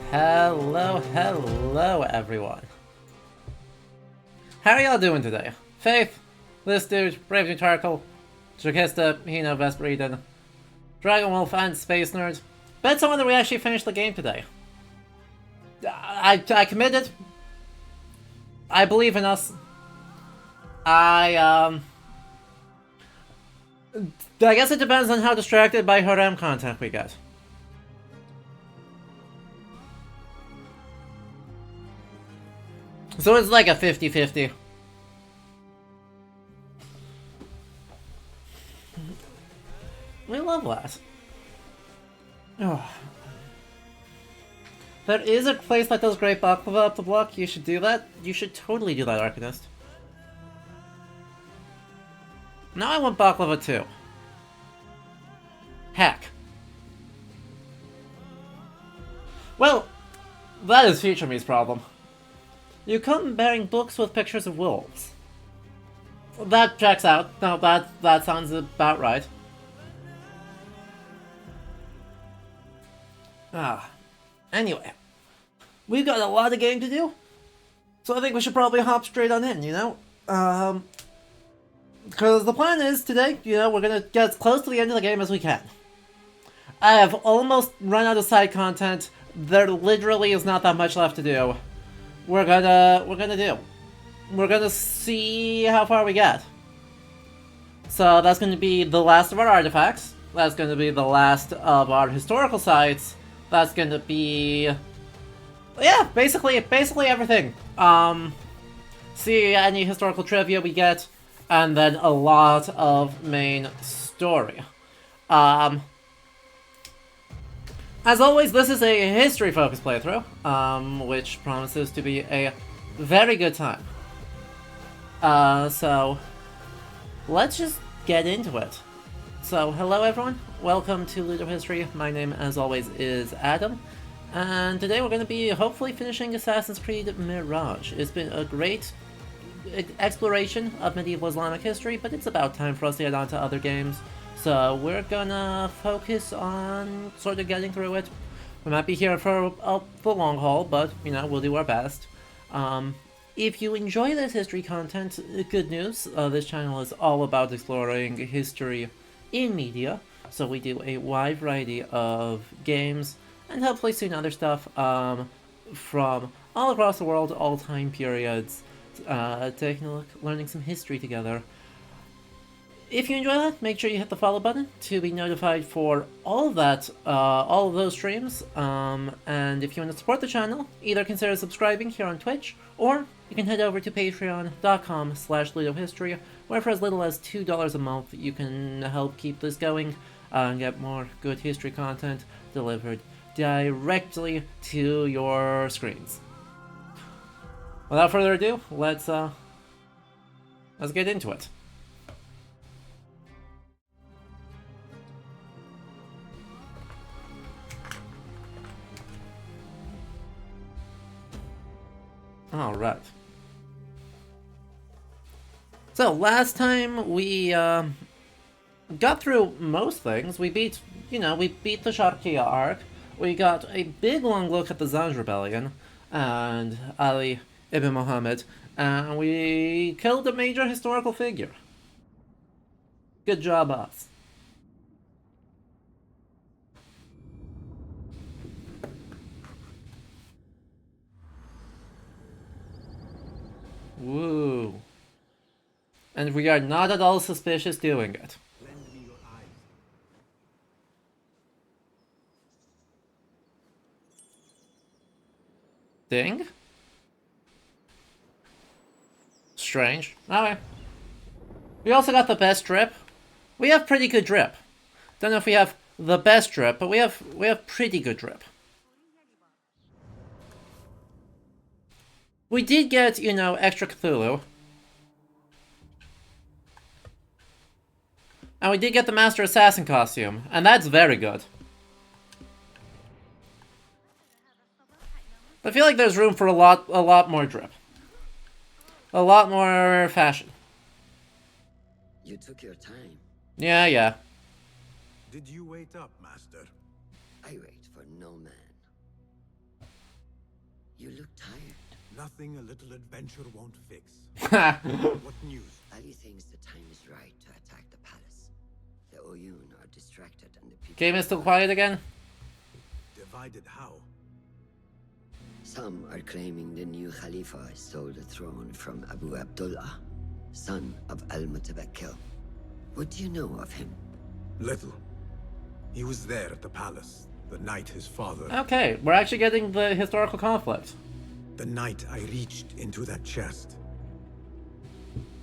Hello everyone. How are y'all doing today? Faith, this dude, Brave New Tarkle, Shakista, Hino, Vesper Eden, Dragon Wolf, and Space Nerd. Bet someone that we actually finished the game today. I committed. I believe in us. I guess it depends on how distracted by harem content we get. So it's like a 50-50. We love that. Oh. There is a place that does great baklava up the block. You should do that. You should totally do that, Arcanist. Now I want baklava too. Heck. Well, that is Future Me's problem. You come bearing books with pictures of wolves. That checks out. No, that sounds about right. Anyway. We've got a lot of game to do. So I think we should probably hop straight on in, you know? Because the plan is today, you know, we're gonna get as close to the end of the game as we can. I have almost run out of side content. There literally is not that much left to do. We're gonna see how far we get. So that's gonna be the last of our artifacts. That's gonna be the last of our historical sites. That's gonna be, yeah, basically everything. See any historical trivia we get, and then a lot of main story. As always, this is a history-focused playthrough, which promises to be a very good time. So let's just get into it. So, hello everyone, welcome to Ludo History. My name, as always, is Adam, and today we're going to be hopefully finishing Assassin's Creed Mirage. It's been a great exploration of medieval Islamic history, but it's about time for us to get on to other games. So we're gonna focus on sort of getting through it. We might be here for the long haul, but, you know, we'll do our best. If you enjoy this history content, good news, this channel is all about exploring history in media. So we do a wide variety of games, and hopefully soon other stuff, from all across the world, all time periods, taking a look, learning some history together. If you enjoy that, make sure you hit the follow button to be notified for all of that, all of those streams. And if you want to support the channel, either consider subscribing here on Twitch, or you can head over to patreon.com/ludohistory, where for as little as $2 a month, you can help keep this going, and get more good history content delivered directly to your screens. Without further ado, let's get into it. Alright. So, last time we got through most things. We beat the Sharqiya arc. We got a big long look at the Zanj Rebellion and Ali ibn Muhammad, and we killed a major historical figure. Good job, us. Woo. And we are not at all suspicious doing it. Ding? Strange. Okay. We also got the best drip. We have pretty good drip. Don't know if we have the best drip, but we have pretty good drip. We did get, you know, extra Cthulhu. And we did get the Master Assassin costume, and that's very good. I feel like there's room for a lot more drip. A lot more fashion. You took your time. Yeah. Did you wait up, Master? I wait for no man. You look tired. Nothing a little adventure won't fix. Ha! What news? Ali thinks the time is right to attack the palace. The Oyun are distracted and the people... Game is still quiet again? Divided how? Some are claiming the new Khalifa stole the throne from Abu Abdullah, son of Al-Mutabakkil. What do you know of him? Little. He was there at the palace, the night his father... Okay, we're actually getting the historical conflict. The night I reached into that chest.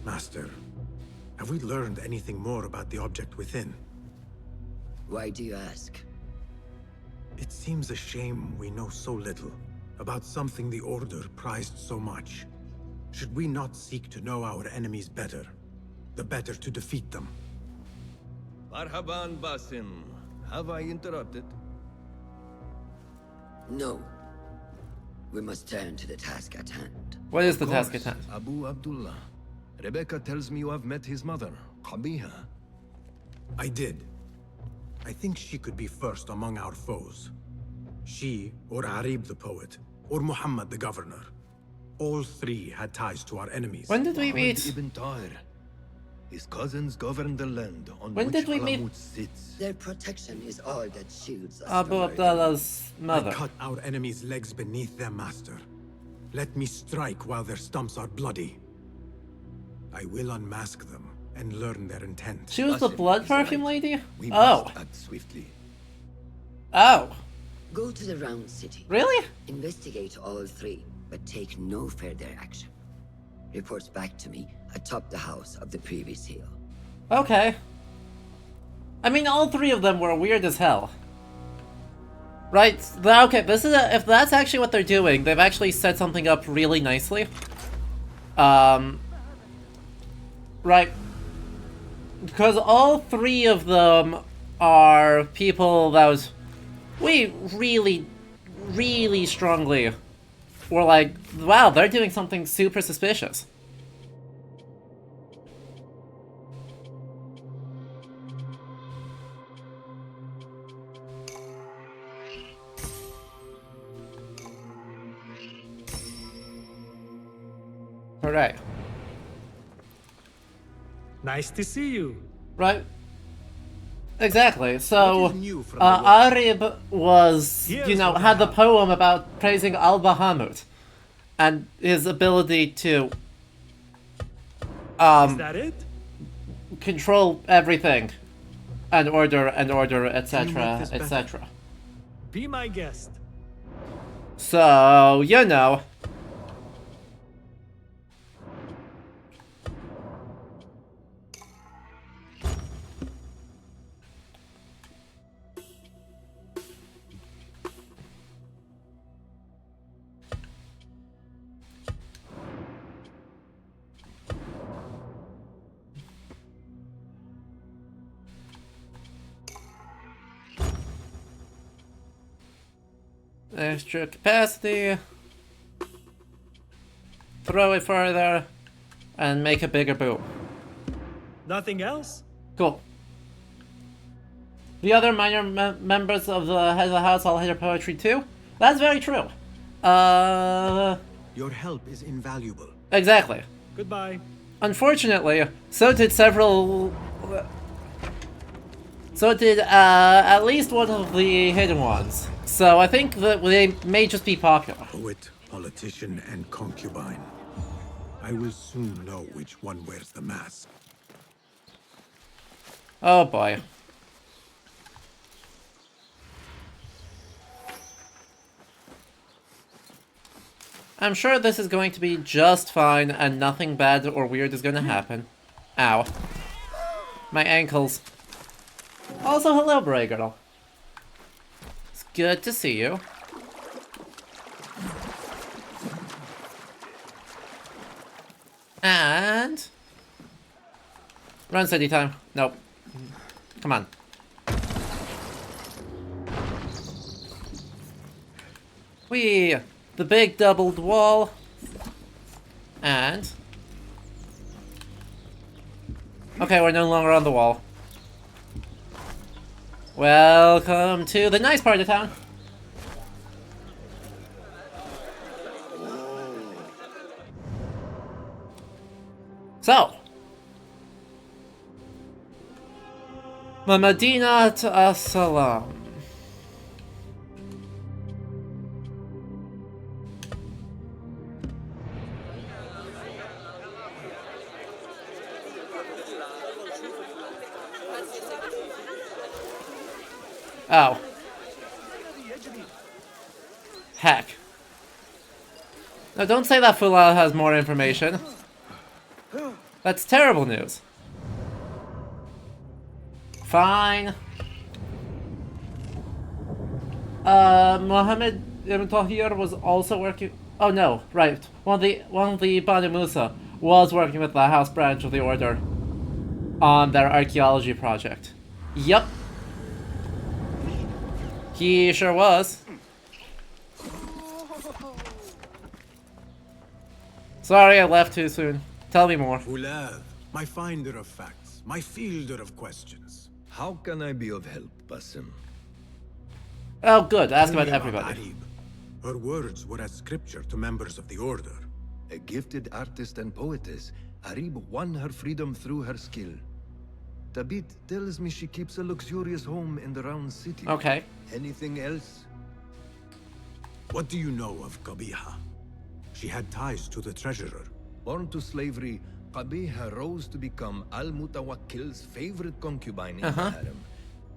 Master, have we learned anything more about the object within? Why do you ask? It seems a shame we know so little about something the Order prized so much. Should we not seek to know our enemies better, the better to defeat them? Marhaban, Basim. Have I interrupted? No. We must turn to the task at hand. What is the Of task at course, hand? Abu Abdullah. Rebecca tells me you have met his mother, Qabiha. I did. I think she could be first among our foes. She, or Arib the poet, or Muhammad the governor. All three had ties to our enemies. When did we Muhammad meet? Ibn Tahir. His cousins govern the land on When which did we meet? Alamut sits. Their protection is all that shields us Abu from our Abdullah's mother. I cut our enemies' legs beneath them, master. Let me strike while their stumps are bloody. I will unmask them and learn their intent. She was the Basim blood is perfume right. lady? We Oh. must act swiftly. Oh. Go to the Round City. Really? Investigate all three, but take no further action. Reports back to me atop the house of the previous hill. Okay. I mean, all three of them were weird as hell. Right, okay, this is if that's actually what they're doing, they've actually set something up really nicely. Right. Because all three of them are people that we really, really strongly were like, wow, they're doing something super suspicious. Alright. Nice to see you. Right? Exactly. So, What is new from the Arib was, Here's you know, what I had the have. poem about praising Al-Bahamut and his ability to Is that it? control everything and order, Can you make etc., this better? etc. Be my guest. So, you know. Extra capacity. Throw it further. And make a bigger boom. Nothing else? Cool. The other minor members of the head of the house all hit her poetry too. That's very true. Your help is invaluable. Exactly. Goodbye. Unfortunately, so did several. So did at least one of the hidden ones. So I think that they may just be popular. Poet, politician, and concubine. I will soon know which one wears the mask. Oh boy. I'm sure this is going to be just fine and nothing bad or weird is going to happen. Ow. My ankles. Also, hello, Bray Girl. It's good to see you. And... Run city time. Nope. Come on. Whee! The big doubled wall. And... Okay, we're no longer on the wall. Welcome to the nice part of town. So, Madinat as-Salam. Oh. Heck. Now don't say that Fulal has more information. That's terrible news. Fine. Mohammed Ibn Tahir was also working. Oh no, right. One of the Banu Musa was working with the house branch of the order on their archaeology project. Yup. He sure was. Sorry I left too soon. Tell me more. Fulad, my finder of facts, my fielder of questions. How can I be of help, Basim? Oh good, ask Tell about me everybody. Arib. Her words were as scripture to members of the order. A gifted artist and poetess, Arib won her freedom through her skill. Tabit tells me she keeps a luxurious home in the round city. Okay. Anything else? What do you know of Qabiha? She had ties to the treasurer. Born to slavery, Qabiha rose to become Al-Mutawakkil's favorite concubine in the harem.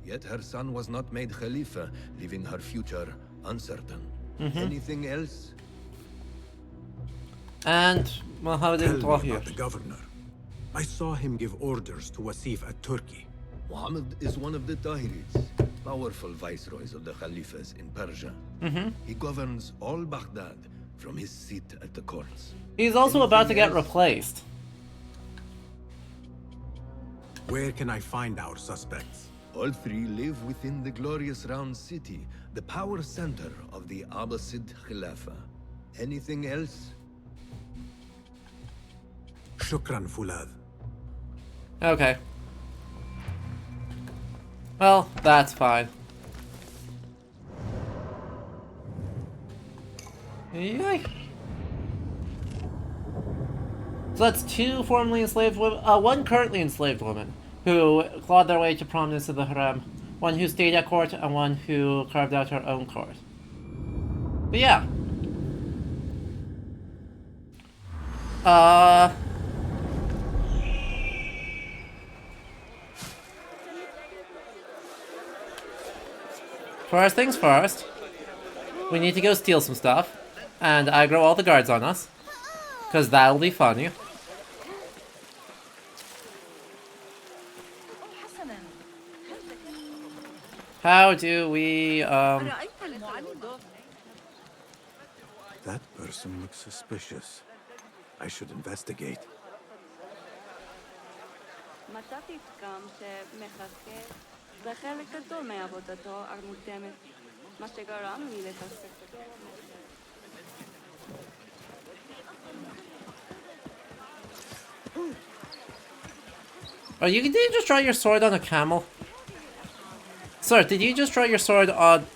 Yet her son was not made Khalifa, leaving her future uncertain. Anything else? And Mohammed Tell Ibn me Tahir. about the governor. I saw him give orders to Wasif at Turkey. Muhammad is one of the Tahirids, powerful viceroys of the Khalifas in Persia. He governs all Baghdad from his seat at the courts. He's also about to Anything get else? replaced. Where can I find our suspects? All three live within the glorious round city, the power center of the Abbasid Khilafah. Anything else? Shukran, Fulad. Okay. Well, that's fine. Yay. So that's two formerly enslaved women, one currently enslaved woman, who clawed their way to prominence in the harem, one who stayed at court, and one who carved out her own court. But yeah. First things first, we need to go steal some stuff, and aggro all the guards on us, because that'll be funny. How do we, That person looks suspicious. I should investigate. מצאתי פגם שמחכה וחלק גדול מעבודתו המוקדמת, מה שגרם לי להתעסק בו. Oh, did you just draw your sword on a camel? Sir, did you just draw your sword on...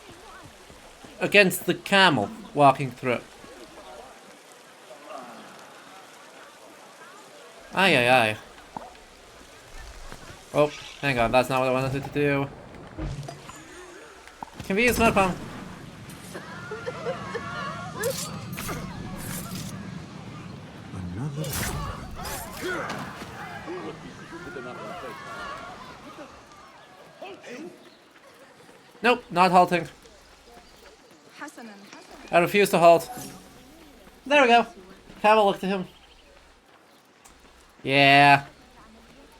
against the camel walking through? Aye, aye, aye. Oh, hang on, that's not what I wanted to do. Convenience smoke bomb. Another. Nope, not halting. I refuse to halt. There we go. Camel looked at him. Yeah.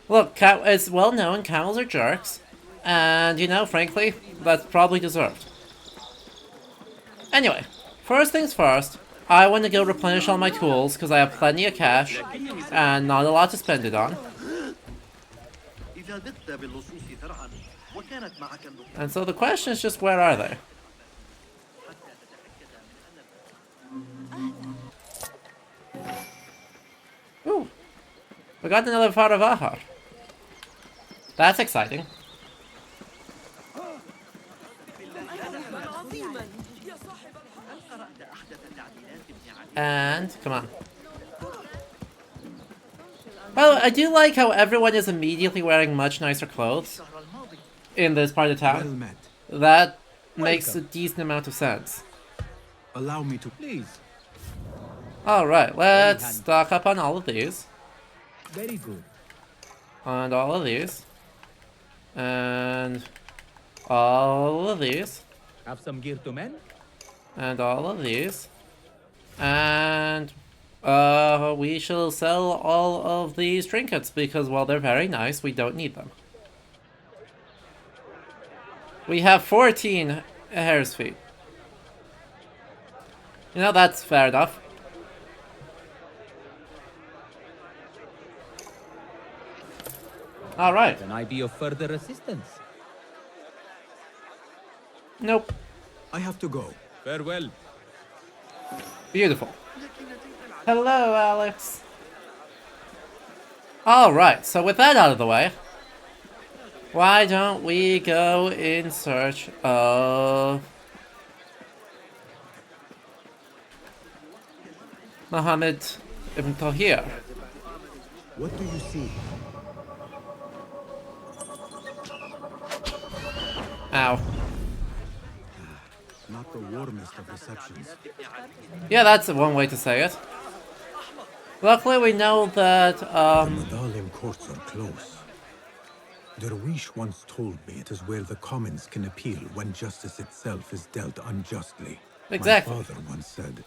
Look, it's well known camels are jerks. And, you know, frankly, that's probably deserved. Anyway, first things first, I want to go replenish all my tools because I have plenty of cash and not a lot to spend it on. And so the question is just, where are they? Ooh, we got another Faravahar. That's exciting. And, come on. By the way, I do like how everyone is immediately wearing much nicer clothes in this part of Well town. met. That makes a decent amount of sense. Allow me to... Please. Alright, let's stock up on all of these. Very good. And all of these. And all of these. Have some gear to mend? And all of these. And we shall sell all of these trinkets because while they're very nice, we don't need them. We have 14 hare's feet. You know, that's fair enough. Alright. Can I be of further assistance? Nope. I have to go. Farewell. Beautiful. Hello, Alex. Alright, so with that out of the way, why don't we go in search of Muhammad ibn Tahir? What do you see? Ow. Not the warmest of receptions. Yeah, that's one way to say it. Luckily, we know that, The Madalim courts are close. Derwish once told me it is where the commons can appeal when justice itself is dealt unjustly. Exactly. My father once said,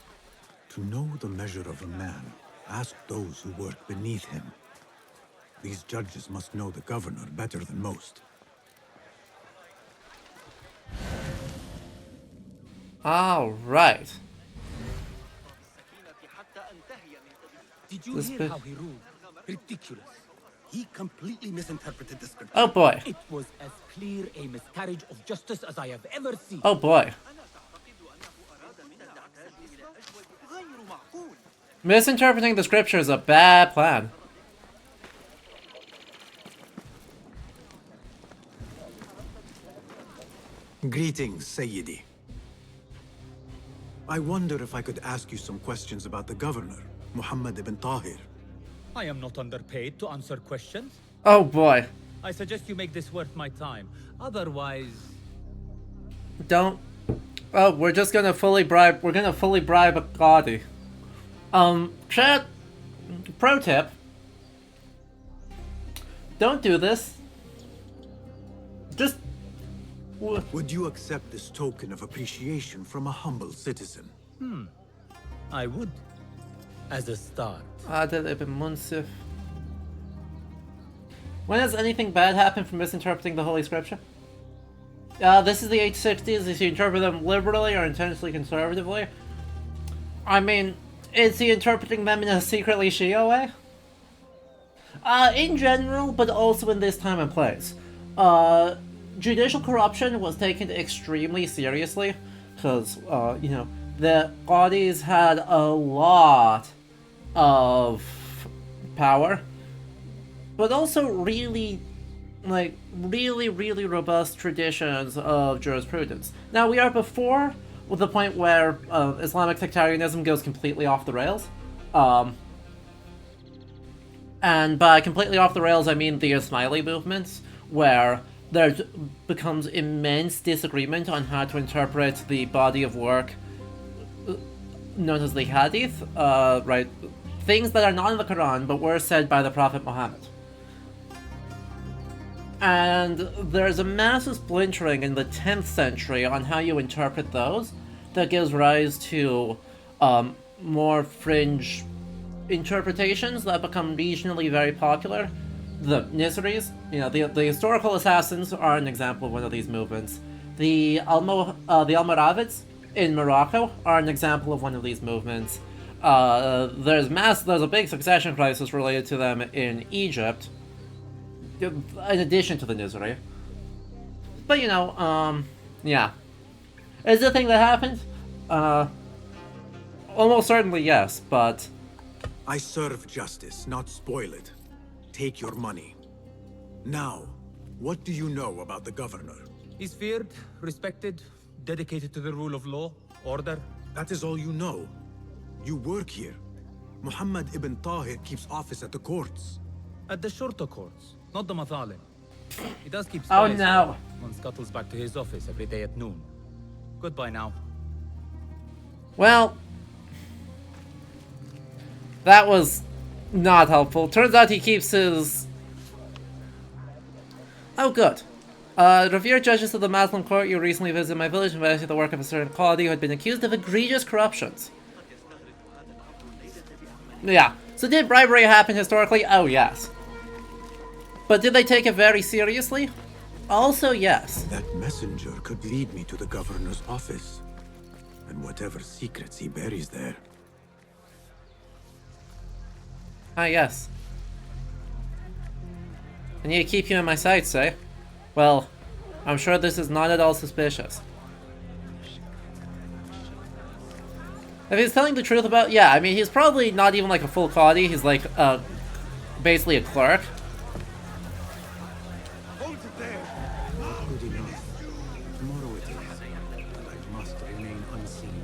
to know the measure of a man, ask those who work beneath him. These judges must know the governor better than most. alright. Did you This hear bit- how he ruled? Ridiculous. He completely misinterpreted the scripture. Oh boy. It was as clear a miscarriage of justice as I have ever seen. Oh boy. Misinterpreting the scripture is a bad plan. Greetings, Sayyidi. I wonder if I could ask you some questions about the governor, Muhammad ibn Tahir. I am not underpaid to answer questions. Oh boy. I suggest you make this worth my time. Otherwise... Don't. Oh, we're just gonna fully bribe. We're gonna fully bribe a Qadi. Chat. Pro tip. Don't do this. Just. Would you accept this token of appreciation from a humble citizen? I would. As a start. Adel ibn Munsif. When has anything bad happened from misinterpreting the Holy Scripture? This is the 860s. Is he interpret them liberally or intentionally conservatively? I mean, is he interpreting them in a secretly Shia way? In general, but also in this time and place. Judicial corruption was taken extremely seriously, because, you know, the Qadis had a lot of power, but also really robust traditions of jurisprudence. Now, we are before the point where Islamic sectarianism goes completely off the rails. And by completely off the rails, I mean the Ismaili movements, where there becomes immense disagreement on how to interpret the body of work known as the Hadith, right? Things that are not in the Quran, but were said by the Prophet Muhammad. And there's a massive splintering in the 10th century on how you interpret those that gives rise to more fringe interpretations that become regionally very popular. The Nizris, you know, the historical assassins are an example of one of these movements. The Almoravids in Morocco are an example of one of these movements. There's a big succession crisis related to them in Egypt, in addition to the Nizri. But you know, yeah. Is it a thing that happened? Almost certainly yes, but... I serve justice, not spoil it. Take your money. Now, what do you know about the governor? He's feared, respected, dedicated to the rule of law, order. That is all you know. You work here. Muhammad ibn Tahir keeps office at the courts. At the shorter courts, not the Mathalim. He does keep Oh spies no. and scuttles back to his office every day at noon. Goodbye now. Well, that was not helpful. Turns out he keeps his... Oh, good. Revered judges of the Muslim court, you recently visited my village and investigated the work of a certain quality who had been accused of egregious corruptions. Yeah. So did bribery happen historically? Oh, yes. But did they take it very seriously? Also, yes. That messenger could lead me to the governor's office. And whatever secrets he buries there. Ah, yes. I need to keep you in my sights, eh? Well, I'm sure this is not at all suspicious. If he's telling the truth about... Yeah, I mean, he's probably not even like a full Qadi. He's like, basically a clerk. Hold it there! Not good enough. Tomorrow it is. And I must remain unseen.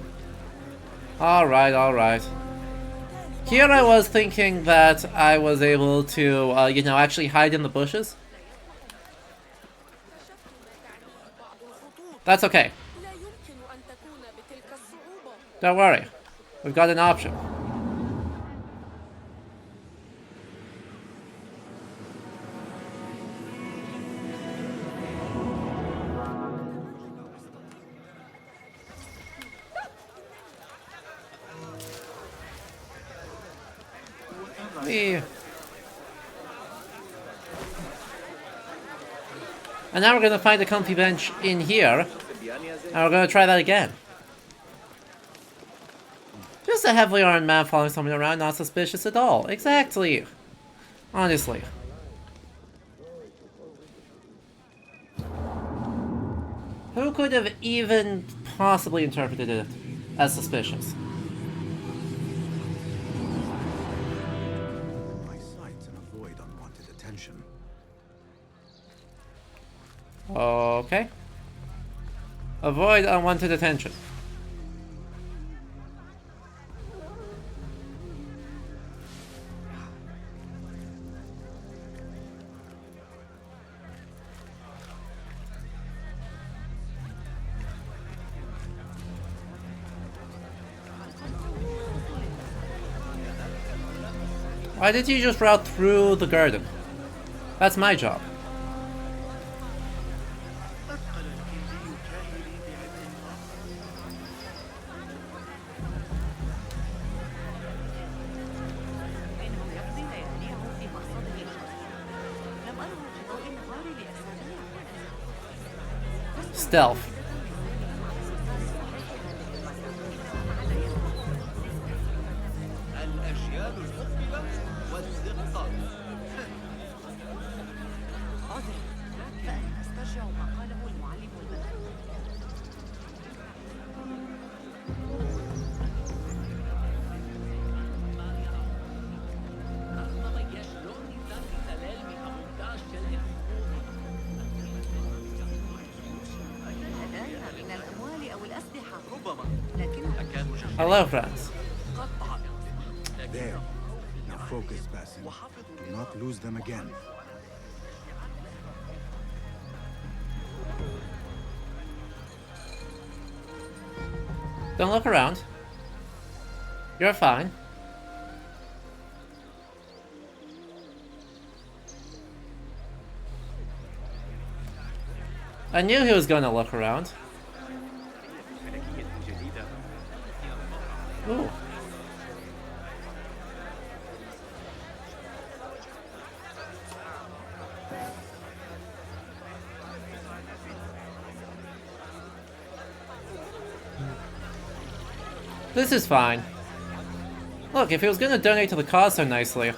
Alright, alright. Here I was thinking that I was able to, you know, actually hide in the bushes. That's okay. Don't worry. We've got an option. And now we're gonna find a comfy bench in here. And we're gonna try that again. Just a heavily armed man following someone around, not suspicious at all. Exactly. Honestly. Who could have even possibly interpreted it as suspicious? My sights and avoid unwanted attention. Okay. Avoid unwanted attention. Why did you just route through the garden? That's my job. Stealth. Hello, friends. There. Now focus, Basim. Do not lose them again. Don't look around. You're fine. I knew he was going to look around. Ooh. This is fine. Look, if he was gonna donate to the cause so nicely,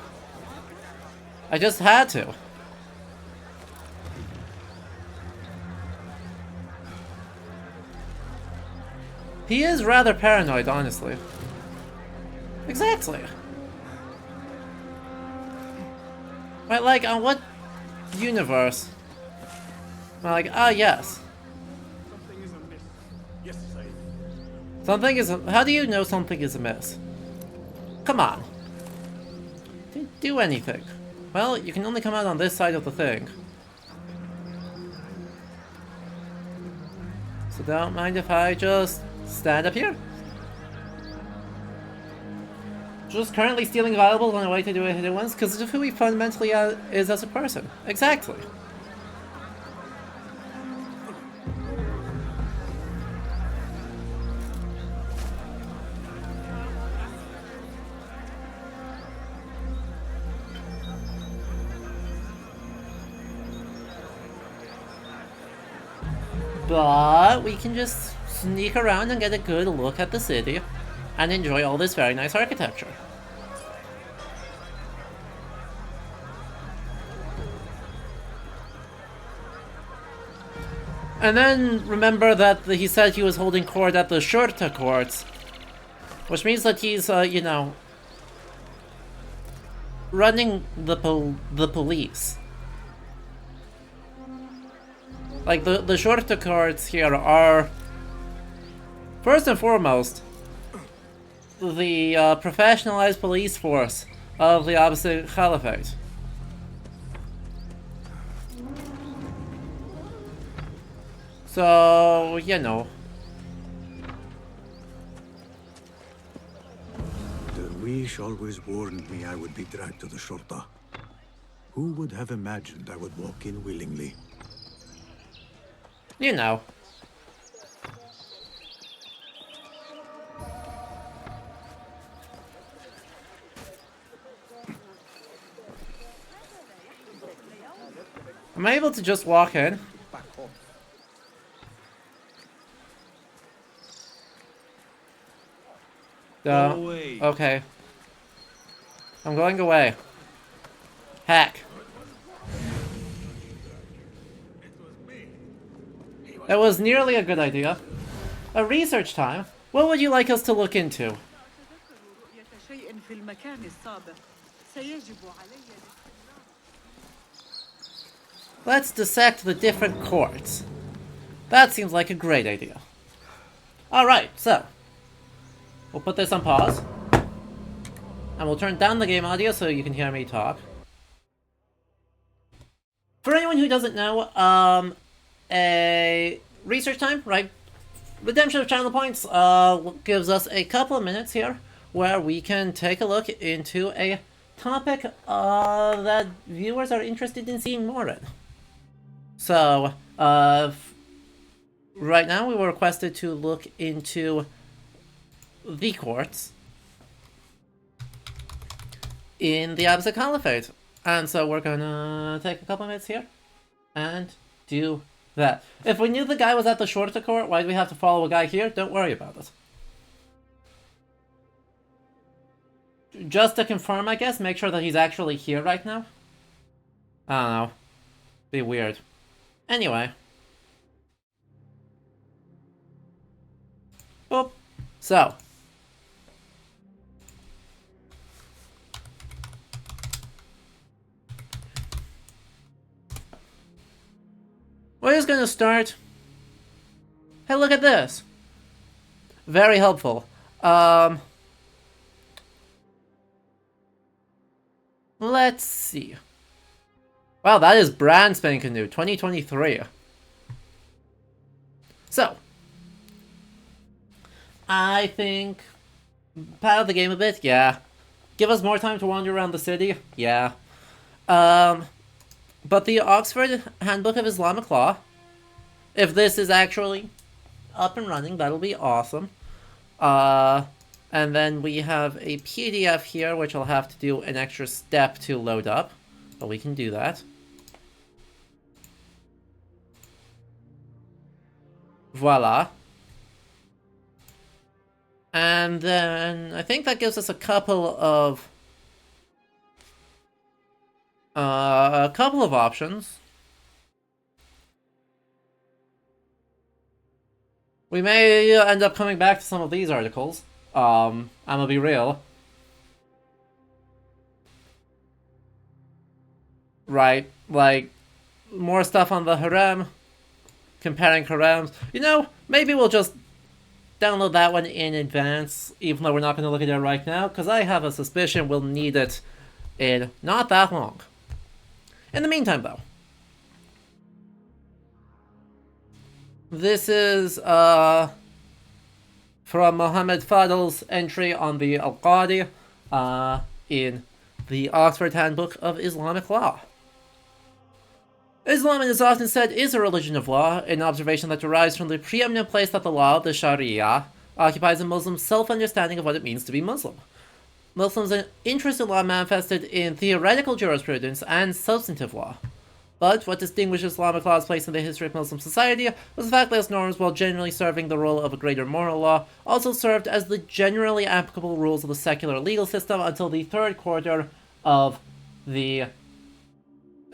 I just had to. He is rather paranoid, honestly. Exactly. Right, like, on what universe? Well, like, ah, yes. Something is amiss. Yes, Said. Something is... How do you know something is amiss? Come on. Do anything. Well, you can only come out on this side of the thing. So don't mind if I just stand up here. Just currently stealing valuables on the way to do a hidden ones, because of who he fundamentally is as a person. Exactly. But we can just sneak around and get a good look at the city and enjoy all this very nice architecture. And then remember that he said he was holding court at the Shurta courts, which means that he's, you know, running the police. Like, the Shurta courts here are, first and foremost, the professionalized police force of the Abbasid Caliphate. So, you know. Derwish always warned me I would be dragged to the Shorta. Who would have imagined I would walk in willingly? You know. Am I able to just walk in? Go away. Okay. I'm going away. Hack. It was nearly a good idea. A research time? What would you like us to look into? Let's dissect the different courts. That seems like a great idea. Alright, so. We'll put this on pause. And we'll turn down the game audio so you can hear me talk. For anyone who doesn't know, a research time, right? Redemption of channel points gives us a couple of minutes here where we can take a look into a topic that viewers are interested in seeing more in. So, right now we were requested to look into the courts in the Abbasid Caliphate. And so we're gonna take a couple minutes here and do that. If we knew the guy was at the Shorta court, why do we have to follow a guy here? Don't worry about it. Just to confirm, I guess, make sure that he's actually here right now. I don't know. Be weird. Anyway. Boop. So. We're just gonna start. Hey, look at this. Very helpful. Let's see. Wow, that is brand spanking new, 2023. So, I think pad out the game a bit, yeah. Give us more time to wander around the city, yeah. But the Oxford Handbook of Islamic Law, if this is actually up and running, that'll be awesome. And then we have a PDF here, which I'll have to do an extra step to load up. But we can do that. Voila. And then I think that gives us a couple of options. We may end up coming back to some of these articles. I'm gonna be real. Right, like, more stuff on the harem, comparing harems. You know, maybe we'll just download that one in advance, even though we're not going to look at it right now, because I have a suspicion we'll need it in not that long. In the meantime, though, this is from Mohammed Fadl's entry on the Al-Qadi in the Oxford Handbook of Islamic Law. Islam, it is often said, is a religion of law, an observation that derives from the preeminent place that the law, the Sharia, occupies in Muslims' self-understanding of what it means to be Muslim. Muslims' interest in law manifested in theoretical jurisprudence and substantive law. But what distinguished Islamic law's place in the history of Muslim society was the fact that its norms, while generally serving the role of a greater moral law, also served as the generally applicable rules of the secular legal system until the third quarter of the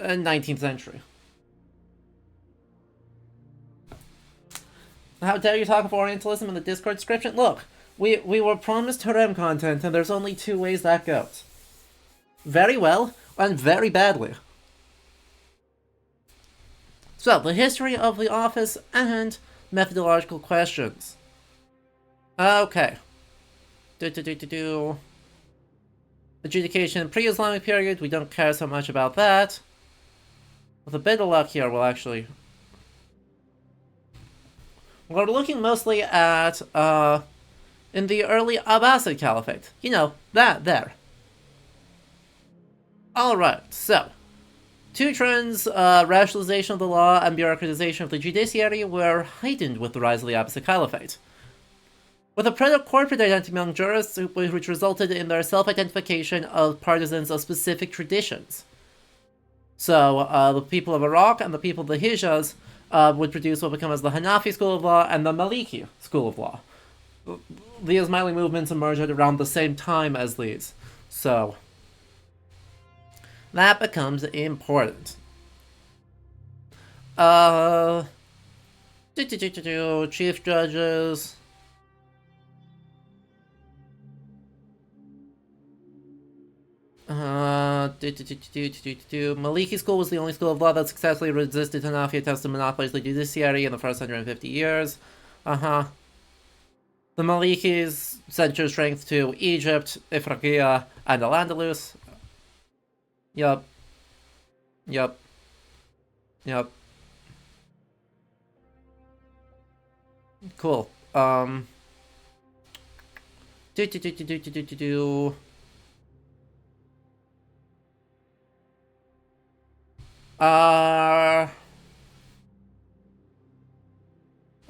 19th century. How dare you talk of Orientalism in the Discord description? Look, we were promised harem content, and there's only two ways that goes. Very well, and very badly. So, the history of the office and methodological questions. Okay. Adjudication pre-Islamic period, we don't care so much about that. With a bit of luck here, we'll actually... We're looking mostly at, in the early Abbasid Caliphate. You know, that there. Alright, so. Two trends, rationalization of the law and bureaucratization of the judiciary, were heightened with the rise of the Abbasid Caliphate. With a corporate identity among jurists, which resulted in their self-identification of partisans of specific traditions. So, the people of Iraq and the people of the Hijaz would produce what become as the Hanafi school of law and the Maliki school of law. The Ismaili movements emerged at around the same time as these. So, that becomes important. Chief judges. Maliki school was the only school of law that successfully resisted Hanafi attempts to monopolize the judiciary in the first 150 years. The Malikis sent their strength to Egypt, Ifriqiya, and Al-Andalus. Yup. Cool. I'm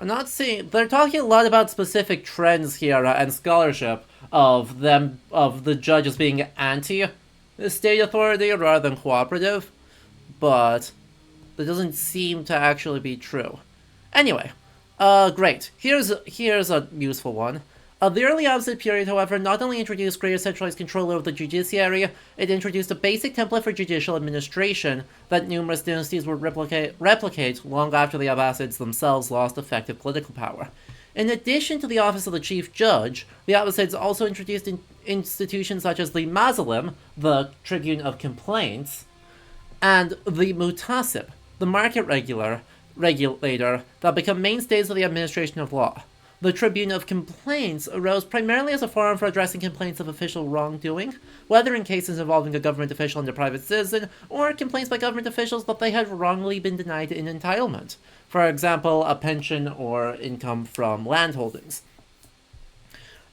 not seeing... They're talking a lot about specific trends here and scholarship of the judges being anti-state authority rather than cooperative, but that doesn't seem to actually be true. Anyway, great. Here's a useful one. The early Abbasid period, however, not only introduced greater centralized control over the judiciary, it introduced a basic template for judicial administration that numerous dynasties would replicate long after the Abbasids themselves lost effective political power. In addition to the office of the chief judge, the Abbasids also introduced institutions such as the Mazalim, the tribune of complaints, and the Mutasib, the market regulator that become mainstays of the administration of law. The Tribune of Complaints arose primarily as a forum for addressing complaints of official wrongdoing, whether in cases involving a government official and a private citizen, or complaints by government officials that they had wrongly been denied an entitlement, for example, a pension or income from landholdings.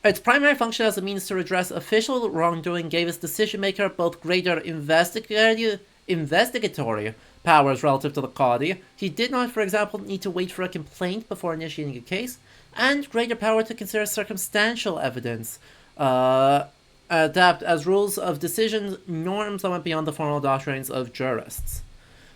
Its primary function as a means to redress official wrongdoing gave its decision-maker both greater investigatory powers relative to the Qadi. He did not, for example, need to wait for a complaint before initiating a case, and greater power to consider circumstantial evidence, adapt as rules of decision norms that went beyond the formal doctrines of jurists.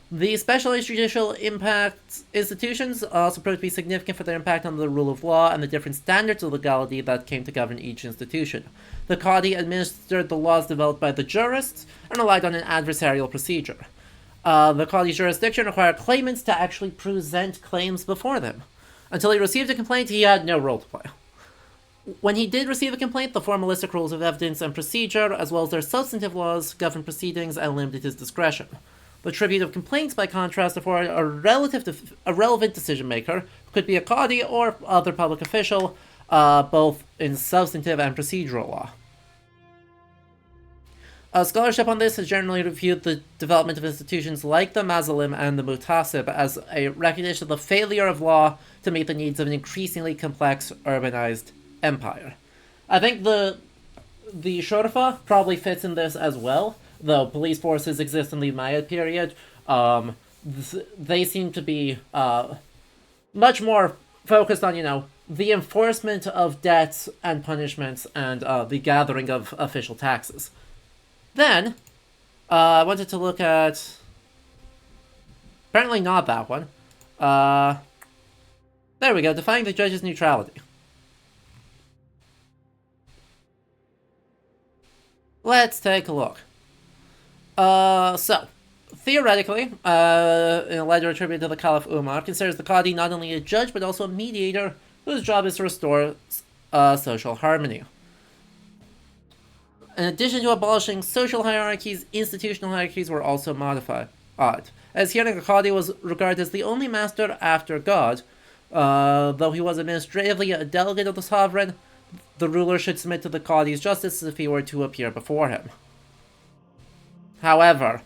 The specialized judicial impact institutions also proved to be significant for their impact on the rule of law and the different standards of legality that came to govern each institution. The Qadi administered the laws developed by the jurists and relied on an adversarial procedure. The Qadi's jurisdiction required claimants to actually present claims before them. Until he received a complaint, he had no role to play. When he did receive a complaint, the formalistic rules of evidence and procedure, as well as their substantive laws, governed proceedings and limited his discretion. The tribute of complaints, by contrast, afforded a relevant decision-maker, who could be a Qadi or other public official, both in substantive and procedural law. Scholarship on this has generally reviewed the development of institutions like the Mazalim and the Mutasib as a recognition of the failure of law to meet the needs of an increasingly complex, urbanized empire. I think the Shurfa probably fits in this as well, though police forces exist in the Umayyad period. They seem to be much more focused on, the enforcement of debts and punishments and the gathering of official taxes. Then, I wanted to look at... Apparently not that one. There we go, defying the judge's neutrality. Let's take a look. So, theoretically, in a letter attributed to the Caliph Umar, considers the Qadi not only a judge, but also a mediator whose job is to restore social harmony. In addition to abolishing social hierarchies, institutional hierarchies were also modified. As hearing a Qadi was regarded as the only master after God, though he was administratively a delegate of the sovereign, the ruler should submit to the Qadi's justice if he were to appear before him. However,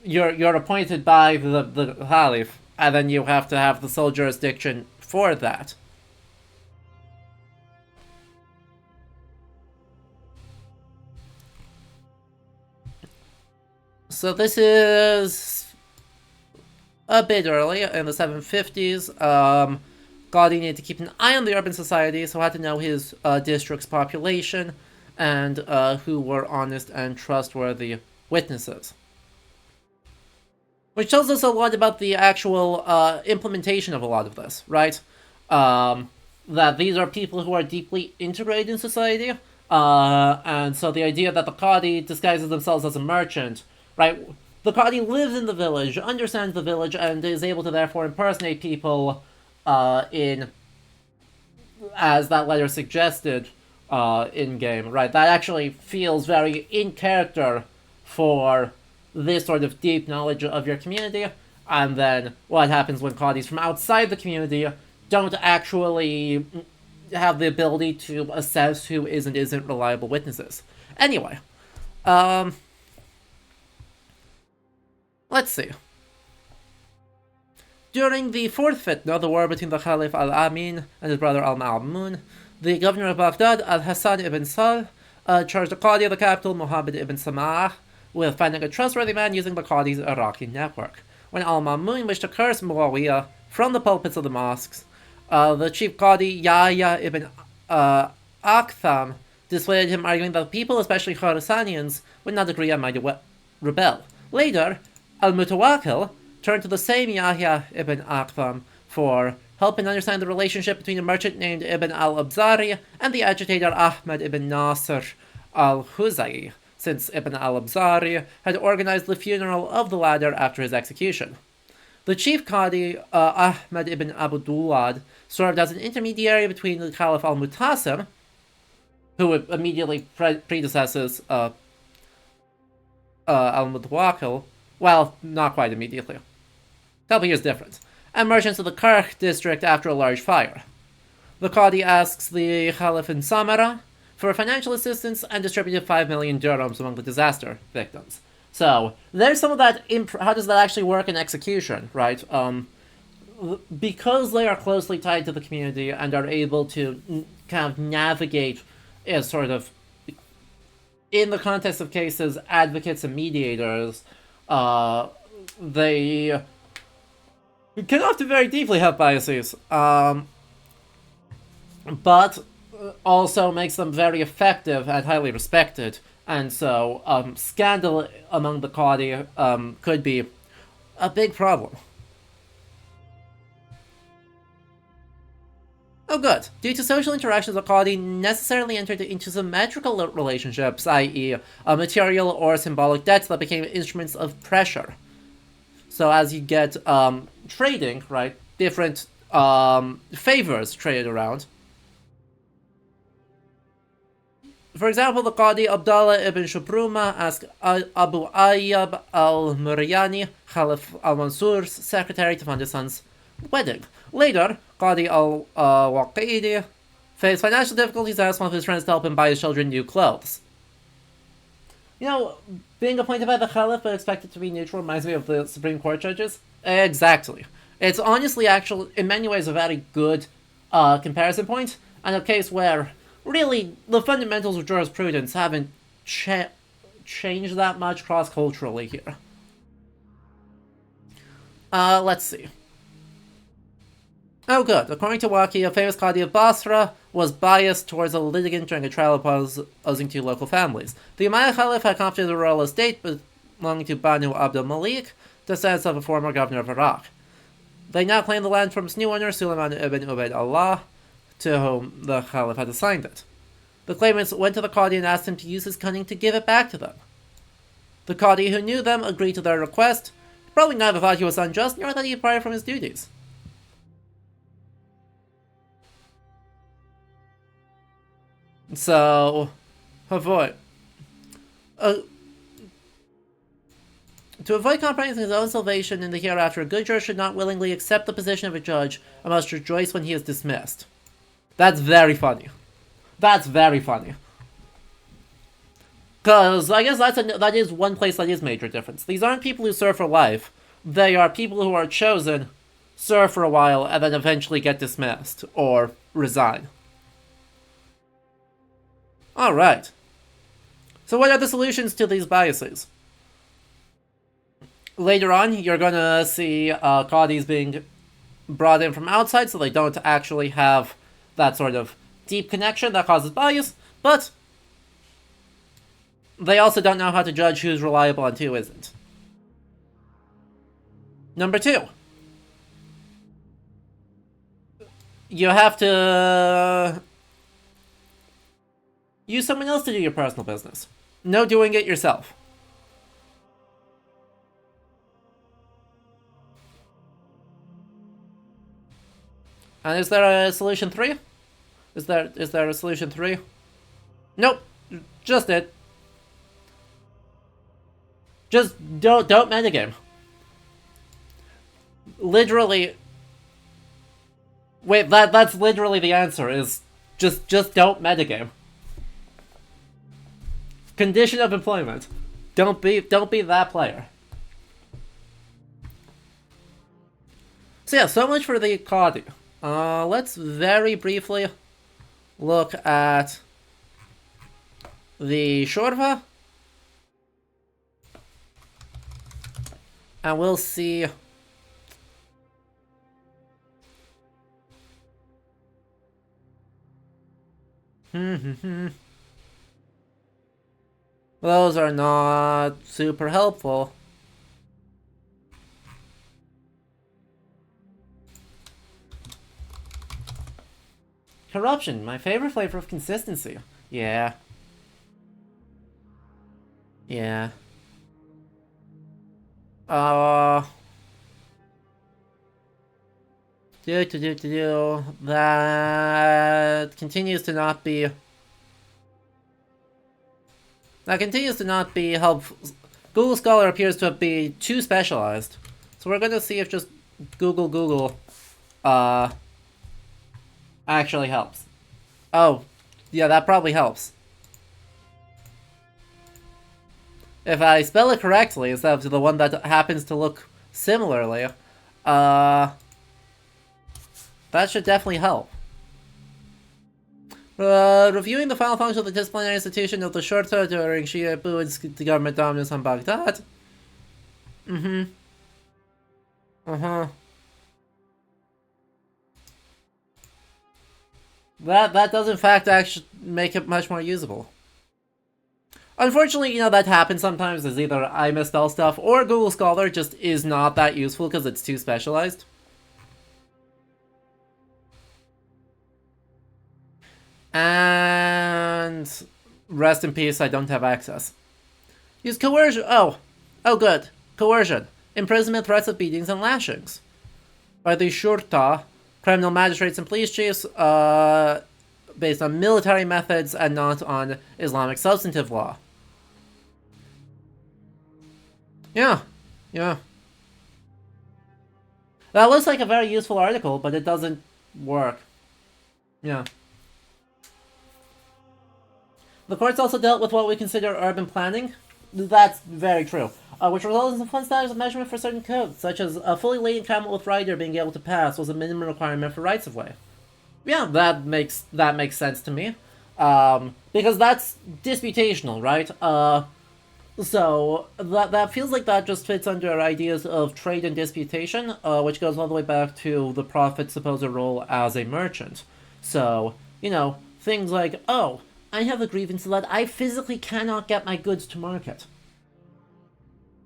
you're appointed by the Caliph, and then you have to have the sole jurisdiction for that. So this is a bit early, in the 750s. Qadi needed to keep an eye on the urban society, so had to know his district's population and who were honest and trustworthy witnesses. Which tells us a lot about the actual implementation of a lot of this, right? That these are people who are deeply integrated in society, and so the idea that the Qadi disguises themselves as a merchant, right? The Qadi lives in the village, understands the village, and is able to therefore impersonate people as that letter suggested in-game, right? That actually feels very in character for this sort of deep knowledge of your community, and then what happens when Qadis from outside the community don't actually have the ability to assess who is and isn't reliable witnesses. Anyway, let's see. During the fourth fitna, the war between the Caliph al-Amin and his brother al-Ma'mun, the governor of Baghdad, al-Hassan ibn Sal, charged the Qadi of the capital, Muhammad ibn Sam'ah, with finding a trustworthy man using the Qadi's Iraqi network. When al-Ma'mun wished to curse Muawiyah from the pulpits of the mosques, the chief Qadi, Yahya ibn Aktham, dissuaded him, arguing that people, especially Khorasanians, would not agree and might rebel. Later, al-Mutawakkil turned to the same Yahya ibn Aktham for help in understanding the relationship between a merchant named Ibn al-Abzari and the agitator Ahmad ibn Nasr al-Huzai, since Ibn al-Abzari had organized the funeral of the latter after his execution. The chief Qadi, Ahmad ibn Abu Duwad, served as an intermediary between the Caliph al-Mutasim, who immediately predecesses al-Mutawakkil, well, not quite immediately. A couple years difference, and merchants of the Karkh district after a large fire. The Qadi asks the Caliph in Samara for financial assistance and distributed 5 million dirhams among the disaster victims. So, there's some of that, how does that actually work in execution, right? Because they are closely tied to the community and are able to kind of navigate as sort of, in the context of cases, advocates and mediators, they can often very deeply have biases, but also makes them very effective and highly respected. And so, scandal among the Qadi could be a big problem. Oh good. Due to social interactions, the Qadi necessarily entered into symmetrical relationships, i.e. material or symbolic debts that became instruments of pressure. So as you get trading, right, different favors traded around. For example, the Qadi Abdallah ibn Shubruma asked Abu Ayyab al-Muryani, Caliph al-Mansur's secretary, to fund his son's wedding. Later, Qadi al-Waqidi faced financial difficulties and asked one of his friends to help him buy his children new clothes. You know, being appointed by the Caliph but expected to be neutral reminds me of the Supreme Court judges. Exactly. It's honestly, actually, in many ways, a very good comparison point, and a case where, really, the fundamentals of jurisprudence haven't changed that much cross-culturally here. Let's see. Oh good, according to Waki, a famous Qadi of Basra was biased towards a litigant during a trial opposing two local families. The Umayyad Caliph had confiscated a royal estate belonging to Banu Abd al-Malik, descendants of a former governor of Iraq. They now claimed the land from its new owner, Suleiman ibn Ubayd Allah, to whom the Caliph had assigned it. The claimants went to the Qadi and asked him to use his cunning to give it back to them. The Qadi, who knew them, agreed to their request. Probably neither thought he was unjust, nor that he departed from his duties. So, to avoid compromising his own salvation in the hereafter, a good juror should not willingly accept the position of a judge and must rejoice when he is dismissed. That's very funny. That's very funny. Because I guess that is one place that is major difference. These aren't people who serve for life. They are people who are chosen, serve for a while, and then eventually get dismissed or resign. Alright. So what are the solutions to these biases? Later on, you're gonna see Qadis being brought in from outside, so they don't actually have that sort of deep connection that causes bias, but they also don't know how to judge who's reliable and who isn't. Number 2. You have to use someone else to do your personal business. No doing it yourself. And is there a solution 3? Is there a solution 3? Nope. Just it. Just don't metagame. Literally. Wait, that's literally the answer, is just don't metagame. Condition of employment. Don't be that player. So yeah, so much for the Qadi. Let's very briefly look at the Shorva. And we'll see those are not super helpful. Corruption, my favorite flavor of consistency. Yeah. Yeah. That continues to not be... That continues to not be helpful. Google Scholar appears to be too specialized. So we're gonna see if just Google, actually helps. Oh, yeah, that probably helps. If I spell it correctly, instead of the one that happens to look similarly, that should definitely help. Reviewing the final function of the disciplinary institution of the Shorta during Shia Bu'id's government dominance on Baghdad. That does in fact actually make it much more usable. Unfortunately, you know, that happens sometimes, is either I misspell stuff or Google Scholar just is not that useful because it's too specialized. And rest in peace, I don't have access. Use coercion. Oh, good. Coercion. Imprisonment, threats of beatings, and lashings. By the Shurta, criminal magistrates and police chiefs, based on military methods and not on Islamic substantive law. Yeah. That looks like a very useful article, but it doesn't work. Yeah. The courts also dealt with what we consider urban planning. That's very true. Which results in some fun standards of measurement for certain codes, such as a fully laden camel with rider being able to pass was a minimum requirement for rights of way. Yeah, that makes sense to me. Because that's disputational, right? So that feels like that just fits under ideas of trade and disputation, which goes all the way back to the prophet's supposed role as a merchant. So, things like, oh, I have a grievance that I physically cannot get my goods to market.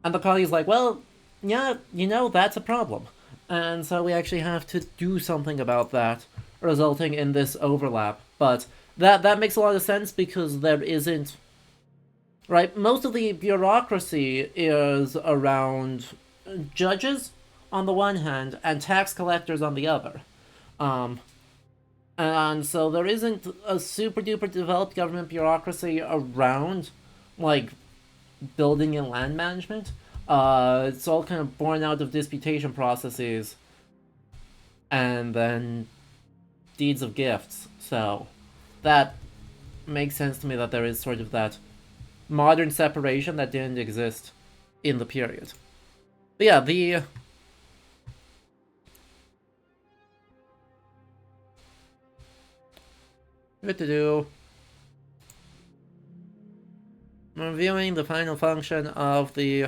And the Qadi's like, well, yeah, that's a problem. And so we actually have to do something about that, resulting in this overlap. But that makes a lot of sense because there isn't... Right, most of the bureaucracy is around judges on the one hand and tax collectors on the other. And so there isn't a super duper developed government bureaucracy around, like, building and land management. It's all kind of born out of disputation processes and then deeds of gifts. So that makes sense to me that there is sort of that modern separation that didn't exist in the period. But yeah, the... What to do? Reviewing the final function of the...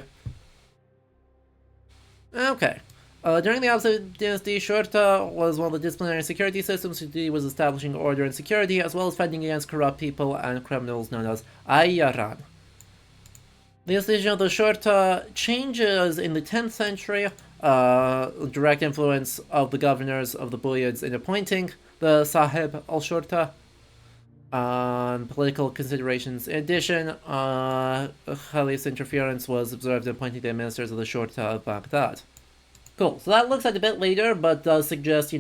Okay. During the Abbasid dynasty, Shurta was one of the disciplinary security systems whose duty was establishing order and security, as well as fighting against corrupt people and criminals known as Ayyaran. The institution of the Shurta changes in the 10th century, direct influence of the governors of the Buyids in appointing the Sahib al-Shurta, political considerations. In addition, Khalif's interference was observed in appointing the administrators of the Shurta of Baghdad. Cool, so that looks like a bit later, but does suggest,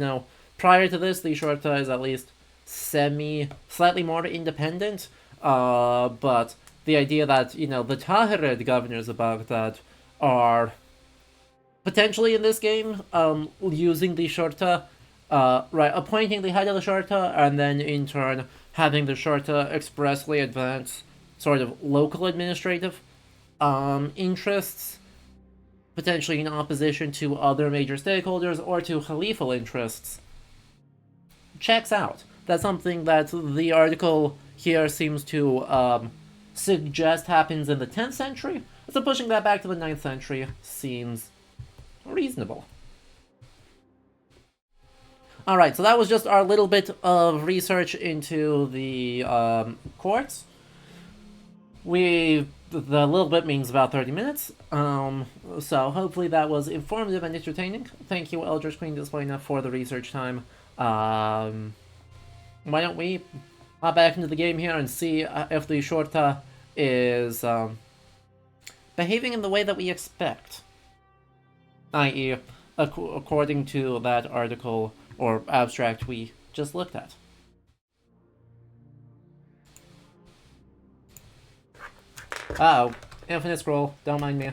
prior to this, the Shurta is at least slightly more independent, but the idea that, the Tahirid governors of Baghdad are potentially in this game using the Shurta, appointing the head of the Shurta, and then in turn having the Shurta expressly advance sort of local administrative interests, potentially in opposition to other major stakeholders or to Khalifal interests, checks out. That's something that the article here seems to suggest happens in the 10th century, so pushing that back to the 9th century seems reasonable. Alright, so that was just our little bit of research into the courts. The little bit means about 30 minutes, so hopefully that was informative and entertaining. Thank you, Eldritch Queen Display, for the research time. Why don't we hop back into the game here and see if the Shurta is behaving in the way that we expect, i.e., according to that article or abstract we just looked at. Uh-oh, infinite scroll, don't mind me.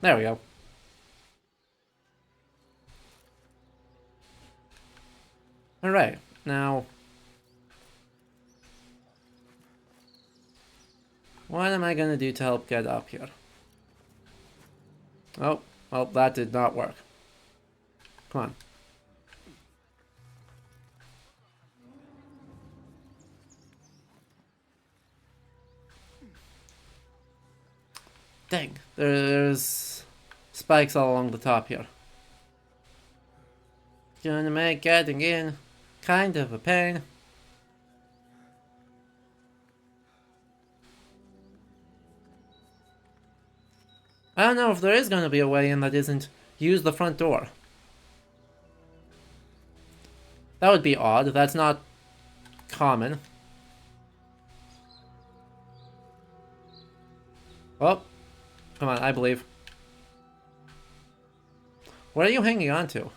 There we go. Alright, now... what am I gonna do to help get up here? Oh, well, that did not work. Come on. Dang, there's spikes all along the top here. Gonna make getting in kind of a pain. I don't know if there is gonna be a way in that isn't use the front door. That would be odd. That's not common. Oh, come on, I believe. What are you hanging on to?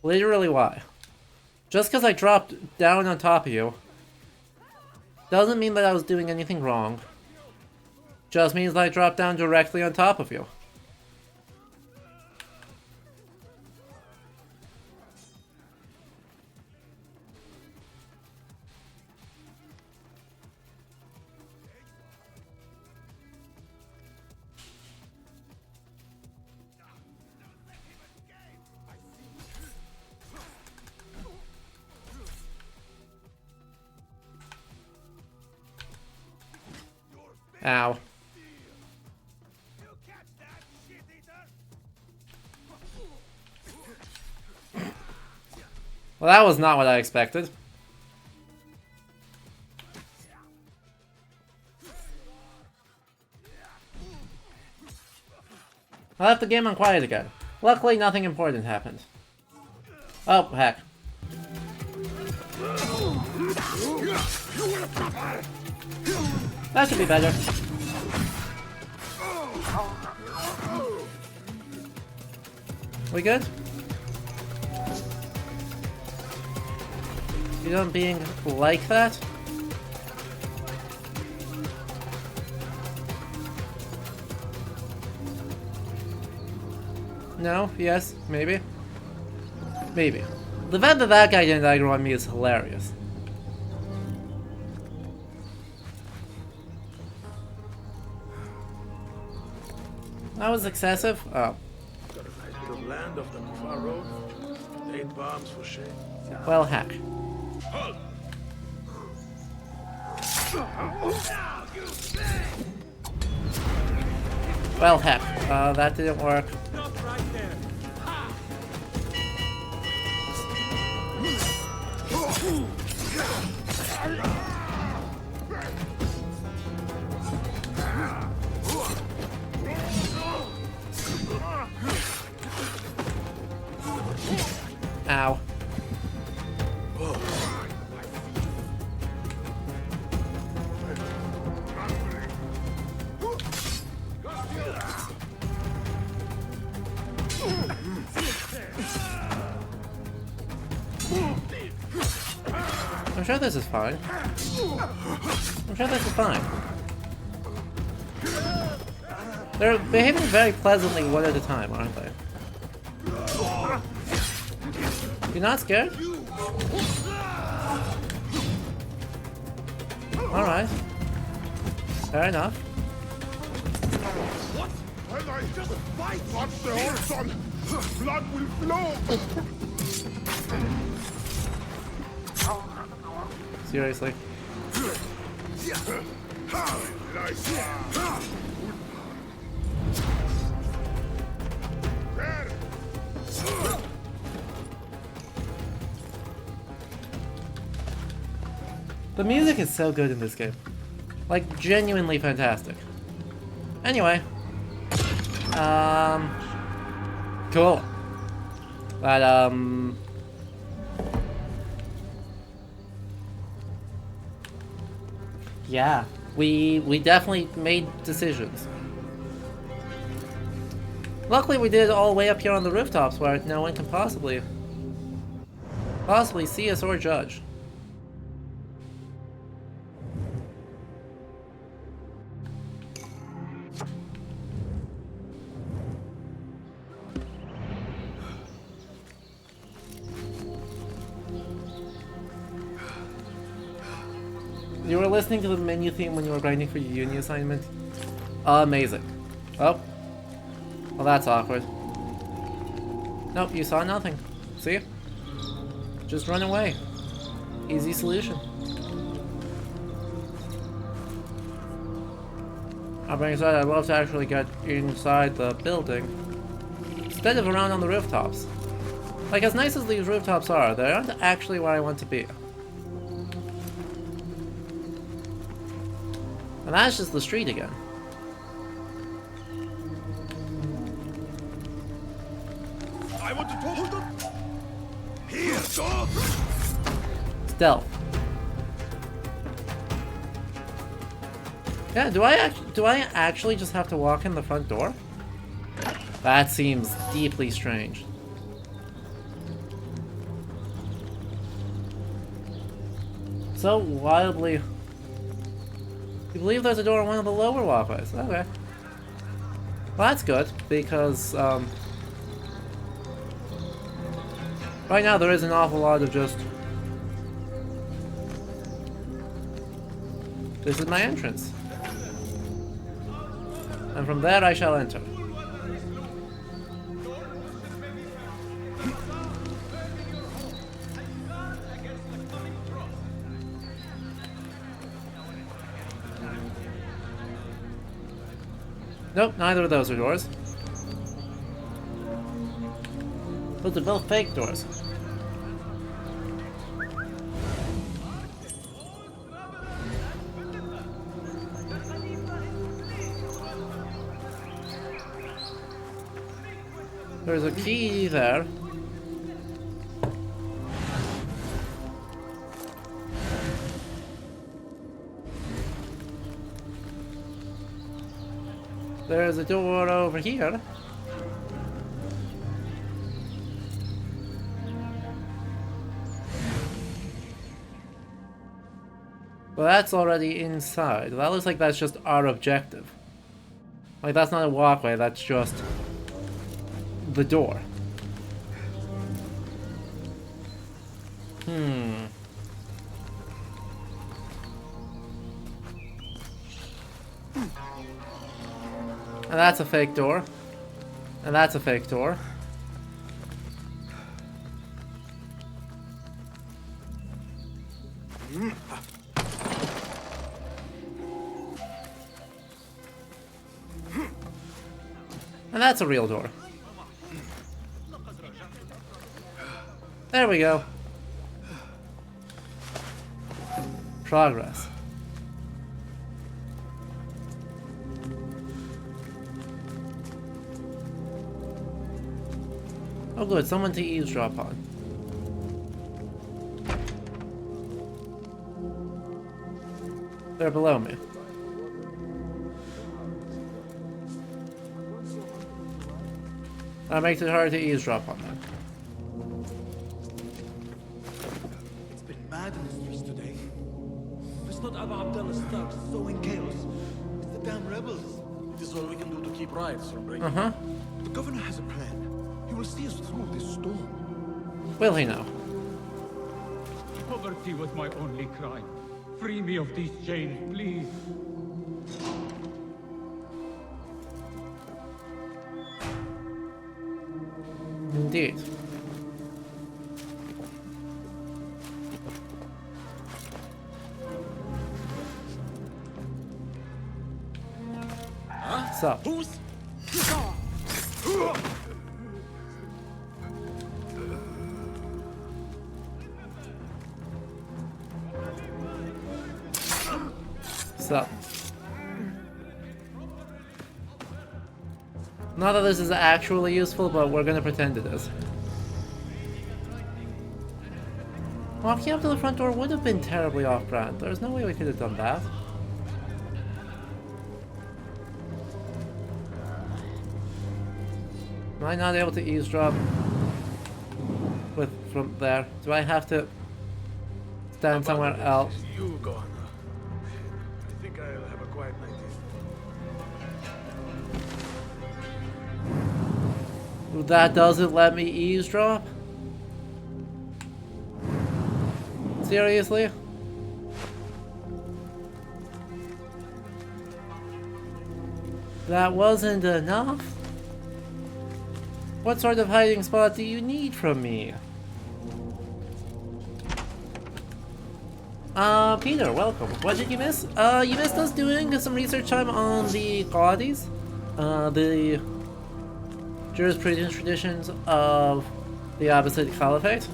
Literally why? Just because I dropped down on top of you doesn't mean that I was doing anything wrong. Just means that I dropped down directly on top of you. Ow. Well, that was not what I expected. I left the game on quiet again. Luckily, nothing important happened. Oh, heck. That should be better. We good? You don't being like that? No? Yes? Maybe? Maybe. The fact that that guy didn't aggro on me is hilarious. That was excessive? Oh. Got a nice bit of land off the far road. 8 bombs for shame. Well, heck. Well, heck. That didn't work. Stop right there. Ow. I'm sure this is fine. I'm sure this is fine. They're behaving very pleasantly one at a time, aren't they? You're not scared? Alright. Fair enough. What? When I just fight, watch the horse on. Blood will flow. Seriously. The music is so good in this game. Like, genuinely fantastic. Anyway. Cool. But, yeah. We definitely made decisions. Luckily we did it all the way up here on the rooftops where no one can possibly see us or judge. You were listening to the menu theme when you were grinding for your uni assignment? Amazing. Oh. Well, that's awkward. Nope, you saw nothing. See? Just run away. Easy solution. That being said, I'd love to actually get inside the building instead of around on the rooftops. Like, as nice as these rooftops are, they aren't actually where I want to be. And that's just the street again. I want to talk. Hold up. Here, dog. Stealth. Yeah, do I actually just have to walk in the front door? That seems deeply strange. So wildly. You believe there's a door on one of the lower walkways? Okay. Well, that's good, because, right now there is an awful lot of just... This is my entrance. And from there I shall enter. Nope, neither of those are doors. Those are both fake doors. There's a key there. There's a door over here. Well, that's already inside. That looks like that's just our objective. Like, that's not a walkway, that's just the door. And that's a fake door. And that's a fake door. And that's a real door. There we go. Progress. Oh good, someone to eavesdrop on. They're below me. That makes it hard to eavesdrop on them. It's been mad in the streets today. If it's not Abu Abdullah's thugs sowing chaos, it's the damn rebels. This is all we can do to keep riots from breaking. The governor has a plan. He will see us through this storm. Will he now? Poverty was my only crime. Free me of these chains, please. Indeed. So. So. Not that this is actually useful, but we're gonna pretend it is. Walking up to the front door would have been terribly off-brand. There's no way we could have done that. Am I not able to eavesdrop from there? Do I have to stand somewhere else? You go on. I think I'll have a quiet night. That doesn't let me eavesdrop? Seriously? That wasn't enough? What sort of hiding spot do you need from me? Peter, welcome. What did you miss? You missed us doing some research time on the Qadis, the jurisprudence traditions of the Abbasid Caliphate.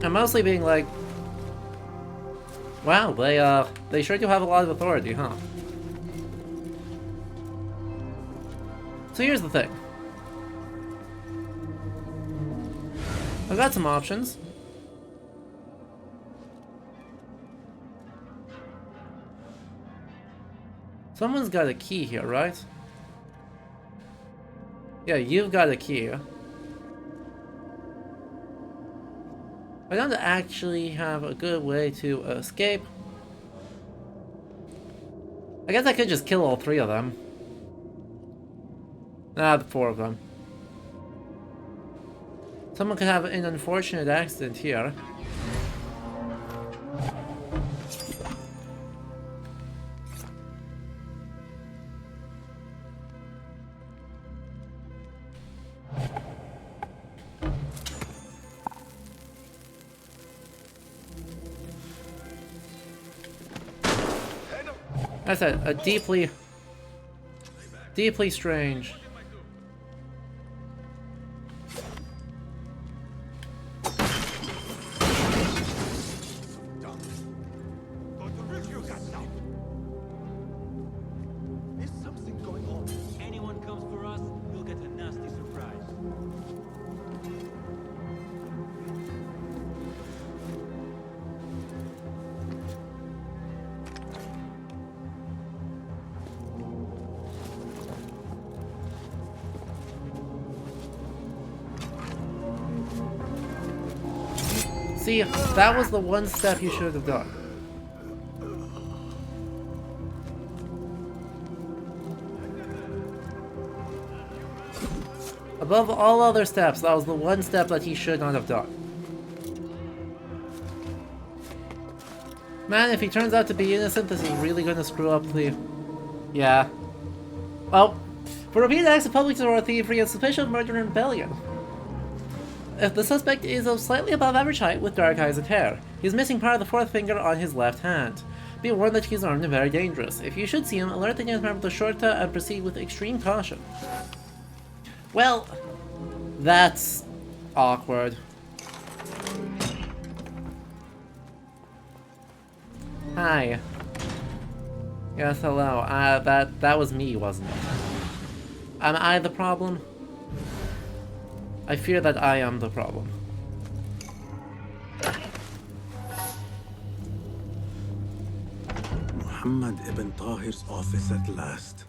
And mostly being like, wow, they sure do have a lot of authority, huh? So here's the thing. I've got some options. Someone's got a key here, right? Yeah, you've got a key. I don't actually have a good way to escape. I guess I could just kill all three of them. Nah, the four of them. Someone could have an unfortunate accident here. That's a deeply Deeply strange. There's something going on. Anyone comes for us, you'll get a nasty surprise. See, that was the one step you should have done. Above all other steps, that was the one step that he should not have done. Man, if he turns out to be innocent, this is really gonna screw up the... Yeah. Well, for repeated acts of public terror, thievery, and suspicion of murder and rebellion. If the suspect is of slightly above average height with dark eyes and hair. He's missing part of the fourth finger on his left hand. Be warned that he's armed and very dangerous. If you should see him, alert the nearest member of the Shorta and proceed with extreme caution. Well, that's awkward. Hi. Yes, hello. That was me, wasn't it? Am I the problem? I fear that I am the problem. Muhammad ibn Tahir's office at last.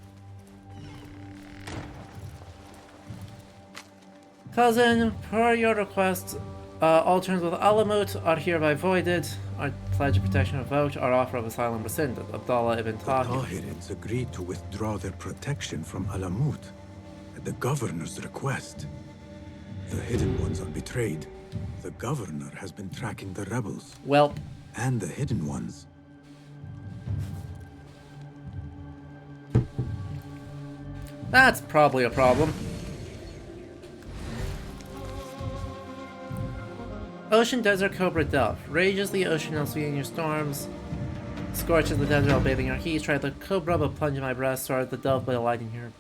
Cousin, per your request, all terms with Alamut are hereby voided. Our pledge of protection of vote, our offer of asylum rescinded. Abdullah ibn The Tahir. Tahirids agreed to withdraw their protection from Alamut at the governor's request. The Hidden Ones are betrayed. The governor has been tracking the rebels. Well, And the Hidden Ones. that's probably a problem. Ocean Desert Cobra Dove. Rages the ocean, I'll swing in your storms. Scorches the desert, I'll bathe in your heat. Try the cobra, but plunge in my breast. Sword the dove, but alight in your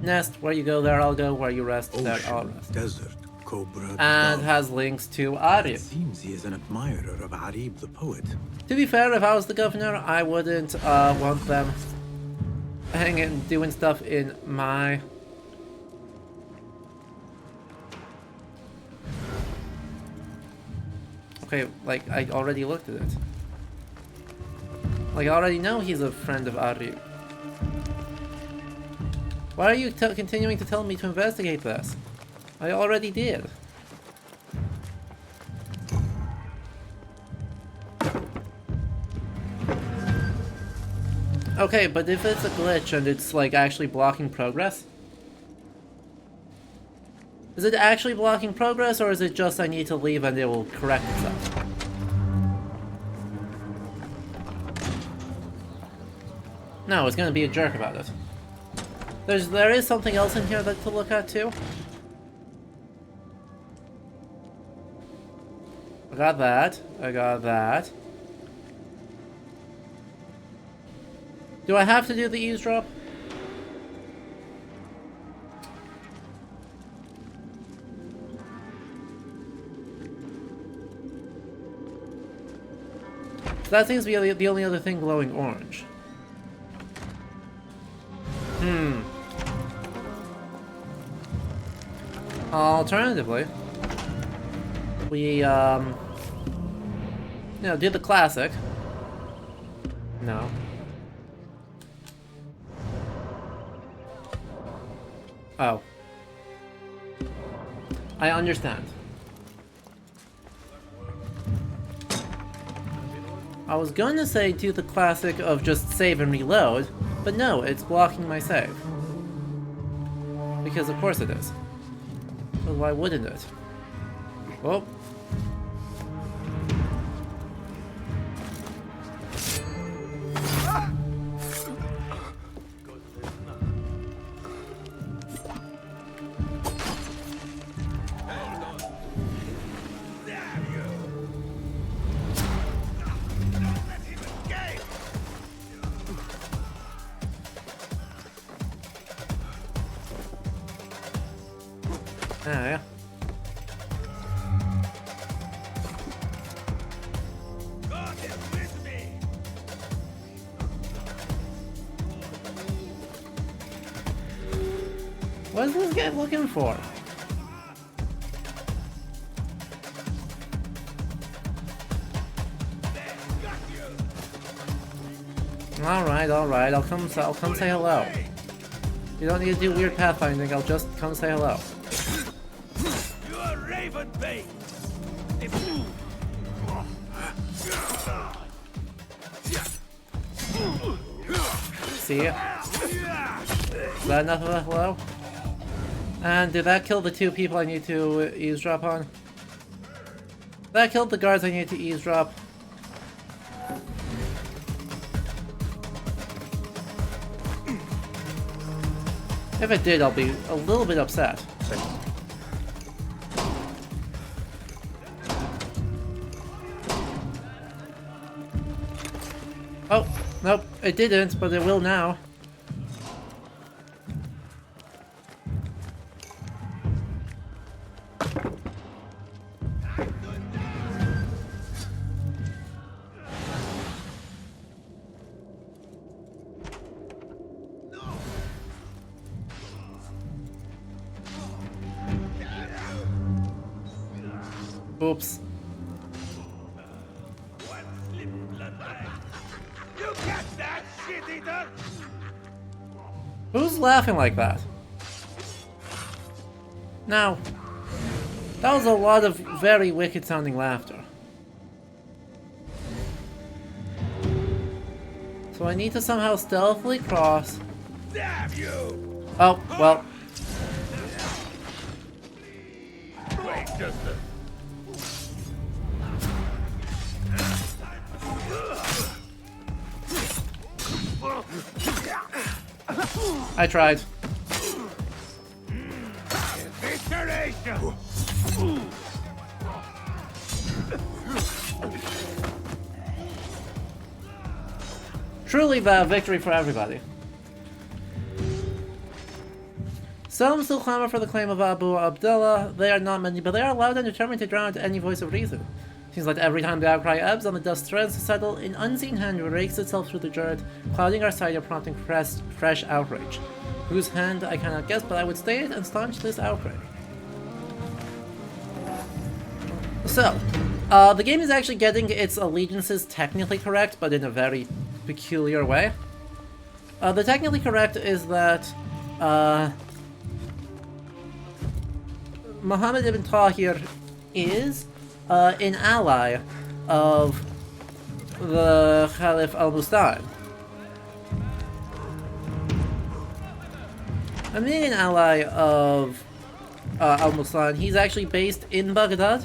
nest. Where you go, there I'll go. Where you rest, there I'll Ocean, rest. desert, cobra, And dove. has links to It Arif. seems he is an admirer of Arib the poet. To be fair, if I was the governor, I wouldn't want them hanging, doing stuff in my... Okay, like, I already looked at it. Like, I already know he's a friend of Arif. Why are you continuing to tell me to investigate this? I already did. Okay, but if it's a glitch and it's like actually blocking progress? Is it actually blocking progress, or is it just I need to leave and it will correct itself? No, it's gonna be a jerk about it. There is something else in here to look at too. I got that. I got that. Do I have to do the eavesdrop? That seems to be the only other thing glowing orange. Alternatively, we, do the classic. No. Oh. I understand. I was going to say do the classic of just save and reload, but no, it's blocking my save. Because of course it is. But why wouldn't it? Oh. Yeah. God is with me. What is this guy looking for? Alright, I'll come say hello. You don't need to do weird pathfinding, I'll just come say hello. You are raven bait. See ya. Is that enough of a hello? And did that kill the two people I need to eavesdrop on? That killed the guards I need to eavesdrop. If it did, I'll be a little bit upset. Oh, nope, it didn't, but it will now. Oops. You catch that, shit eater? Who's laughing like that? Now, that was a lot of very wicked sounding laughter. So I need to somehow stealthily cross. Damn you! Oh, well. Wait just a... I tried. Evisceration! Truly the victory for everybody. Some still clamor for the claim of Abu Abdullah. They are not many, but they are loud and determined to drown out any voice of reason. Seems like every time the outcry ebbs and the dust threads to settle, an unseen hand rakes itself through the dirt, clouding our sight and prompting fresh outrage. Whose hand I cannot guess, but I would stay it and staunch this outcry. So, the game is actually getting its allegiances technically correct, but in a very peculiar way. The technically correct is that Muhammad ibn Tahir is an ally of the Caliph al-Mustan. And being an ally of al-Mustan, he's actually based in Baghdad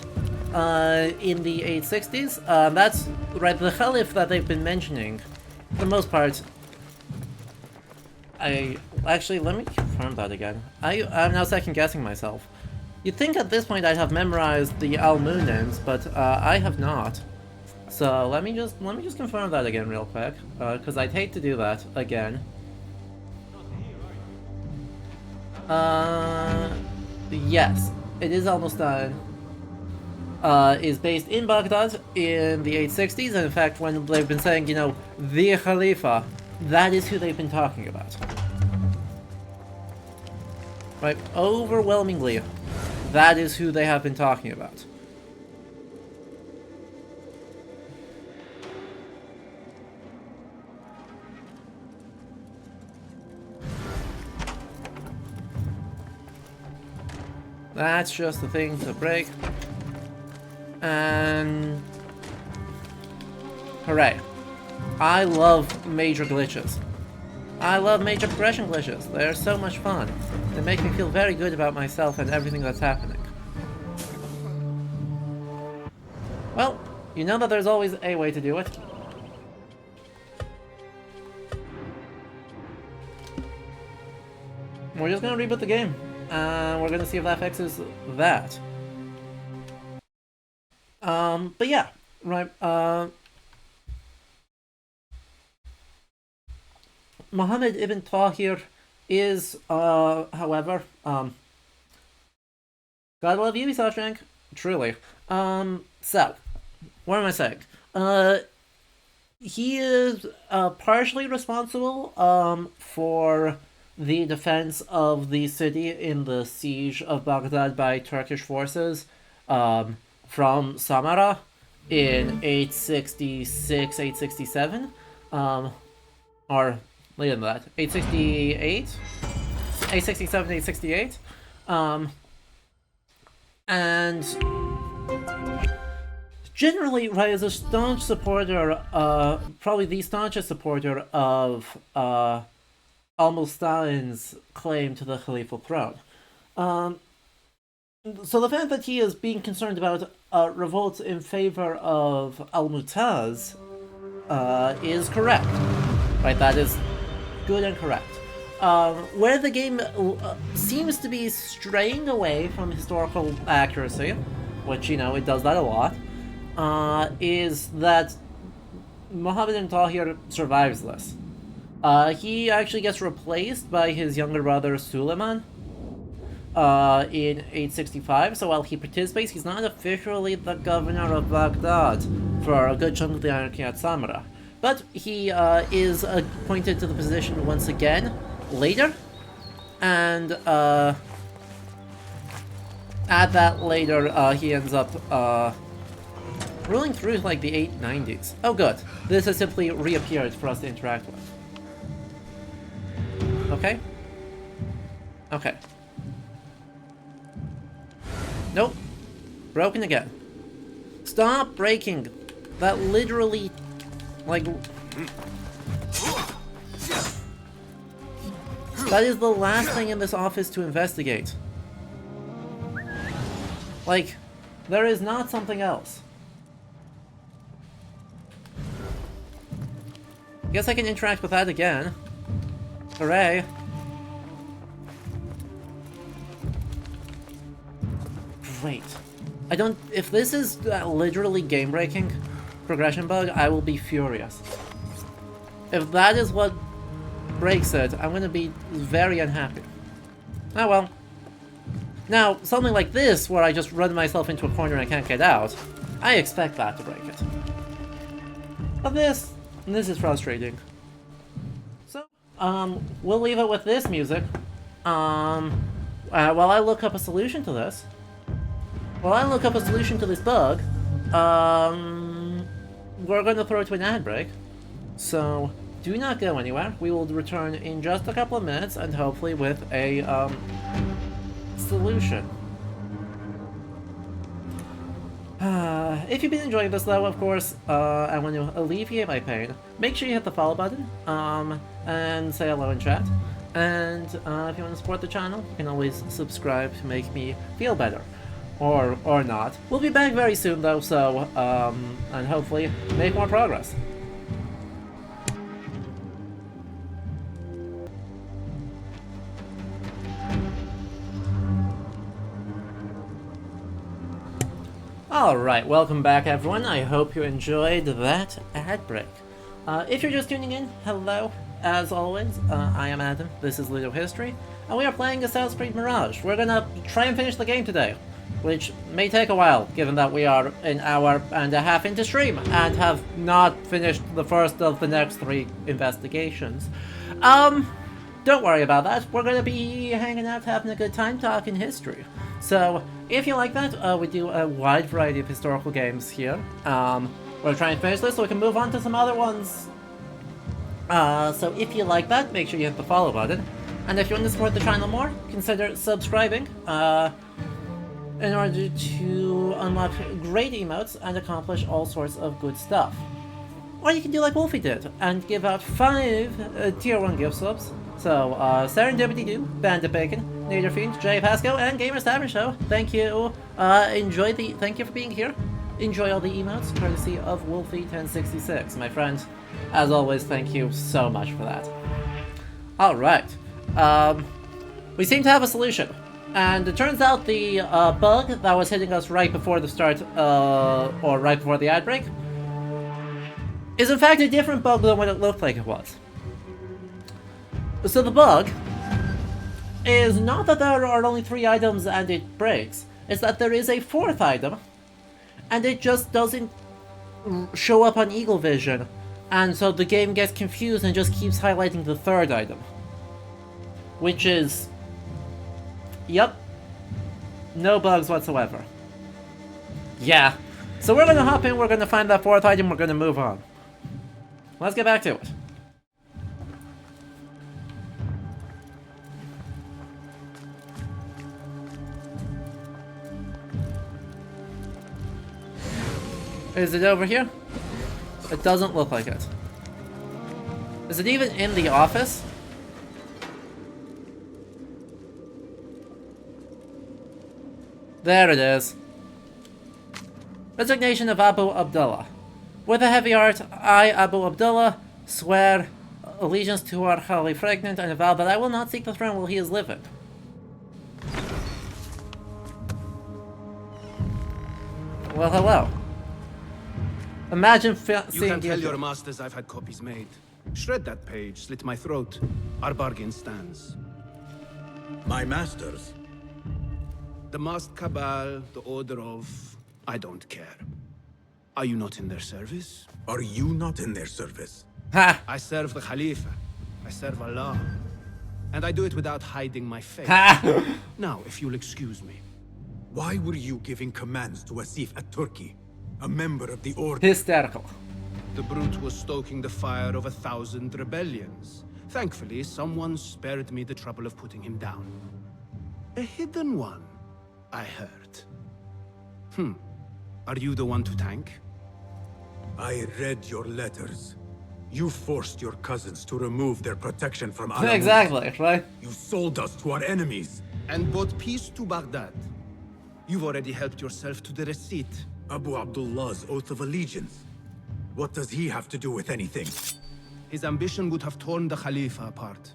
in the 860s. That's right, the Caliph that they've been mentioning, for the most part. Actually, let me confirm that again. I'm now second guessing myself. You'd think at this point I'd have memorized the Al-Moon names, but I have not. So let me just confirm that again real quick, because I'd hate to do that again. Yes, it is Al-Mustan. Is based in Baghdad in the 860s, and in fact when they've been saying, you know, the Khalifa, that is who they've been talking about. Right, overwhelmingly, that is who they have been talking about. That's just the thing to break. And... hooray. I love major glitches. I love major progression glitches. They're so much fun. They make me feel very good about myself and everything that's happening. Well, you know that there's always a way to do it. We're just gonna reboot the game. We're gonna see if that fixes that. But yeah, right, Muhammad ibn Tahir is, however, Gotta love Ubisoft, Frank. Truly. So, what am I saying? He is partially responsible for the defense of the city in the siege of Baghdad by Turkish forces from Samarra in 866, 867, or later than that, 868, 867, 868, and generally, right, is a staunch supporter, probably the staunchest supporter of al-Mustain's claim to the Khalifa throne. So the fact that he is being concerned about revolts in favor of al-Mu'taz is correct. Right, that is good and correct. Where the game seems to be straying away from historical accuracy, which, you know, it does that a lot, is that Mohammedan Tahir survives this. He actually gets replaced by his younger brother Suleiman in 865, so while he participates, he's not officially the governor of Baghdad for a good chunk of the anarchy at Samarra. But he is appointed to the position once again later, and at that later, he ends up ruling through like the 890s. Oh good, this has simply reappeared for us to interact with. Okay. Okay. Nope. Broken again. Stop breaking. That literally, like... That is the last thing in this office to investigate. Like, there is not something else. Guess I can interact with that again. Hooray. Great. I don't... If this is literally game-breaking progression bug, I will be furious. If that is what breaks it, I'm gonna be very unhappy. Oh well. Now, something like this, where I just run myself into a corner and can't get out, I expect that to break it. But this is frustrating. So, we'll leave it with this music. While I look up a solution to this. While I look up a solution to this bug, we're gonna throw it to an ad break. So, do not go anywhere. We will return in just a couple of minutes, and hopefully with a, solution. If you've been enjoying this though, of course, I want to alleviate my pain. Make sure you hit the follow button, and say hello in chat. And if you want to support the channel, you can always subscribe to make me feel better. Or not. We'll be back very soon though, so, and hopefully make more progress. Alright, welcome back everyone. I hope you enjoyed that ad break. If you're just tuning in, hello. As always, I am Adam, this is Ludo History, and we are playing Assassin's Creed Mirage. We're gonna try and finish the game today, which may take a while, given that we are an hour and a half into stream, and have not finished the first of the next 3 investigations. Don't worry about that. We're gonna be hanging out, having a good time, talking history. So, if you like that, we do a wide variety of historical games here. We're trying to finish this so we can move on to some other ones. So if you like that, make sure you hit the follow button. And if you want to support the channel more, consider subscribing, in order to unlock great emotes and accomplish all sorts of good stuff. Or you can do like Wolfie did, and give out 5 tier 1 gift subs. So, Serendipity Do, Bandit Bacon, Nader Fiend, Jay Pasco, and Gamers Tavern Show. Thank you. Thank you for being here. Enjoy all the emotes, courtesy of Wolfie1066. My friend, as always, thank you so much for that. Alright. We seem to have a solution. And it turns out the bug that was hitting us right before the start, or right before the ad break, is in fact a different bug than what it looked like it was. So the bug is not that there are only 3 items and it breaks. is that there is a fourth item, and it just doesn't show up on Eagle Vision, and so the game gets confused and just keeps highlighting the third item. Which is... Yep. No bugs whatsoever. Yeah. So we're gonna hop in, we're gonna find that fourth item, we're gonna move on. Let's get back to it. Is it over here? It doesn't look like it. Is it even in the office? There it is. Resignation of Abu Abdullah. With a heavy heart, I, Abu Abdullah, swear allegiance to our Holy Pregnant and vow that I will not seek the throne while he is living. Well, hello. Imagine You seeing can tell you. your masters I've had copies made. Shred that page, slit my throat. Our bargain stands. My masters. The masked cabal, the order of... I don't care. Are you not in their service? Are you not in their service? Ha! I serve the Khalifa. I serve Allah. And I do it without hiding my faith. Ha! Now, if you'll excuse me. Why were you giving commands to Asif at Turkey, a member of the Order? Hysterical. The brute was stoking the fire of 1,000 rebellions. Thankfully, someone spared me the trouble of putting him down. A hidden one, I heard. Are you the one to thank? I read your letters. You forced your cousins to remove their protection from Alamut. Exactly, right? You sold us to our enemies. And brought peace to Baghdad. You've already helped yourself to the receipt. Abu Abdullah's oath of allegiance. What does he have to do with anything? His ambition would have torn the Khalifa apart.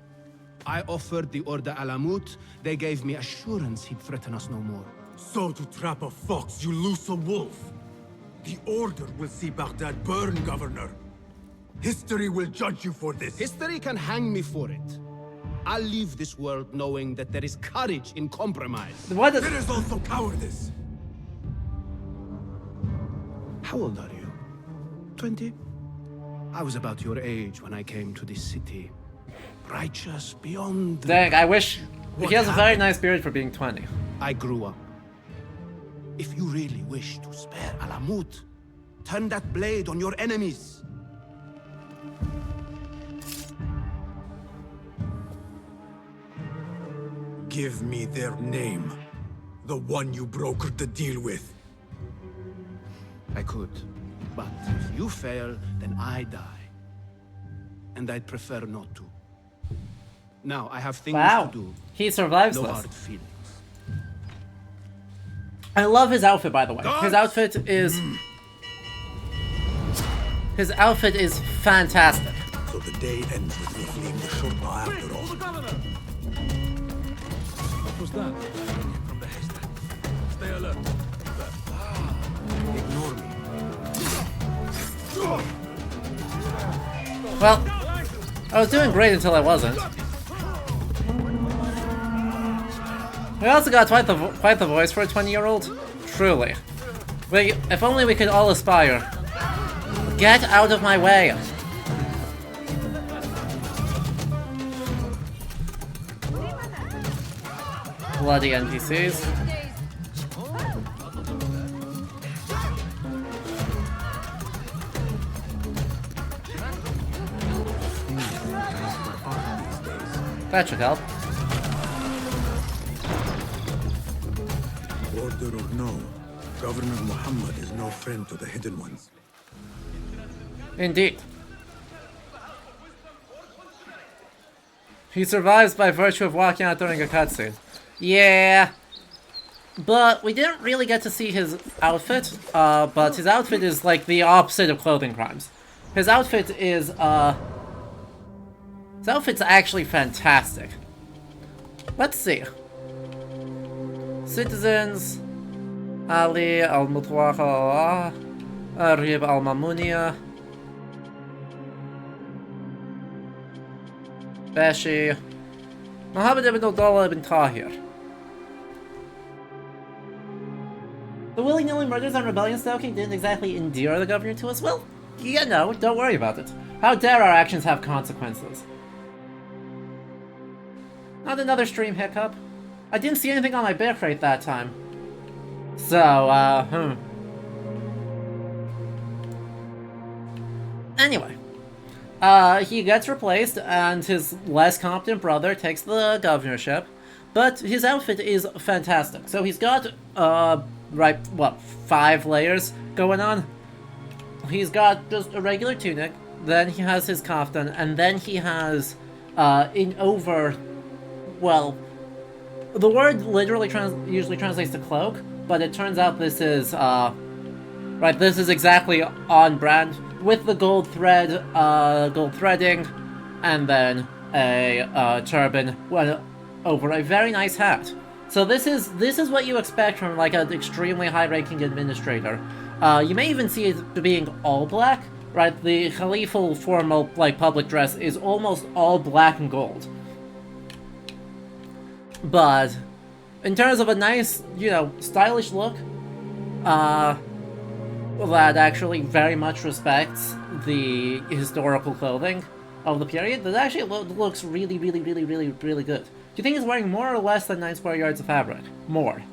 I offered the Order Alamut. They gave me assurance he'd threaten us no more. So to trap a fox, you loose a wolf. The Order will see Baghdad burn, Governor. History will judge you for this. History can hang me for it. I'll leave this world knowing that there is courage in compromise. What is... There is also cowardice. How old are you? 20? I was about your age when I came to this city. Righteous beyond... Dang, I wish... What he has a very happened? nice beard for being 20. I grew up. If you really wish to spare Alamut, turn that blade on your enemies. Give me their name. The one you brokered the deal with. I could. But if you fail, then I die. And I'd prefer not to. Now, I have things Wow. to do. He survives No this. hard feelings. I love his outfit, by the way. His outfit is... His outfit is fantastic. So the day ends with me fleeing the Shurta after all. What was that? From the haystack. Stay alert. Ignore me. Well, I was doing great until I wasn't. We also got quite the voice for a 20-year-old. Truly. If only we could all aspire. Get out of my way! Bloody NPCs. That should help. Order or no, Governor Muhammad is no friend to the Hidden Ones. Indeed. He survives by virtue of walking out during a cutscene. Yeah. But we didn't really get to see his outfit, but his outfit is like the opposite of clothing crimes. His outfit is, his outfit's actually fantastic. Let's see. Citizens. Ali al-Mutwaqa, Arib al-Mamunia. Bashi. Muhammad ibn Abdullah ibn Tahir. The willy-nilly murders and rebellion stoking didn't exactly endear the governor to us. Well, you know, don't worry about it. How dare our actions have consequences? Not another stream hiccup. I didn't see anything on my bitrate that time. So, Anyway. He gets replaced, and his less competent brother takes the governorship. But his outfit is fantastic. So he's got, 5 layers going on? He's got just a regular tunic, then he has his kaftan, and then he has, the word literally usually translates to cloak, but it turns out this is, this is exactly on brand, with the gold thread, gold threading, and then a turban over a very nice hat. So this is what you expect from like an extremely high-ranking administrator. You may even see it being all black, right? The Khalifal formal public dress is almost all black and gold. But in terms of a nice, stylish look, that actually very much respects the historical clothing of the period, that actually looks really, really, really, really, really good. Do you think he's wearing more or less than 9 square yards of fabric? More.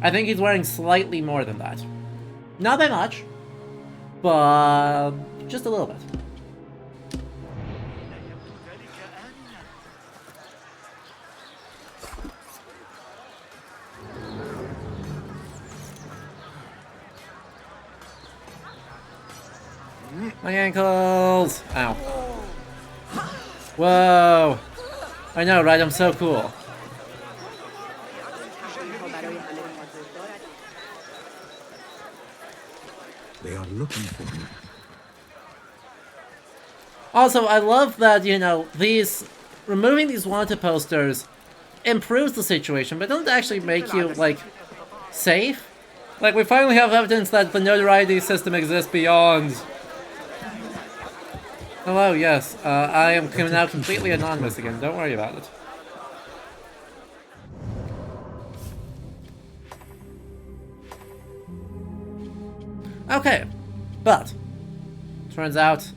I think he's wearing slightly more than that. Not by much, but just a little bit. My ankles! Ow. Whoa! I know, right? I'm so cool. They are looking for me. Also, I love that, removing these wanted posters improves the situation, but doesn't actually make you, safe. We finally have evidence that the notoriety system exists beyond... Hello, yes. I am now completely anonymous again. Don't worry about it. Okay. But, turns out,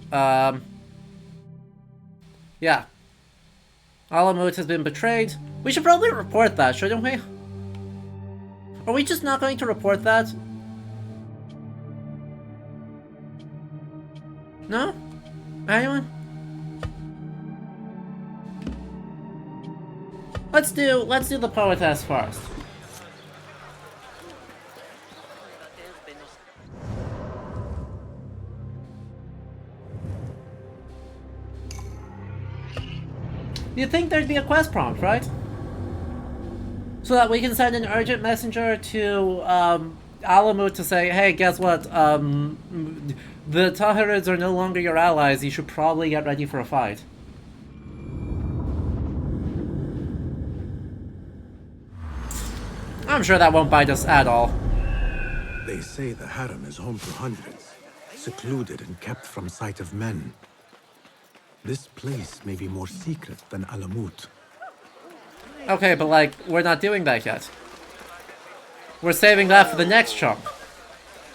yeah. Alamut has been betrayed. We should probably report that, shouldn't we? Are we just not going to report that? No? Anyone? Let's do the poetess first. You'd think there'd be a quest prompt, right? So that we can send an urgent messenger to Alamut to say, hey, guess what? The Tahirids are no longer your allies. You should probably get ready for a fight. I'm sure that won't bite us at all. They say the harem is home to hundreds, secluded and kept from sight of men. This place may be more secret than Alamut. Okay, but we're not doing that yet. We're saving that for the next chunk.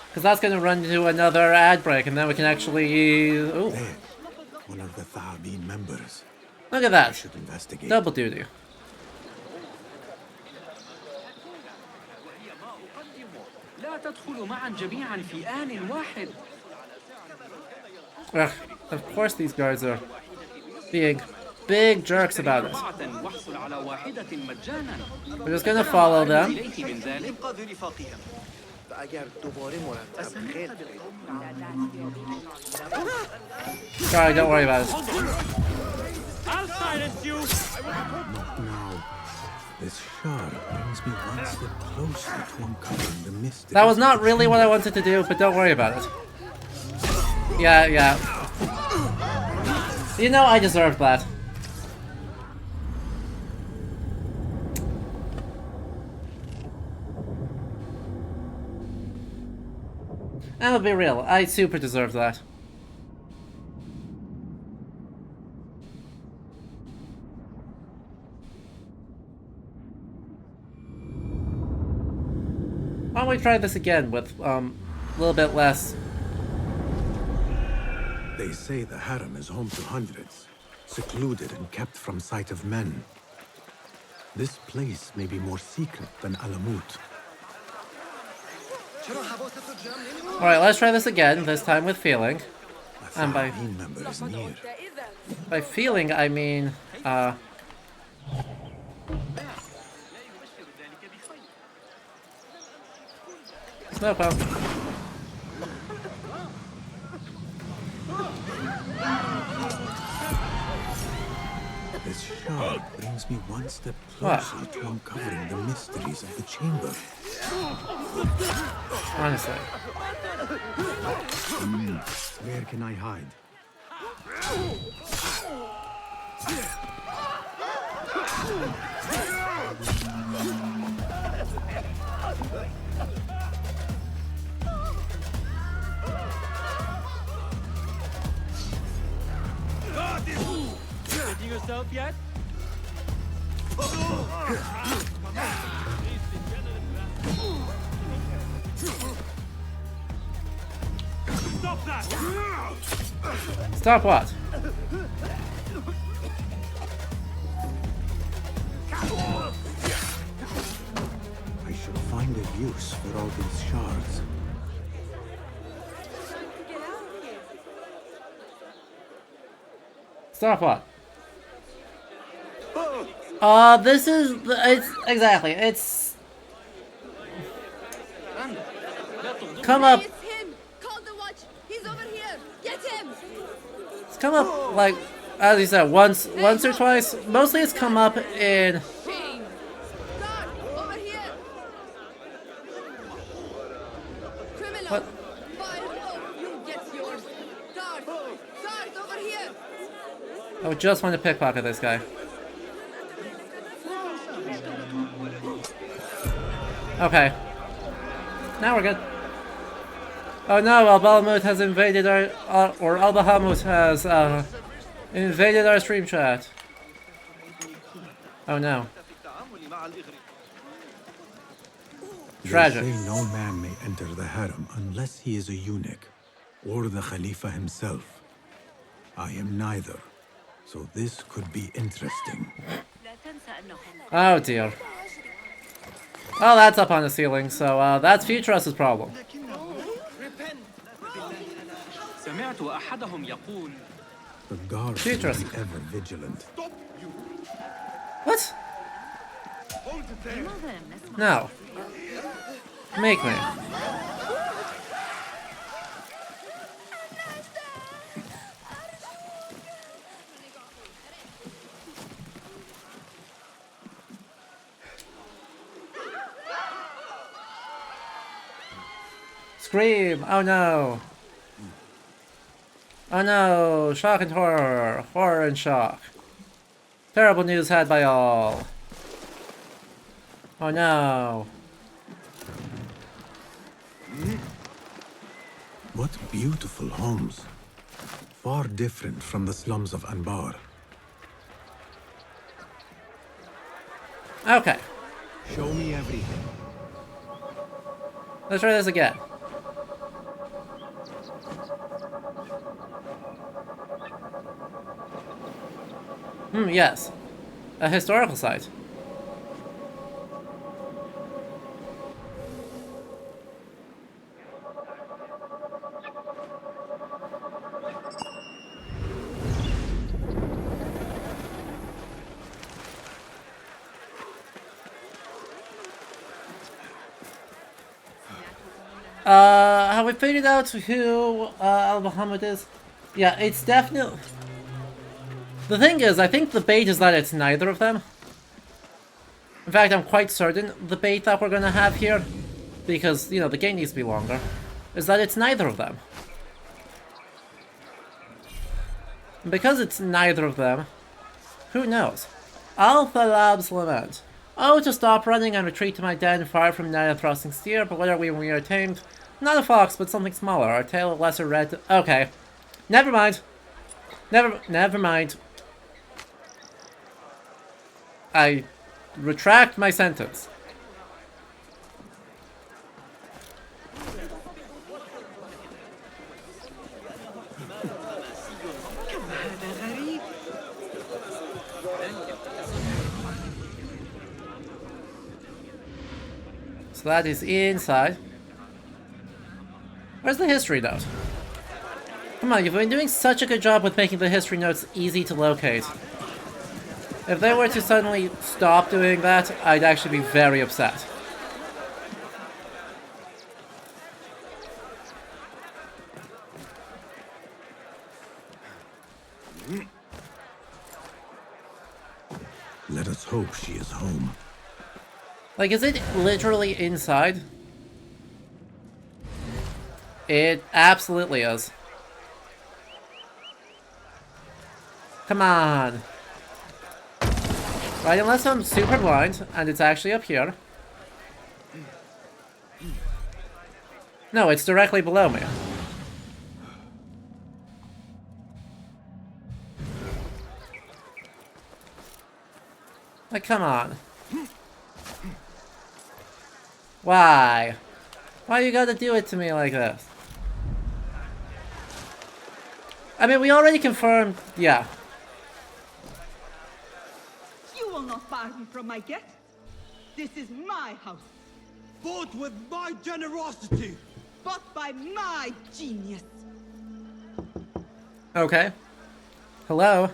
Because that's going to run into another ad break, and then we can actually... Ooh. There, one of the Thabin members. Look at that. I should investigate. Double duty. Ugh, of course these guards are being big jerks about it. We're just gonna follow them. Sorry, don't worry about it. I'll silence you! Not now. This shard brings me one step closer to uncovering the mystery. That was not really what I wanted to do, but don't worry about it. Yeah. You know I deserved that. I'll be real, I super deserve that. don't we try this again with a little bit less? They say the harem is home to hundreds, secluded and kept from sight of men. This place may be more secret than Alamut. Alright, let's try this again, this time with feeling. And member is near. by feeling, I mean, snow pump. This shard brings me one step closer to uncovering the mysteries of the chamber. Honestly. Where can I hide? Ready yourself yet? Stop that! Stop what? I should find a use for all these shards. Stop what? This is, it's, exactly, it's... Come up. It's him! Call the watch! He's over here! Get him! It's come up, like, as you said, once or twice. Mostly it's come up in... Shame! Guard! Over here! Criminal! What? Fire! Oh, you get yours! Guard! Guard! Over here! I would just want to pickpocket this guy. Okay. Now we're good. Oh no, Al-Balamut has invaded our... or Al-Bahamut has, invaded our stream chat. Oh no. Tragic. They say no man may enter the harem unless he is a eunuch, or the Khalifa himself. I am neither, so this could be interesting. Oh dear. Oh, that's up on the ceiling, so that's Future Us's problem. The guards Future must Us. be ever vigilant. What? No. Make me. Scream! Oh no! Oh no! Shock and horror! Horror and shock. Terrible news had by all. Oh no! What beautiful homes. Far different from the slums of Anbar. Okay. Show me everything. Let's try this again. Yes. A historical site. Have we figured out who Al-Bahamut is? Yeah, it's definitely... The thing is, I think the bait is that it's neither of them. In fact, I'm quite certain the bait that we're gonna have here, because, you know, the game needs to be longer, is that it's neither of them. And because it's neither of them, who knows? Alpha Labs Lament. Oh, to stop running and retreat to my den far from net and thrusting steer, but what are we when we are tamed? Not a fox, but something smaller. Our tail of lesser red... Okay. Never mind. Never mind. I retract my sentence. So that is inside. Where's the history note? Come on, you've been doing such a good job with making the history notes easy to locate. If they were to suddenly stop doing that, I'd actually be very upset. Let us hope she is home. Like, is it literally inside? It absolutely is. Come on. Right, unless I'm super blind, and it's actually up here. No, it's directly below me. Like, come on. Why? Why you gotta do it to me like this? I mean, we already confirmed, yeah. You will not bar me from my guests. This is my house. Bought with my generosity. Bought by my genius. Okay. Hello?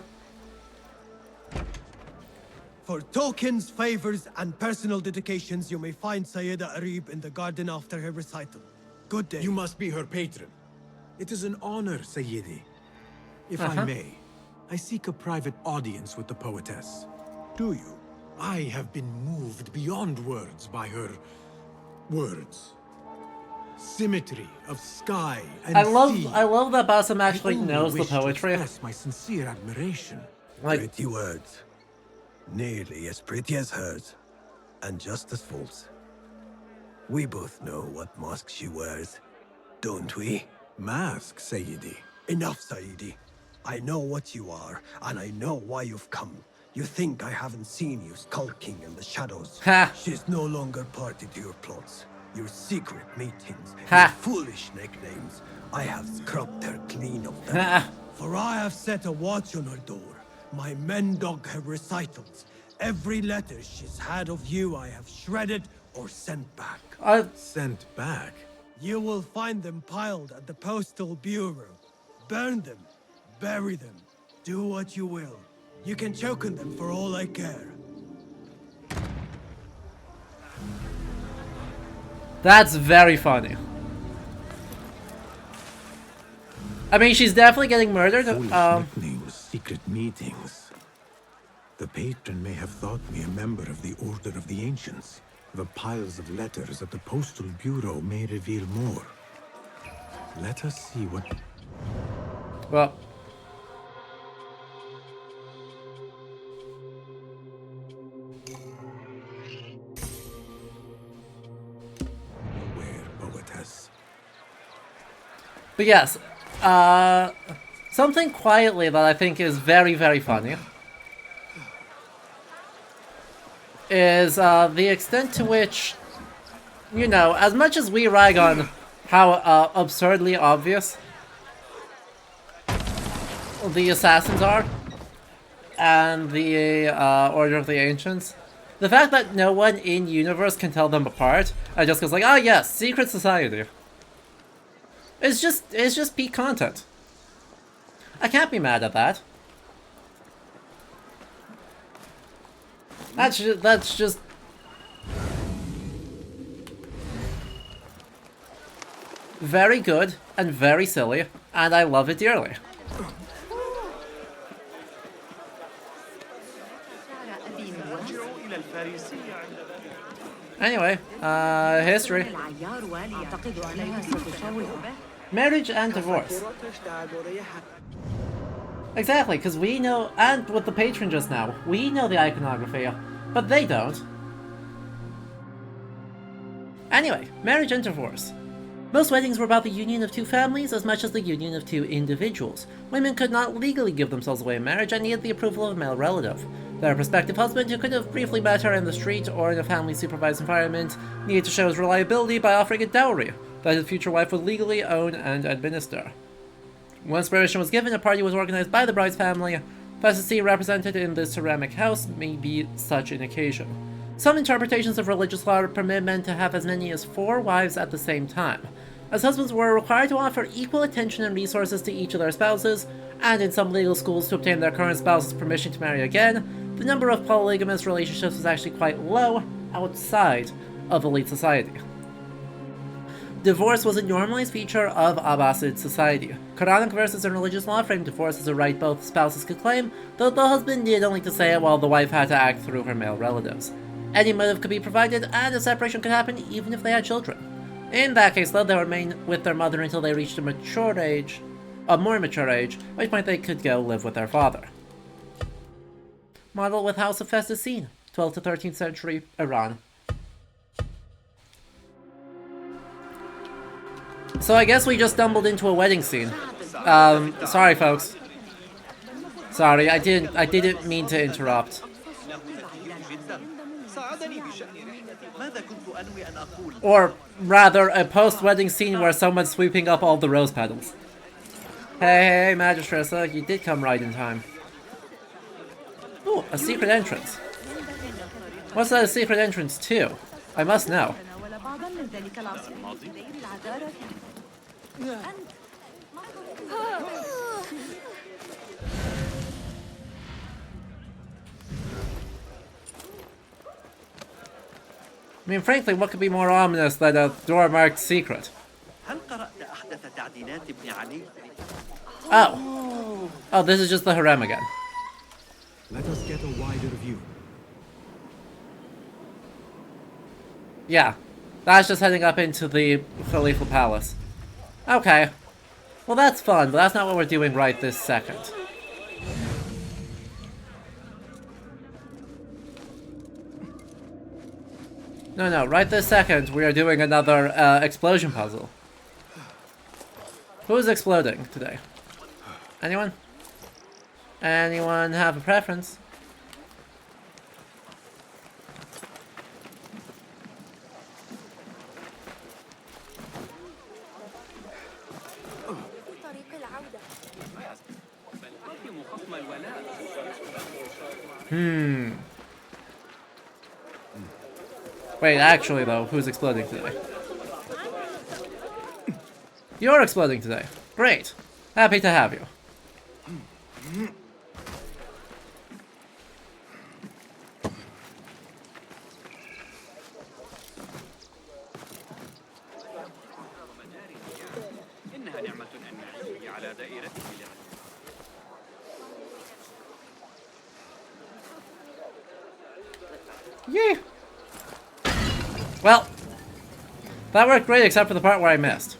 For tokens, favors, and personal dedications, you may find Sayyida Arib in the garden after her recital. Good day. You must be her patron. It is an honor, Sayyidi. If I may, I seek a private audience with the poetess. Do you? I have been moved beyond words by her words. Symmetry of sky and sea. I love that Basim actually I only knows the wish to poetry. express my sincere admiration. Like, Pretty words. Nearly as pretty as hers. And just as false. We both know what mask she wears, don't we? Mask, Sayyidi. Enough, Sayyidi. I know what you are, and I know why you've come. You think I haven't seen you skulking in the shadows. Ha! She's no longer party to your plots. Your secret meetings, Ha! your foolish nicknames. I have scrubbed her clean of them. Ha! For I have set a watch on her door. My men dog her recitals. Every letter she's had of you I have shredded or sent back. Sent back? You will find them piled at the Postal Bureau. Burn them, bury them, do what you will. You can choke on them for all I care. That's very funny. I mean, she's definitely getting murdered. Foolish nicknames, secret meetings. The patron may have thought me a member of the Order of the Ancients. The piles of letters at the Postal Bureau may reveal more. Let us see what... Well... Where, poetess? But yes, something quietly that I think is very, very funny is the extent to which, you know, as much as we rag on how absurdly obvious the assassins are and the Order of the Ancients, the fact that no one in universe can tell them apart and just goes like, oh yes, secret society. It's just peak content. I can't be mad at that. That's just very good and very silly, and I love it dearly. Anyway, history. Marriage and divorce. Exactly, because we know, and with the patron just now, we know the iconography, but they don't. Anyway, marriage and divorce. Most weddings were about the union of two families as much as the union of two individuals. Women could not legally give themselves away in marriage and needed the approval of a male relative. Their prospective husband, who could have briefly met her in the street or in a family-supervised environment, needed to show his reliability by offering a dowry that his future wife would legally own and administer. Once permission was given, a party was organized by the bride's family. Festivity represented in this ceramic house may be such an occasion. Some interpretations of religious law permit men to have as many as 4 wives at the same time, as husbands were required to offer equal attention and resources to each of their spouses, and in some legal schools to obtain their current spouse's permission to marry again. The number of polygamous relationships was actually quite low outside of elite society. Divorce was a normalized feature of Abbasid society. Quranic verses and religious law framed divorce as a right both spouses could claim, though the husband needed only to say it while the wife had to act through her male relatives. Any motive could be provided, and a separation could happen even if they had children. In that case, though, they would remain with their mother until they reached a more mature age, at which point they could go live with their father. Model with House of Fez is seen, 12th to 13th century Iran. So I guess we just stumbled into a wedding scene. Sorry folks. Sorry, I didn't mean to interrupt. Or rather, a post-wedding scene where someone's sweeping up all the rose petals. Hey, Magistress, you did come right in time. Ooh, a secret entrance. What's that a secret entrance to? I must know. I mean, frankly, what could be more ominous than a door marked secret? Oh. Oh, this is just the harem again. Let us get a wider view. Yeah. That's just heading up into the Khalifa Palace. Okay. Well, that's fun, but that's not what we're doing right this second. No, right this second, we are doing another explosion puzzle. Who is exploding today? Anyone? Anyone have a preference? Wait, actually though, who's exploding today? You're exploding today. Great. Happy to have you. Yay! Well, that worked great except for the part where I missed.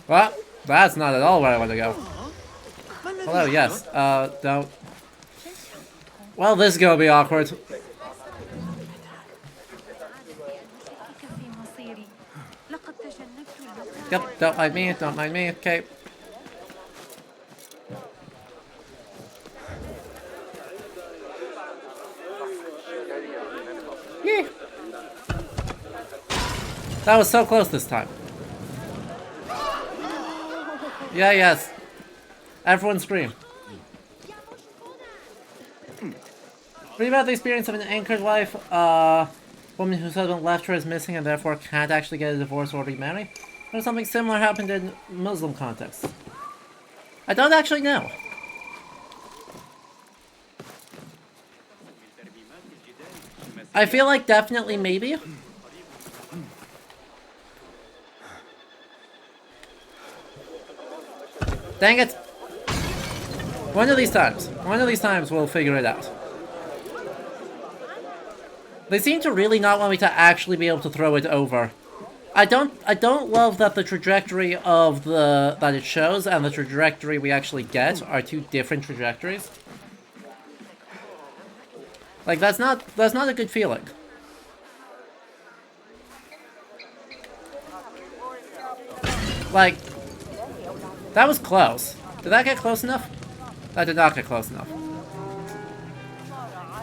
Well, that's not at all where I want to go. Hello, yes. Don't. Well, this is gonna be awkward. Yep, don't mind me, okay. Yee! That was so close this time. Yeah, yes. Everyone scream. Read about the experience of an anchored wife, woman whose husband left her is missing and therefore can't actually get a divorce or remarry. Or something similar happened in Muslim contexts. I don't actually know. I feel like definitely maybe. Dang it! One of these times we'll figure it out. They seem to really not want me to actually be able to throw it over. I don't love that the trajectory of that it shows and the trajectory we actually get are two different trajectories. Like that's not a good feeling. Like that was close. Did that get close enough? That did not get close enough.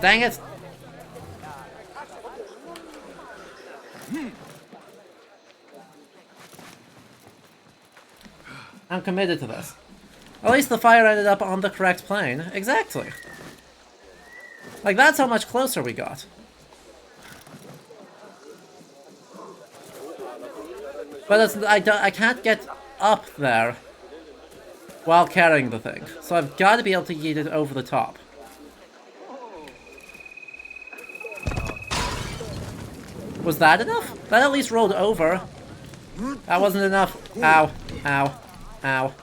Dang it. I'm committed to this. At least the fire ended up on the correct plane. Exactly. Like, that's how much closer we got. But it's, I can't get up there while carrying the thing. So I've got to be able to yeet it over the top. Was that enough? That at least rolled over. That wasn't enough. Ow. Ow. Ow.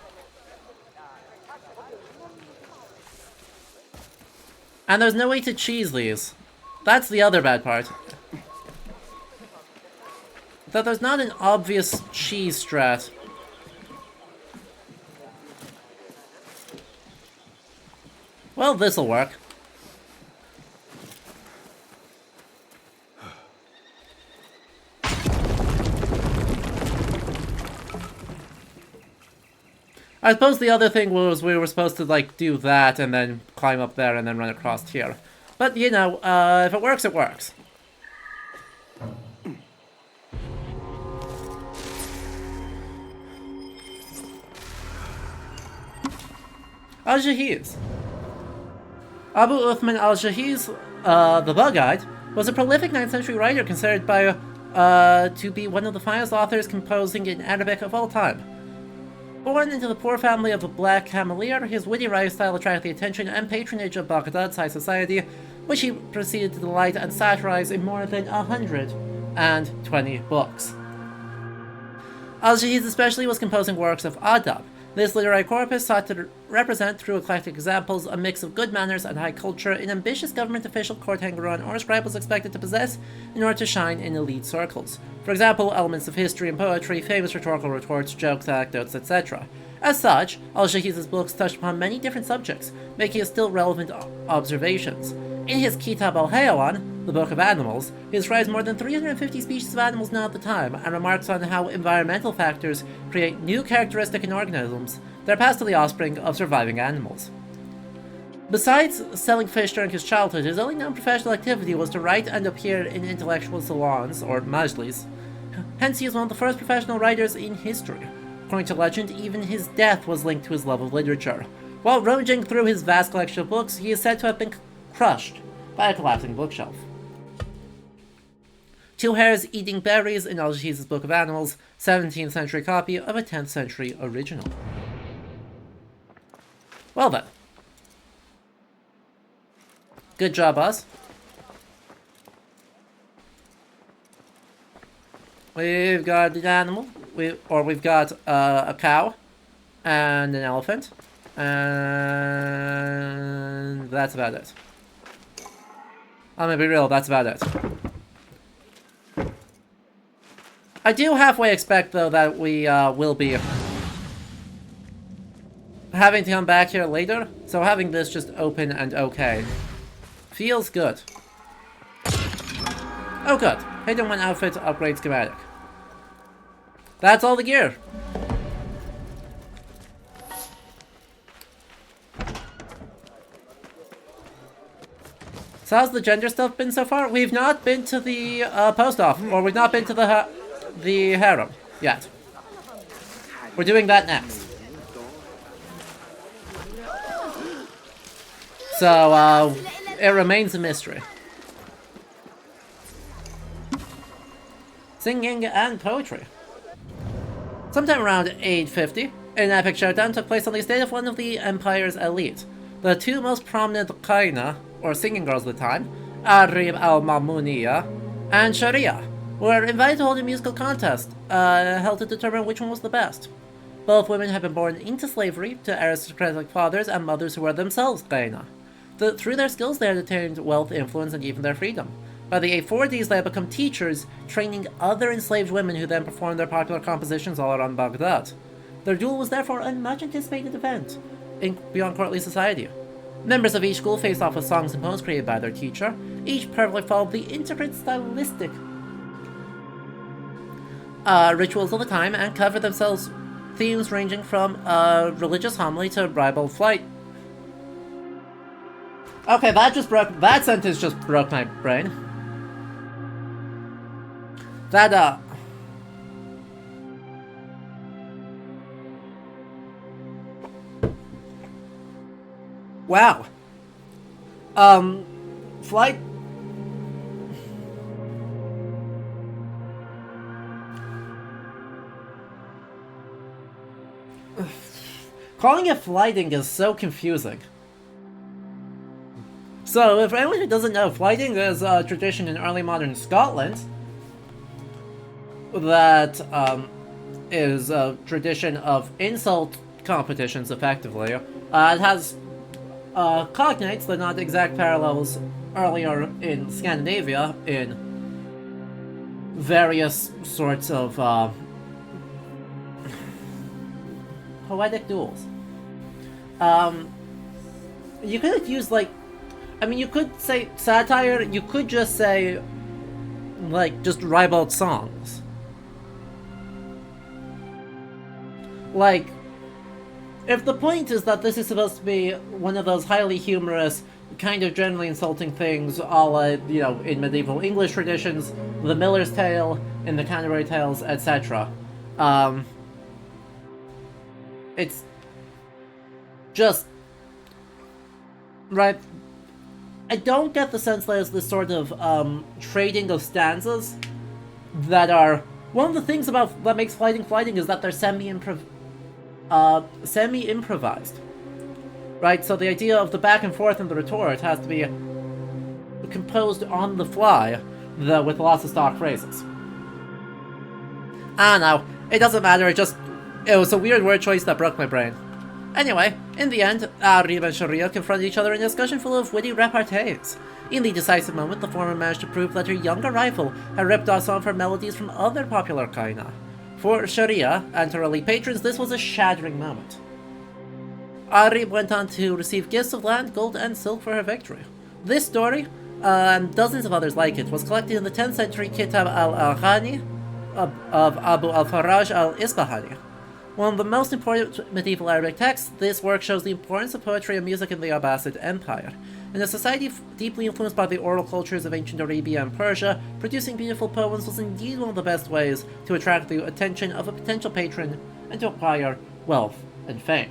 And there's no way to cheese these. That's the other bad part. That there's not an obvious cheese strat. Well, this'll work. I suppose the other thing was we were supposed to, like, do that and then climb up there and then run across here. But, you know, if it works, it works. Al-Jahiz. Abu Uthman al-Jahiz, the Bug-Eyed, was a prolific 9th century writer considered by to be one of the finest authors composing in Arabic of all time. Born into the poor family of a black cameleer, his witty writing style attracted the attention and patronage of Baghdad's high society, which he proceeded to delight and satirize in more than 120 books. Al-Jahiz especially was composing works of adab. This literary corpus sought to represent through eclectic examples a mix of good manners and high culture an ambitious government official, court hanger-on, or scribe was expected to possess in order to shine in elite circles. For example, elements of history and poetry, famous rhetorical retorts, jokes, anecdotes, etc. As such, Al-Jahiz's books touched upon many different subjects, making it still relevant observations. In his Kitab al-Hayawan, the Book of Animals, he describes more than 350 species of animals known at the time, and remarks on how environmental factors create new characteristics in organisms that are passed to the offspring of surviving animals. Besides selling fish during his childhood, his only known professional activity was to write and appear in intellectual salons, or majlis. Hence, he is one of the first professional writers in history. According to legend, even his death was linked to his love of literature. While rummaging through his vast collection of books, he is said to have been crushed by a collapsing bookshelf. Two hares eating berries in Al-Jahiz's Book of Animals, 17th century copy of a 10th century original. Well then. Good job, us. We've got an animal, we've got a cow, and an elephant, and that's about it. I'm gonna be real, that's about it. I do halfway expect, though, that we will be having to come back here later, so having this just open and okay feels good. Oh good, hidden one outfit upgrade schematic. That's all the gear. So how's the gender stuff been so far? We've not been to the post office, or we've not been to the harem yet. We're doing that next. So it remains a mystery. Singing and poetry. Sometime around 850, an epic showdown took place on the estate of one of the Empire's elite. The two most prominent qaina, or singing girls at the time, Arib al-Mamuniya and Sharia, were invited to hold a musical contest held to determine which one was the best. Both women had been born into slavery to aristocratic fathers and mothers who were themselves qaina. Through their skills they had attained wealth, influence, and even their freedom. By the 840s, they had become teachers, training other enslaved women who then performed their popular compositions all around Baghdad. Their duel was therefore a much-anticipated event beyond courtly society. Members of each school faced off with songs and poems created by their teacher. Each perfectly followed the intricate stylistic rituals of the time and covered themselves themes ranging from religious homily to ribald flight. Okay, that sentence just broke my brain. Wow. Flight... Calling it flighting is so confusing. So, if anyone who doesn't know, flighting is a tradition in early modern Scotland that is a tradition of insult competitions, effectively. It has cognates, though not exact parallels, earlier in Scandinavia in various sorts of poetic duels. You could use, like, I mean, you could say satire, you could just say, like, just ribald songs. Like, if the point is that this is supposed to be one of those highly humorous, kind of generally insulting things, a la, you know, in medieval English traditions, the Miller's Tale, in the Canterbury Tales, etc. It's just, right, I don't get the sense there's this sort of trading of stanzas that are, one of the things about that makes flighting is that they're semi-improvised. Right, so the idea of the back and forth and the retort has to be composed on the fly, with lots of stock phrases. I don't know, it doesn't matter, it was a weird word choice that broke my brain. Anyway, in the end, Arib and Sharia confront each other in a discussion full of witty repartees. In the decisive moment, the former managed to prove that her younger rival had ripped off some of her melodies from other popular kaina. For Sharia and her elite patrons, this was a shattering moment. Arib went on to receive gifts of land, gold, and silk for her victory. This story, and dozens of others like it, was collected in the 10th century Kitab al-Aghani of Abu al-Faraj al-Isbahani. One of the most important medieval Arabic texts, this work shows the importance of poetry and music in the Abbasid Empire. In a society deeply influenced by the oral cultures of ancient Arabia and Persia, producing beautiful poems was indeed one of the best ways to attract the attention of a potential patron and to acquire wealth and fame.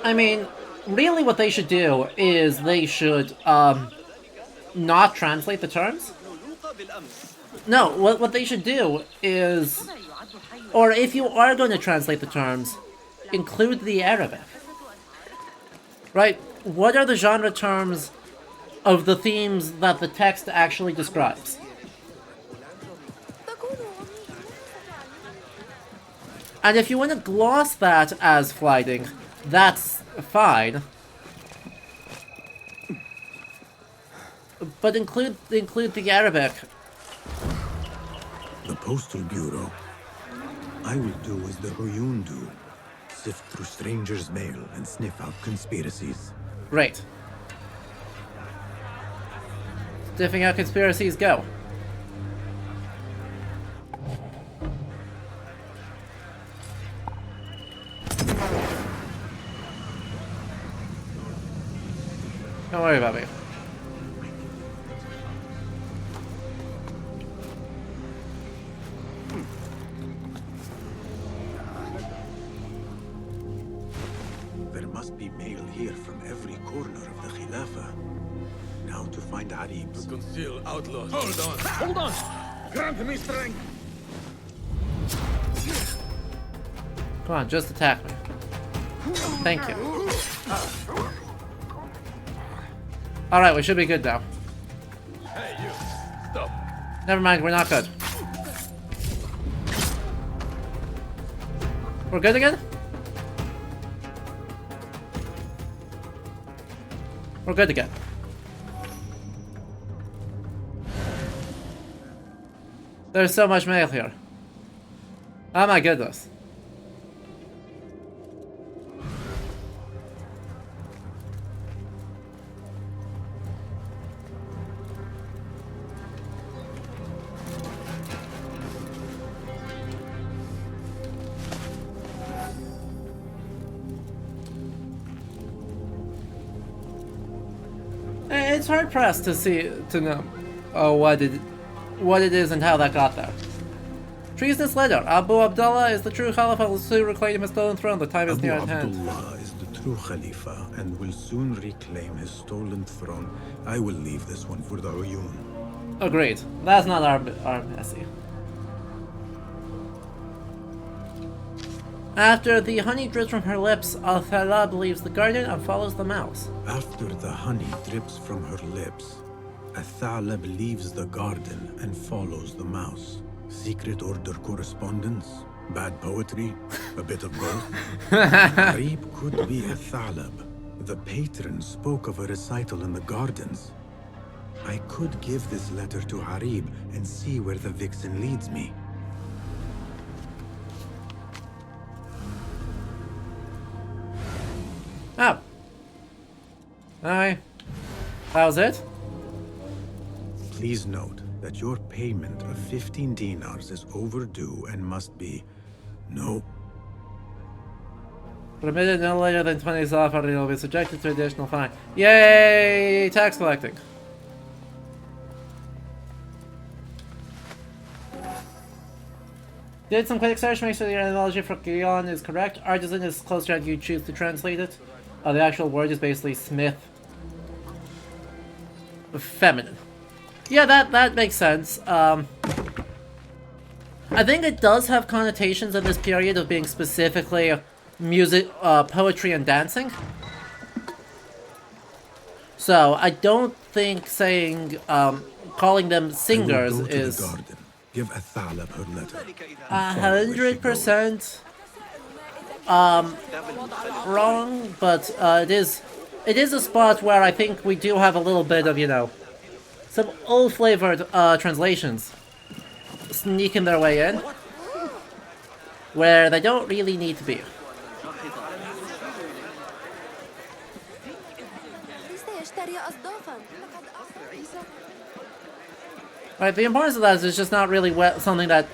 I mean, really what they should do is they should, not translate the terms. No, what they should do is, or if you are going to translate the terms, include the Arabic. Right? What are the genre terms of the themes that the text actually describes? And if you want to gloss that as flighting, that's fine. But include the Arabic. The Postal Bureau. I will do as the Huyun do. Sift through strangers' mail and sniff out conspiracies. Right. Sniffing out conspiracies, go. Don't worry about me. There must be mail here from every corner of the Khilafah. Now to find Arib's. To conceal outlaws. Hold on! Hold on! Grant me strength! Come on, just attack me. Thank you. Alright, we should be good now. Hey, you! Stop! Never mind, we're not good. We're good again? We're good again. There's so much mail here. Oh my goodness. It's hard pressed to know what it is and how that got there. Treasonous letter. Abu Abdullah is the true Caliph and will soon reclaim his stolen throne. The time is Abu near at hand. Abdullah is the true Khalifa and will soon reclaim his stolen throne. I will leave this one for the Uyun. Agreed. That's not our messy. After the honey drips from her lips, Al-Thalab leaves the garden and follows the mouse. After the honey drips from her lips, Al-Thalab leaves the garden and follows the mouse. Secret order correspondence? Bad poetry? A bit of both? Harib could be Al-Thalab. The patron spoke of a recital in the gardens. I could give this letter to Harib and see where the vixen leads me. Oh. Alright. That was it? Please note that your payment of 15 dinars is overdue and must be... No. Remitted no later than 20 Zafar, and you'll be subjected to additional fine. Yay! Tax collecting. Did some quick search, make sure your analogy for Gion is correct. Artisan is closer as you choose to translate it. The actual word is basically smith. Feminine. Yeah, that makes sense. I think it does have connotations in this period of being specifically music, poetry, and dancing. So I don't think saying, calling them singers is... Give Al-Thalab her letter. 100% wrong, but it is a spot where I think we do have a little bit of, you know, some old-flavored translations sneaking their way in, where they don't really need to be. Right, the importance of that is just not really something that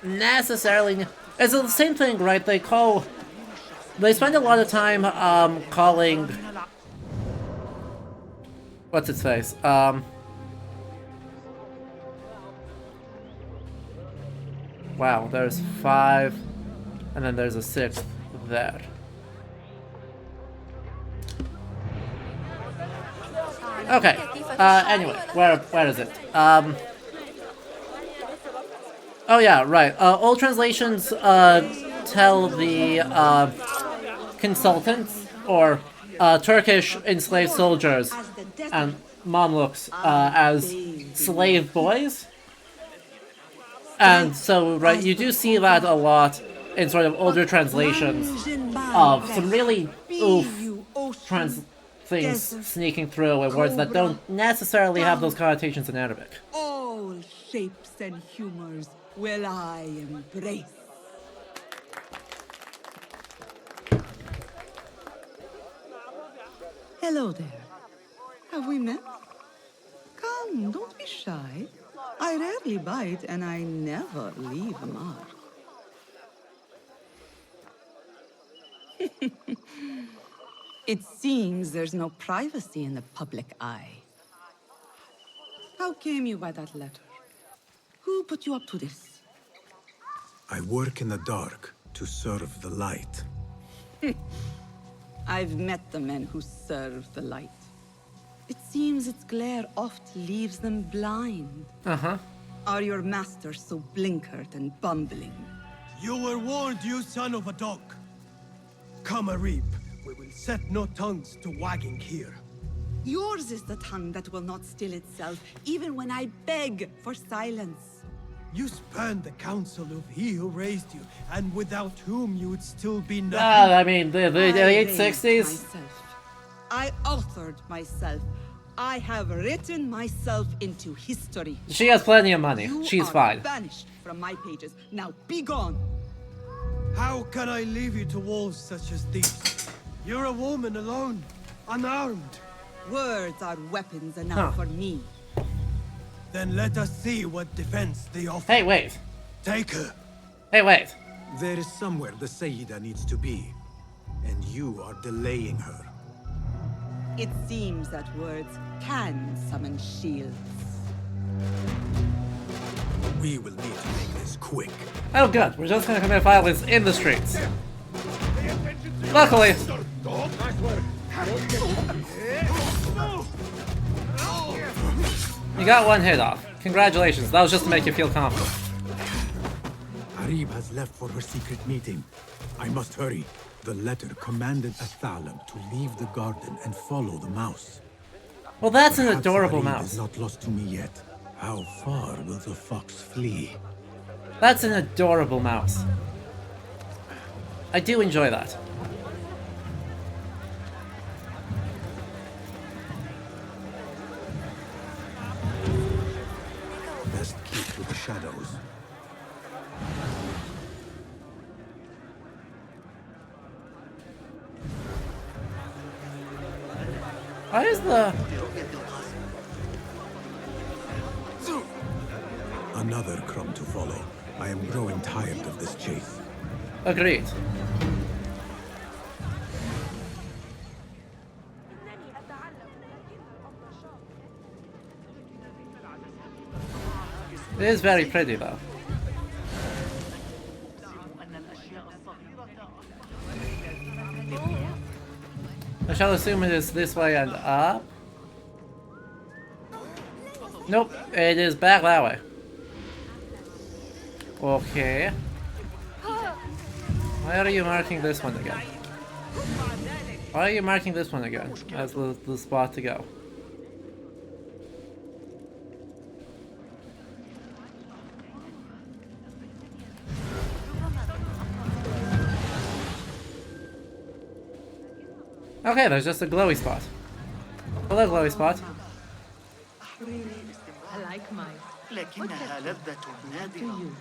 necessarily... It's the same thing, right? They spend a lot of time calling... What's its face? Wow, there's 5, and then there's a 6th there. Okay, anyway, where is it? Oh yeah, right. Old translations tell the consultants, or Turkish enslaved soldiers and Mamluks as slave boys. And so, right, you do see that a lot in sort of older translations of some really things sneaking through with words that don't necessarily have those connotations in Arabic. All shapes and humors will I embrace. Hello there. Have we met? Come, don't be shy. I rarely bite and I never leave a mark. It seems there's no privacy in the public eye. How came you by that letter? Who put you up to this? I work in the dark to serve the light. I've met the men who serve the light. It seems its glare oft leaves them blind. Uh-huh. Are your masters so blinkered and bumbling? You were warned, you son of a dog. Come, Arib. We will set no tongues to wagging here. Yours is the tongue that will not still itself, even when I beg for silence. You spurned the counsel of he who raised you, and without whom you would still be nothing. I mean, the 860s. I authored myself. I have written myself into history. She has plenty of money. She's fine. Banished from my pages. Now be gone. How can I leave you to wolves such as these? You're a woman alone, unarmed. Words are weapons enough for me. Then let us see what defense they offer. Hey, wait. Take her. Hey, wait. There is somewhere the Sayyida needs to be, and you are delaying her. It seems that words can summon shields. We will need to make this quick. Oh good, we're just gonna commit violence in the streets. Luckily, you got one hit off. Congratulations, that was just to make you feel confident. Arib has left for her secret meeting. I must hurry. The letter commanded Athalam to leave the garden and follow the mouse. Well, that's an Perhaps adorable Arib mouse. is not lost to me yet. How far will the fox flee? That's an adorable mouse. I do enjoy that. Best keep to the shadows. Why is the... Another crumb to follow. I am growing tired of this chase. Agreed. It is very pretty though. I shall assume it is this way and up. Nope, it is back that way. Okay. Why are you marking this one again? Why are you marking this one again as the spot to go? Okay, there's just a glowy spot. Hello, glowy spot. I like mine. لكنها لذة نادرة.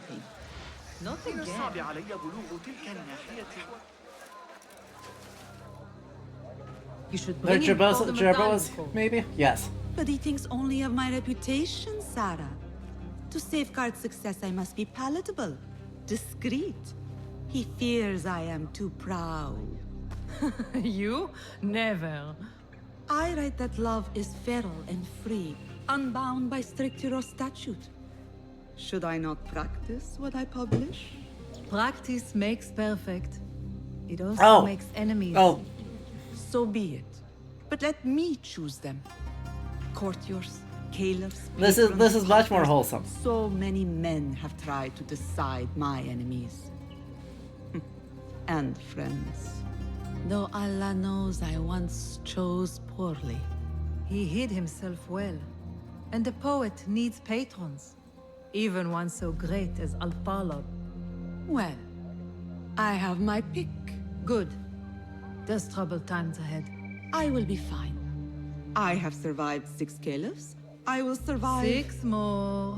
Not من again. الصعب علي بلوغ تلك الناحية. You should They're bring him all the gerbillas, medallions. maybe? Yes. But he thinks only of my reputation, Sarah. To safeguard success, I must be palatable, discreet. He fears I am too proud. You? Never. I write that love is feral and free, unbound by strict hero statute. Should I not practice what I publish? Practice makes perfect. It also Oh. makes enemies. Oh, So be it. But let me choose them. Courtiers, caliphs, this is much more wholesome. So many men have tried to decide my enemies. And friends. Though Allah knows I once chose poorly. He hid himself well. And the poet needs patrons. Even one so great as Al-Talab. Well, I have my pick. Good. There's troubled times ahead. I will be fine. I have survived 6 caliphs. I will survive 6 more.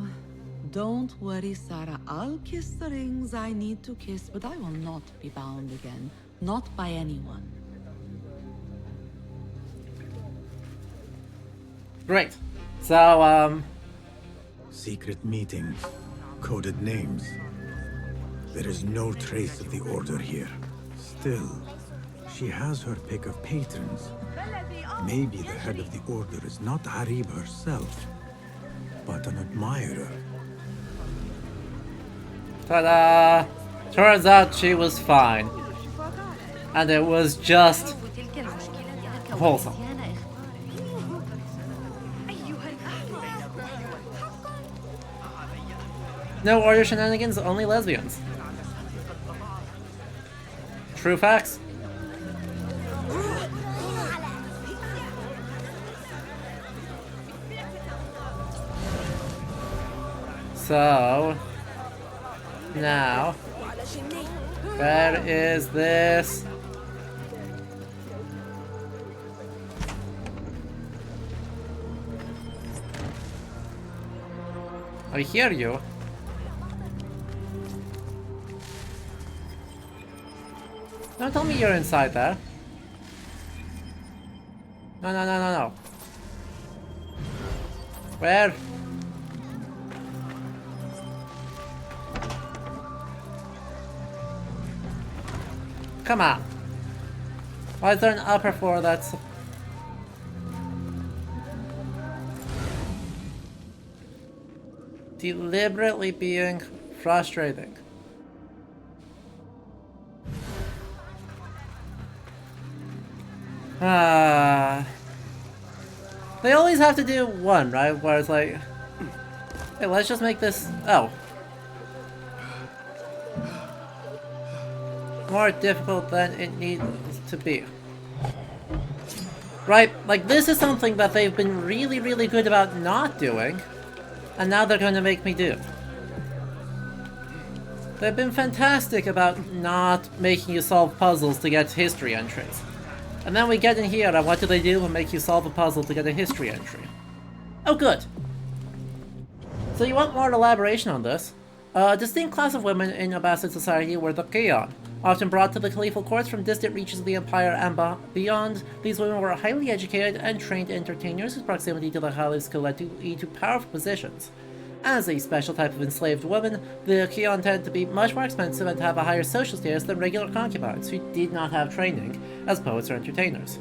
Don't worry, Sarah. I'll kiss the rings I need to kiss, but I will not be bound again. Not by anyone. Great. So, Secret meetings, coded names. There is no trace of the order here. Still, she has her pick of patrons. Maybe the head of the order is not Arib herself, but an admirer. ta-da! Turns out she was fine. And it was just wholesome. No order shenanigans, only lesbians. True facts. So, now, where is this? I hear you. Don't tell me you're inside there. No, no, no, no, no. Where? Come on. Why is there an upper floor that's... deliberately being frustrating. They always have to do one, right? Where it's like, hey, let's just make this, oh. More difficult than it needs to be. Right? Like, this is something that they've been really, really good about not doing, and now they're gonna make me do. They've been fantastic about not making you solve puzzles to get history entries. And then we get in here, and what do they do? They make you solve a puzzle to get a history entry. Oh, good. So you want more elaboration on this? A distinct class of women in Abbasid society were the Qiyan, often brought to the caliphal courts from distant reaches of the empire and beyond. These women were highly educated and trained entertainers whose proximity to the caliphs could lead to powerful positions. As a special type of enslaved woman, the Qiyan tended to be much more expensive and to have a higher social status than regular concubines, who did not have training as poets or entertainers.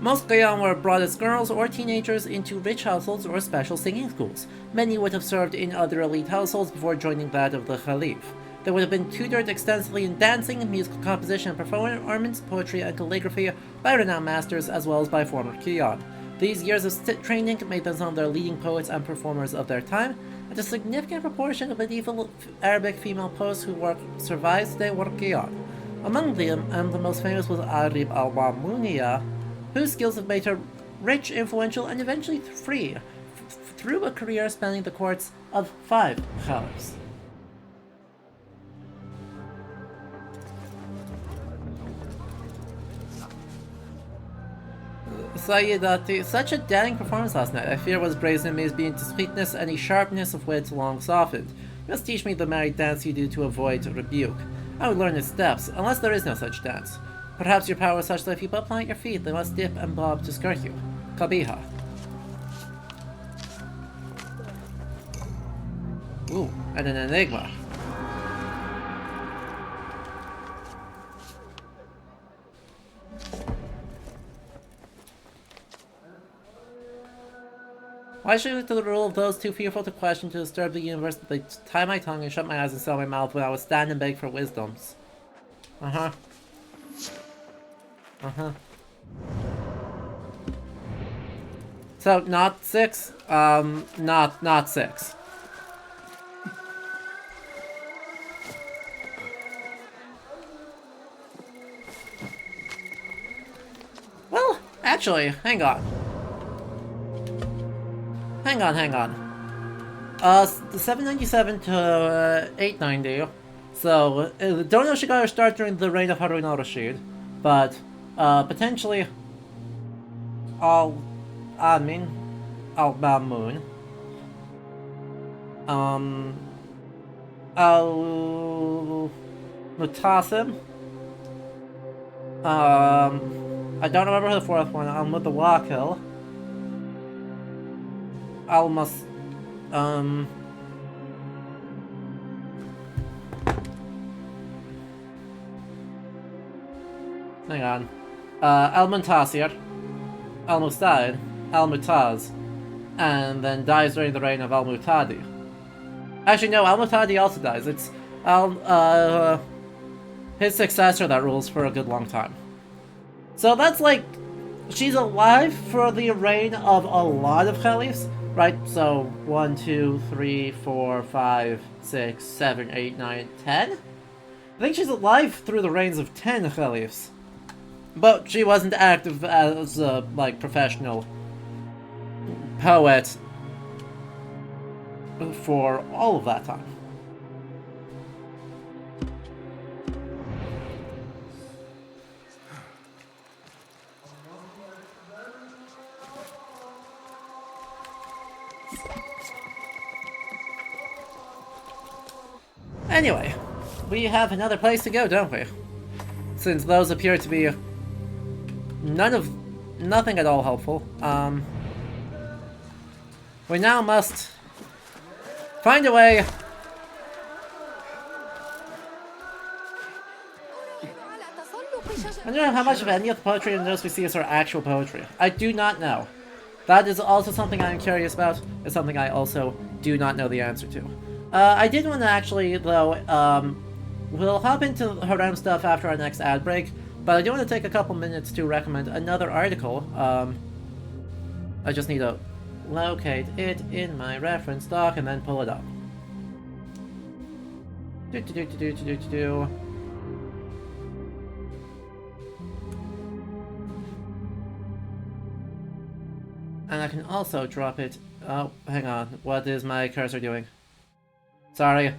Most Qiyan were brought as girls or teenagers into rich households or special singing schools. Many would have served in other elite households before joining that of the Caliph. They would have been tutored extensively in dancing, musical composition and performance, poetry and calligraphy by renowned masters as well as by former Qiyan. These years of training made them some of the leading poets and performers of their time, and a significant proportion of medieval Arabic female poets who survived today were Qiyan. Among them, the most famous was Arib al-Mamuniya, whose skills have made her rich, influential, and eventually free, through a career spanning the courts of 5 caliphs. Sayyidati, such a daring performance last night. I fear was brazen in me as being to sweetness and a sharpness of wit long softened. You must teach me the married dance you do to avoid rebuke. I would learn its steps, unless there is no such dance. Perhaps your power is such that if you but plant your feet, they must dip and bob to skirt you. Kabiha. Ooh, and an enigma. Why should I look to the rule of those too fearful to question to disturb the universe that they tie my tongue and shut my eyes and sell my mouth when I would stand and beg for wisdoms? Uh-huh. Uh-huh. So, not 6? Not 6. Well, actually, hang on. Hang on. 797 to 890. So, don't know she got her start during the reign of Harun al-Rashid, but potentially Al-Amin, Al-Mamun, Al-Mutasim, I don't remember the fourth one, Al-Mutawakil, Al-Mas, hang on. Al-Muntasir, Al-Musta'id, Al-Mutaz, and then dies during the reign of Al-Mutadi. Actually, no, Al-Mutadi also dies. It's his successor that rules for a good long time. So that's like, she's alive for the reign of a lot of caliphs, right? So 1, 2, 3, 4, 5, 6, 7, 8, 9, 10? I think she's alive through the reigns of 10 caliphs. But she wasn't active as a, like, professional poet for all of that time. Anyway, we have another place to go, don't we? Since those appear to be nothing at all helpful. We now must find a way. I don't know how much of any of the poetry in those we see is our actual poetry. I do not know. That is also something I'm curious about. It's something I also do not know the answer to. I did want to actually, though, we'll hop into Harem stuff after our next ad break, but I do want to take a couple minutes to recommend another article. I just need to locate it in my reference doc and then pull it up. And I can also drop it. Oh, hang on. What is my cursor doing? Sorry.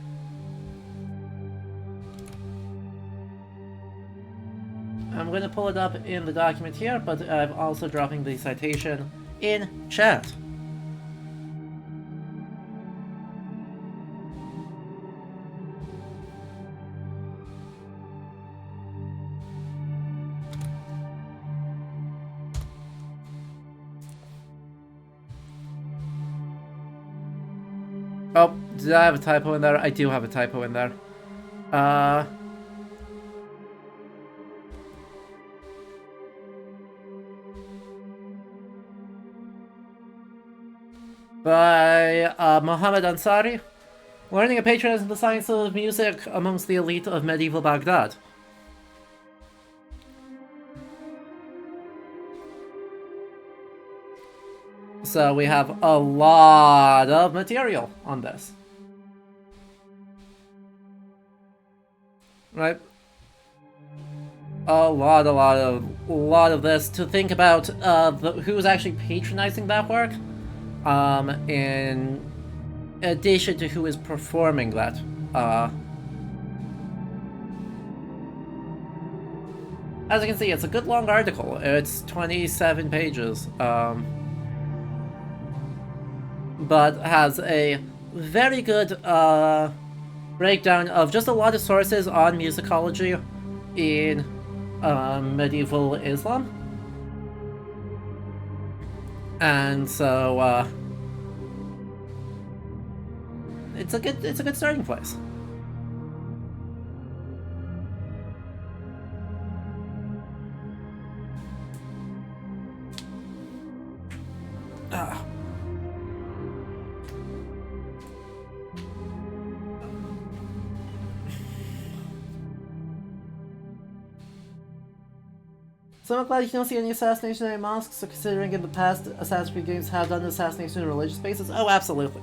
I'm gonna pull it up in the document here, but I'm also dropping the citation in chat. Oh, did I have a typo in there? I do have a typo in there. By Mohammed Ansari, learning and patronizing the science of music amongst the elite of medieval Baghdad. So we have a lot of material on this. Right? A lot of this to think about who's actually patronizing that work, in addition to who is performing that. As you can see, it's a good long article. It's 27 pages. But has a very good breakdown of just a lot of sources on musicology in medieval Islam. And so it's a good starting place. So I'm glad you don't see any assassination in mosques, so considering in the past Assassin's Creed games have done assassination in religious spaces. Oh, absolutely.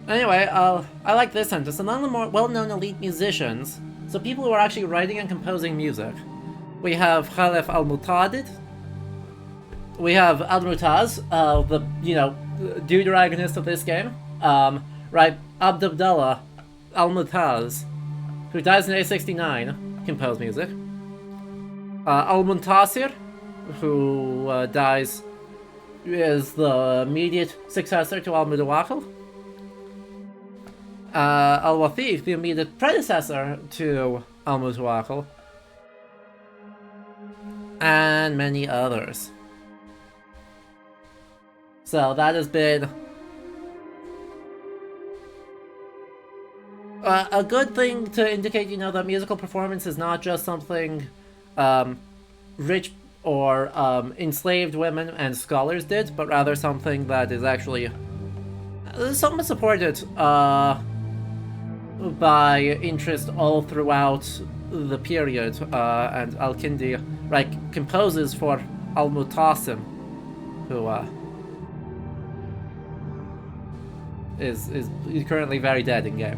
Anyway, I like this sentence. Among the more well-known elite musicians, so people who are actually writing and composing music, we have Khalif al-Mutadid, we have Al-Mutaz, the, deuteragonist of this game, right, Abdullah al-Mutaz, who dies in 869, composed music. Al-Muntasir, who dies, is the immediate successor to Al-Mutawakil. Al-Wathif, the immediate predecessor to Al-Mutawakil. And many others. So that has been a good thing to indicate, that musical performance is not just something rich or enslaved women and scholars did, but rather something that is actually somewhat supported by interest all throughout the period. And Al-Kindi, composes for Al-Mutasim, who is currently very dead in game.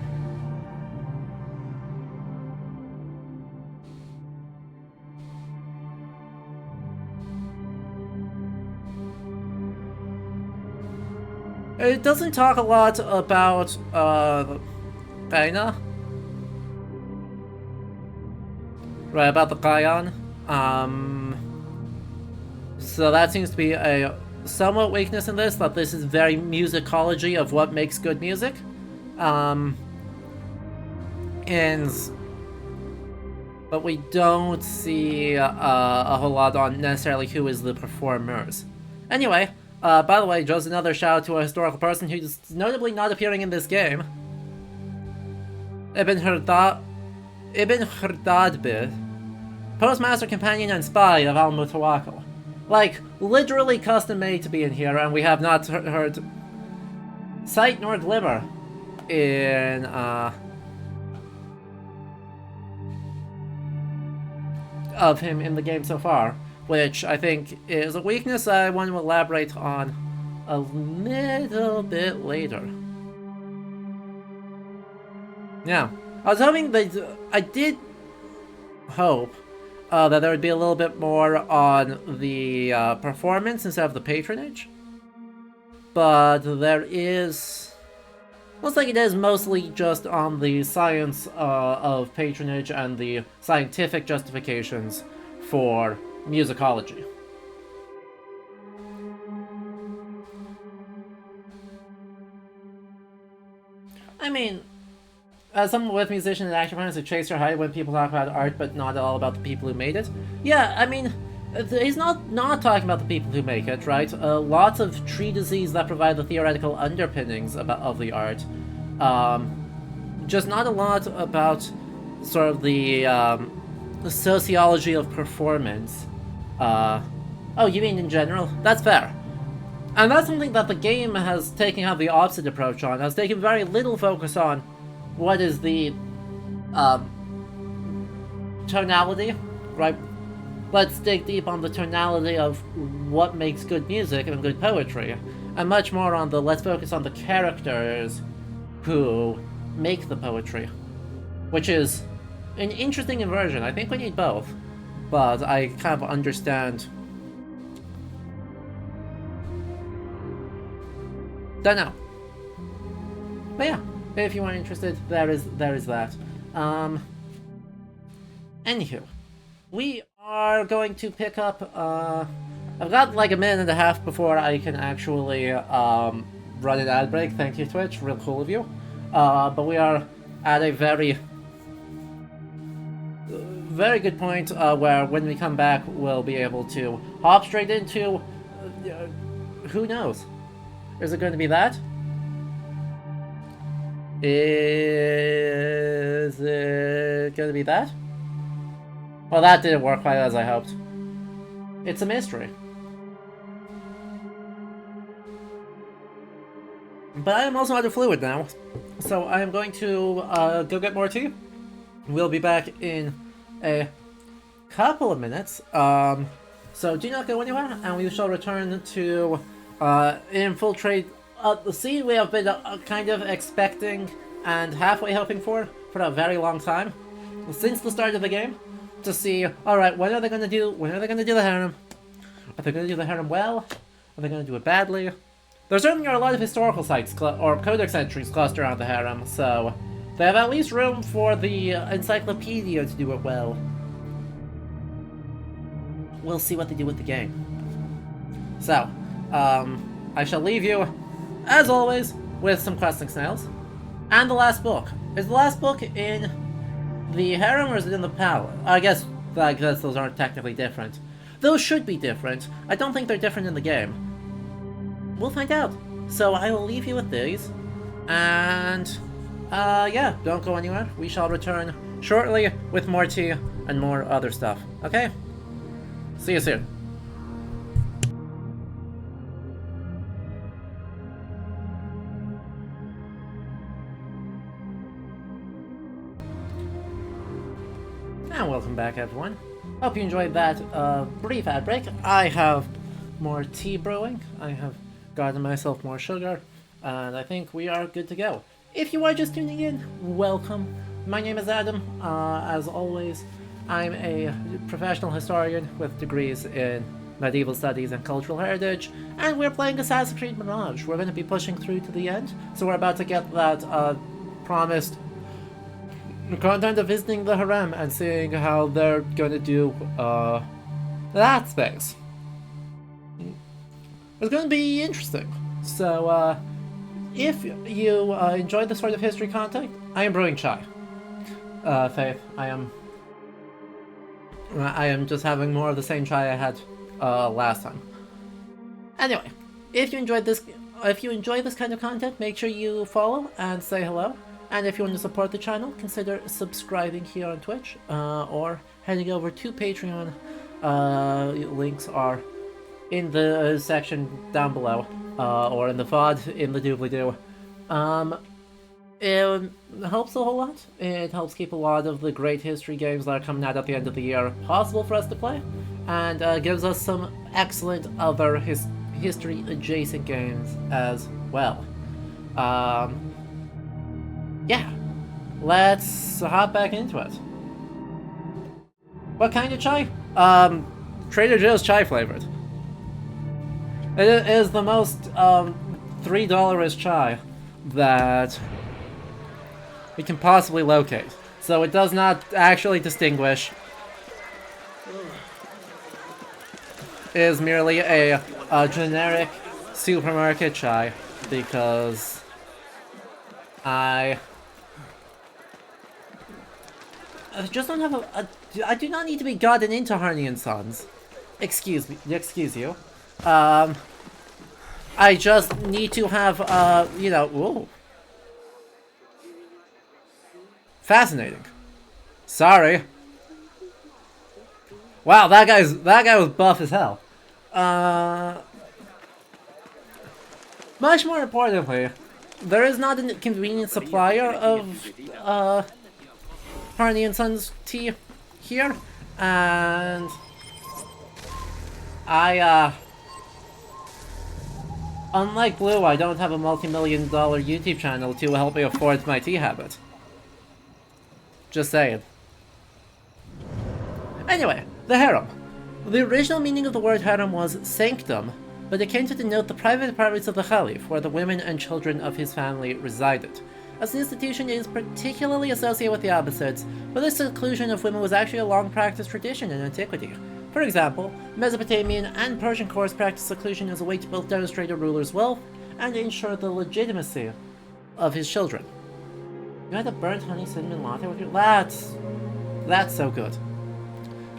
It doesn't talk a lot about Qaina. Right, about the Qayan. So that seems to be a somewhat weakness in this, that this is very musicology of what makes good music. But we don't see a whole lot on necessarily who is the performers. Anyway, by the way, just another shout out to a historical person who's notably not appearing in this game. Ibn Khardadbeh Postmaster, Companion, and Spy of Al-Mutawakkil. Like, literally custom made to be in here, and we have not heard sight nor glimmer in, of him in the game so far, which I think is a weakness I want to elaborate on a little bit later. Yeah, I was hoping that I did hope that there would be a little bit more on the performance instead of the patronage, but there is, looks like it is mostly just on the science of patronage and the scientific justifications for musicology. I mean, as someone with musician and actor friends who chase your height when people talk about art but not all about the people who made it. Yeah, I mean, he's not talking about the people who make it, right? Lots of treatises that provide the theoretical underpinnings of the art. Just not a lot about sort of the sociology of performance. Oh, you mean in general? That's fair. And that's something that the game has taken out the opposite approach on, has taken very little focus on what is the tonality, right? Let's dig deep on the tonality of what makes good music and good poetry, and much more on the let's focus on the characters who make the poetry, which is an interesting inversion. I think we need both, but I kind of understand. Don't know. But yeah, if you are interested, there is that. Anywho, we are going to pick up, I've got like a minute and a half before I can actually run an ad break. Thank you, Twitch, real cool of you. But we are at a very good point where when we come back, we'll be able to hop straight into, who knows? Is it going to be that? Is it going to be that? Well, that didn't work quite as I hoped. It's a mystery. But I am also out of fluid now, so I am going to go get more tea. We'll be back in a couple of minutes. So do not go anywhere, and we shall return to infiltrate the scene we have been kind of expecting and halfway hoping for a very long time, since the start of the game, to see, alright, when are they going to do the harem? Are they going to do the harem well? Are they going to do it badly? There certainly are a lot of historical sites or codex entries clustered around the harem, so they have at least room for the encyclopedia to do it well. We'll see what they do with the game. So, I shall leave you, as always, with some questing snails. And the last book. Is the last book in the harem or is it in the palace? I guess those aren't technically different. Those should be different. I don't think they're different in the game. We'll find out. So I will leave you with these. And, yeah, don't go anywhere. We shall return shortly with more tea and more other stuff. Okay? See you soon. And welcome back, everyone. Hope you enjoyed that brief ad break. I have more tea brewing. I have gotten myself more sugar, and I think we are good to go. If you are just tuning in, welcome. My name is Adam. As always, I'm a professional historian with degrees in medieval studies and cultural heritage, and we're playing Assassin's Creed Mirage. We're going to be pushing through to the end, so we're about to get that promised content of visiting the harem and seeing how they're gonna do that space. It's gonna be interesting. So if you enjoyed this sort of history content, I am brewing chai. Faith, I am just having more of the same chai I had last time. Anyway, if you enjoy this kind of content, make sure you follow and say hello. And if you want to support the channel, consider subscribing here on Twitch, or heading over to Patreon. Links are in the section down below, or in the VOD in the doobly-doo. It helps a whole lot. It helps keep a lot of the great history games that are coming out at the end of the year possible for us to play, and gives us some excellent other history-adjacent games as well. Yeah, let's hop back into it. What kind of chai? Trader Joe's chai flavored. It is the most $3 chai that we can possibly locate. So it does not actually distinguish. It is merely a generic supermarket chai because I just don't have I do not need to be gotten into Harney and Sons. Excuse you. I just need to have, you know, ooh. Fascinating. Sorry. Wow, that guy was buff as hell. Much more importantly, there is not a convenient supplier of, Harney and Sons tea here, and unlike Blue, I don't have a multi-million-dollar YouTube channel to help me afford my tea habit. Just saying. Anyway, the harem. The original meaning of the word harem was sanctum, but it came to denote the private apartments of the Caliph, where the women and children of his family resided. As an institution, it is particularly associated with the Abbasids, but this seclusion of women was actually a long-practiced tradition in antiquity. For example, Mesopotamian and Persian courts practiced seclusion as a way to both demonstrate a ruler's wealth and ensure the legitimacy of his children. You had a burnt honey cinnamon latte with your... That's so good.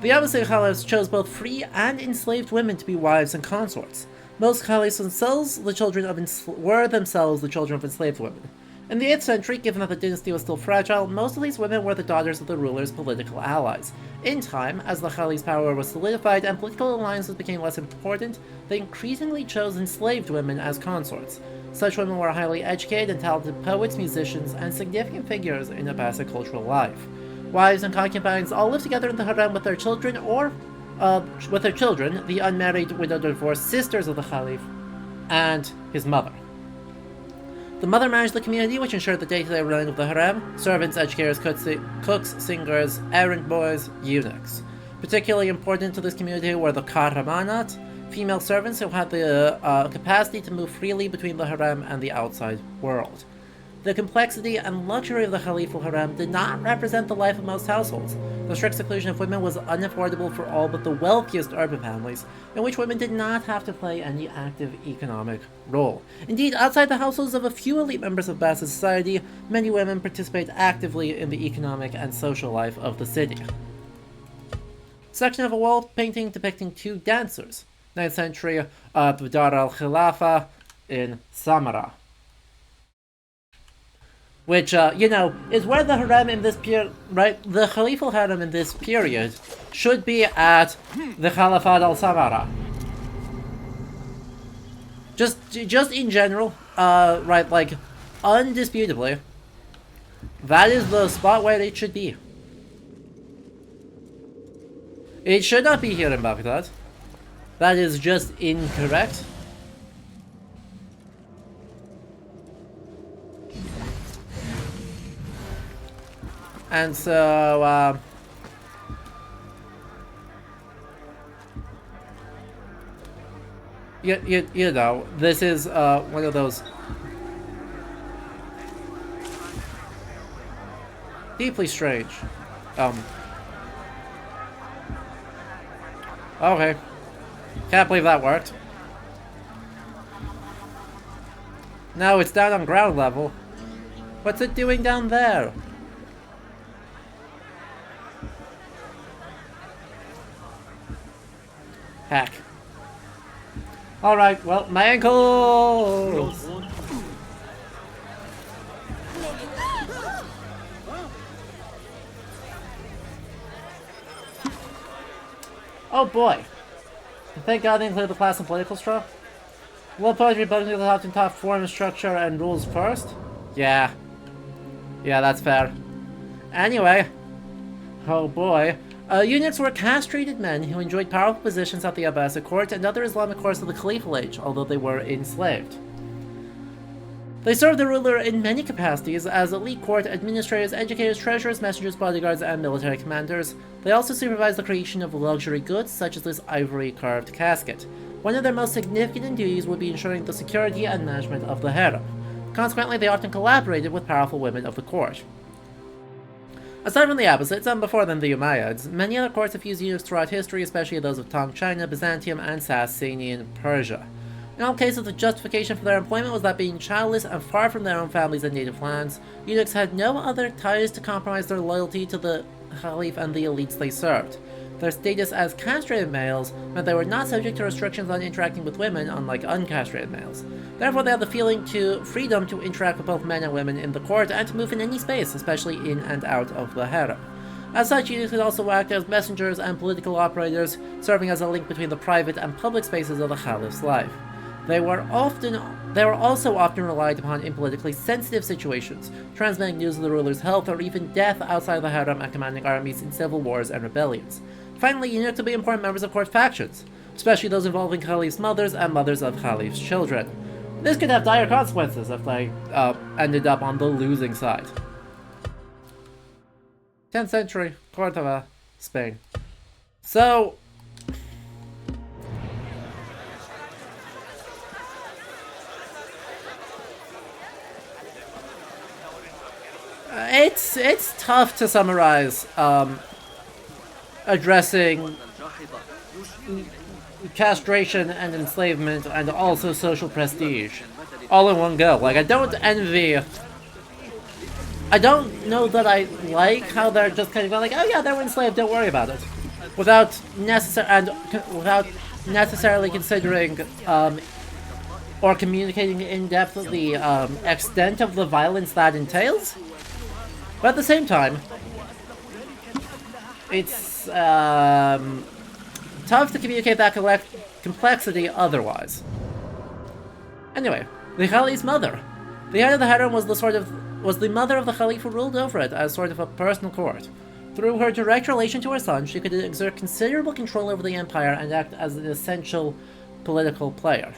The Abbasid caliphs chose both free and enslaved women to be wives and consorts. Most caliphs themselves were themselves the children of enslaved women. In the 8th century, given that the dynasty was still fragile, most of these women were the daughters of the ruler's political allies. In time, as the Caliph's power was solidified and political alliances became less important, they increasingly chose enslaved women as consorts. Such women were highly educated and talented poets, musicians, and significant figures in Abbasid cultural life. Wives and concubines all lived together in the harem with their children, or, the unmarried, widowed, or divorced sisters of the Caliph, and his mother. The mother managed the community, which ensured the day-to-day running of the harem: servants, educators, cooks, singers, errand boys, eunuchs. Particularly important to this community were the kahramanat, female servants who had the capacity to move freely between the harem and the outside world. The complexity and luxury of the Khalifa harem did not represent the life of most households. The strict seclusion of women was unaffordable for all but the wealthiest urban families, in which women did not have to play any active economic role. Indeed, outside the households of a few elite members of Abbasid society, many women participate actively in the economic and social life of the city. Section of a wall painting depicting two dancers. 9th century Dar al-Khilafa in Samarra. Which, you know, is where the harem in this period, right? The Khalifa harem in this period should be at the Khalifat al-Samarra. Just in general, right, like, undisputably, that is the spot where it should be. It should not be here in Baghdad. That is just incorrect. And so, you know, this is one of those deeply strange. Okay. Can't believe that worked. No, it's down on ground level. What's it doing down there? Heck. Alright, well, my ankles! Oh boy. Thank God they included the class and political straw. Will poetry building to the top form, structure, and rules first? Yeah. Yeah, that's fair. Anyway. Oh boy. Eunuchs were castrated men who enjoyed powerful positions at the Abbasid court and other Islamic courts of the Caliphal age, although they were enslaved. They served the ruler in many capacities as elite court administrators, educators, treasurers, messengers, bodyguards, and military commanders. They also supervised the creation of luxury goods, such as this ivory-carved casket. One of their most significant duties would be ensuring the security and management of the harem. Consequently, they often collaborated with powerful women of the court. Aside from the Abbasids, and before them the Umayyads, many other courts have used eunuchs throughout history, especially those of Tang China, Byzantium, and Sasanian Persia. In all cases, the justification for their employment was that being childless and far from their own families and native lands, eunuchs had no other ties to compromise their loyalty to the Caliph and the elites they served. Their status as castrated males meant they were not subject to restrictions on interacting with women, unlike uncastrated males. Therefore, they had the freedom to interact with both men and women in the court and to move in any space, especially in and out of the harem. As such, eunuchs could also act as messengers and political operators, serving as a link between the private and public spaces of the Caliph's life. They were also often relied upon in politically sensitive situations, transmitting news of the ruler's health or even death outside the harem and commanding armies in civil wars and rebellions. Finally, eunuchs would be important members of court factions, especially those involving Caliph's mothers and mothers of Caliph's children. This could have dire consequences if they ended up on the losing side. 10th century, Córdoba, Spain. So, it's tough to summarize addressing castration and enslavement and also social prestige all in one go. Like, I don't know that I like how they're just kind of going like, oh yeah, they were enslaved, don't worry about it, without necessarily considering or communicating in depth the extent of the violence that entails. But at the same time, it's tough to communicate that complexity otherwise. Anyway, the Caliph's mother. The head of the harem was the mother of the Caliph who ruled over it as sort of a personal court. Through her direct relation to her son, she could exert considerable control over the empire and act as an essential political player.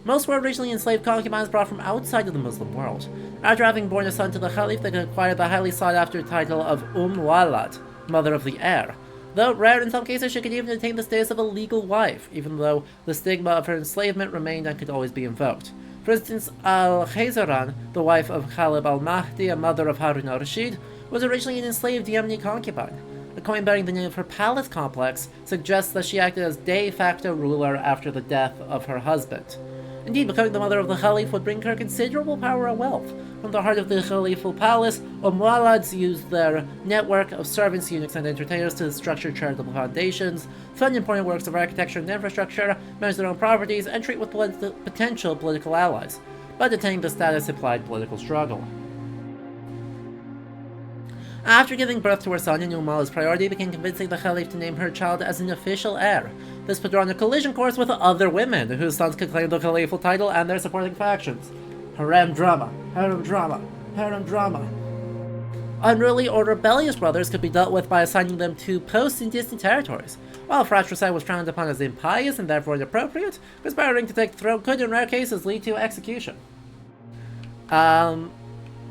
Most were originally enslaved concubines brought from outside of the Muslim world. After having born a son to the Caliph, they could acquire the highly sought-after title of Walad, mother of the heir. Though rare in some cases, she could even attain the status of a legal wife, even though the stigma of her enslavement remained and could always be invoked. For instance, Al-Khayzaran, the wife of Khalid al-Mahdi and mother of Harun al-Rashid, was originally an enslaved Yemeni concubine. The coin bearing the name of her palace complex suggests that she acted as de facto ruler after the death of her husband. Indeed, becoming the mother of the Caliph would bring her considerable power and wealth. From the heart of the Caliphal palace, Muwallads used their network of servants, eunuchs, and entertainers to structure charitable foundations, fund important works of architecture and infrastructure, manage their own properties, and treat with potential political allies. But attaining the status implied political struggle. After giving birth to her son, Umala's priority became convincing the Caliph to name her child as an official heir. This put her on a collision course with other women, whose sons could claim the Caliphal title and their supporting factions. Harem drama, harem drama, harem drama. Unruly or rebellious brothers could be dealt with by assigning them to posts in distant territories. While fratricide was frowned upon as impious and therefore inappropriate, conspiring to take the throne could in rare cases lead to execution.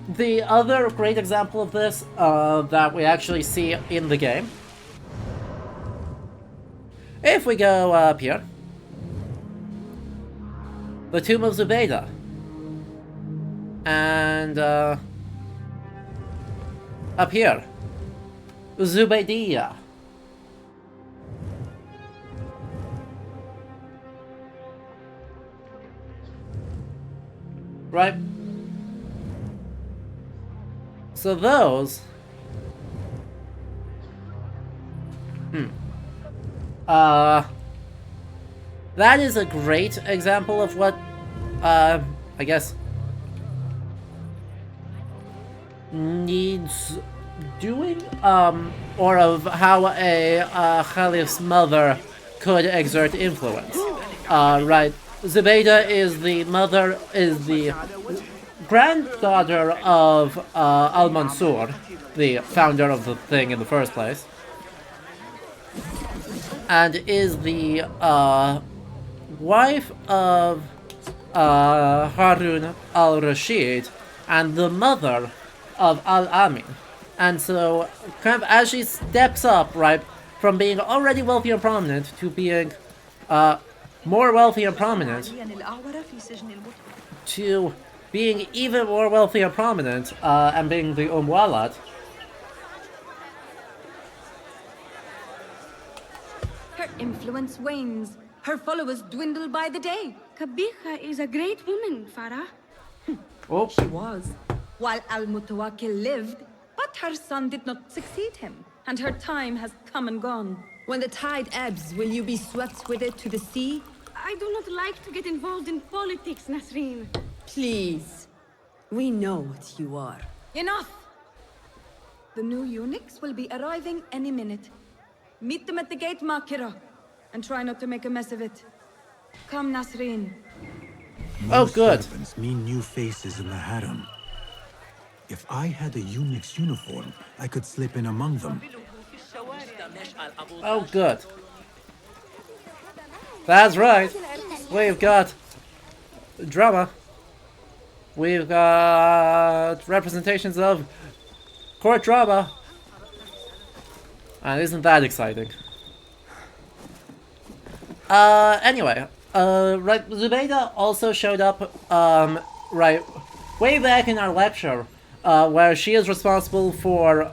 The other great example of this that we actually see in the game, if we go up here, the Tomb of Zubaydah, and up here, Zubaydiyah. Right? So those... that is a great example of what, I guess, needs doing, or of how a Caliph's mother could exert influence. Right, Zubaydah is the granddaughter of Al-Mansur, the founder of the thing in the first place, and is the wife of Harun al-Rashid and the mother of Al-Amin. And so, kind of as she steps up, right, from being already wealthy and prominent to being more wealthy and prominent, to being even more wealthy and prominent, and being the Walad. Her influence wanes. Her followers dwindle by the day. Kabiha is a great woman, Farah. Oh. She was, while Al-Mutawakkil lived, but her son did not succeed him, and her time has come and gone. When the tide ebbs, will you be swept with it to the sea? I do not like to get involved in politics, Nasreen. Please. We know what you are. Enough! The new eunuchs will be arriving any minute. Meet them at the gate, Makira, and try not to make a mess of it. Come, Nasreen. Oh, good. Servants mean new faces in the harem. If I had a eunuch's uniform, I could slip in among them. Oh, good. That's right. We've got drama. We've got representations of court drama. And isn't that exciting? Anyway, right, Zubaydah also showed up, right, way back in our lecture, where she is responsible for,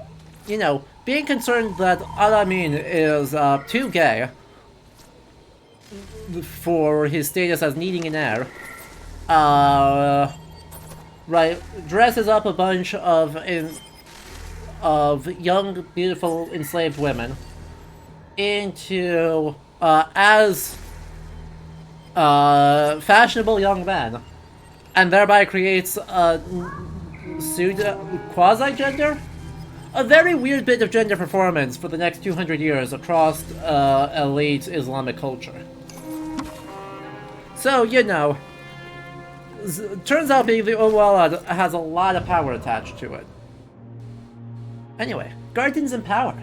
you know, being concerned that Al-Amin is, too gay for his status as needing an heir. Right, dresses up a bunch of young, beautiful, enslaved women into, as fashionable young men, and thereby creates a quasi-gender? A very weird bit of gender performance for the next 200 years across elite Islamic culture. So, you know, turns out being the Walad has a lot of power attached to it. Anyway, gardens and power.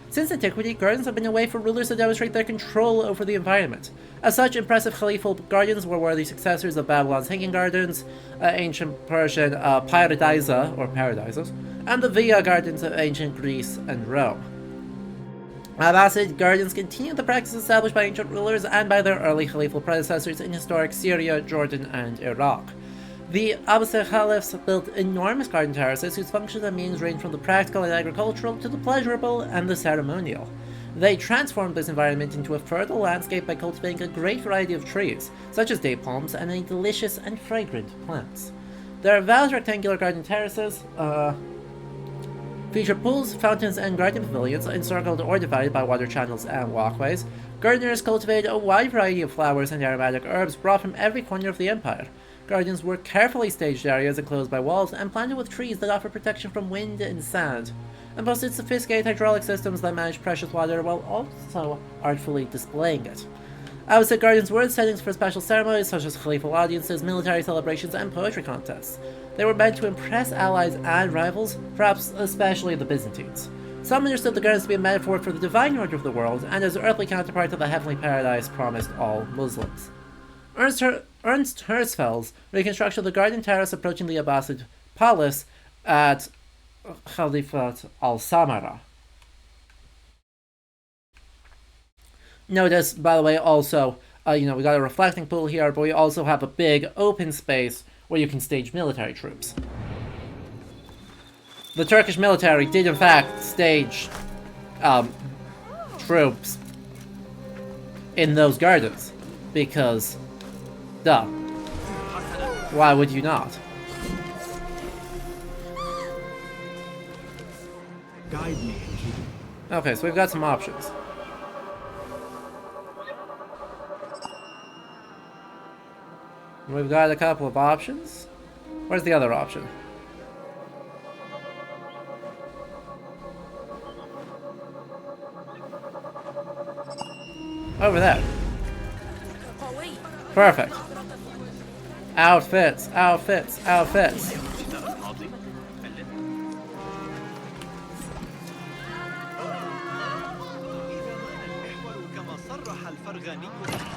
Since antiquity, gardens have been a way for rulers to demonstrate their control over the environment. As such, impressive Khalifa gardens were worthy successors of Babylon's hanging gardens, ancient Persian paradises, or paradises, and the Via gardens of ancient Greece and Rome. Abbasid gardens continued the practice established by ancient rulers and by their early Khalifa predecessors in historic Syria, Jordan, and Iraq. The Abbasid caliphs built enormous garden terraces whose functions and means ranged from the practical and agricultural to the pleasurable and the ceremonial. They transformed this environment into a fertile landscape by cultivating a great variety of trees, such as date palms and many delicious and fragrant plants. Their vast rectangular garden terraces feature pools, fountains, and garden pavilions encircled or divided by water channels and walkways. Gardeners cultivated a wide variety of flowers and aromatic herbs brought from every corner of the empire. Gardens were carefully staged areas enclosed by walls and planted with trees that offer protection from wind and sand, and boasted sophisticated hydraulic systems that managed precious water while also artfully displaying it. Abbasid gardens were settings for special ceremonies such as Khalifa audiences, military celebrations, and poetry contests. They were meant to impress allies and rivals, perhaps especially the Byzantines. Some understood the gardens to be a metaphor for the divine order of the world, and as earthly counterpart to the heavenly paradise promised all Muslims. Ernst Herzfeld's reconstruction of the garden terrace approaching the Abbasid palace at Khalifat al-Samara. Notice, by the way, also, we got a reflecting pool here, but we also have a big open space where you can stage military troops. The Turkish military did in fact stage troops in those gardens, because, duh, why would you not? Guide me. Okay, so we've got some options. We've got a couple of options. Where's the other option? Over there. Perfect. Outfits, outfits, outfits.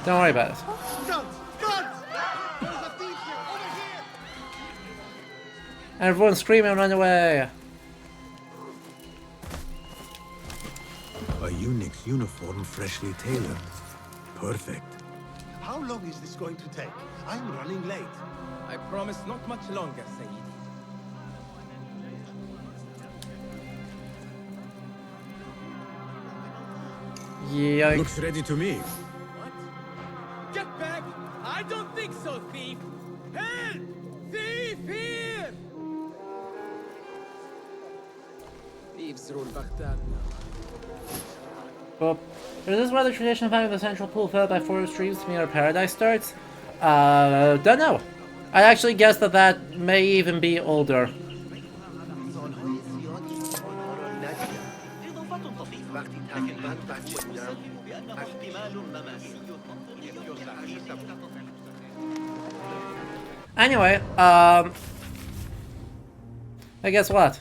Don't worry about it. Everyone scream and run away. A eunuch's uniform freshly tailored. Perfect. How long is this going to take? I'm running late. I promise not much longer, Saeed. Yikes. Looks ready to me. What? Get back! I don't think so, thief! Help! Thief here! Thieves rule Baghdad now. Well, is this where the tradition of having the central pool filled by forest streams to meet our paradise starts? Don't know. I actually guess that that may even be older. Anyway, I guess what?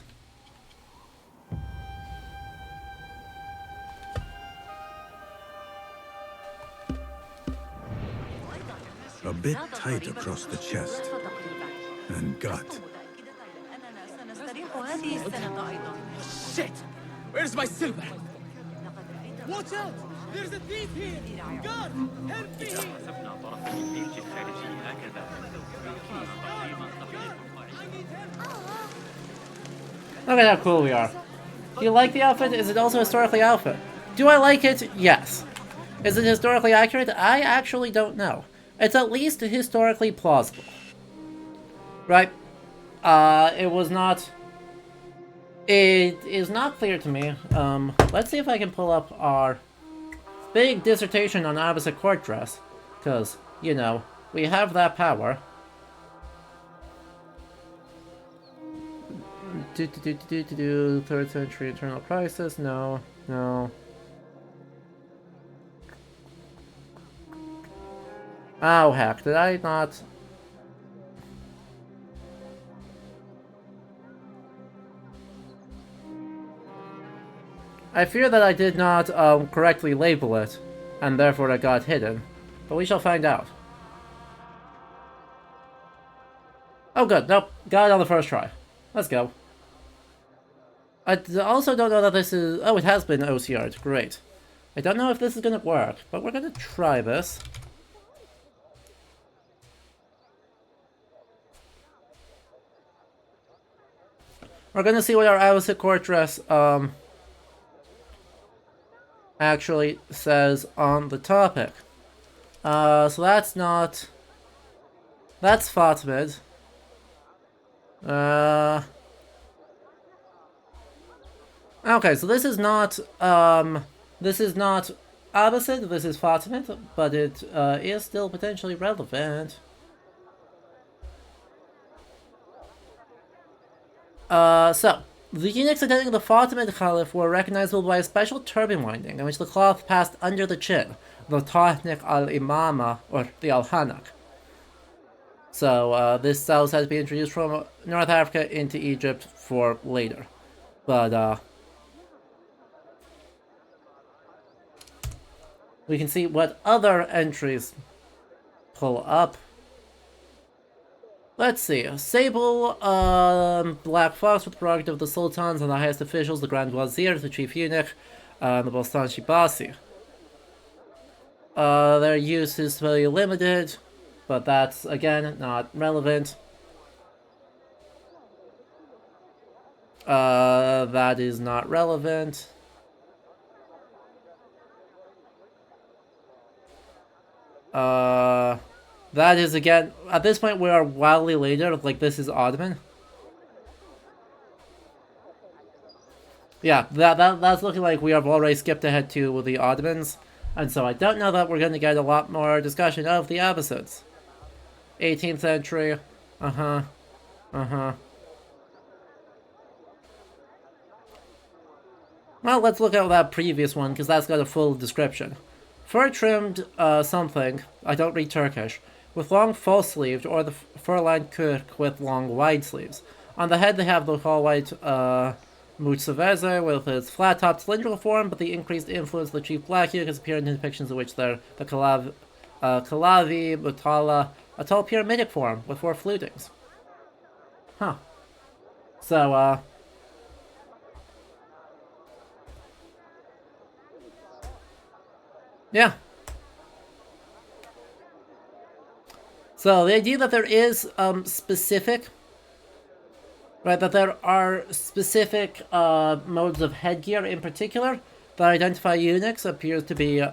A bit tight across the chest and gut. Shit! Where's my silver? Watch out! There's a thief here! God! Help me! Look at how cool we are. Do you like the outfit? Is it also historically outfit? Do I like it? Yes. Is it historically accurate? I actually don't know. It's at least historically plausible. Right? It was not... It is not clear to me. Let's see if I can pull up our big dissertation on opposite court dress. Because, you know, we have that power. Third century internal crisis? No, no. Oh heck, did I not... I fear that I did not correctly label it, and therefore it got hidden. But we shall find out. Oh good, nope, got it on the first try. Let's go. I also don't know that this is... Oh, it has been OCR'd, great. I don't know if this is gonna work, but we're gonna try this. We're gonna see what our opposite court dress actually says on the topic. So that's not... That's Fatimid. Okay, so this is not Abbasid, this is Fatimid, but it is still potentially relevant. So, the eunuchs attending the Fatimid Caliph were recognizable by a special turban winding in which the cloth passed under the chin, the Tahnik al-Imama, or the al-Hanak. So, this style had to be introduced from North Africa into Egypt for later. But, we can see what other entries pull up. Let's see. Sable, Black Fox with the prerogative of the Sultans and the highest officials, the Grand Wazir, the Chief Eunuch, and the Bostan Shibasi. Their use is very limited, but that's, again, not relevant. That is not relevant. That is, again, at this point we are wildly later, like this is Ottoman. Yeah, that's looking like we have already skipped ahead to the Ottomans, and so I don't know that we're going to get a lot more discussion of the Abbasids. 18th century, Well, let's look at that previous one, because that's got a full description. fur-trimmed something, I don't read Turkish, with long full-sleeved, or the fur-lined kürk with long wide sleeves. On the head they have the all-white Mutsaveze with its flat-topped cylindrical form, but the increased influence of the chief black eunuch has appeared in depictions in which they're the Kalavi, Mutala, a tall pyramidic form with 4 flutings. Huh. So, yeah. So, the idea that there is, specific... Right, that there are specific, modes of headgear in particular that identify eunuchs appears to be,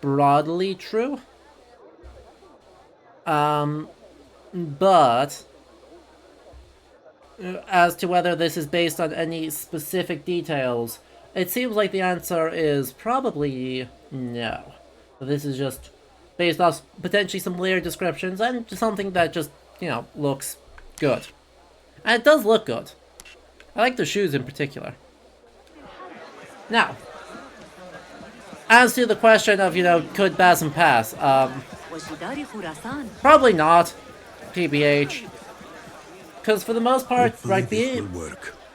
broadly true. But... as to whether this is based on any specific details, it seems like the answer is probably no. This is just based off potentially some layered descriptions and something that just, you know, looks good. And it does look good. I like the shoes in particular. Now, as to the question of, you know, could Basim pass? Probably not. PBH. Because for the most part, right,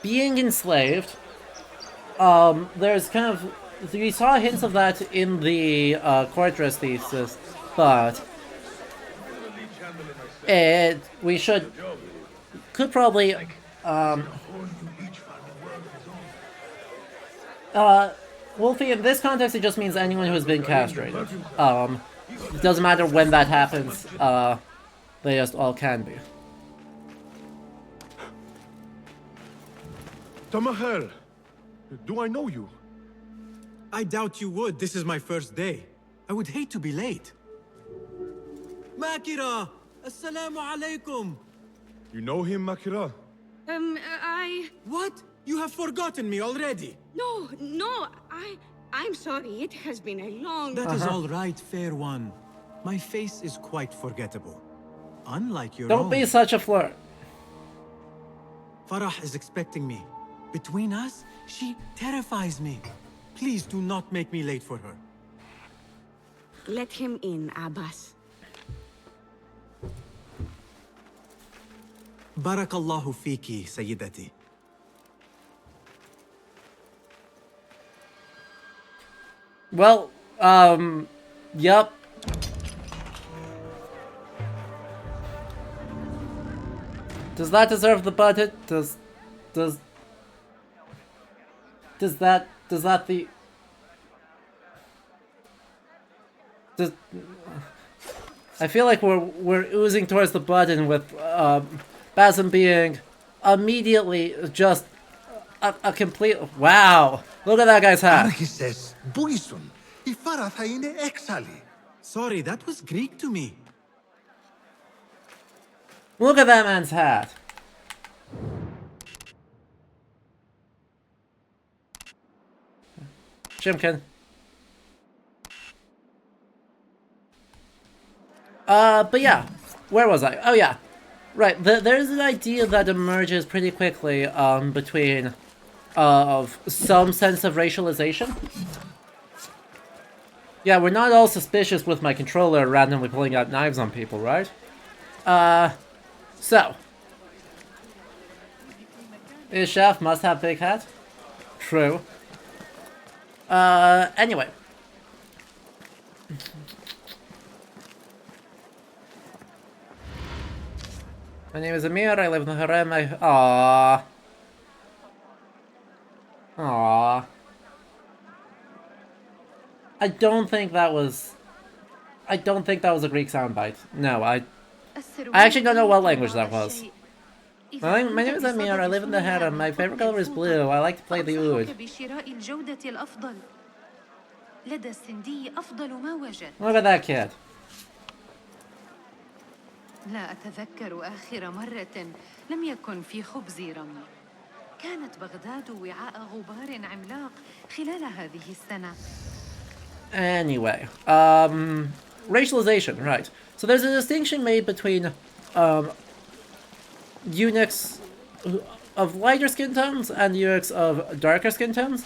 being enslaved, there's kind of... We saw hints of that in the court dress thesis, but... we could probably... Wolfie, in this context, it just means anyone who has been castrated. It doesn't matter when that happens, they just all can be. Tamahel, do I know you? I doubt you would. This is my first day. I would hate to be late. Makira! Assalamu alaikum! You know him, Makira? What? You have forgotten me already. No, I'm sorry. It has been a long... That is all right, fair one. My face is quite forgettable. Unlike your Don't own. be such a flirt. Farah is expecting me. Between us, she terrifies me. Please do not make me late for her. Let him in, Abbas. Barakallahu fiki, Sayyidati. Well, yup. Does that deserve the budget? Does I feel like we're oozing towards the button with Basim being immediately just a complete... Wow! Look at that guy's hat. Sorry, that was Greek to me. Look at that man's hat. Jimkin. But yeah. Where was I? Oh yeah. Right, there's an idea that emerges pretty quickly, between, of some sense of racialization. Yeah, we're not all suspicious with my controller randomly pulling out knives on people, right? So. His chef must have big hat? True. Anyway. My name is Amir, I live in the harem, Aww. I don't think that was a Greek soundbite. No, I actually don't know what language that was. My name is Amir, I live in the harem, my favorite color is blue, I like to play the oud. Look at that kid. لا أتذكر آخر مرة لم يكن في خبزي رمل. كانت بغداد وعاء غبار عملاق خلال هذه السنة. Anyway, racialization, right. So there's a distinction made between eunuchs of lighter skin tones and eunuchs of darker skin tones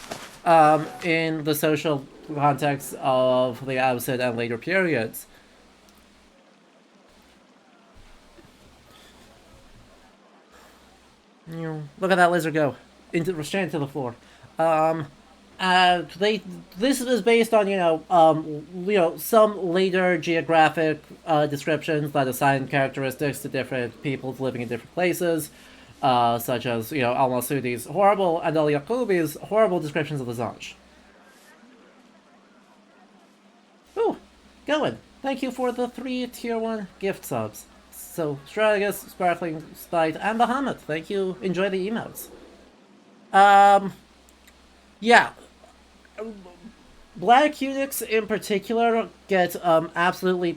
in the social context of the Abbasid and later periods. Look at that lizard go straight into the floor. This is based on some later geographic descriptions that assign characteristics to different peoples living in different places, such as Al Masudi's horrible and Al Yaqubi's horrible descriptions of the Zanj. Ooh, going. Thank you for the 3 tier 1 gift subs. So, Stratus, Sparkling Spite, and Bahamut. Thank you. Enjoy the emotes. Yeah. Black eunuchs in particular get absolutely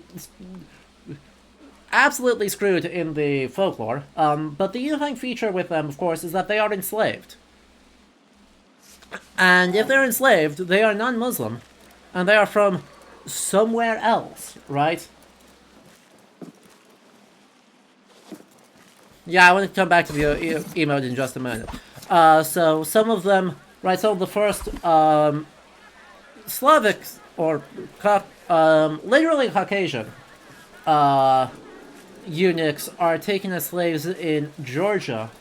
screwed in the folklore. But the unifying feature with them, of course, is that they are enslaved. And if they're enslaved, they are non-Muslim, and they are from somewhere else, right? Yeah, I want to come back to the emote in just a minute. So some of them, right, some of the first Slavic, or literally Caucasian, eunuchs are taken as slaves in Georgia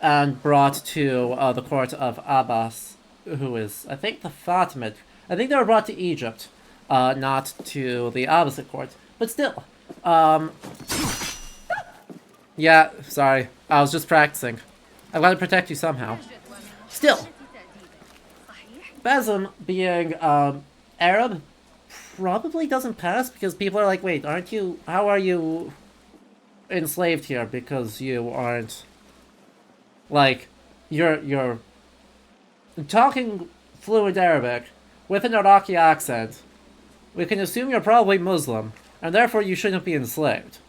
and brought to the court of Abbas, who is, I think, the Fatimid. I think they were brought to Egypt, not to the Abbasid court, but still. Yeah, sorry. I was just practicing. I've got to protect you somehow. Still. Bazm, being Arab, probably doesn't pass because people are like, wait, aren't you... How are you enslaved here? Because you aren't... Like, you're talking fluent Arabic with an Iraqi accent. We can assume you're probably Muslim, and therefore you shouldn't be enslaved.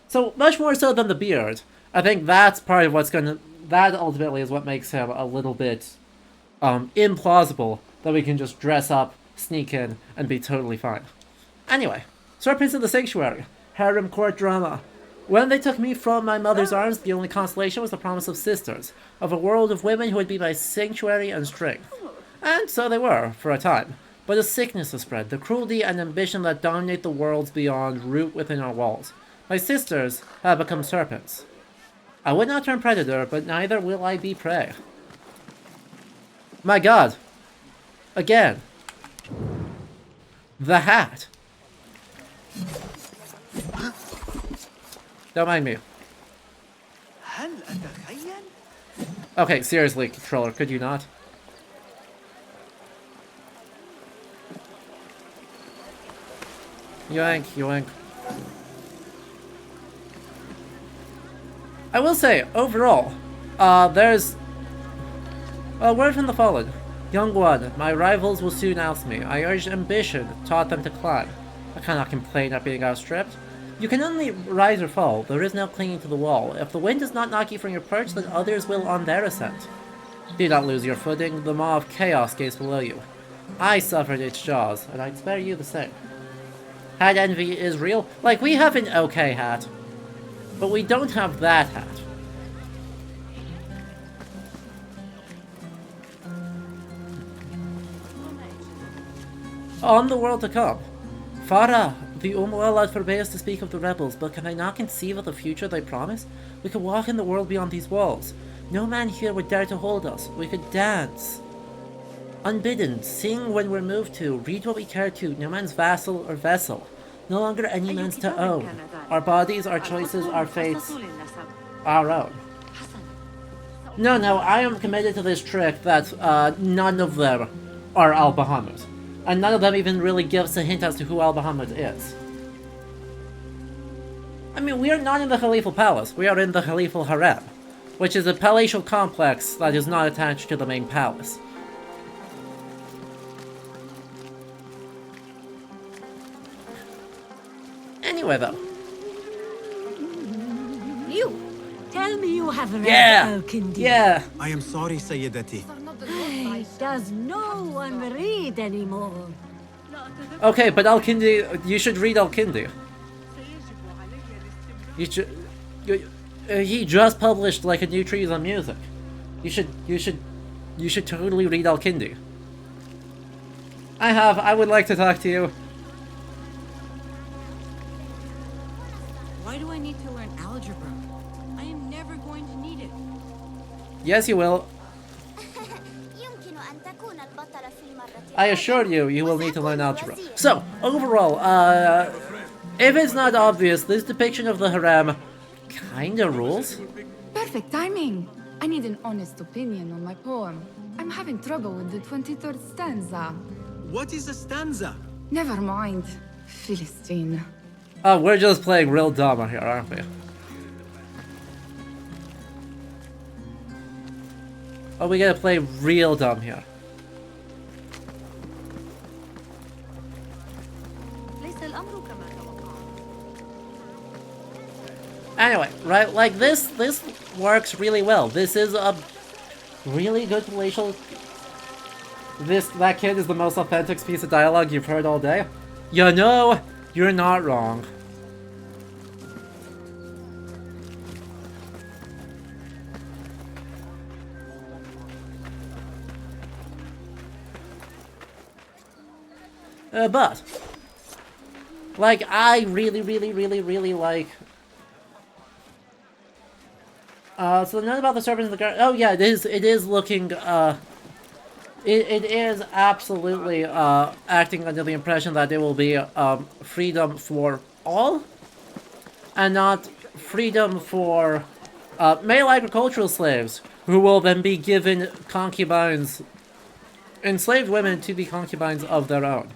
So, much more so than the beard, I think that's part of what's gonna... That ultimately is what makes him a little bit implausible that we can just dress up, sneak in, and be totally fine. Anyway, Serpents of the Sanctuary, harem court drama. When they took me from my mother's arms, the only consolation was the promise of sisters, of a world of women who would be my sanctuary and strength. And so they were, for a time. But a sickness has spread, the cruelty and ambition that dominate the worlds beyond root within our walls. My sisters have become serpents. I would not turn predator, but neither will I be prey. My god. Again. The hat. Don't mind me. Okay, seriously, controller, could you not? Yoink, yoink. I will say, overall, there's a word from the fallen. Young one, my rivals will soon oust me. I urged ambition, taught them to climb. I cannot complain at being outstripped. You can only rise or fall. There is no clinging to the wall. If the wind does not knock you from your perch, then others will on their ascent. Do not lose your footing. The maw of chaos gazes below you. I suffered its jaws, and I'd spare you the same. Hat envy is real. Like, we have an okay hat. But we don't have that hat. On the world to come. Farah, the Umwalad forbade us to speak of the rebels, but can I not conceive of the future they promise? We could walk in the world beyond these walls. No man here would dare to hold us. We could dance. Unbidden, sing when we're moved to, read what we care to, no man's vassal or vessel. No longer any man's to own. Our bodies, our choices, our fates, our own. No, I am committed to this trick that none of them are Al-Bahamut. And none of them even really gives a hint as to who Al-Bahamut is. I mean, we are not in the Khalifal Palace, we are in the Khalifal Harem, which is a palatial complex that is not attached to the main palace. Anyway, though. You! Tell me you have read Al-Kindi. Yeah! I am sorry, Sayyidati. Does no one read anymore? Okay, but Al-Kindi, you should read Al-Kindi. You should... he just published, like, a new treatise on music. You should totally read Al-Kindi. I have. I would like to talk to you. Why do I need to learn algebra? I am never going to need it. Yes, you will. I assure you, you will need to learn algebra. So, overall, if it's not obvious, this depiction of the harem kinda rules. Perfect timing. I need an honest opinion on my poem. I'm having trouble with the 23rd stanza. What is a stanza? Never mind. Philistine. Oh, we're just playing real dumb here, aren't we? Oh, we gotta play real dumb here. Anyway, right, like this works really well. This is a really good relational. That kid is the most authentic piece of dialogue you've heard all day. You know, you're not wrong. But like, I really like. So the note about the servants of the guard. Oh yeah, it is looking. It is absolutely acting under the impression that it will be freedom for all, and not freedom for male agricultural slaves, who will then be given concubines, enslaved women to be concubines of their own.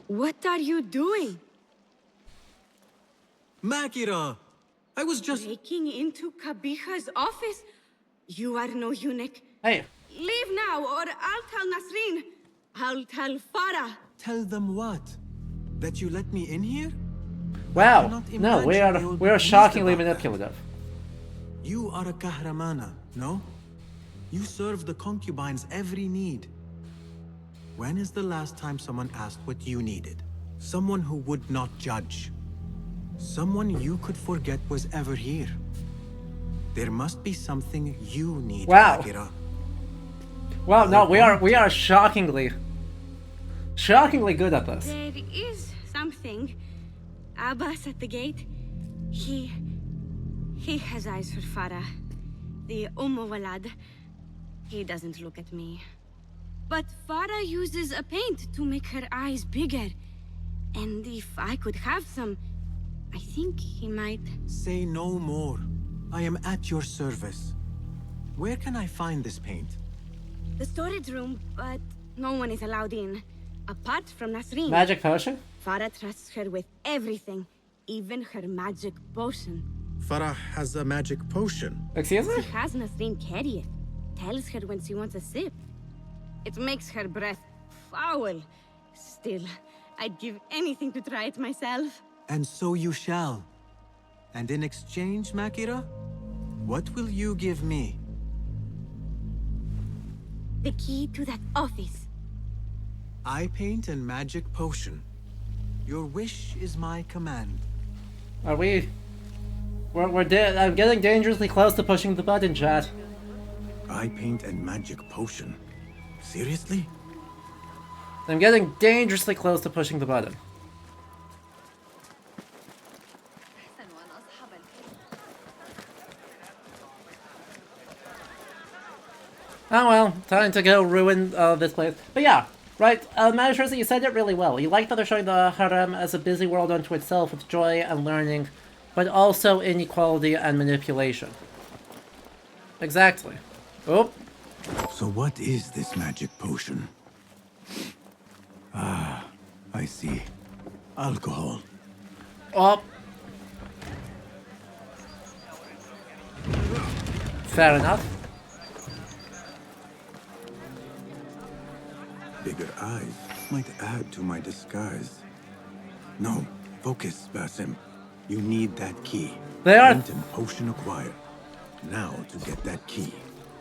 What are you doing? Makira! I was just breaking into Kabiha's office? You are no eunuch. Hey. Leave now, or I'll tell Nasreen. I'll tell Farah. Tell them what? That you let me in here? Wow. No, we are shockingly manipulative. You are a kahramana, no? You serve the concubines every need. When is the last time someone asked what you needed? Someone who would not judge. Someone you could forget was ever here. There must be something you need, wow. Makira. Wow, no, we are shockingly good at this. There is something. Abbas at the gate. He has eyes for Farah. The Walad. He doesn't look at me. But Farah uses a paint to make her eyes bigger. And if I could have some, I think he might. Say no more. I am at your service. Where can I find this paint? The storage room, but no one is allowed in. Apart from Nasreen. Magic potion? Farah trusts her with everything, even her magic potion. Farah has a magic potion. Excuse me? She has Nasreen carry it. Tells her when she wants a sip. It makes her breath foul. Still, I'd give anything to try it myself. And so you shall. And in exchange, Makira, what will you give me? The key to that office. Eye paint and magic potion. Your wish is my command. Are we? I'm getting dangerously close to pushing the button, chat. Eye paint and magic potion. Seriously? I'm getting dangerously close to pushing the button. Oh well, time to go ruin this place. But yeah, right, Managers, you said it really well. You like that they're showing the harem as a busy world unto itself with joy and learning, but also inequality and manipulation. Exactly. Oh. So what is this magic potion? Ah, I see. Alcohol. Oh. Fair enough. Bigger eyes might add to my disguise. No, focus, Basim. You need that key. They are... Paint and potion acquired. Now to get that key.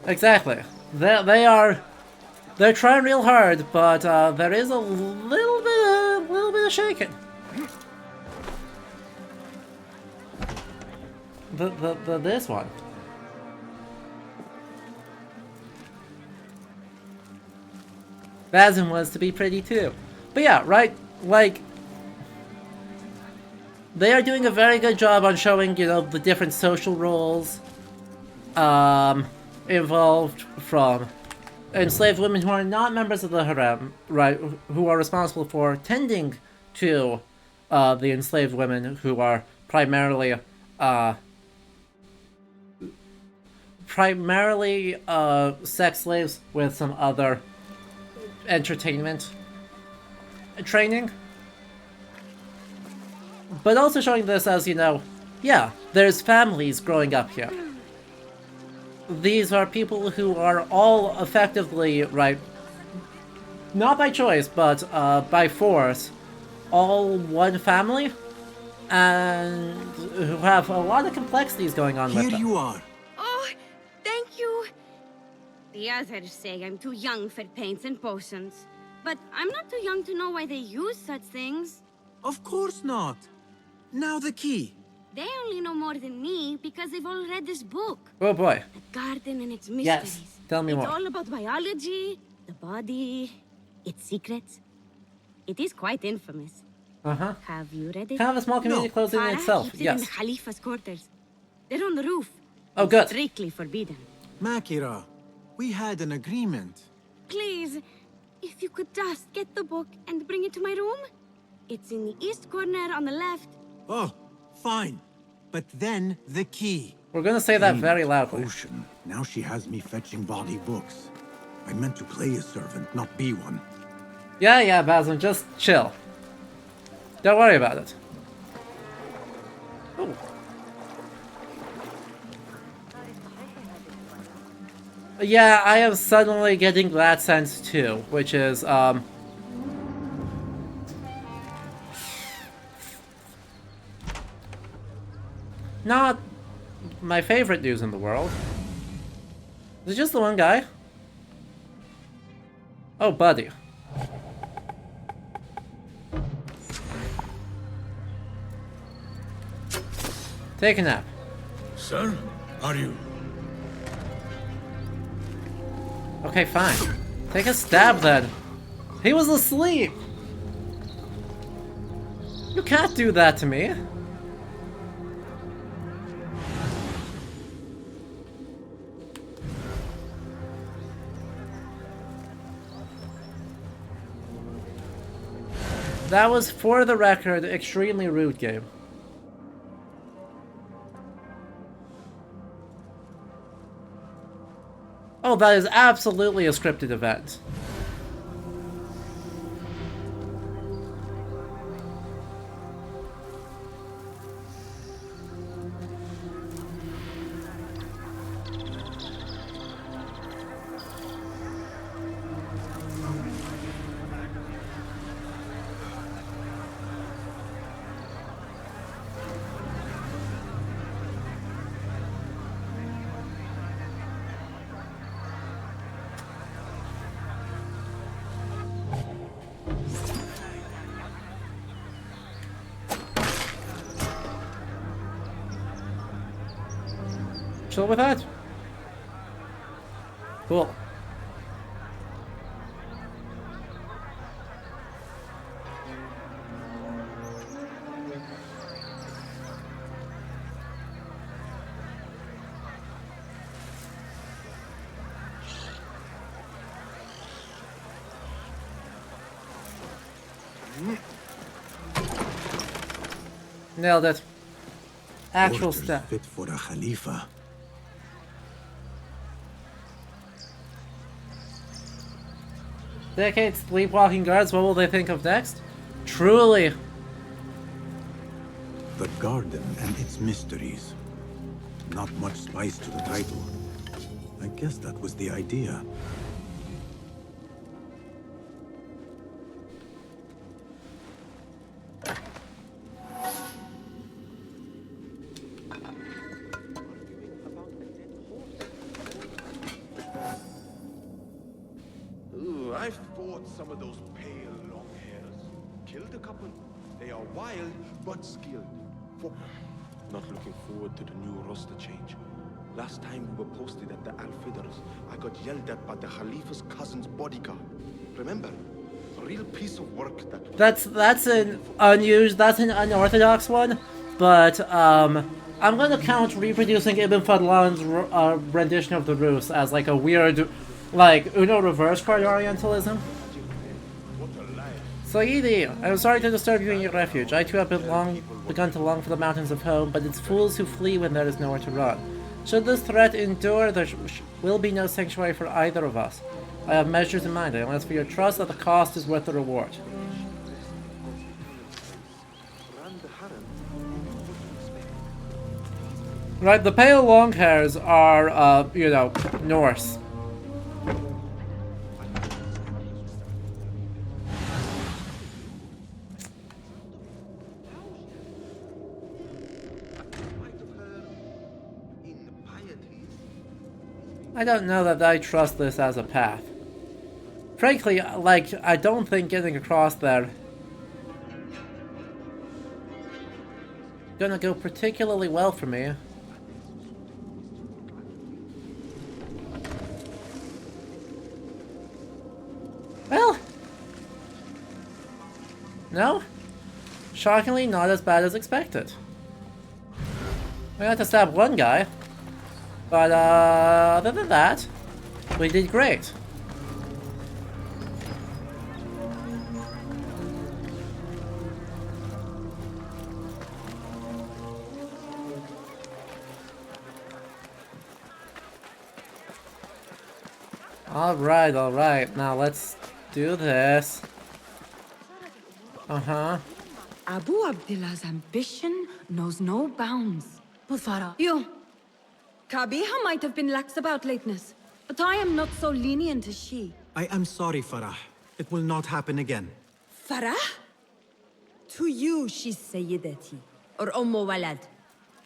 Exactly. They're trying real hard, but there is a little bit of shaking. This one. Bazin was to be pretty too. But yeah, right, like, they are doing a very good job on showing, you know, the different social roles involved, from enslaved women who are not members of the harem, right, who are responsible for tending to the enslaved women who are primarily sex slaves with some other entertainment training. But also showing this as, you know, yeah, there's families growing up here. These are people who are all effectively, right, not by choice, but by force, all one family, and who have a lot of complexities going on with them. Here you are. Oh, thank you. The others say I'm too young for paints and potions. But I'm not too young to know why they use such things. Of course not. Now the key. They only know more than me because they've all read this book. Oh boy. The garden and its mysteries. Yes, tell me more. It's all about biology, the body, its secrets. It is quite infamous. Uh-huh. Have you read it? Kind of a small community closed in itself, keeps it yes. in the Khalifa's quarters. They're on the roof. Oh, good. Strictly forbidden. Makira, we had an agreement. Please, if you could just get the book and bring it to my room. It's in the east corner on the left. Oh, fine. But then the key. We're gonna say that very loudly. Potion. Now she has me fetching body books. I meant to play a servant, not be one. Yeah, Basil, just chill. Don't worry about it. Ooh. Yeah, I am suddenly getting that sense too, which is, not my favorite news in the world. Is it just the one guy? Oh, buddy. Take a nap. Sir, are you? Okay, fine. Take a stab then. He was asleep! You can't do that to me. That was, for the record, extremely rude, game. Oh, that is absolutely a scripted event. Chill with that. Cool. Nailed it. Actual Orders stuff. fit for a Khalifa. Decades sleepwalking guards, what will they think of next? Truly. The garden and its mysteries. Not much spice to the title. I guess that was the idea. I've fought some of those pale long hairs. Killed a couple. They are wild, but skilled. Not looking forward to the new roster change. Last time we were posted at the Alfidars, I got yelled at by the Khalifa's cousin's bodyguard. Remember, a real piece of work that... That's an unorthodox one, but I'm gonna count reproducing Ibn Fadlan's rendition of the Rus as like a weird, like Uno reverse card Orientalism. Saidi, I'm sorry to disturb you in your refuge. I too have begun to long for the mountains of home, but it's fools who flee when there is nowhere to run. Should this threat endure, there will be no sanctuary for either of us. I have measures in mind. I ask for your trust that the cost is worth the reward. Right, the pale long hairs are, you know, Norse. I don't know that I trust this as a path. Frankly, like, I don't think getting across there gonna go particularly well for me. Well, no, shockingly not as bad as expected. We had to stab one guy, but other than that, we did great. Alright, now let's do this. Abu Abdullah's ambition knows no bounds. But Farah... You! Kabiha might have been lax about lateness, but I am not so lenient as she. I am sorry, Farah. It will not happen again. Farah? To you, she's Sayyidati, or Walad.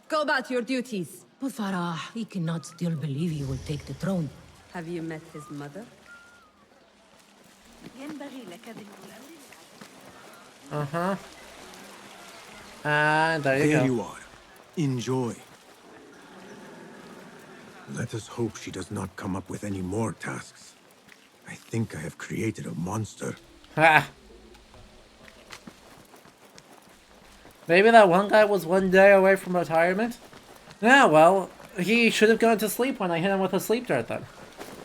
Go about your duties. But Farah, he cannot still believe he will take the throne. Have you met his mother? And there you go. There you are. Enjoy. Let us hope she does not come up with any more tasks. I think I have created a monster. Ha! Maybe that one guy was one day away from retirement? Yeah, well, he should have gone to sleep when I hit him with a sleep dart then.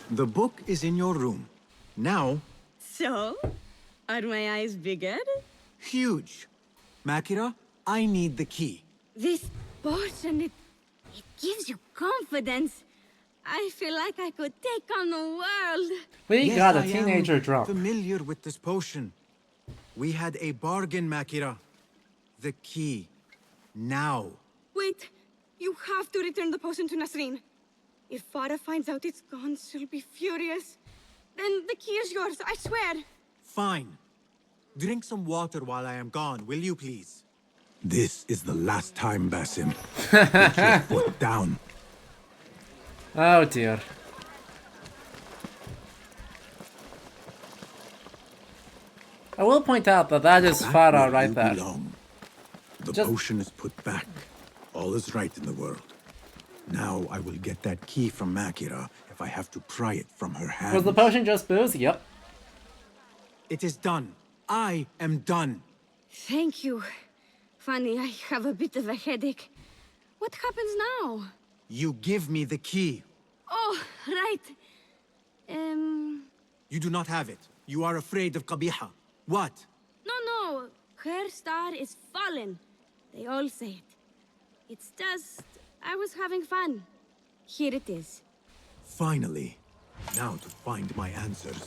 The book is in your room. Now... So? Are my eyes bigger? Huge. Makira, I need the key. This potion, it gives you confidence. I feel like I could take on the world. We got a teenager drunk. Familiar with this potion. We had a bargain, Makira. The key. Now. Wait, you have to return the potion to Nasreen. If Farah finds out it's gone, she'll be furious. Then the key is yours, I swear. Fine. Drink some water while I am gone, will you please? This is the last time, Basim. Put your foot down. Oh dear. I will point out that that is Farah right there. The potion is put back. All is right in the world. Now I will get that key from Makira if I have to pry it from her hand. Was the potion just booze? Yep. It is done. I am done. Thank you. Funny, I have a bit of a headache. What happens now? You give me the key. Oh, right. You do not have it. You are afraid of Qabiha. What? No. Her star is fallen. They all say it. It's just... I was having fun. Here it is. Finally. Now to find my answers.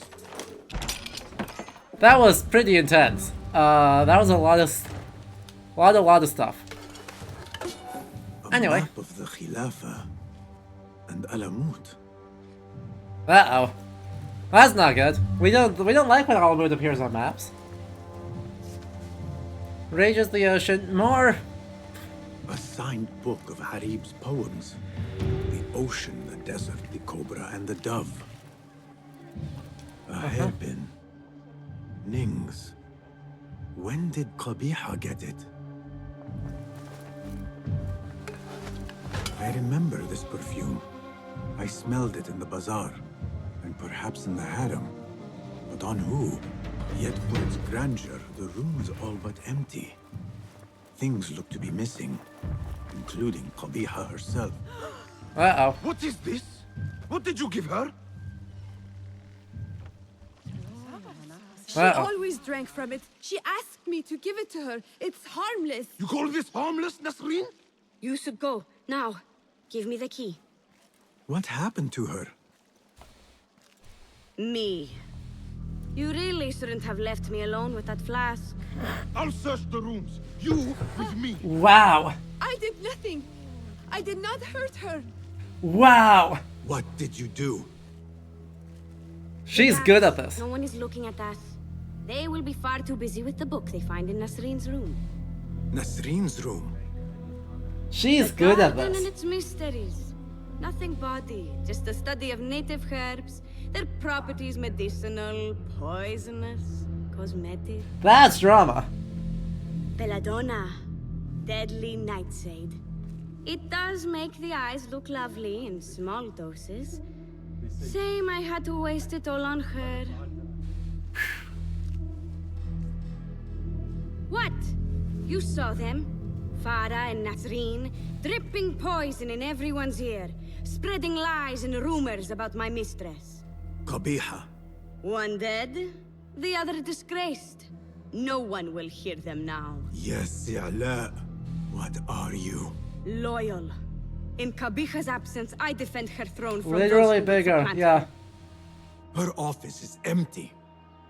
That was pretty intense. That was a lot of stuff. Anyway. Map of the Khilafah and Alamut. Uh-oh. That's not good. We don't like when Alamut appears on maps. Rages the ocean. More. A signed book of Harib's poems. The ocean, the desert, the cobra, and the dove. A hairpin. Nings. When did Qabiha get it? I remember this perfume. I smelled it in the bazaar, and perhaps in the harem. But on who? Yet for its grandeur, the room's all but empty. Things look to be missing, including Qabiha herself. Uh-oh. What is this? What did you give her? She always drank from it. She asked me to give it to her. It's harmless. You call this harmless, Nasreen? You should go. Now. Give me the key. What happened to her? Me. You really shouldn't have left me alone with that flask. I'll search the rooms. You with me. Wow. I did nothing. I did not hurt her. Wow. What did you do? She's good at this. No one is looking at us. They will be far too busy with the book they find in Nasreen's room. Nasreen's room? She's good at Garden this. and its mysteries. Nothing bawdy, just a study of native herbs, their properties medicinal, poisonous, cosmetic. That's drama. Belladonna, deadly nightshade. It does make the eyes look lovely in small doses. Shame I had to waste it all on her. What? You saw them? Farah and Nasreen, dripping poison in everyone's ear, spreading lies and rumors about my mistress. Qabiha. One dead, the other disgraced. No one will hear them now. Yes, Ya'la. What are you? Loyal. In Qabiha's absence, I defend her throne from Literally those who bigger, supplant yeah. her. Her office is empty.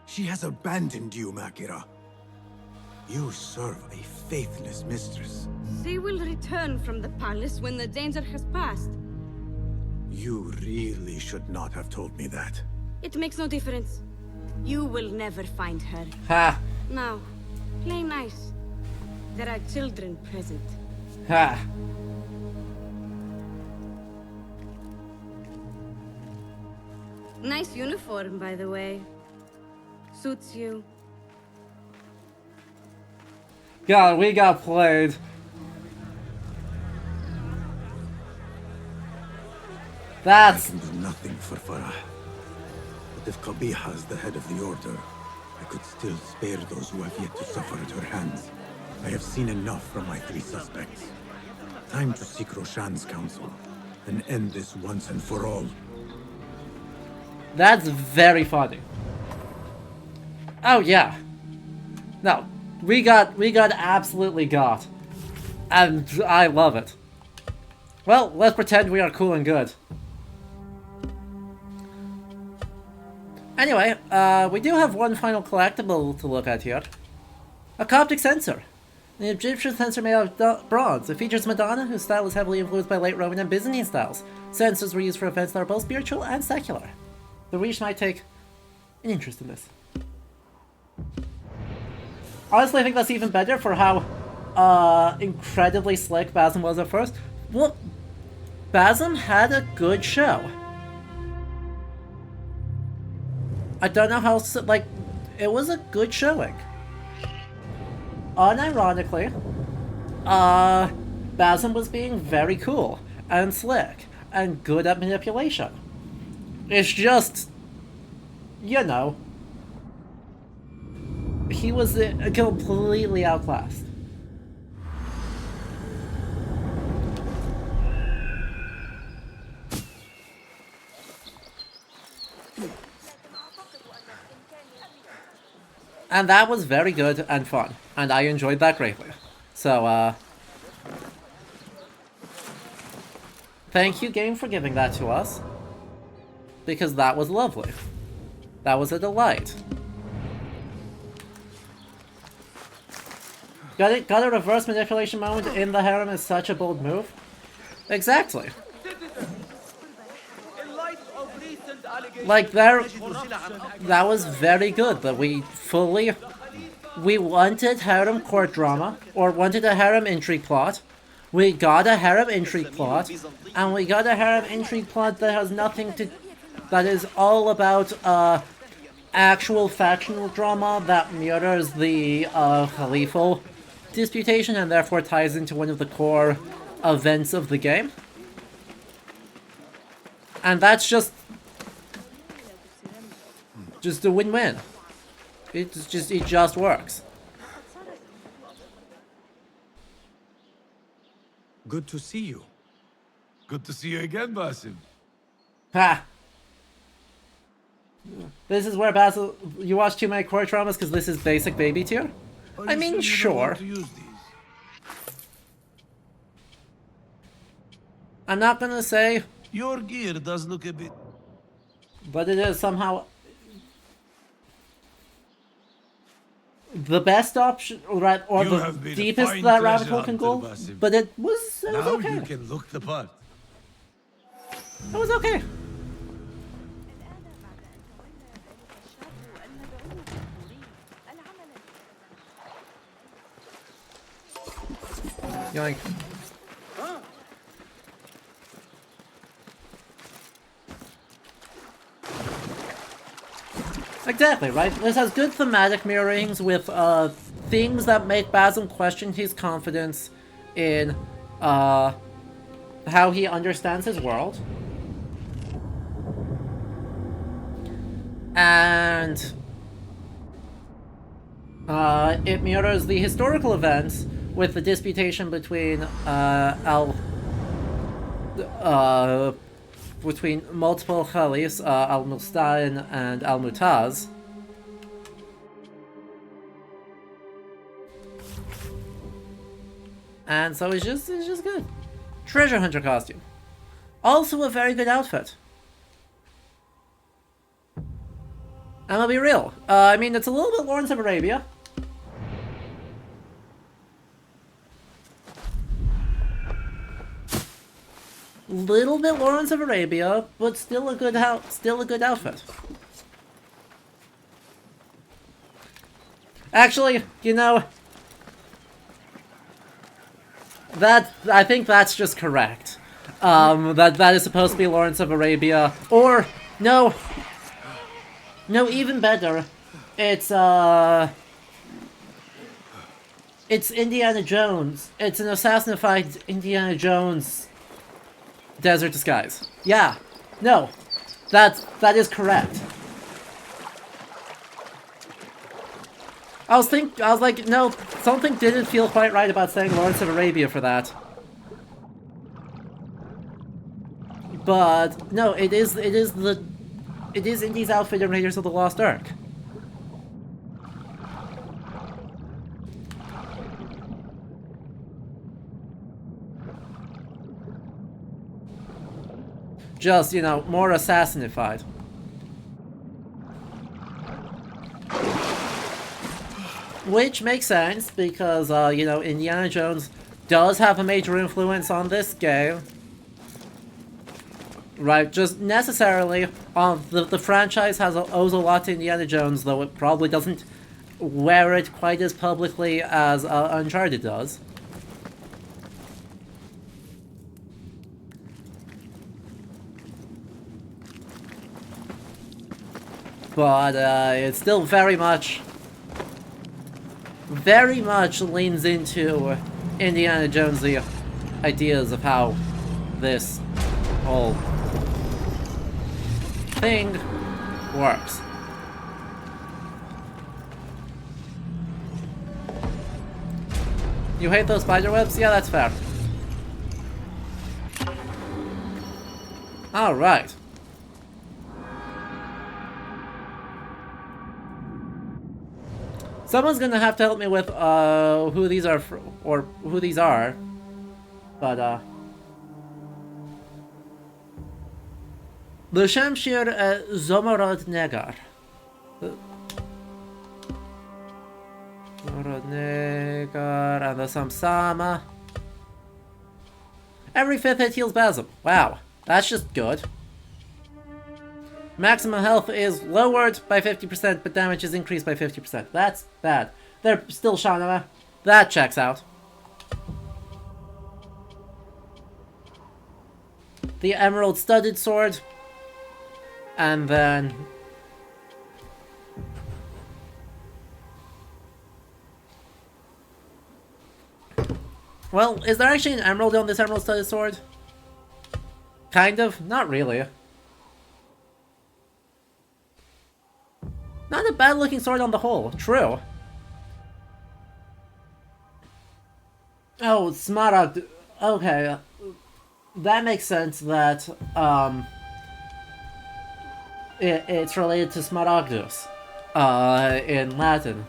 She has abandoned you, Makira. You serve a faithless mistress. She will return from the palace when the danger has passed. You really should not have told me that. It makes no difference. You will never find her. Ha. Now, play nice. There are children present. Ha. Nice uniform, by the way. Suits you. God, we got played. That's... I can do nothing for Farah. But if Qabiha is the head of the Order, I could still spare those who have yet to suffer at her hands. I have seen enough from my three suspects. Time to seek Roshan's counsel and end this once and for all. That's very funny. Oh yeah. No, we got absolutely got. And I love it. Well, let's pretend we are cool and good. Anyway, we do have one final collectible to look at here. A Coptic censer. An Egyptian censer made out of bronze. It features Madonna, whose style is heavily influenced by late Roman and Byzantine styles. Censers were used for events that are both spiritual and secular. The Reach might take an interest in this. Honestly, I think that's even better for how incredibly slick Basim was at first. Well, Basim had a good show. I don't know how, like, it was a good showing. Unironically, Basim was being very cool and slick and good at manipulation. It's just, you know, he was completely outclassed. And that was very good and fun, and I enjoyed that greatly. So, thank you, game, for giving that to us. Because that was lovely. That was a delight. Got a reverse manipulation moment in the harem is such a bold move. Exactly. Like, that was very good, that we wanted harem court drama, or wanted a harem intrigue plot. We got a harem intrigue plot, and we got a harem intrigue plot that has nothing to... that is all about, actual factional drama that mirrors the, Caliphal disputation, and therefore ties into one of the core events of the game. And that's just... just a win-win. It just works. Good to see you. Good to see you again, Basim. Ha! This is where Basil... You watch too many core traumas because this is basic baby tier? I mean, sure. I'm not gonna say... Your gear does look a bit... But it is somehow... the best option, right, or the deepest that rabbit hole can go, but it was okay. You can look the part. It was okay. Yoink. Exactly, right? This has good thematic mirrorings with things that make Basim question his confidence in how he understands his world. And it mirrors the historical events with the disputation between between multiple caliphs, Al-Mustain and Al-Mutaz. And so it's just good. Treasure hunter costume. Also a very good outfit. I'm gonna be real. I mean, it's a little bit Lawrence of Arabia. Little bit Lawrence of Arabia, but still a good outfit. Actually, you know, I think that's just correct. That is supposed to be Lawrence of Arabia, or no, even better. It's Indiana Jones. It's an assassinified Indiana Jones desert disguise. Yeah. No. That is correct. I was like, no, something didn't feel quite right about saying Lawrence of Arabia for that. But no, it is Indy's outfit in Raiders of the Lost Ark. Just, you know, more assassinified. Which makes sense, because, you know, Indiana Jones does have a major influence on this game. Right, just necessarily, the franchise owes a lot to Indiana Jones, though it probably doesn't wear it quite as publicly as Uncharted does. But it still very much leans into Indiana Jones' ideas of how this whole thing works. You hate those spider webs? Yeah, that's fair. Alright. Someone's gonna have to help me with who these are or who these are. But the Shamshir Zomarad Negar. Zomarad Negar and the Samsama. Every 5th hit heals Basim. Wow, that's just good. Maximum health is lowered by 50%, but damage is increased by 50%. That's bad. They're still Shanama. That checks out. The Emerald Studded Sword. And then... well, is there actually an emerald on this Emerald Studded Sword? Kind of. Not really. bad-looking sword on the whole. True. Oh, Smaragd. Okay. That makes sense that, it's related to Smaragdus, in Latin.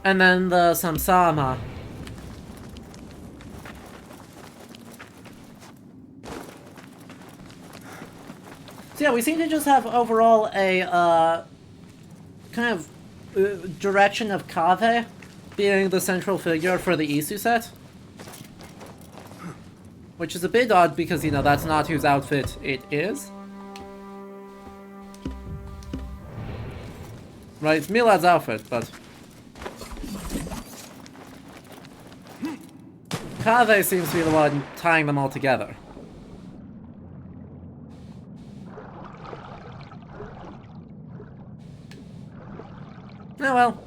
And then the Samsama. So yeah, we seem to just have overall a, kind of direction of Kaveh being the central figure for the Isu set. Which is a bit odd because, you know, that's not whose outfit it is. Right, it's Milad's outfit, but... Kaveh seems to be the one tying them all together. Oh well.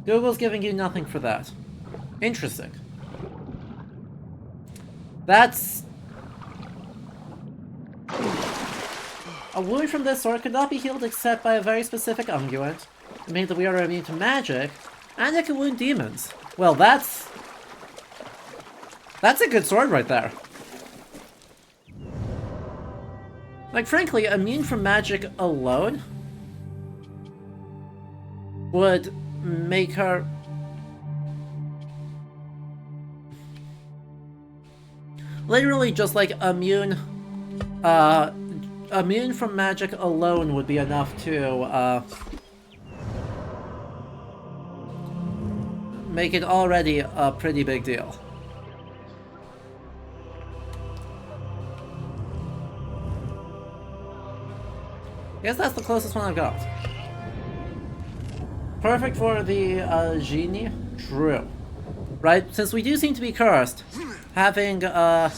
Google's giving you nothing for that. Interesting. That's... A wound from this sort could not be healed except by a very specific unguent. It means that we are immune to magic, and it can wound demons. Well, that's a good sword right there. Like, frankly, immune from magic alone would make her... Literally just like immune from magic alone would be enough to make it already a pretty big deal. Guess that's the closest one I've got. Perfect for the genie? True. Right? Since we do seem to be cursed, having a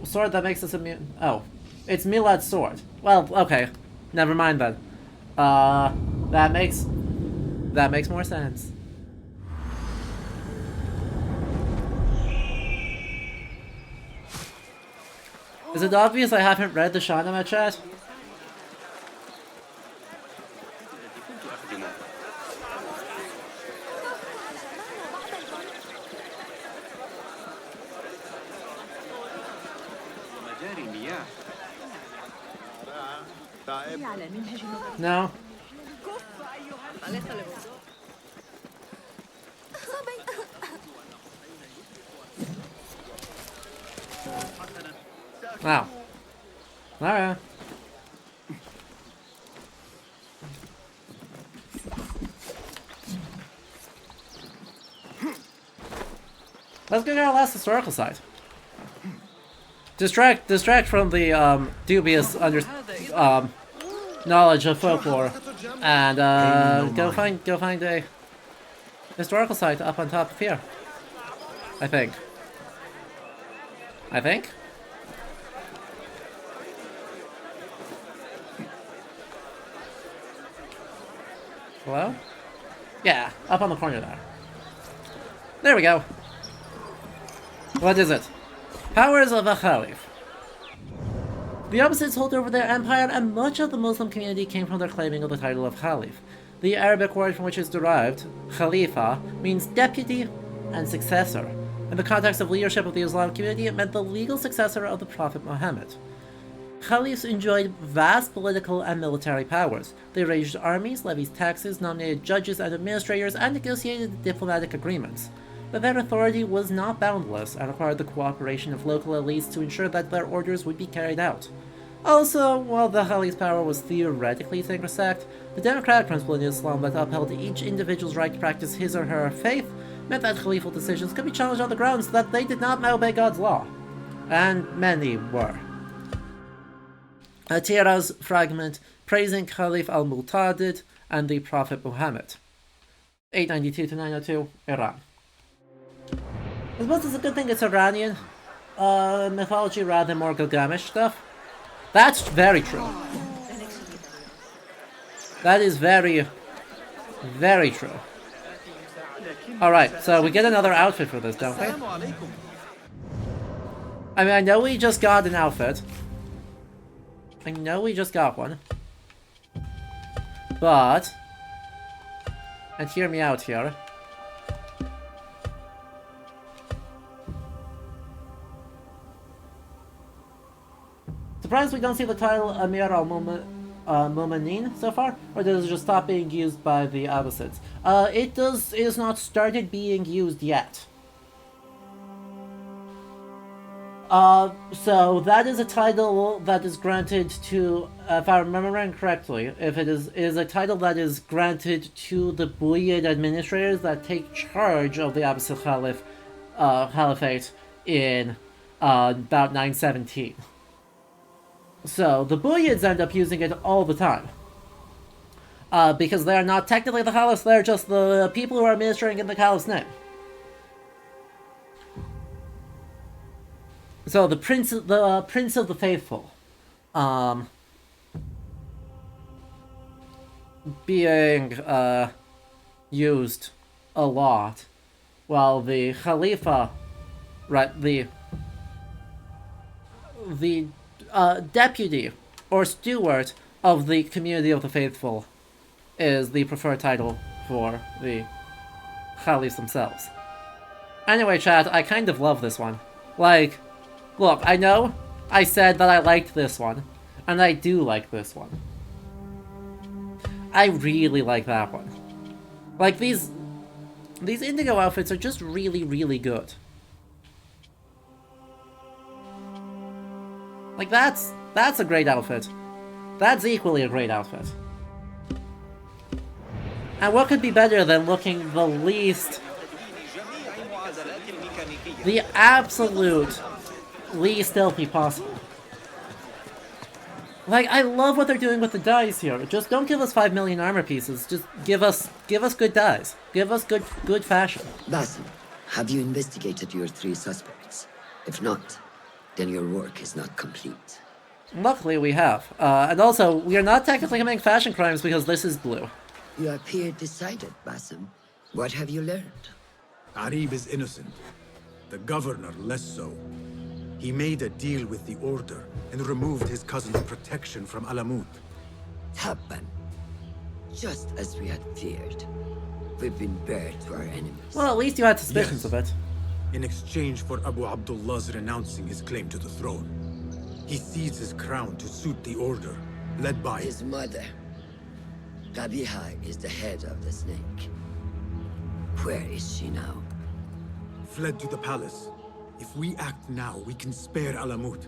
sword that makes us immune... Oh. It's Milad's sword. Well, okay. Never mind then. That makes more sense. Is it obvious I haven't read the Shahnameh chat? No. Wow. Alright. Let's get our last historical site. Distract from the dubious knowledge of folklore, and go find a historical site up on top of here. I think. Hello? Yeah, up on the corner there. There we go. What is it? Powers of a Khalif. The opposites hold over their empire, and much of the Muslim community came from their claiming of the title of Khalif. The Arabic word from which it is derived, Khalifa, means deputy and successor. In the context of leadership of the Islamic community, it meant the legal successor of the Prophet Muhammad. Caliphs enjoyed vast political and military powers. They raised armies, levied taxes, nominated judges and administrators, and negotiated diplomatic agreements. But their authority was not boundless and required the cooperation of local elites to ensure that their orders would be carried out. Also, while the Caliph's power was theoretically sacrosanct, the democratic principle in Islam that upheld each individual's right to practice his or her faith meant that Khalifa decisions could be challenged on the grounds that they did not obey God's law. And many were. Atira's fragment praising Khalif al-Mu'tadid and the Prophet Muhammad. 892 to 902, Iran. I suppose it's a good thing it's Iranian mythology rather than more Gilgamesh stuff. That's very true. That is very, very true. Alright, so we get another outfit for this, don't we? I mean, I know we just got an outfit. I know we just got one. But... And hear me out here. Surprised we don't see the title Amir al-Mu'minin so far, or does it just stop being used by the Abbasids? It is not started being used yet. So that is a title that is granted to, if I remember correctly, if it is a title that is granted to the Buyid administrators that take charge of the Abbasid Caliphate in about 917. So the Buyids end up using it all the time. Because they are not technically the Caliphs, they're just the people who are administering in the Caliph's name. So the Prince of the Faithful, being used a lot, while the Khalifa, right, the deputy or steward of the community of the faithful is the preferred title for the Khalifs themselves. Anyway, chat, I kind of love this one. Like, look, I know I said that I liked this one, and I do like this one. I really like that one. Like, these indigo outfits are just really, really good. Like, that's a great outfit. That's equally a great outfit. And what could be better than looking the absolute least stealthy possible? Like, I love what they're doing with the dice here. Just don't give us 5 million armor pieces. Just give us good dice. Give us good fashion. Basim, have you investigated your 3 suspects? If not, then your work is not complete. Luckily, we have. And also, we are not technically committing fashion crimes because this is blue. You appear decided, Basim. What have you learned? Arib is innocent. The governor less so. He made a deal with the Order and removed his cousin's protection from Alamut. Tabban. Just as we had feared. We've been bared to our enemies. Well, at least you had suspicions of it. In exchange for Abu Abdullah's renouncing his claim to the throne. He seized his crown to suit the Order, led by his mother. Qabiha is the head of the snake. Where is she now? Fled to the palace. If we act now, we can spare Alamut.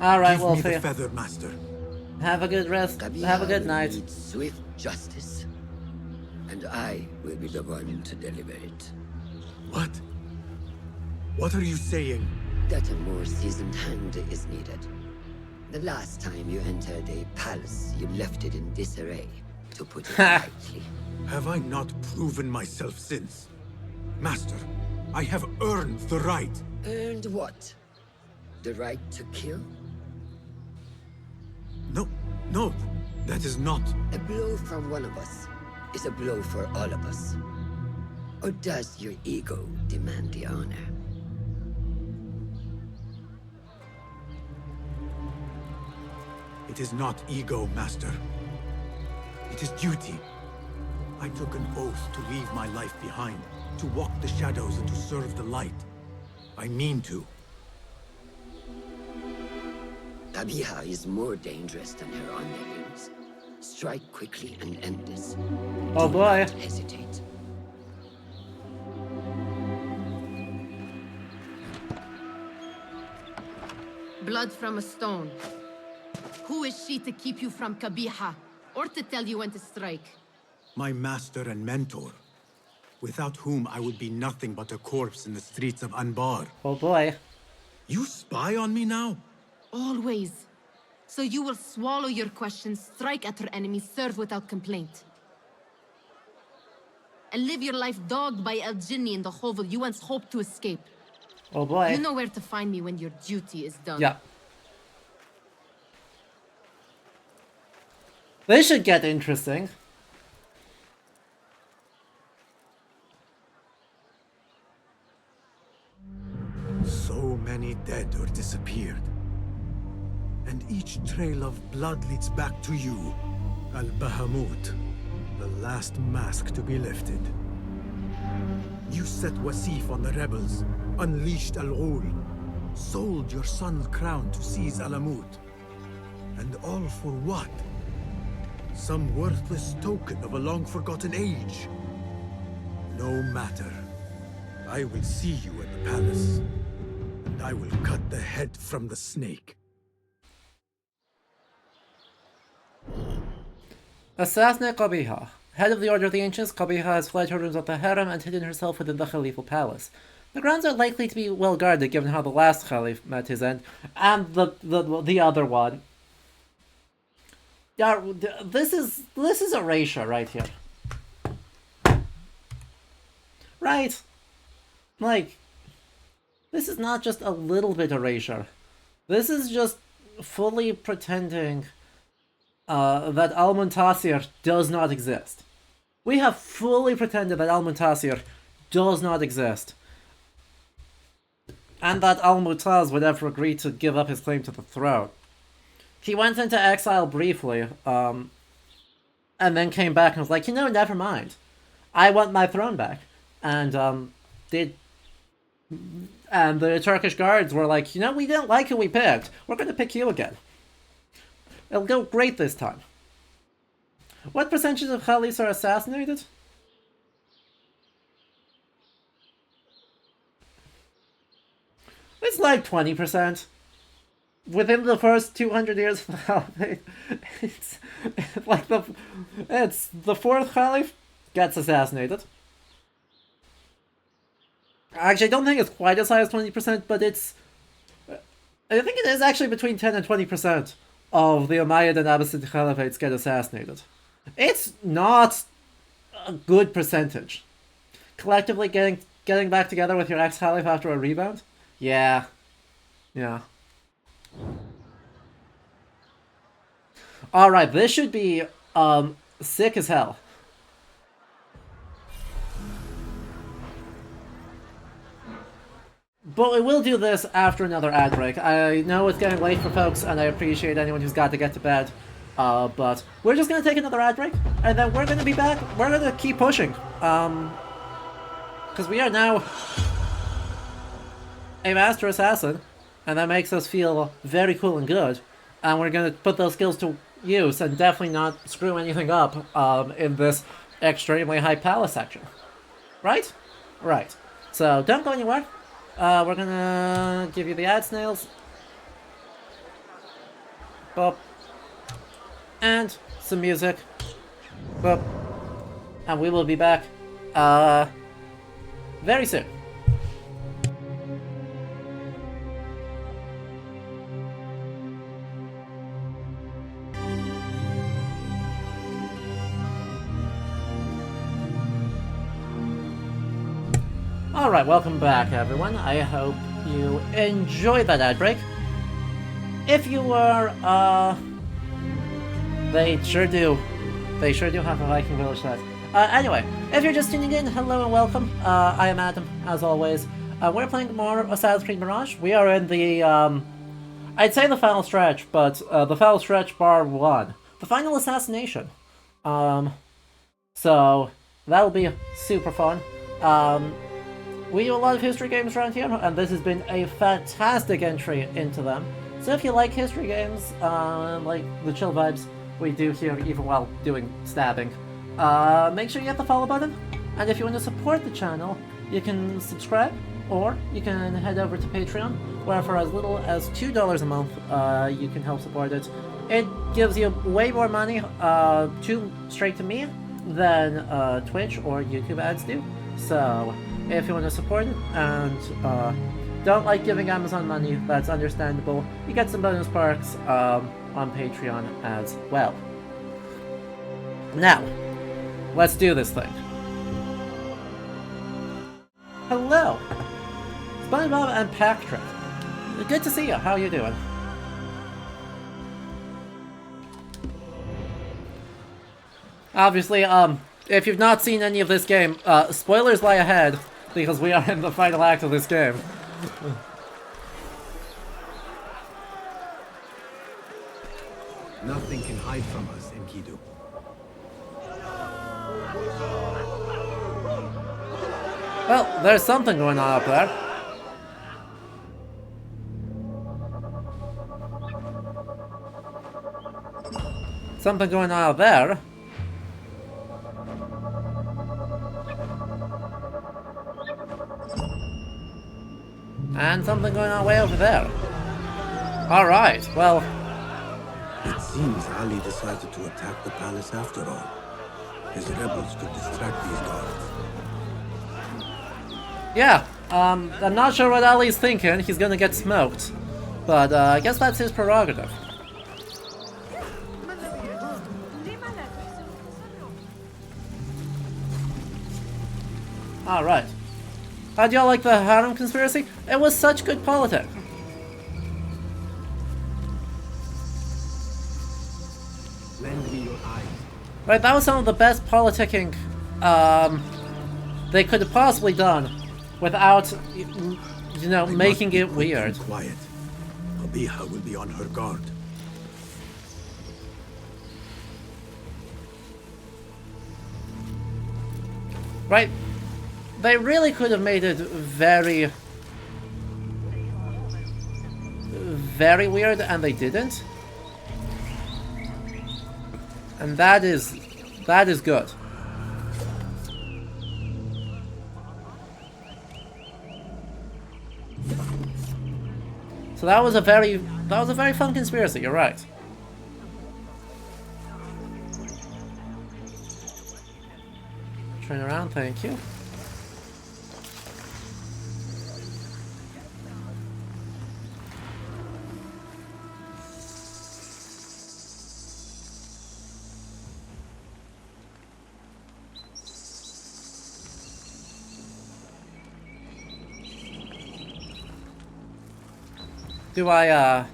Alright, well, Give me the feather, master. Have a good rest. Qabiha have a good night. Needs swift justice. And I will be the one to deliver it. What? What are you saying? That a more seasoned hand is needed. The last time you entered a palace, you left it in disarray, to put it lightly. Have I not proven myself since? Master, I have earned the right. Earned what? The right to kill? No, that is not. A blow from one of us is a blow for all of us. Or does your ego demand the honor? It is not ego, Master. It is duty. I took an oath to leave my life behind, to walk the shadows and to serve the light. I mean to. Qabiha is more dangerous than her underlings. Strike quickly and end this. Oh Do boy. not hesitate. Blood from a stone. Who is she to keep you from Qabiha, or to tell you when to strike? My master and mentor, without whom I would be nothing but a corpse in the streets of Anbar. Oh boy. You spy on me now? Always. So you will swallow your questions, strike at her enemies, serve without complaint. And live your life dogged by El Jinni in the hovel you once hoped to escape. Oh boy. You know where to find me when your duty is done. Yeah. This should get interesting. So many dead or disappeared. Each trail of blood leads back to you. Al-Bahamut, the last mask to be lifted. You set Wasif on the rebels, unleashed Al-Ghul, sold your son's crown to seize Alamut. And all for what? Some worthless token of a long-forgotten age. No matter. I will see you at the palace, and I will cut the head from the snake. Assassinate Qabiha. Head of the Order of the Ancients, Qabiha has fled her rooms of the harem and hidden herself within the Khalifa palace. The grounds are likely to be well guarded given how the last Khalif met his end, and the other one. Yeah, this is erasure right here. Right? Like, this is not just a little bit erasure. This is just fully pretending that Al-Muntasir does not exist. We have fully pretended that Al-Muntasir does not exist. And that Al-Mutaz would ever agree to give up his claim to the throne. He went into exile briefly, and then came back and was like, you know, never mind. I want my throne back. And, and the Turkish guards were like, you know, we didn't like who we picked. We're going to pick you again. It'll go great this time. What percentage of Khalifs are assassinated? It's like 20%. Within the first 200 years of the Caliphate, it's like the fourth Caliph gets assassinated. Actually, I don't think it's quite as high as 20%, but it's... I think it is actually between 10 and 20% of the Umayyad and Abbasid Caliphates get assassinated. It's not a good percentage. Collectively getting back together with your ex-Caliph after a rebound? Yeah. Yeah. Alright, this should be sick as hell. But we will do this after another ad break. I know it's getting late for folks, and I appreciate anyone who's got to get to bed. But we're just going to take another ad break, and then we're going to be back. We're going to keep pushing. Because we are now a master assassin, and that makes us feel very cool and good. And we're going to put those skills to use, and definitely not screw anything up in this extremely high palace section. Right? Right. So don't go anywhere. We're gonna give you the ad snails. Bop. And some music. Bop. And we will be back, very soon. Alright, welcome back everyone. I hope you enjoyed that ad break. If you were, they sure do. They sure do have a Viking village set. Anyway, if you're just tuning in, hello and welcome. I am Adam, as always. We're playing more Assassin's Creed Mirage. We are in the, I'd say the final stretch, but the final stretch bar 1. The final assassination. So, that'll be super fun. We do a lot of history games around here, and this has been a fantastic entry into them. So if you like history games, like the chill vibes we do here even while doing stabbing, make sure you hit the follow button. And if you want to support the channel, you can subscribe, or you can head over to Patreon, where for as little as $2 a month, you can help support it. It gives you way more money straight to me than Twitch or YouTube ads do. So if you want to support it and don't like giving Amazon money, that's understandable. You get some bonus perks on Patreon as well. Now, let's do this thing. Hello! SpongeBob and Patrick. Good to see you. How are you doing? Obviously, if you've not seen any of this game, spoilers lie ahead, because we are in the final act of this game. can hide from us, Enkidu. Well, there's something going on up there. Something going on out there. And something going on way over there. Alright, well... It seems Ali decided to attack the palace after all. His rebels could distract these guards. Yeah, I'm not sure what Ali's thinking. He's gonna get smoked. But I guess that's his prerogative. Alright. How'd y'all like the Harem conspiracy? It was such good politics. Lend me your eyes. Right, that was some of the best politicking they could have possibly done without, you know, making it weird. Quiet. Qabiha will be on her guard. Right? They really could have made it very, very weird, and they didn't. And that is good. So that was a very fun conspiracy, you're right. Turn around, thank you. Do I, I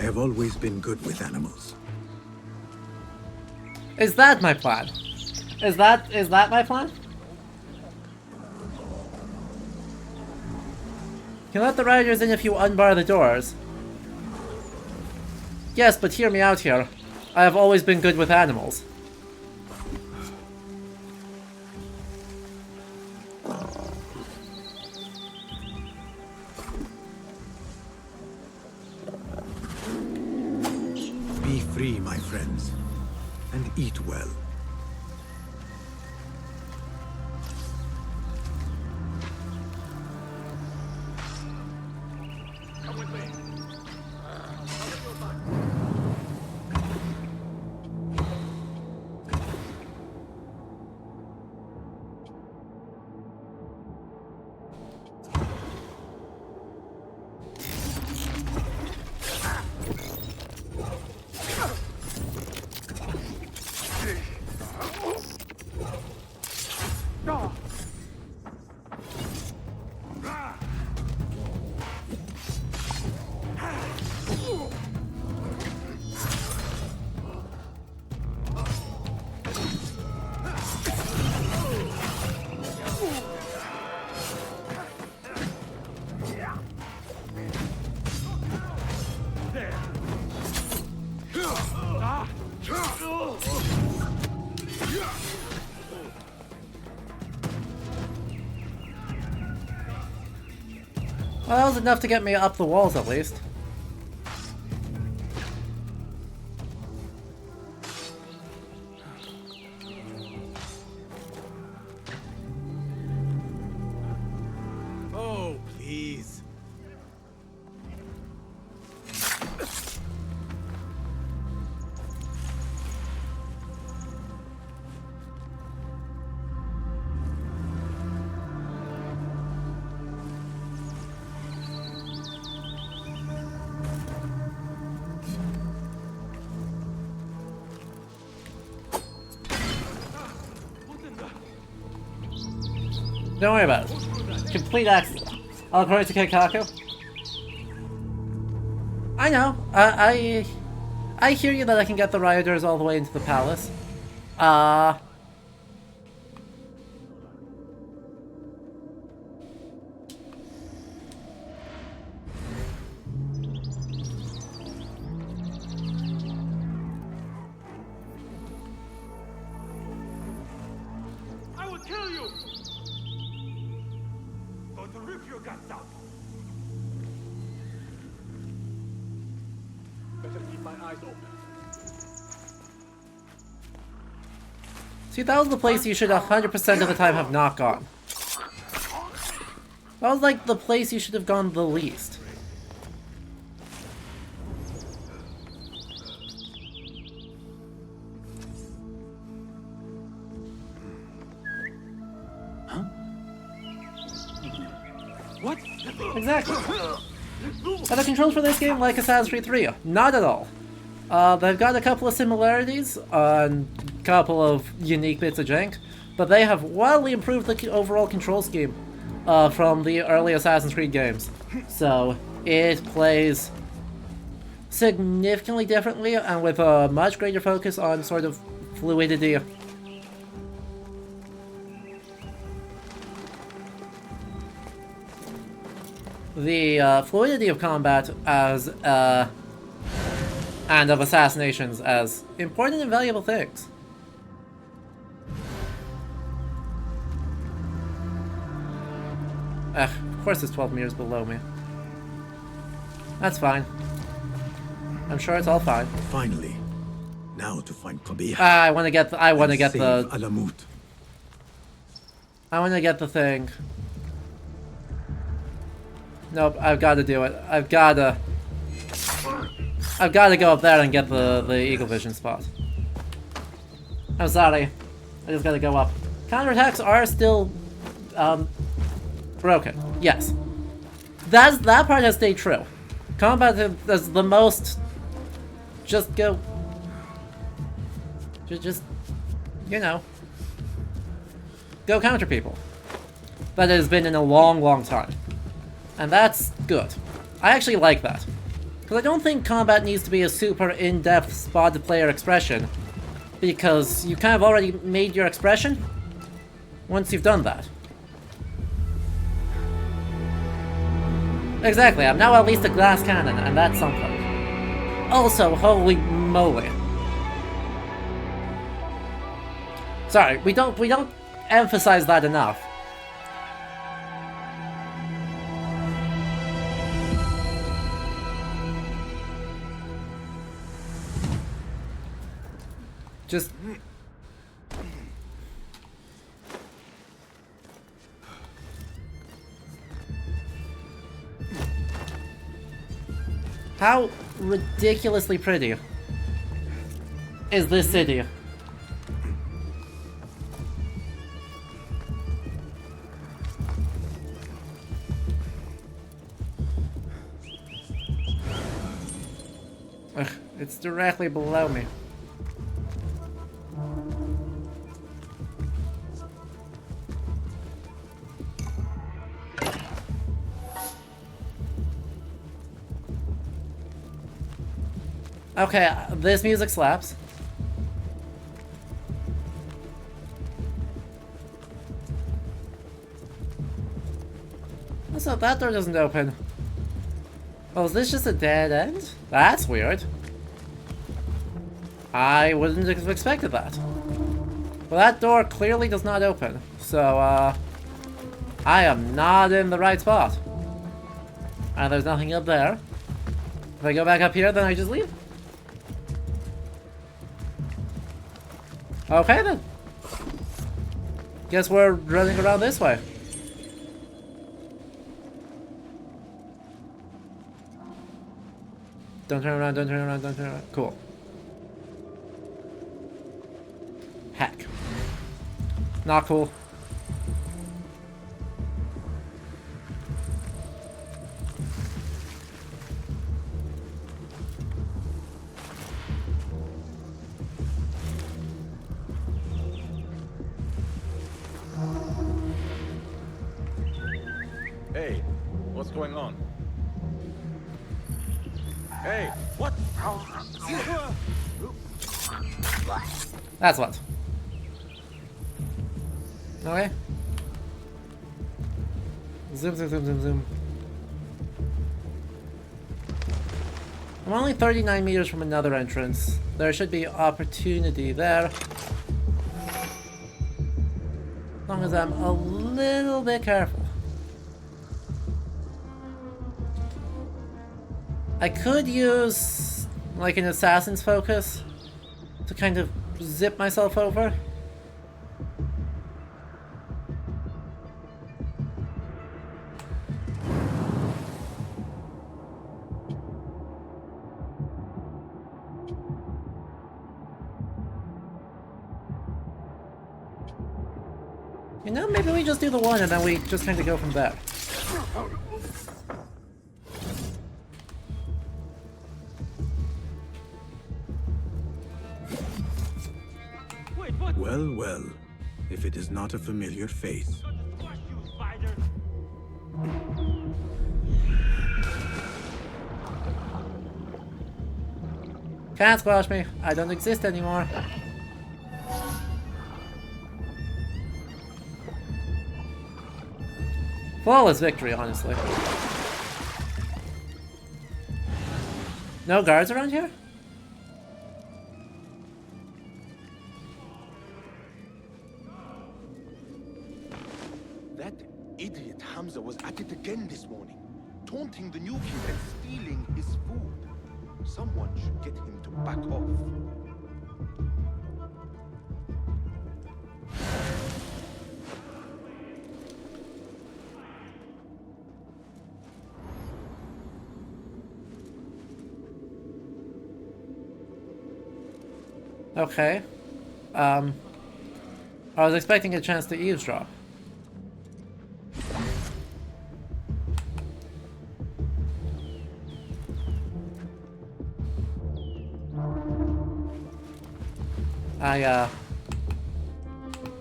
have always been good with animals. Is that my plan? Is that my plan? You let the riders in if you unbar the doors. Yes, but hear me out here. I have always been good with animals. Be free, my friends, and eat well. Well, that was enough to get me up the walls, at least. Oh, please. Don't worry about it. Complete accident. All according to Keikaku. I know. I hear you that I can get the rioters all the way into the palace. kill you! Going to rip your guts out! Better keep my eyes open. See, that was the place you should 100% of the time have not gone. That was like the place you should have gone the least. What? Exactly. Are the controls for this game like Assassin's Creed 3? Not at all. They've got a couple of similarities and a couple of unique bits of jank, but they have wildly improved the overall control scheme from the early Assassin's Creed games. So it plays significantly differently and with a much greater focus on sort of fluidity. The fluidity of combat as and of assassinations as important and valuable things. Ugh, of course it's 12 meters below me. That's fine. I'm sure it's all fine. Finally. Now to find Qabiha. I want to get the I want to get save the Alamut. I want to get the thing. Nope, I've got to do it. I've got to go up there and get the Eagle Vision spot. I'm sorry. I just gotta go up. Counterattacks are still broken. Yes. That part has stayed true. Combat is the most just go just you know, go counter people. That has been in a long time. And that's good. I actually like that. Because I don't think combat needs to be a super in-depth spotted player expression. Because you kind of already made your expression once you've done that. Exactly, I'm now at least a glass cannon, and that's something. Also, holy moly. Sorry, we don't emphasize that enough. Just... How ridiculously pretty is this city? Ugh, it's directly below me. Okay, this music slaps. So that door doesn't open. Oh, is this just a dead end? That's weird. I wouldn't have expected that. Well, that door clearly does not open. So, I am not in the right spot. And there's nothing up there. If I go back up here, then I just leave. Okay then. Guess we're running around this way. Don't turn around, don't turn around, don't turn around. Cool. Heck. Not cool. Hey, what's going on? Hey, what? That's what. Okay. Zoom, zoom, zoom, zoom, zoom. I'm only 39 meters from another entrance. There should be opportunity there. long as I'm a little bit careful. I could use like an assassin's focus to kind of zip myself over. You know, maybe we just do the one and then we just kind of go from there. Well, well. If it is not a familiar face. Can't squash me. I don't exist anymore. Flawless victory, honestly. No guards around here? That idiot Hamza was at it again this morning, taunting the new kid and stealing his food. Someone should get him to back off. Okay. I was expecting a chance to eavesdrop.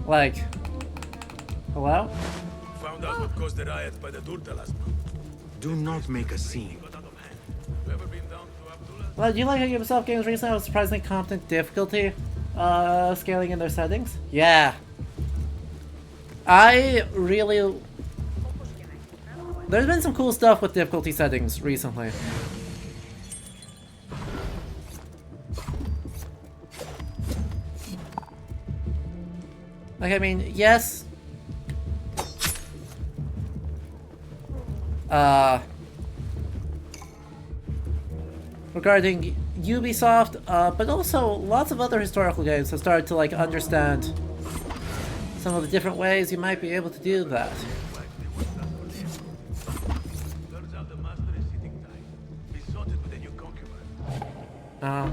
Like, hello? Found out what caused the riot by the Durta last month. Do not make a scene. Well, do you like how Ubisoft games recently have surprisingly competent difficulty scaling in their settings? Yeah. I really... There's been some cool stuff with difficulty settings recently. Like, I mean, yes. Regarding Ubisoft, but also lots of other historical games have started to, like, understand some of the different ways you might be able to do that. Huh?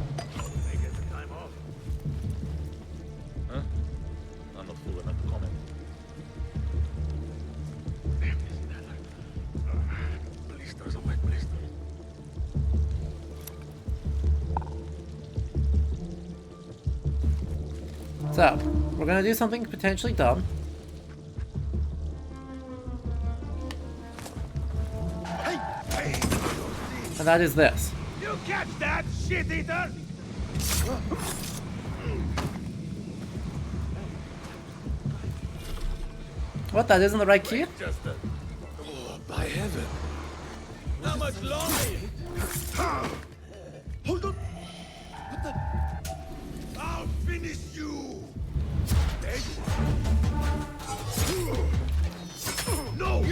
I'm not fool enough to comment. Damn this leather. Blisters on wet blisters. So, we're gonna do something potentially dumb. And that is this. You catch that, shit eater? What? That isn't the right key? Oh, by heaven. How much longer? Hold on. What the? I'll finish you. No.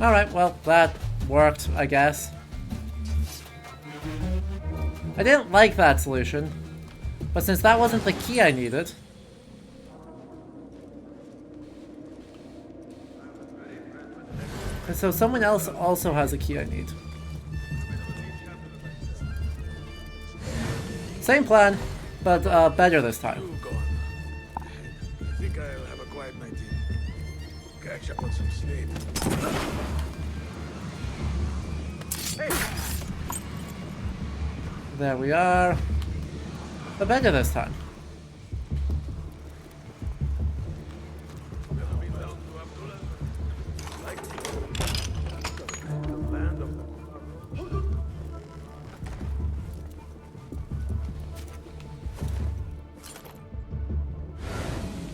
Alright, well, that worked, I guess. I didn't like that solution, but since that wasn't the key I needed... And so someone else also has a key I need. Same plan, but better this time. I think I'll have a quiet night in. Catch up on some sleep. There we are. But better this time.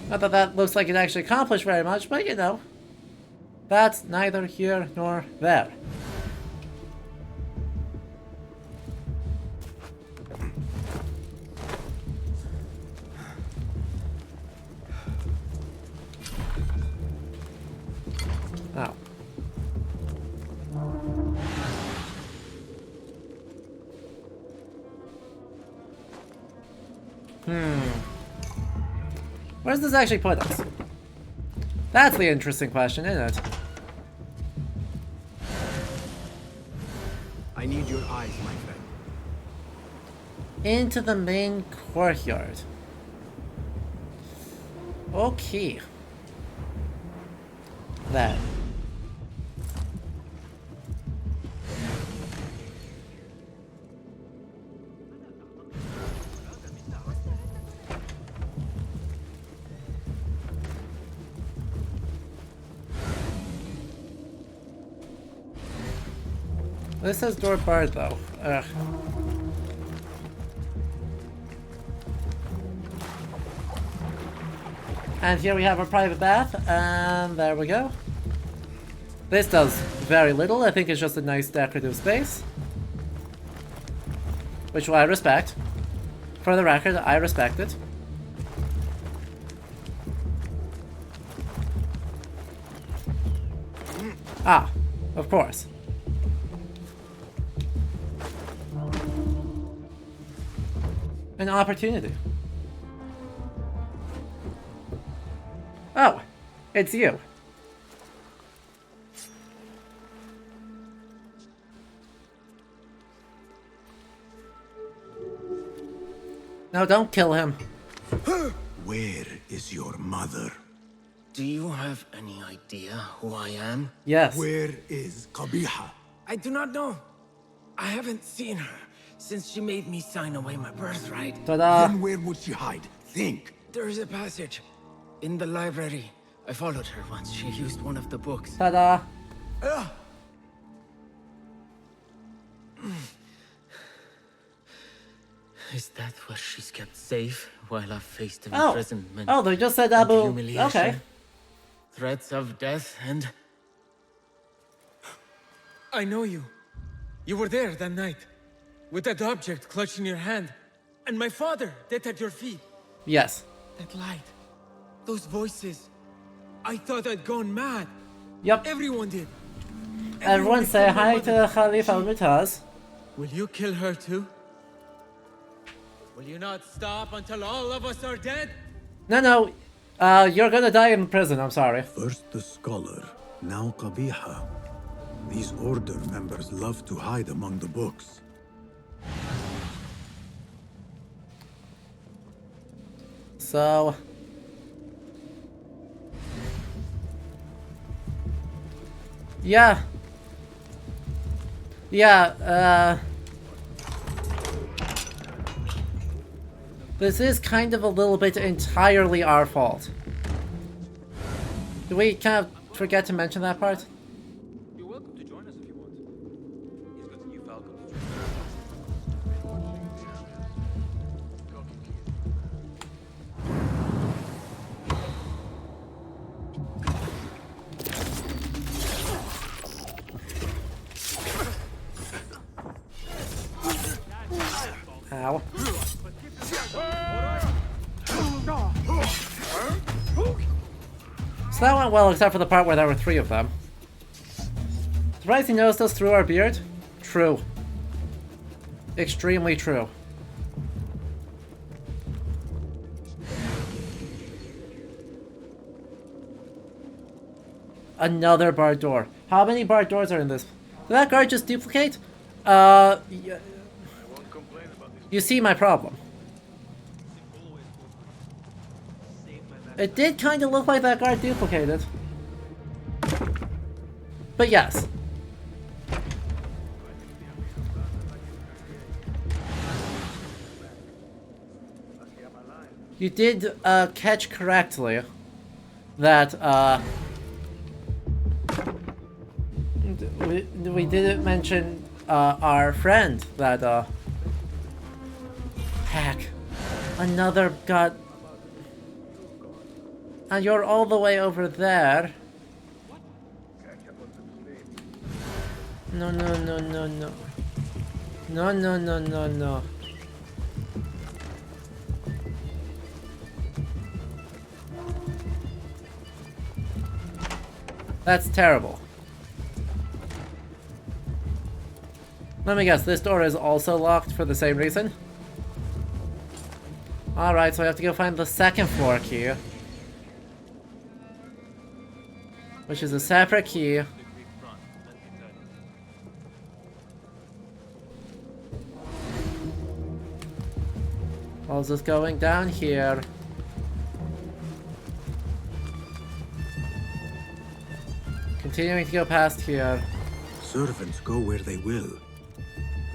Not that that looks like it actually accomplished very much, but you know. That's neither here nor there. Oh. Where does this actually put us? That's the interesting question, isn't it? I need your eyes, my friend. Into the main courtyard. Okay. That. This says door barred though. Ugh. And here we have a private bath, and there we go. This does very little. I think it's just a nice decorative space. Which I respect. For the record, I respect it. Ah, of course. An opportunity. Oh, it's you. No, don't kill him. Where is your mother? Do you have any idea who I am? Yes. Where is Qabiha? I do not know. I haven't seen her since she made me sign away my birthright. Ta-da. Then where would she hide? Think. There is a passage in the library. I followed her once. She used one of the books. Ta-da. Is that where she's kept safe while I've faced Oh. imprisonment? Oh, they just said and Abu. humiliation, Okay. Threats of death and... I know you. You were there that night, with that object clutched in your hand, and my father dead at your feet. Yes. That light, those voices. I thought I'd gone mad. Yep. Everyone did. Everyone say except my hi mother. to Khalif al-Mutaz. Will you kill her too? Will you not stop until all of us are dead? No, you're gonna die in prison, I'm sorry. First the scholar, now Qabiha. These order members love to hide among the books. So... Yeah. Yeah, this is kind of a little bit entirely our fault. Did we kind of forget to mention that part? You're welcome to join us if you want. He's got a new Falcon. Ow. So that went well, except for the part where there were 3 of them. Surprised he noticed us through our beard? True. Extremely true. Another barred door. How many barred doors are in this? Did that guard just duplicate? You see my problem. It did kind of look like that guard duplicated. But yes. You did catch correctly that we didn't mention our friend that heck, another god. And you're all the way over there. No, no, no, no, no. No, no, no, no, no. That's terrible. Let me guess, this door is also locked for the same reason? Alright, so I have to go find the second floor key. Which is a separate key. How's this going down here? Continuing to go past here. Servants go where they will.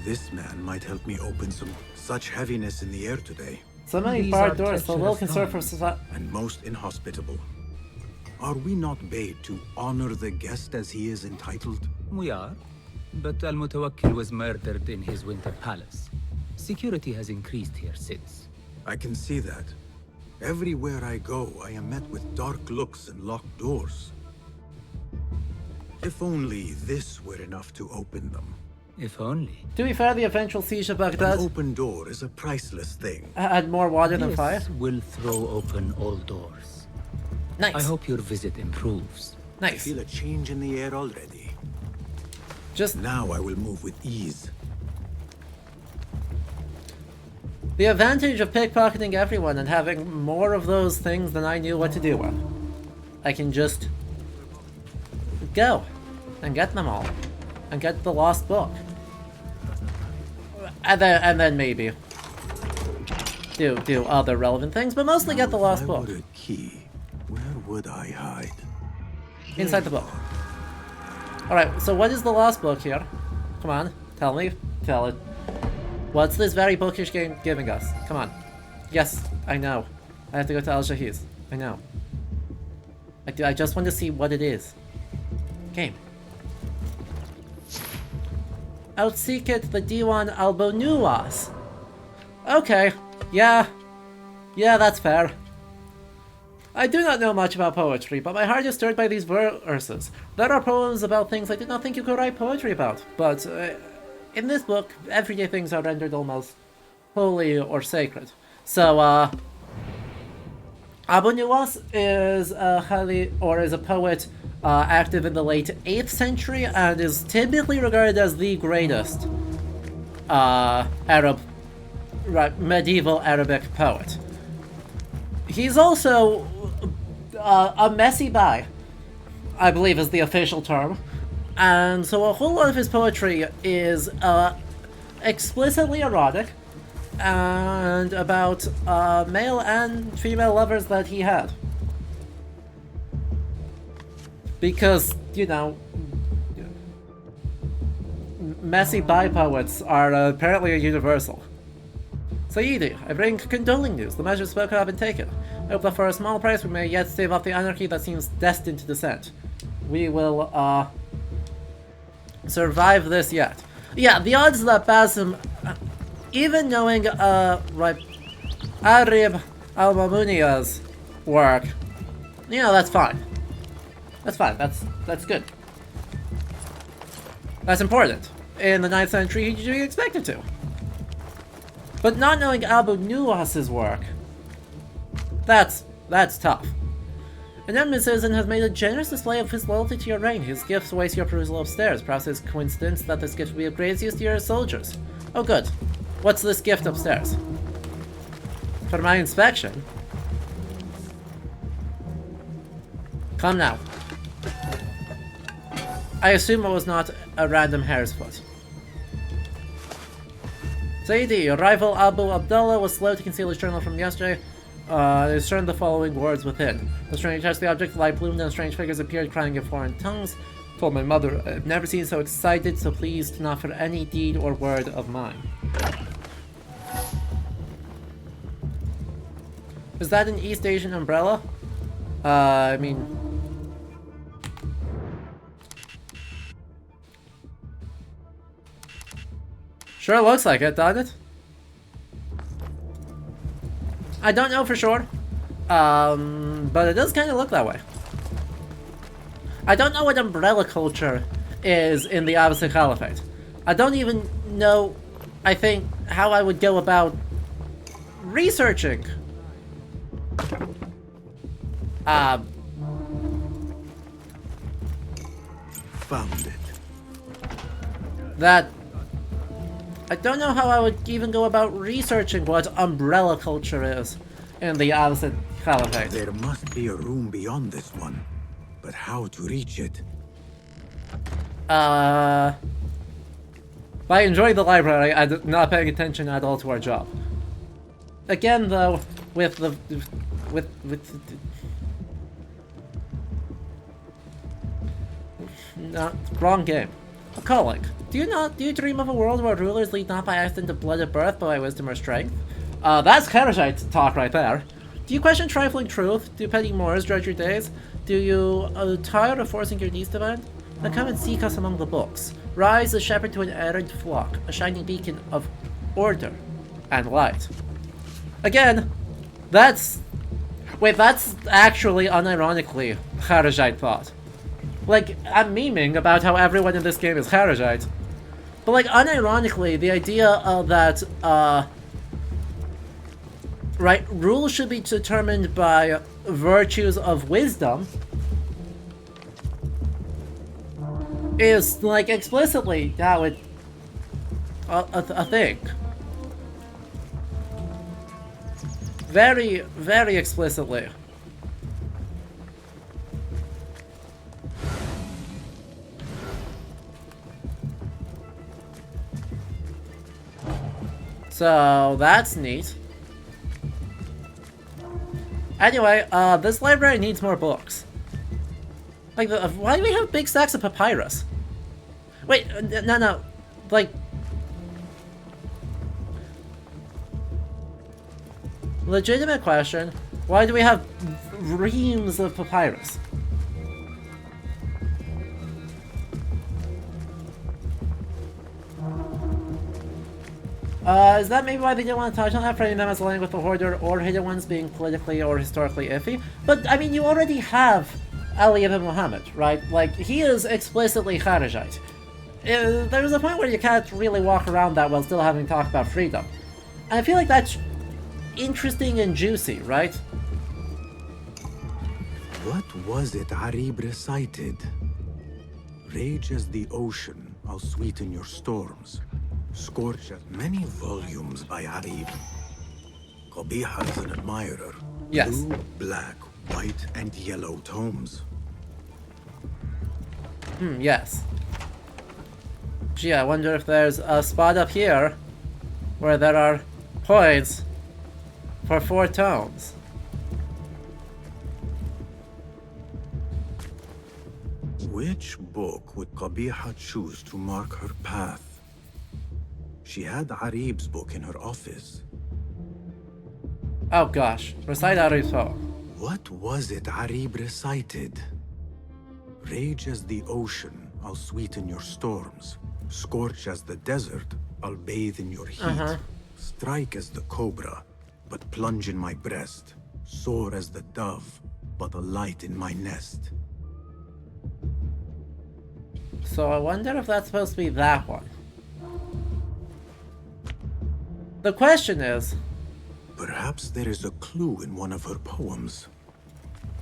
This man might help me open such heaviness in the air today. So many barred doors, so little concern for society. And most inhospitable. Are we not bade to honor the guest as he is entitled? We are, but Al-Mutawakkil was murdered in his winter palace. Security has increased here since. I can see that. Everywhere I go, I am met with dark looks and locked doors. If only this were enough to open them. If only. To be fair, the eventual siege of Baghdad... An open door is a priceless thing. Had more water than fire. This will throw open all doors. Nice. I hope your visit improves. Nice. I feel a change in the air already. Just... Now I will move with ease. The advantage of pickpocketing everyone and having more of those things than I knew what to do with. I can just... go. And get them all. And get the lost book. And then maybe do other relevant things, but mostly get the lost book. A key. Where would I hide? Inside the book. Alright, so what is the lost book here? Come on, tell me. Tell it. What's this very bookish game giving us? Come on. Yes, I know. I have to go to Al-Shahiz. I know. I just want to see what it is. Game. Outseek it, the Diwan Albonuwas. Okay, yeah, that's fair. I do not know much about poetry, but my heart is stirred by these verses. There are poems about things I did not think you could write poetry about, but in this book, everyday things are rendered almost holy or sacred. So, Abu Nuwas is a poet active in the late 8th century and is typically regarded as the greatest medieval Arabic poet. He's also a messy guy, I believe is the official term, and so a whole lot of his poetry is explicitly erotic and about male and female lovers that he had. Because, you know, messy bi poets are apparently a universal. Sayyidi, I bring condoling news. The measures spoken have been taken. I hope that for a small price we may yet stave off the anarchy that seems destined to descend. We will, survive this yet. Yeah, the odds that Basim, even knowing, Arib al-Mamunia's work, you know, that's fine. That's fine, that's good. That's important. In the 9th century, you'd be expected to. But not knowing Abu Nuwas's work, that's tough. An eminent citizen has made a generous display of his loyalty to your reign. His gifts awaits your perusal upstairs. Perhaps it's coincidence that this gift will be of greatest use to your soldiers. Oh good. What's this gift upstairs? For my inspection? Come now. I assume it was not a random hare's foot. Sayyidi, your rival Abu Abdullah was slow to conceal his journal from yesterday. He discerned the following words within. The stranger touched the object, the light bloomed, and strange figures appeared, crying in foreign tongues. Told my mother, I've never seen so excited, so pleased not for any deed or word of mine. Is that an East Asian umbrella? I mean... Sure looks like it, doesn't it? I don't know for sure, but it does kind of look that way. I don't know what umbrella culture is in the Abbasid Caliphate. I don't even know, I think, how I would go about researching found it. That... I don't know how I would even go about researching what umbrella culture is in the Abbasid Caliphate. There must be a room beyond this one, but how to reach it? By enjoying the library, I'm not paying attention at all to our job. Again, though, with the... wrong game. A colleague. Do you dream of a world where rulers lead not by accident to blood at birth, but by wisdom or strength? That's Karajite talk right there. Do you question trifling truth? Do petty mores dread your days? Do you tire of forcing your needs to bend? Then come and seek us among the books. Rise a shepherd to an errant flock, a shining beacon of order and light. Again, that's actually unironically Karajite thought. Like, I'm memeing about how everyone in this game is Karajite. But like, unironically, the idea that, right, rules should be determined by virtues of wisdom is, like, explicitly how it, a thing. Very, very explicitly. So, that's neat. Anyway, this library needs more books. Like, why do we have big stacks of papyrus? Wait, no. Like... legitimate question. Why do we have reams of papyrus? Is that maybe why they didn't want to touch on that, framing them as aligned with the Hoarder or Hidden Ones being politically or historically iffy? But, I mean, you already have Ali ibn Muhammad, right? Like, he is explicitly Kharijite. There's a point where you can't really walk around that while still having talked about freedom. And I feel like that's interesting and juicy, right? What was it Arib recited? Rage as the ocean, I'll sweeten your storms. Scorch at many volumes by Arib. Qabiha is an admirer. Yes. Blue, black, white, and yellow tomes. Yes. Gee, I wonder if there's a spot up here where there are points for 4 tomes. Which book would Qabiha choose to mark her path? She had Arib's book in her office. Oh gosh, recite Arib's poem. What was it Arib recited? Rage as the ocean, I'll sweeten your storms. Scorch as the desert, I'll bathe in your heat. Strike as the cobra, but plunge in my breast. Soar as the dove, but a light in my nest. So I wonder if that's supposed to be that one. The question is... perhaps there is a clue in one of her poems.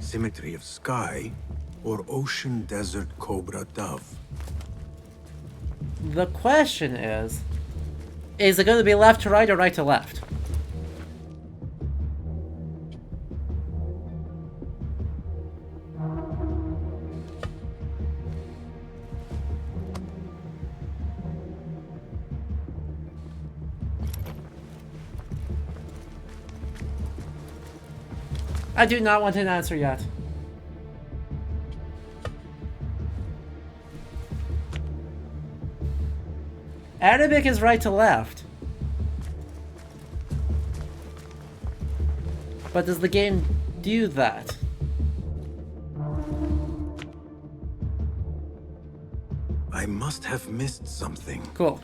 Symmetry of sky, or ocean, desert, cobra, dove. The question is it going to be left to right or right to left? I do not want an answer yet. Arabic is right to left. But does the game do that? I must have missed something. Cool.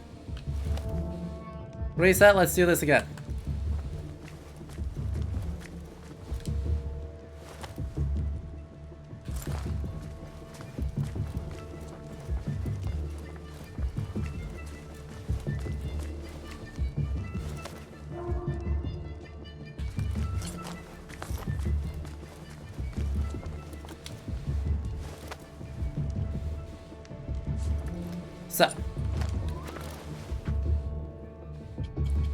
Reset, let's do this again. So,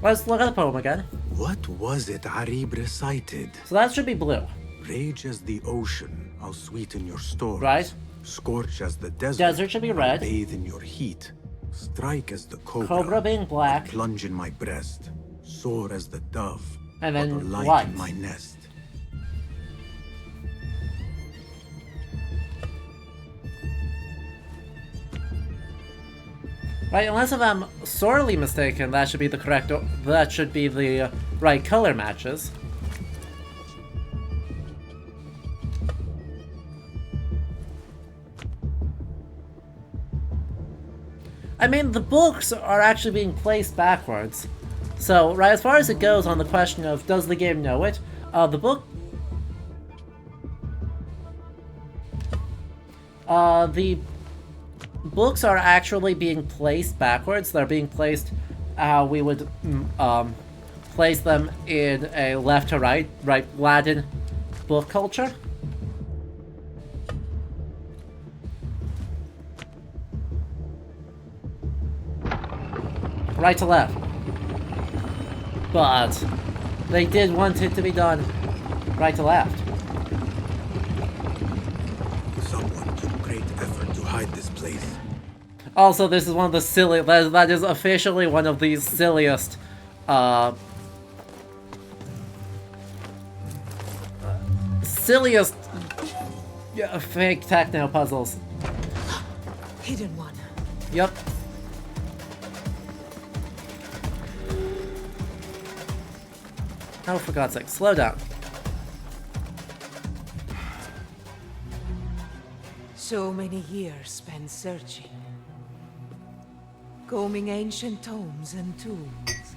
let's look at the poem again. What was it Arib recited? So that should be blue. Rage as the ocean, I'll sweeten your storms. Right. Scorch as the desert. Desert should be red. I'll bathe in your heat. Strike as the cobra. Cobra being black. I'll plunge in my breast. Soar as the dove. And then light white. in my nest. Right, unless if I'm sorely mistaken, that should be the correct. That should be the right color matches. I mean, the books are actually being placed backwards. So, right, as far as it goes on the question of does the game know it, the book... the books are actually being placed backwards. They're being placed how we would place them in a left to right, Latin book culture. Right to left. But they did want it to be done right to left. Someone took great effort to hide this place. Also, this is one of the silly. That is officially one of the silliest. Silliest fake techno puzzles. Hidden one. Yep. Oh, for God's sake, slow down. So many years spent searching. Combing ancient tomes and tombs.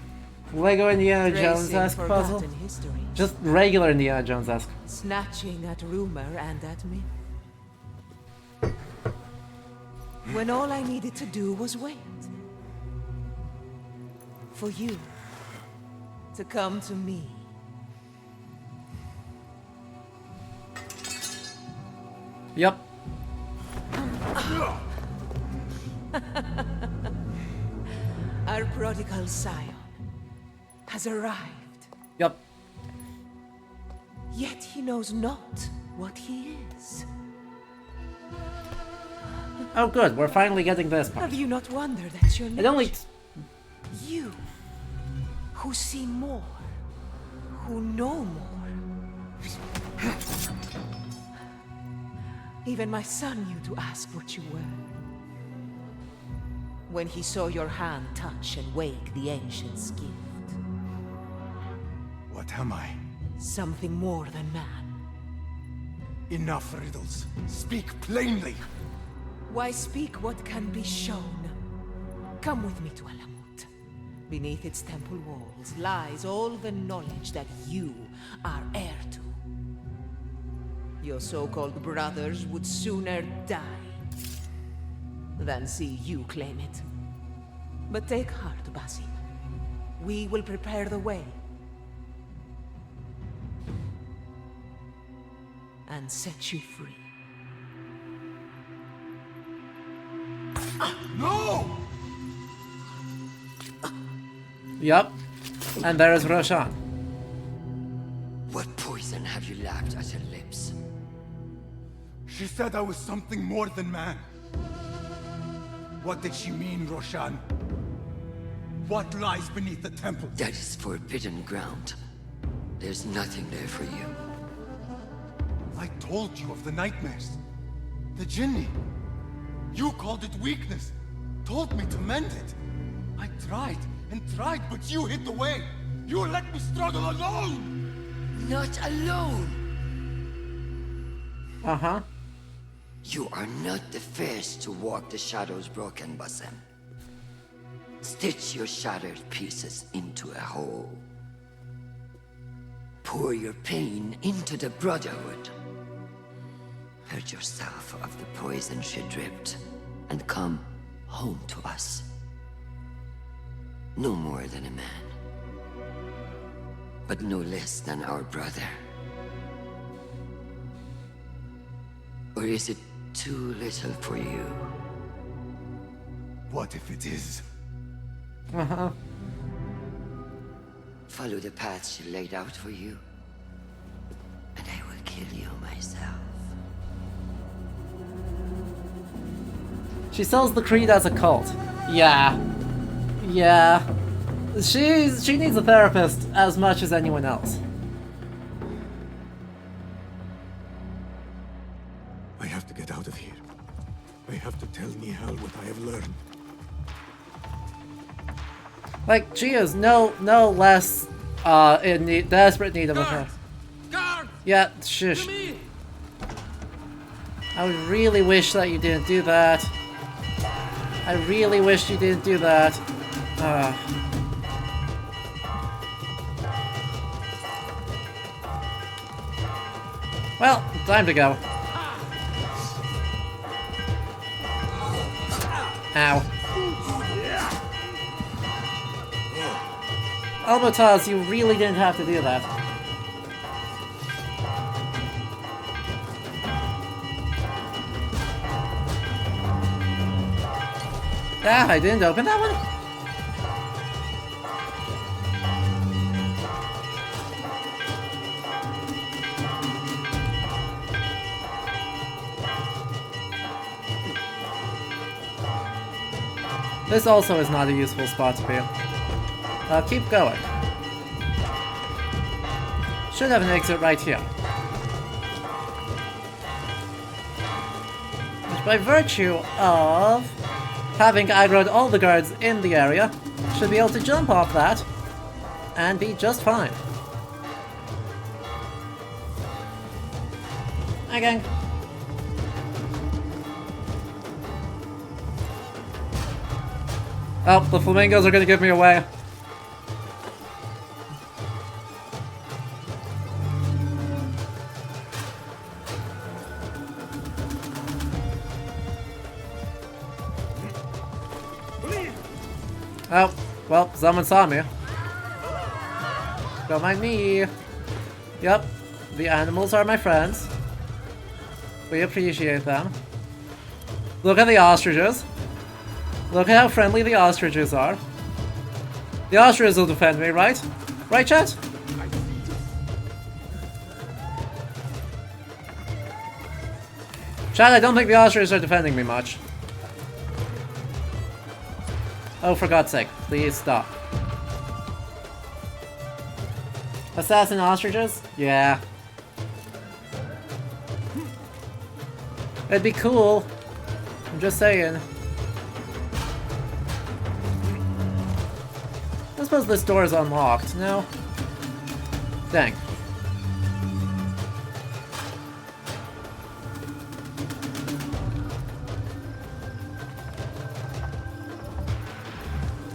Lego Indiana Tracing Jones-esque puzzle? forgotten histories. Just regular Indiana Jones-esque. Snatching at rumor and at myth. When all I needed to do was wait. For you to come to me. Yep. Our prodigal scion has arrived. Yep. Yet he knows not what he is. Oh good, we're finally getting this part. Have you not wondered at your nature? It only... You, who see more, who know more. Even my son knew to ask what you were. When he saw your hand touch and wake the ancient's gift. What am I? Something more than man. Enough riddles. Speak plainly. Why speak what can be shown? Come with me to Alamut. Beneath its temple walls lies all the knowledge that you are heir to. Your so-called brothers would sooner die than see you claim it. But take heart, Basim. We will prepare the way. And set you free. No! Yep. And there is Roshan. What poison have you lapped at her lips? She said I was something more than man. What did she mean, Roshan? What lies beneath the temple? That is forbidden ground. There's nothing there for you. I told you of the nightmares. The Jinni. You called it weakness. Told me to mend it. I tried and tried, but you hid the way. You let me struggle alone! Not alone! Uh-huh. You are not the first to walk the shadows broken, Basim. Stitch your shattered pieces into a whole. Pour your pain into the Brotherhood. Purge yourself of the poison she dripped, and come home to us. No more than a man, but no less than our brother. Or is it too little for you? What if it is? Uh-huh. Follow the path she laid out for you, and I will kill you myself. She sells the creed as a cult. Yeah. Yeah. She needs a therapist as much as anyone else. I have to get out of here. I have to tell Nihal what I have learned. Like, she is no less in desperate need of a help. Yeah, shush. I would really wish that you didn't do that. I really wish you didn't do that. Well, time to go. Ow. Almotaz, you really didn't have to do that. Ah, I didn't open that one? This also is not a useful spot to be. Keep going. Should have an exit right here. Which, by virtue of having aggroed all the guards in the area, should be able to jump off that and be just fine. Hi, gang. Oh, the flamingos are gonna give me away. Oh, well, someone saw me. Don't mind me. Yep, the animals are my friends. We appreciate them. Look at the ostriches. Look at how friendly the ostriches are. The ostriches will defend me, right? Right, chat? Chat, I don't think the ostriches are defending me much. Oh, for God's sake, please stop. Assassin ostriches? Yeah. It'd be cool. I'm just saying. I suppose this door is unlocked, no? Dang.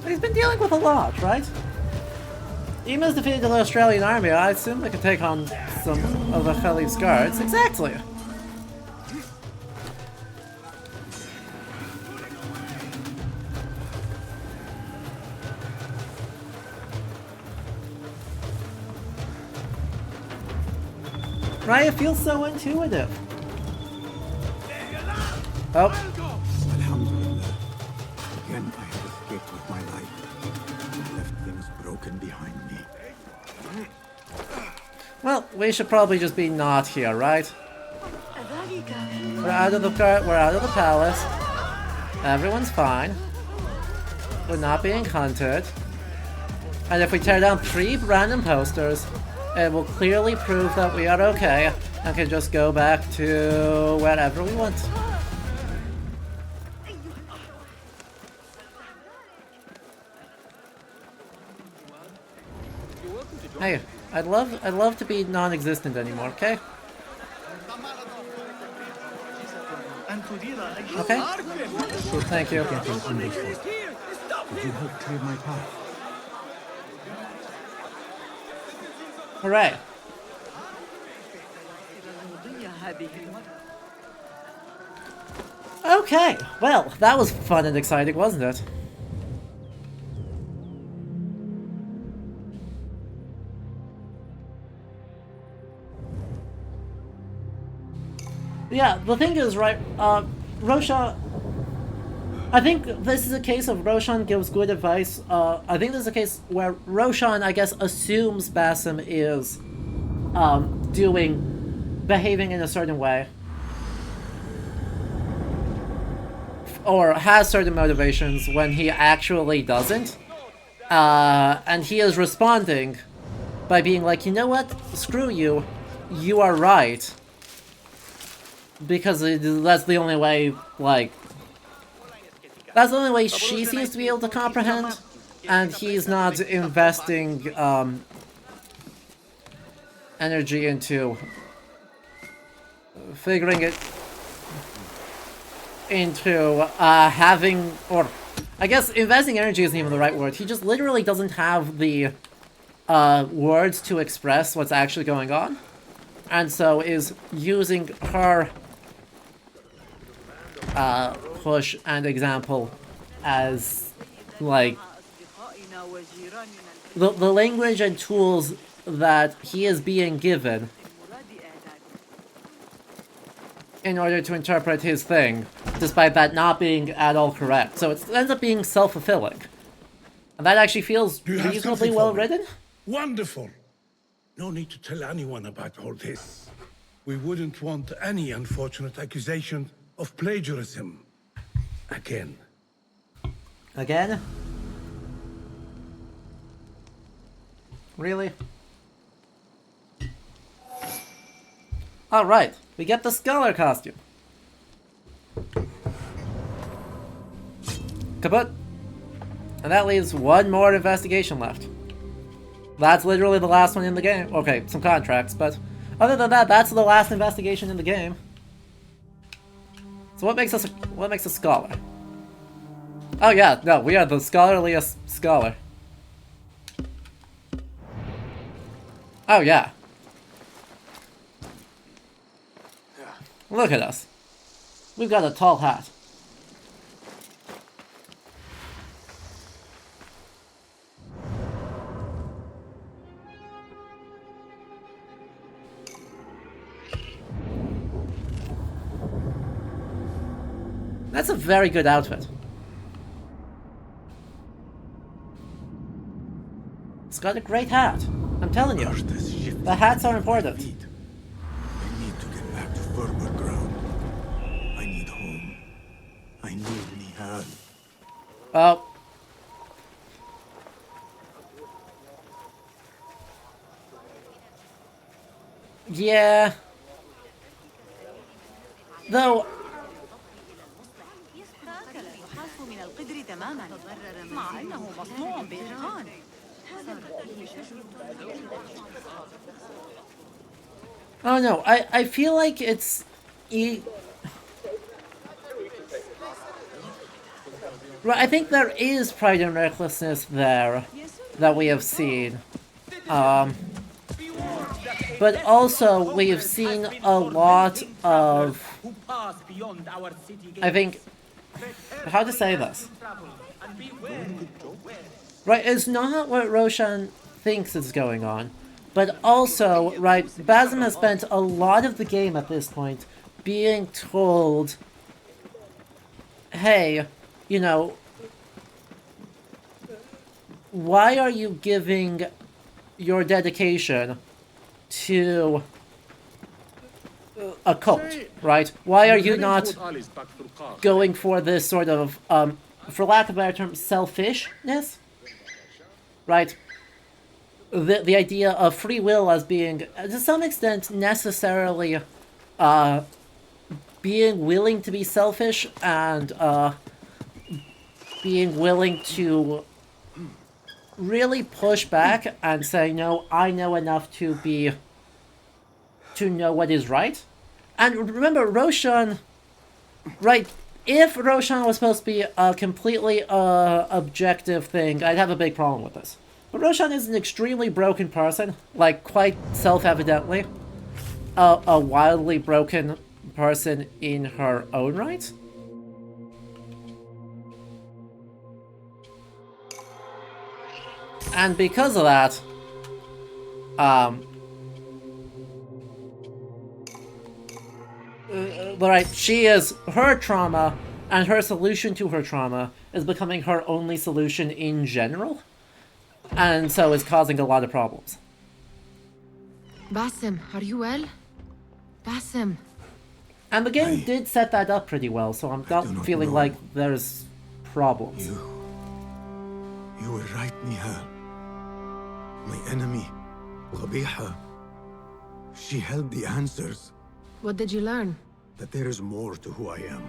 He's been dealing with a lot, right? Ema's defeated the Australian army. I assume they could take on some of the Khalif's guards. Exactly. Right? It feels so intuitive. Oh. Alhamdulillah. Again, I have escaped with my life. I left things broken behind me. Well, we should probably just be not here, right? We're out of the palace. Everyone's fine. We're not being hunted. And if we tear down 3 random posters, it will clearly prove that we are okay and can just go back to wherever we want. Hey, I'd love to be non-existent anymore, okay? Okay. Thank you. Could you help clear my path? Hooray. Okay, well, that was fun and exciting, wasn't it? Yeah, the thing is, right, Rosha, I think this is a case of Roshan gives good advice. I think this is a case where Roshan, I guess, assumes Basim is behaving in a certain way. Or has certain motivations when he actually doesn't. And he is responding by being like, you know what? Screw you. You are right. Because that's the only way, like... That's the only way she seems to be able to comprehend. And he's not investing energy into figuring it into having, or I guess investing energy isn't even the right word. He just literally doesn't have the words to express what's actually going on, and so is using her push and example as like the language and tools that he is being given in order to interpret his thing, despite that not being at all correct. So it ends up being self-fulfilling. And that actually feels reasonably well written. Wonderful. No need to tell anyone about all this. We wouldn't want any unfortunate accusation of plagiarism. Again. Again? Really? Alright, we get the scholar costume. Kaput. And that leaves one more investigation left. That's literally the last one in the game. Okay, some contracts, but other than that, that's the last investigation in the game. So what makes us a scholar? Oh yeah, no, we are the scholarliest scholar. Oh yeah. Look at us. We've got a tall hat. That's a very good outfit. It's got a great hat. I'm telling you. The hats are important. I need to get back to firmer ground. I need home. I need Nihal. Oh. Yeah. Though. Oh no, I feel like it's... Right, I think there is pride and recklessness there that we have seen. But also we've seen a lot of... I think... How to say this? Right, it's not what Roshan thinks is going on. But also, right, Basim has spent a lot of the game at this point being told, hey, you know, why are you giving your dedication to a cult, right? Why are you not going for this sort of, for lack of a better term, selfishness? Right? The idea of free will as being, to some extent, necessarily being willing to be selfish and being willing to really push back and say, no, I know enough to know what is right. And remember, Roshan, right, if Roshan was supposed to be a completely objective thing, I'd have a big problem with this. But Roshan is an extremely broken person, like, quite self-evidently. A wildly broken person in her own right. And because of that, right, her trauma and her solution to her trauma is becoming her only solution in general, and so it's causing a lot of problems. Basim, are you well? Basim. And the game did set that up pretty well, so I'm not feeling like there's problems. You were right, Nihal. My enemy, Qabiha. She held the answers. What did you learn? That there is more to who I am.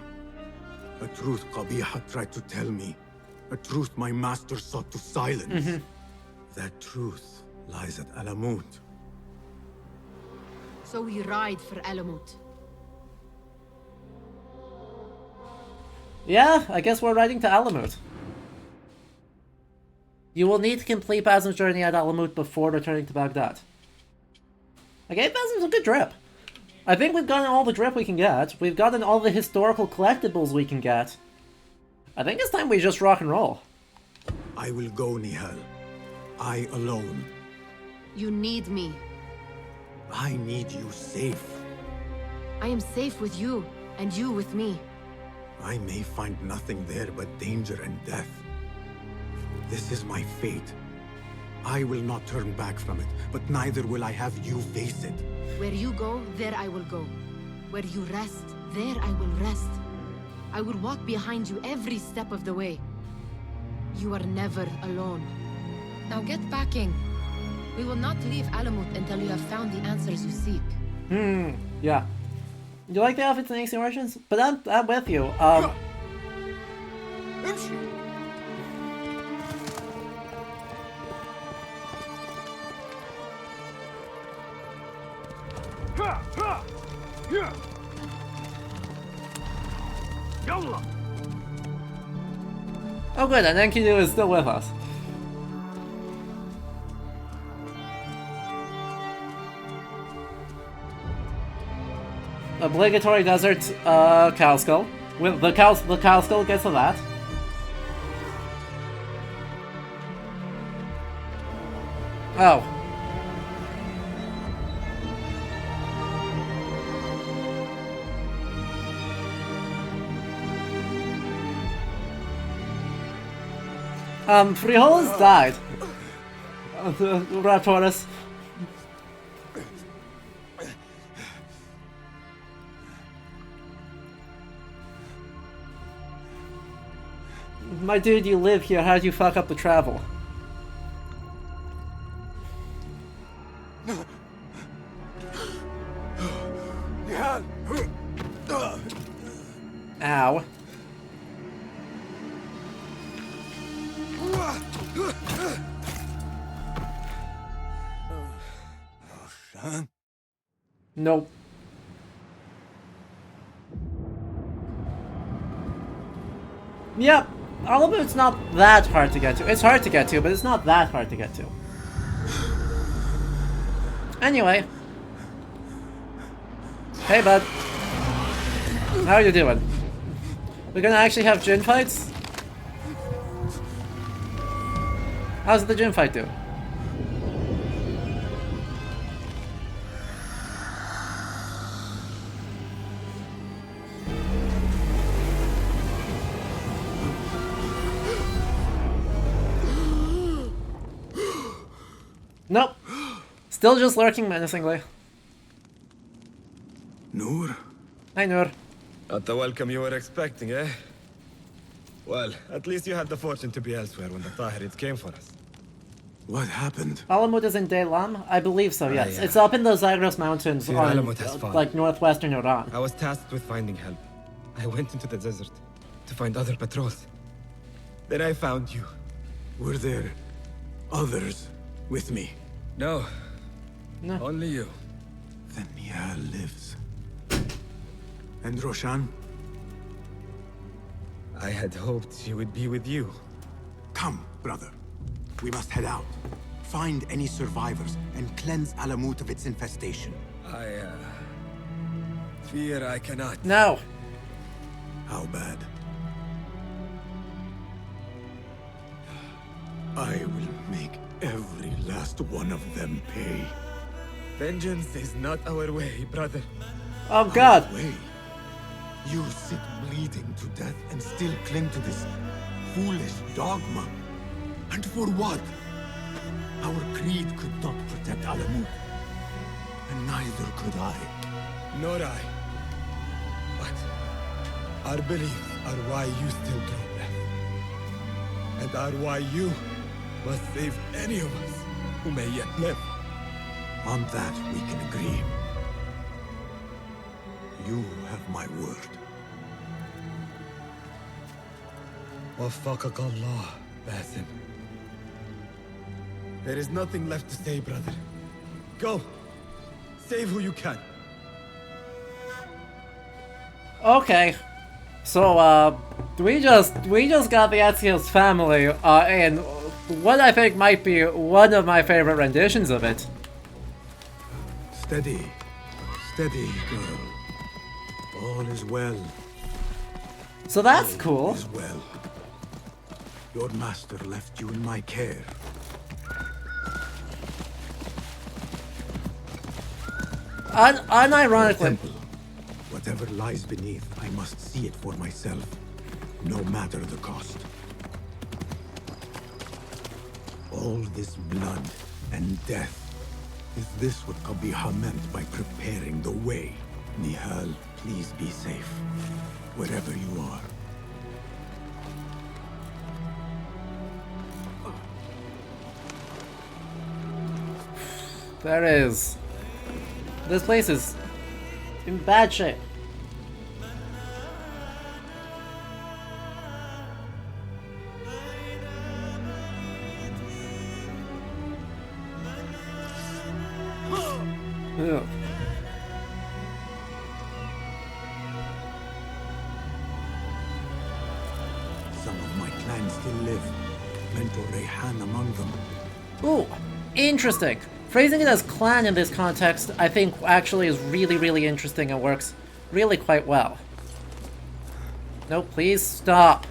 A truth Qabiha tried to tell me. A truth my master sought to silence. That truth lies at Alamut. So we ride for Alamut. Yeah, I guess we're riding to Alamut. You will need to complete Basim's journey at Alamut before returning to Baghdad. I gave Basim a good drip. I think we've gotten all the drip we can get. We've gotten all the historical collectibles we can get. I think it's time we just rock and roll. I will go, Nihal. I alone. You need me. I need you safe. I am safe with you, and you with me. I may find nothing there but danger and death. This is my fate. I will not turn back from it, but neither will I have you face it. Where you go, there I will go. Where you rest, there I will rest. I will walk behind you every step of the way. You are never alone. Now get packing. We will not leave Alamut until you have found the answers you seek. Yeah. You like the outfits and AC Origins? But I'm with you. Oh good, and Enkidu is still with us. Obligatory desert cow skull. With the cow skull gets to that. Oh. Frijoles died. Raptorus. My dude, you live here, how'd you fuck up the travel? Ow. Nope. Yep. Alamut's not that hard to get to. It's hard to get to, but it's not that hard to get to. Anyway. Hey, bud. How are you doing? We're gonna actually have gym fights? How's the gym fight do? Nope. Still just lurking menacingly. Noor? Hi, Noor. Not the welcome you were expecting, eh? Well, at least you had the fortune to be elsewhere when the Tahirids came for us. What happened? Alamut is in Daylam? I believe so, yes. It's up in the Zagros Mountains on, like, northwestern Iran. I was tasked with finding help. I went into the desert to find other patrols. Then I found you. Were there others with me? No. No. Only you. Then Mia lives. And Roshan? I had hoped she would be with you. Come, brother. We must head out. Find any survivors and cleanse Alamut of its infestation. I fear I cannot. No. How bad? I will make every last one of them pay. Vengeance is not our way, brother. Oh God. Way. You sit bleeding to death and still cling to this foolish dogma. And for what? Our creed could not protect Alamut. And neither could I. Nor I. But our beliefs are why you still draw breath. And are why you must save any of us who may yet live. On that we can agree. You have my word. Waffaqak Allah, Basim. There is nothing left to say, brother. Go! Save who you can. Okay. So, we just got the Ezio's family, and what I think might be one of my favorite renditions of it. Steady. Steady, girl. All is well. So that's All cool. is well. Your master left you in my care. Unironically. Whatever lies beneath, I must see it for myself, no matter the cost. All this blood and death, is this what Qabiha meant by preparing the way? Nihal, please be safe, wherever you are. There is. This place is in bad shape. Ugh. Some of my clan still live. Mentor Rayhan among them. Ooh, interesting. Phrasing it as clan in this context, I think, actually is really, really interesting and works really quite well. No, please stop.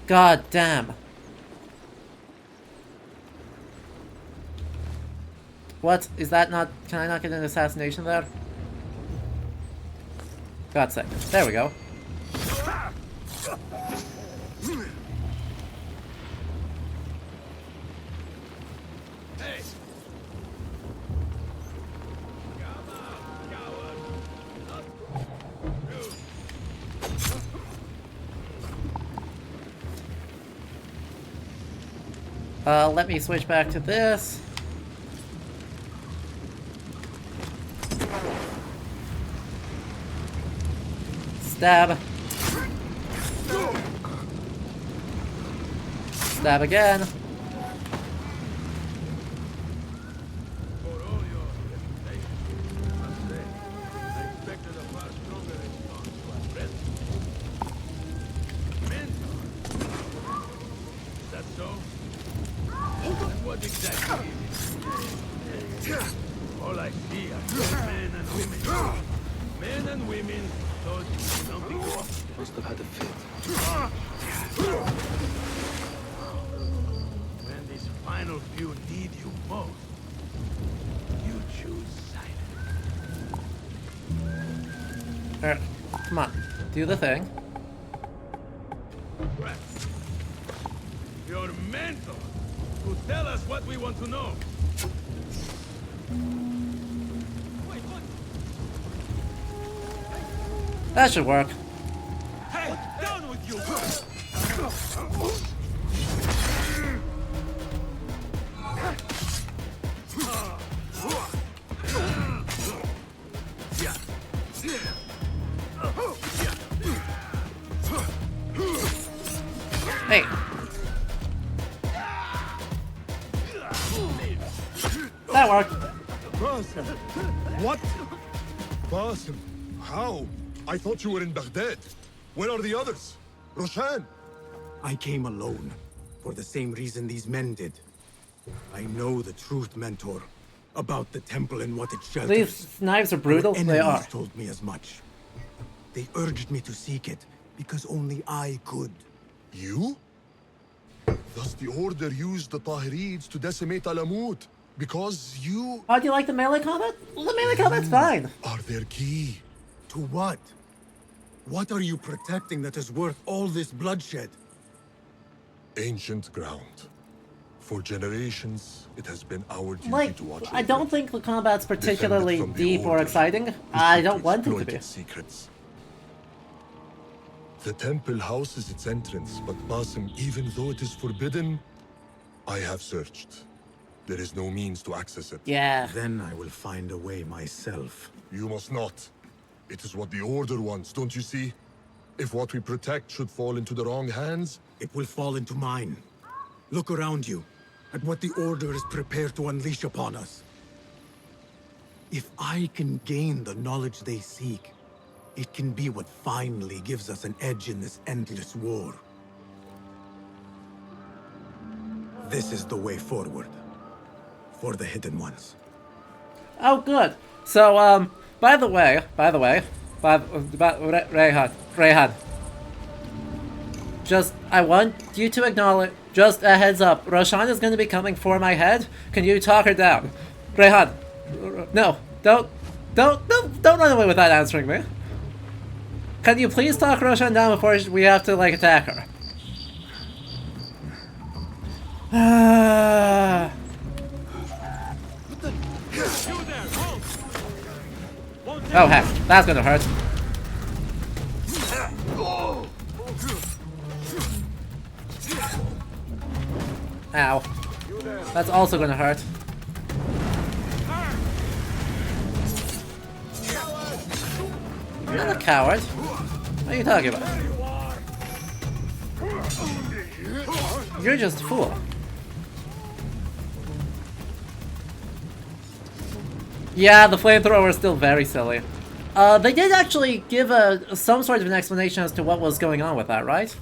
God damn. What? Is that not... Can I not get an assassination there? God's sake. There we go. Let me switch back to this. Stab. Stab again. All I see are men and women. Men and women told you something wrong. Must have had a fit. When these final few need you most, you choose silence. Alright, come on. Do the thing. Your mentor to tell us what we want to know. That should work. Hey, down with you! Hey. That worked. Basim! What? Basim, how? I thought you were in Baghdad. Where are the others? Roshan? I came alone, for the same reason these men did. I know the truth, Mentor, about the temple and what it shelters. These knives are brutal. Your They enemies are. told me as much. They urged me to seek it, because only I could. You? Thus the Order used the Tahirids to decimate Alamut, because you... Oh, do you like the melee combat? Well, the melee combat's fine. Are their key. To what? What are you protecting that is worth all this bloodshed? Ancient ground. For generations, it has been our duty Like, to watch I over don't it. think the combat's particularly Defend it from the deep or Order, exciting. who I seek don't to want it to exploit be. its secrets. The temple houses its entrance, but Basim, even though it is forbidden, I have searched. There is no means to access it. Yeah. Then I will find a way myself. You must not. It is what the Order wants, don't you see? If what we protect should fall into the wrong hands, it will fall into mine. Look around you at what the Order is prepared to unleash upon us. If I can gain the knowledge they seek, it can be what finally gives us an edge in this endless war. This is the way forward. For the Hidden Ones. Oh, good. So, by the way, Rayhan. Just, I want you to acknowledge, just a heads up, Roshan is going to be coming for my head. Can you talk her down? Rayhan, no, don't run away without answering me. Can you please talk Roshan down before we have to, like, attack her? Oh heck, that's gonna hurt. Ow. That's also gonna hurt. I'm not a coward. What are you talking about? You're just a fool. Yeah, the flamethrower is still very silly. They did actually give some sort of an explanation as to what was going on with that, right?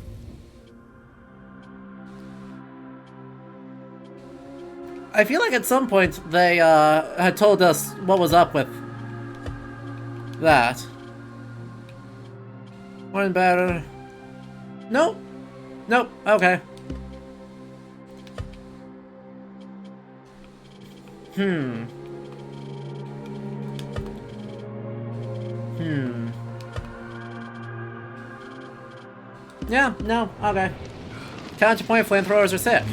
I feel like at some point they had told us what was up with that. One better. Nope. Nope. Okay. Yeah, no, okay. Counterpoint flamethrowers are sick.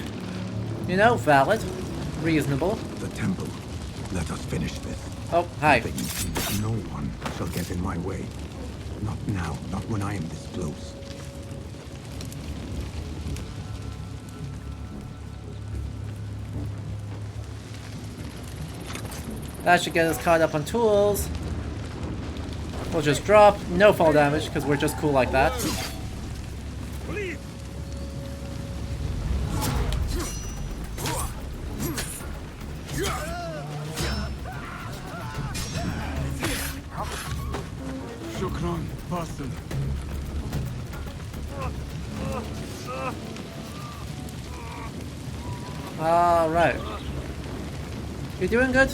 You know, valid. Reasonable. The temple. Let us finish this. Oh, hi. No one shall get in my way. Not now, not when I am this close. That should get us caught up on tools. We'll just drop. No fall damage, because we're just cool like that. Shukran, Basim. Alright. You doing good?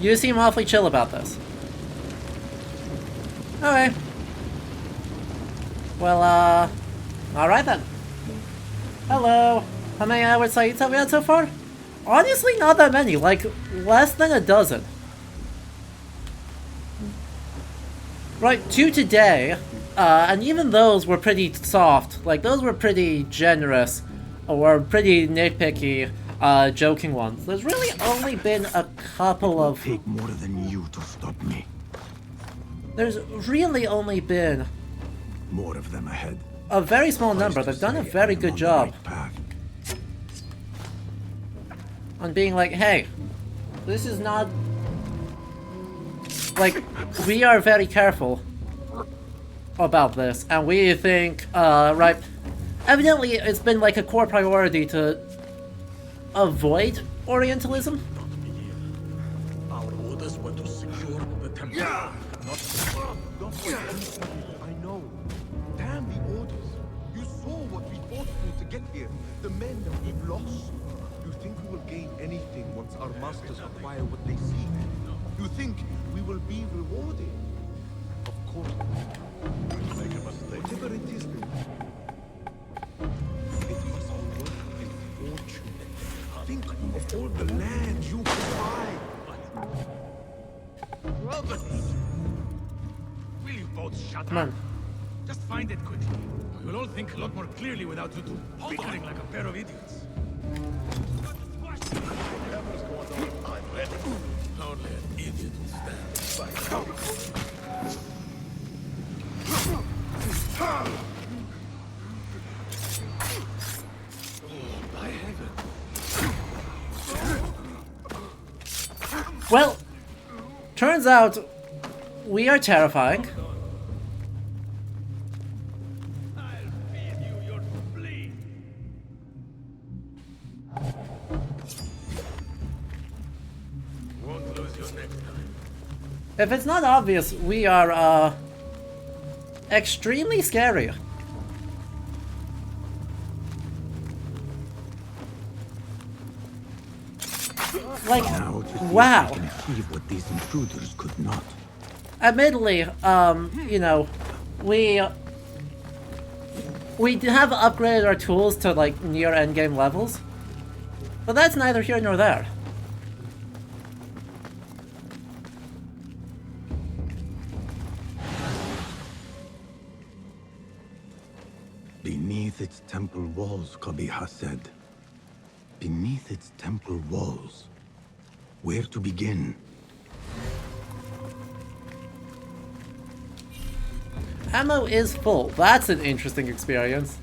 You seem awfully chill about this. Okay. Well, alright then. Hello. How many hours sites have we had so far? Honestly, not that many. Like, less than a dozen. Right, 2 today. And even those were pretty soft. Like, those were pretty generous. Or pretty nitpicky, joking ones. There's really only been a couple of... It will take more than you to stop me. There's really only been... more of them ahead. A very small number. They've done a very good job. On being like, hey, this is not... Like, we are very careful about this. And we think, right... Evidently, it's been like a core priority to avoid Orientalism. Our orders were to secure the temple. Not I know. Damn the orders. You saw what we fought through to get here. The men that we've lost. You think we will gain anything once our masters acquire what they seek? You think we will be rewarded? Of course not. You make a mistake. Whatever it is, it must be worth a fortune. Think of all the land you could buy. Brothers! Will you both shut Come up. on. Just find it quickly. We will all think a lot more clearly without you two bickering like a pair of idiots. Whatever's going on, I'm ready. Only an idiot will stand by. Oh, by heaven. Well, turns out we are terrifying. Won't lose you next time. If it's not obvious, we are extremely scary. Like, Now to see wow. if we can achieve what these intruders could not. Admittedly, you know, we have upgraded our tools to like near endgame levels, but that's neither here nor there. Beneath its temple walls, Qabiha said. Beneath its temple walls. Where to begin? Ammo is full. That's an interesting experience.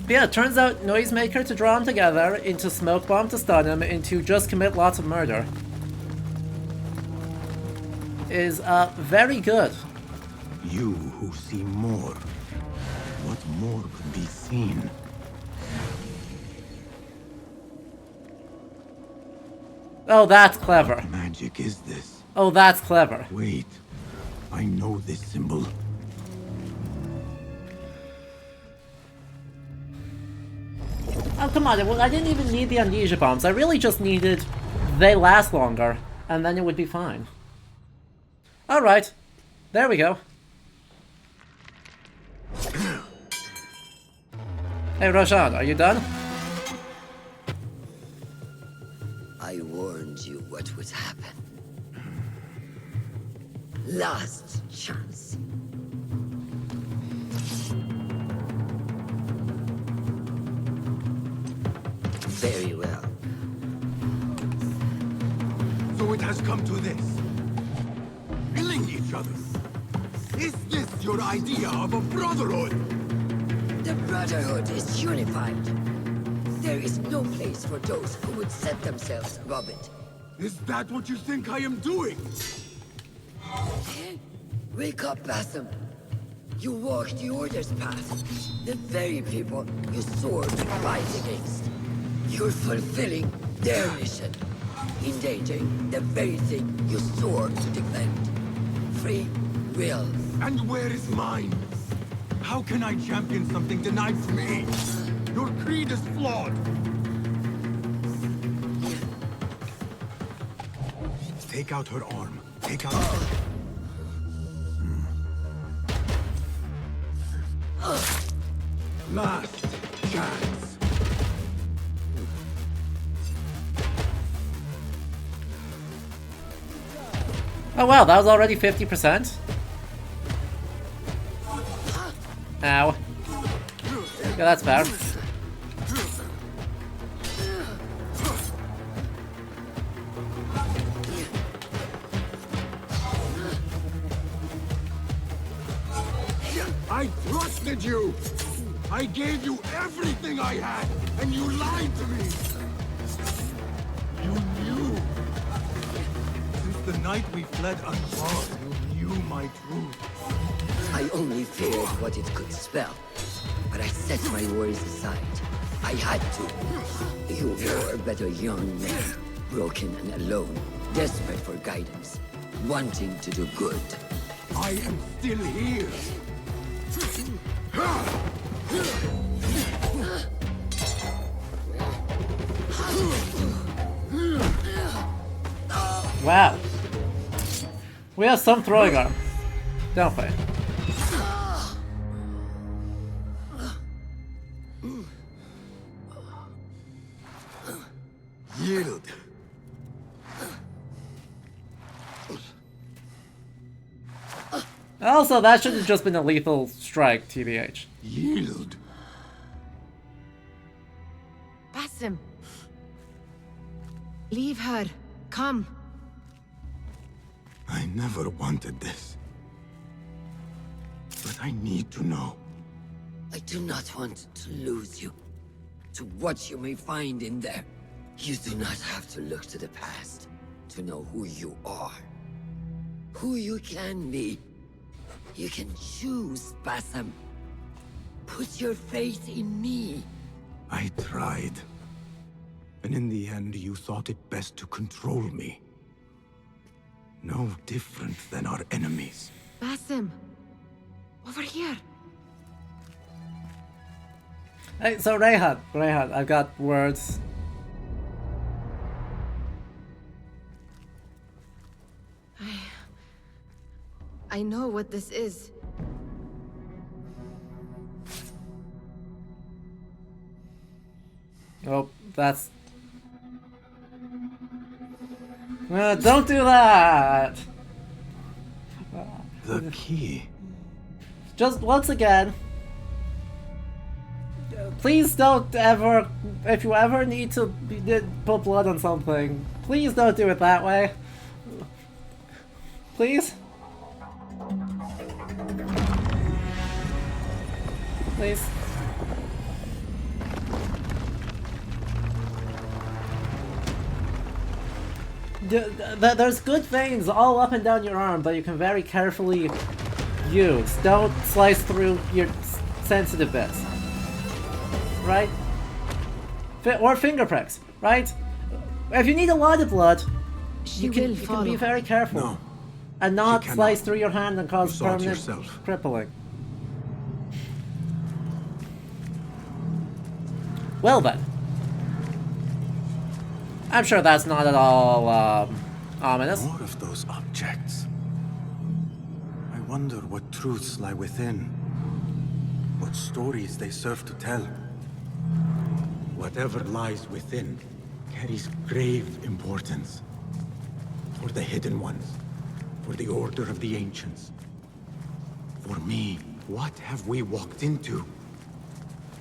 But yeah, it turns out Noisemaker to draw them together, into Smoke Bomb to stun him, into just commit lots of murder is very good. You who see more. What more could be seen? Oh, that's clever. What magic is this? Oh, that's clever. Wait. I know this symbol. Oh, come on. I didn't even need the amnesia bombs. I really just needed they last longer, and then it would be fine. Alright. There we go. Hey, Rajan, are you done? I warned you what would happen. Last chance. Very well. So it has come to this. Killing each other. Is this your idea of a brotherhood? The Brotherhood is unified. There is no place for those who would set themselves above it. Is that what you think I am doing? Wake up, Batham. You walk the Order's path. The very people you swore to fight against. You're fulfilling their mission. Endangering the very thing you swore to defend. Free will. And where is mine? How can I champion something denied to me? Your creed is flawed. Take out her arm. Take out her... Last chance. Oh wow, that was already 50%? Ow. Yeah, that's fair. I trusted you! I gave you everything I had, and you lied to me! You knew! Since the night we fled unharmed, you knew my truth. I only feared what it could spell. But I set my worries aside. I had to. You were but a young man, broken and alone, desperate for guidance, wanting to do good. I am still here! Wow. We have some throwing arm, don't we? Yield. Also, that should have just been a lethal strike, TBH. Yield. Basim. Leave her. Come. I never wanted this. But I need to know. I do not want to lose you to what you may find in there. You do not have to look to the past to know who you are. Who you can be. You can choose, Basim. Put your faith in me. I tried. And in the end, you thought it best to control me. No different than our enemies. Basim. Over here. Hey, so Rayhan, I've got words. I know what this is. Oh, that's... don't do that! The key. Just once again, please don't ever, if you ever need to put blood on something, please don't do it that way. Please? Please. There's good veins all up and down your arm that you can very carefully use. Don't slice through your sensitive bits. Right? Or finger pricks, right? If you need a lot of blood, you can be very careful. No, and not slice through your hand and cause permanent crippling. Well then. I'm sure that's not at all ominous. More of those objects. I wonder what truths lie within. What stories they serve to tell. Whatever lies within carries grave importance. For the hidden ones. For the order of the ancients. For me, what have we walked into?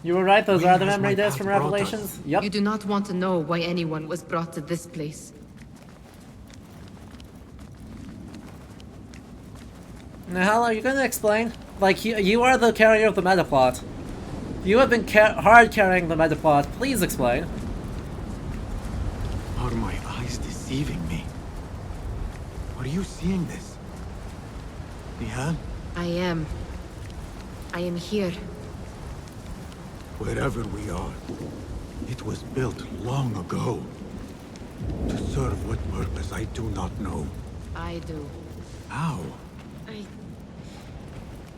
You were right, those are the memory discs from Revelations. Yep. You do not want to know why anyone was brought to this place. Now, are you gonna explain? Like, you are the carrier of the metaplot. You have been hard carrying the metaplot. Please explain. Are my eyes deceiving me? Are you seeing this? Nihal? I am here. Wherever we are, it was built long ago. To serve what purpose I do not know. I do. How?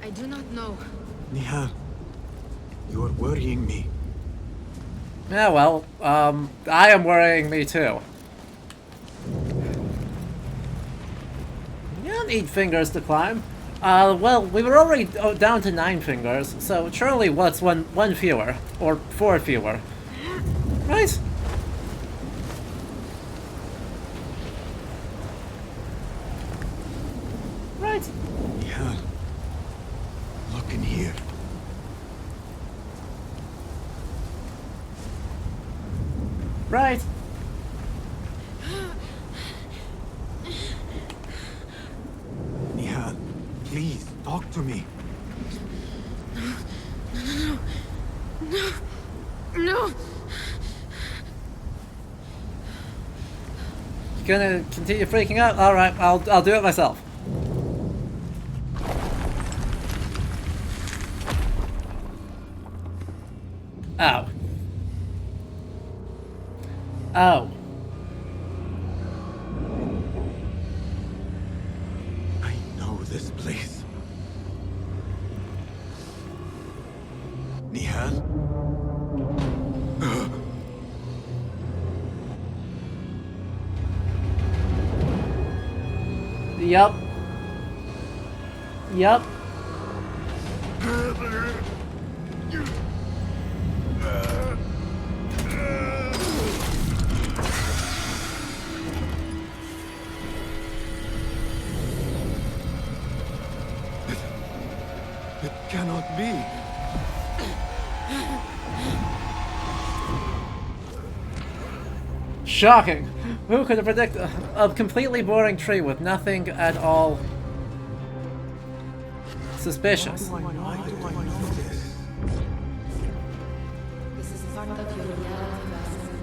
I do not know. Nihal, you are worrying me. Yeah, well, I am worrying me too. You don't need fingers to climb. Well, we were already down to 9 fingers, so surely what's one fewer? Or 4 fewer? Right? Right. Yeah. Look in here. Right. Nihal, please, talk to me. No. You gonna continue freaking out? Alright, I'll do it myself. Oh. Oh. I know this place. Nihal? Yup. Yup. cannot be. Shocking! Who could have predicted a completely boring tree with nothing at all suspicious? Why do I know this? This is part of your reality, Basim.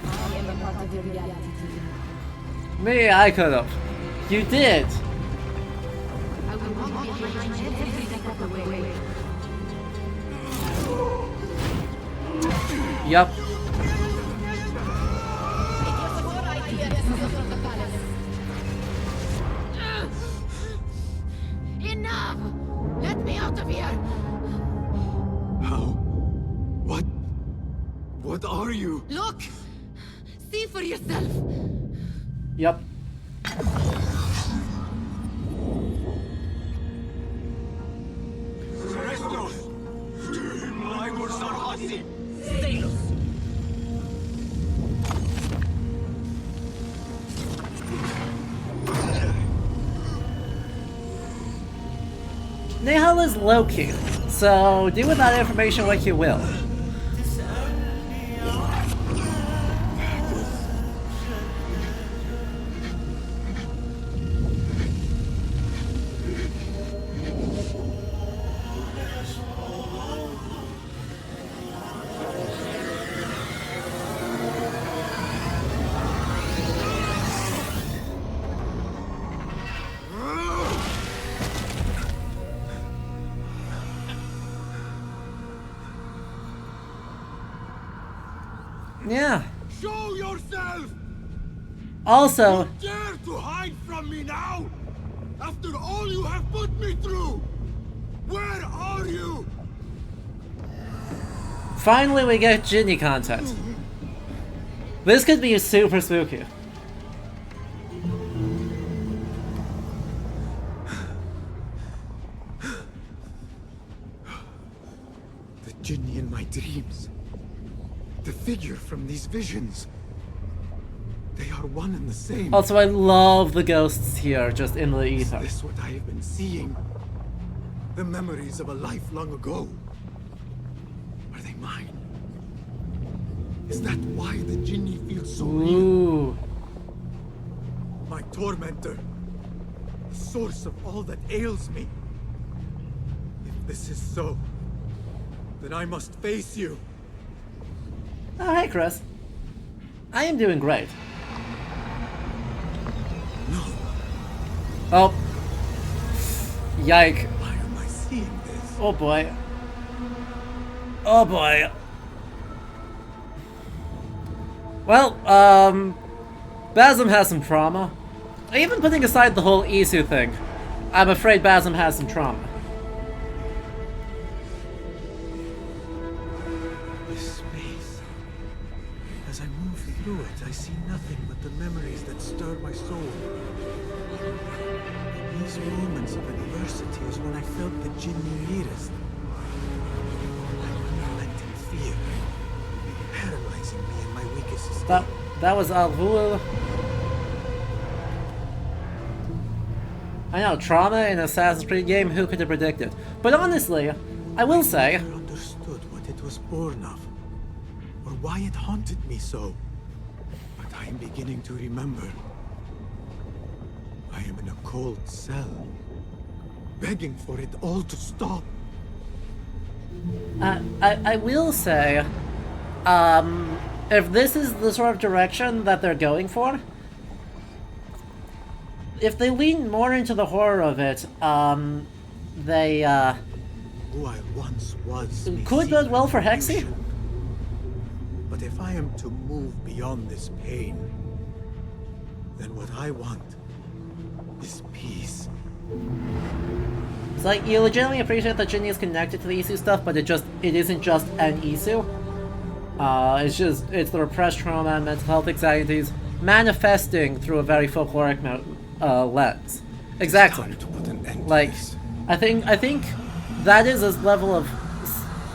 I am a part of your reality too. Me, I could have. You did! I will walk behind you every step of the way. Yup. Enough! Let me out of here! How? What? What are you? Look! See for yourself! Yup. Nihal is Loki, so do with that information what you will. Yeah. Show yourself! Also, You dare to hide from me now? After all you have put me through? Where are you? finally we get Ginny content. This could be super spooky. The Jinni in my dreams. The figure from these visions. They are one and the same. Also, I love the ghosts here, just in the ether. Is this what I have been seeing? The memories of a life long ago. Are they mine? Is that why the Jinni feels so real? My tormentor. The source of all that ails me. If this is so, then I must face you. Oh, hey, Chris. I am doing great. No. Oh. Yike. Why am I seeing this? Oh boy. Oh boy. Well, Basim has some trauma. Even putting aside the whole Isu thing, I'm afraid Basim has some trauma. This space. As I move through it, I see nothing but the memories that stir my soul. These moments of adversity is when I felt the Jinni nearest. Unrelenting fear, paralyzing me in my weakest state. That was Al-Ghul. I know, trauma in an Assassin's Creed game, who could have predicted? But honestly, I will say... I never understood what it was born of, or why it haunted me so. But I am beginning to remember. I am in a cold cell, begging for it all to stop. I will say, if this is the sort of direction that they're going for, if they lean more into the horror of it, they, Who I once was could bode well for Hexy. But if I am to move beyond this pain, then what I want is peace. It's like, you legitimately appreciate that Ginny is connected to the Isu stuff, but it isn't just an Isu. It's the repressed trauma and mental health anxieties manifesting through a very folkloric lens. Exactly. Like, I think that is a level of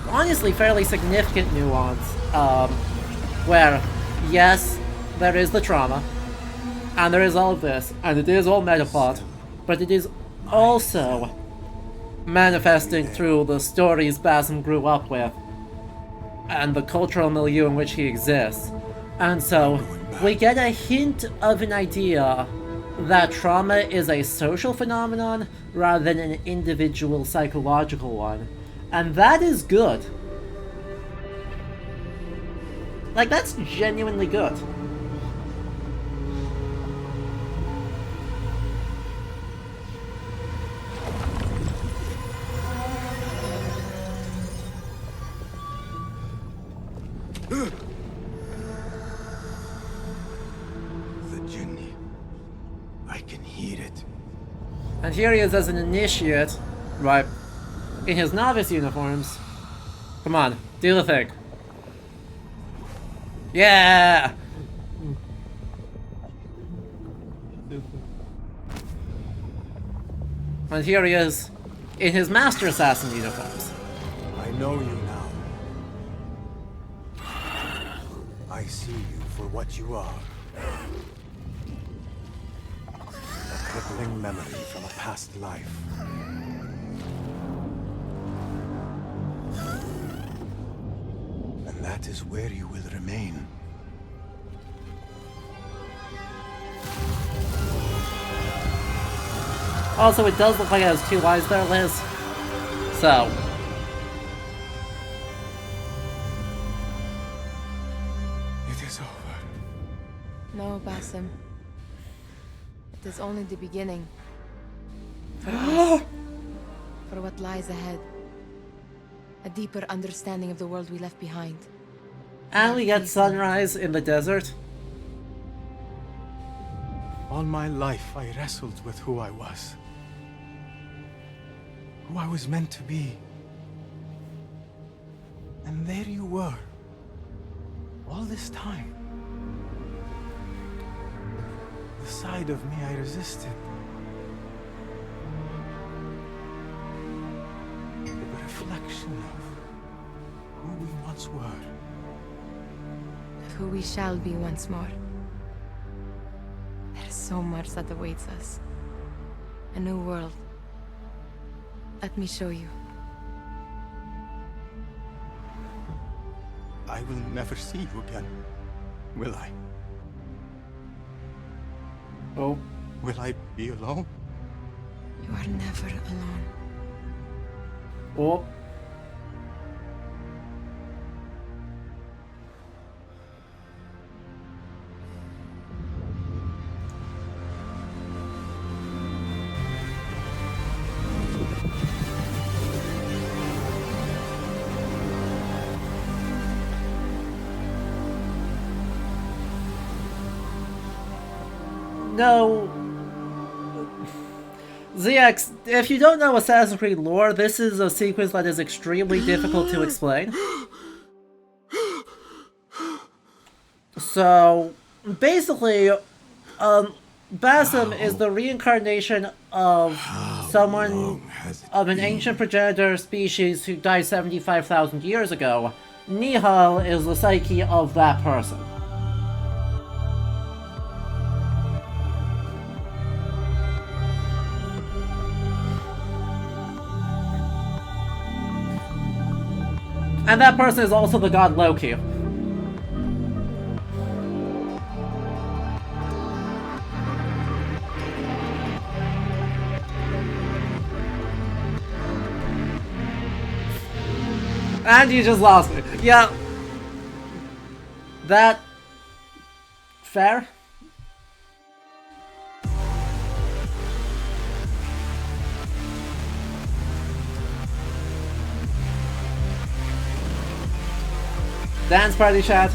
honestly fairly significant nuance, where yes, there is the trauma, and there is all of this, and it is all metaplot, but it is also manifesting through the stories Basim grew up with and the cultural milieu in which he exists. And so we get a hint of an idea that trauma is a social phenomenon rather than an individual psychological one. And that is good. Like, that's genuinely good. And here he is as an initiate, right, in his novice uniforms. Come on, do the thing. Yeah! And here he is in his Master Assassin uniforms. I know you now. I see you for what you are. A crippling memory from a past life. And that is where you will remain. Also, it does look like it has two eyes there, Liz. So. It is over. No, Basim. It is only the beginning. For for what lies ahead. A deeper understanding of the world we left behind. And we get sunrise in the desert. All my life I wrestled with who I was. Who I was meant to be. And there you were. All this time. The side of me I resisted. The reflection of who we once were. Of who we shall be once more. There is so much that awaits us. A new world. Let me show you. I will never see you again, will I? Oh. Will I be alone? You are never alone. Oh. No. ZX, if you don't know Assassin's Creed lore, this is a sequence that is extremely difficult to explain. So, basically, Basim is the reincarnation of someone, of an ancient progenitor species who died 75,000 years ago. Nihal is the psyche of that person. And that person is also the god Loki. And you just lost me. Yeah. That... fair? Dance party chat.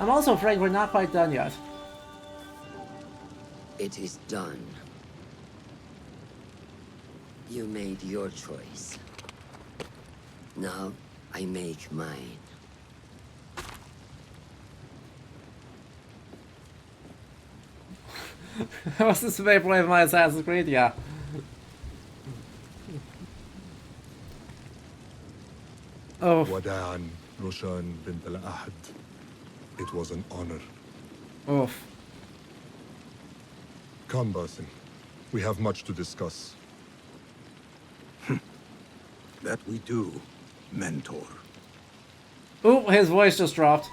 I'm also afraid we're not quite done yet. It is done. You made your choice. Now, I make mine. What's this main point of my Assassin's Creed? Yeah. Oh. وداعا روشان بنت الأحد. It was an honor. Oof. Come, Basim. We have much to discuss. That we do, Mentor. Ooh, his voice just dropped.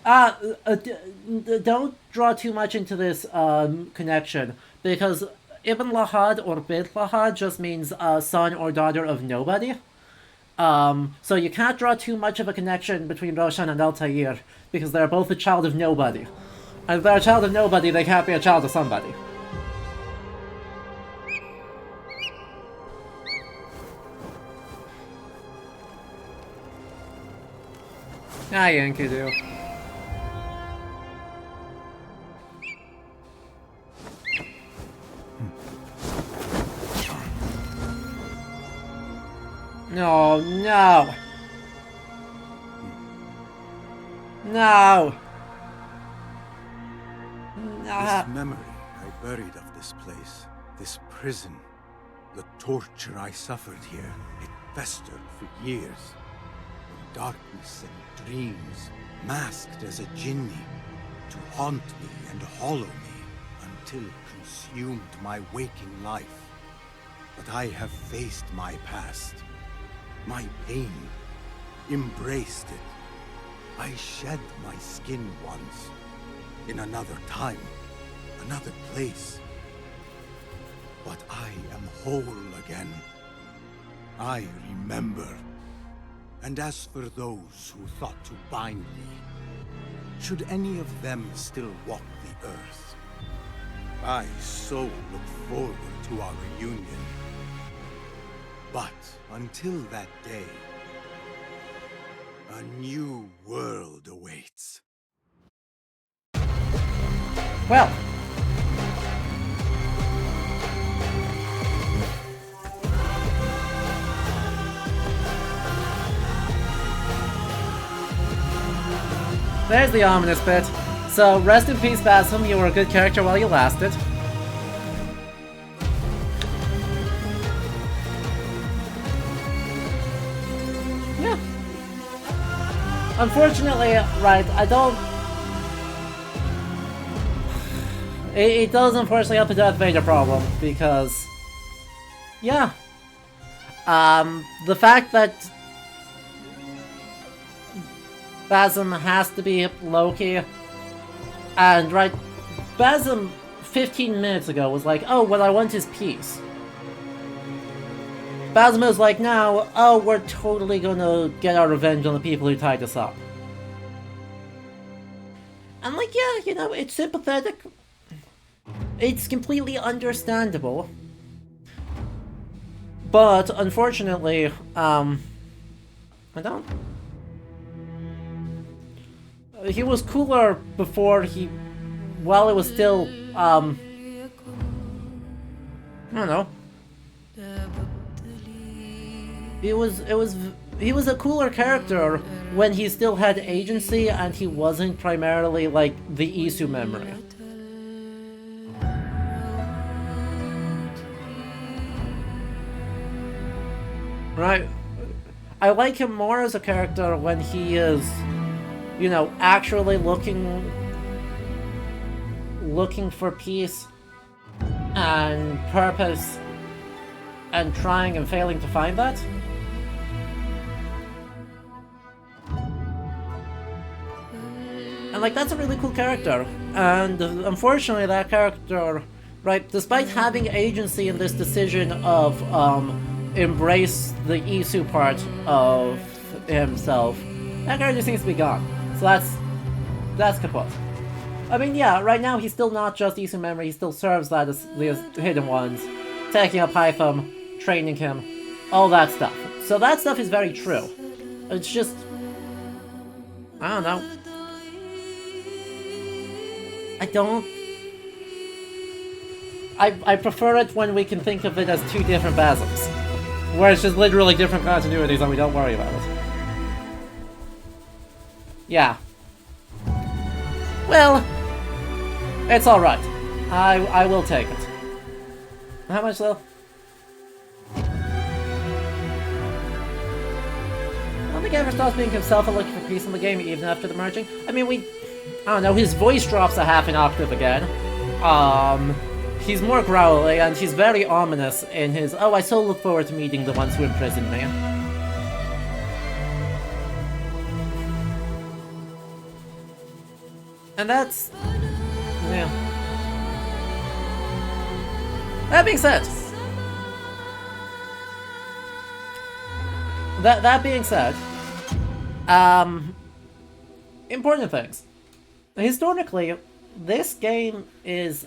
Don't draw too much into this connection, because Ibn Lahad or Bint Lahad just means son or daughter of nobody. So you can't draw too much of a connection between Roshan and Altair, because they're both a child of nobody. And if they're a child of nobody, they can't be a child of somebody. Ah, Enkidu. No, no! No! This memory I buried of this place, this prison, the torture I suffered here, it festered for years. In darkness and dreams, masked as a jinni, to haunt me and hollow me, until it consumed my waking life. But I have faced my past, my pain, embraced it. I shed my skin once, in another time, another place. But I am whole again. I remember. And as for those who thought to bind me, should any of them still walk the earth, I so look forward to our reunion. But until that day, a new world awaits. Well. There's the ominous bit. So, rest in peace, Basim. You were a good character while you lasted. Yeah. Unfortunately, right, I don't... It does unfortunately help the Darth Vader problem, because... Yeah. The fact that... Basim has to be Loki. And, right, Basim 15 minutes ago was like, oh, what I want is peace. Basim is like now, oh, we're totally gonna get our revenge on the people who tied us up. I'm like, yeah, you know, it's sympathetic. It's completely understandable. But, unfortunately, I don't... He was cooler before he... While it was still, I don't know. He was a cooler character when he still had agency and he wasn't primarily like the Isu memory. Right. I like him more as a character when he is, you know, actually looking for peace and purpose and trying and failing to find that. And like, that's a really cool character. And unfortunately that character, right, despite having agency in this decision of embrace the Isu part of himself, that character seems to be gone. So that's kaput. I mean, yeah, right now he's still not just Isu memory, he still serves that as the Hidden Ones, taking up Hytham, training him, all that stuff. So that stuff is very true. It's just... I don't know. I prefer it when we can think of it as two different Basims. Where it's just literally different continuities and we don't worry about it. Yeah. Well, it's alright. I will take it. How much though? I don't think he ever stops being himself and looking for peace in the game, even after the merging. I mean, I don't know, his voice drops a half an octave again. He's more growly, and he's very ominous in his, oh, I so look forward to meeting the ones who imprisoned me. And that's... yeah. That being said... That being said... important things. Historically, this game is,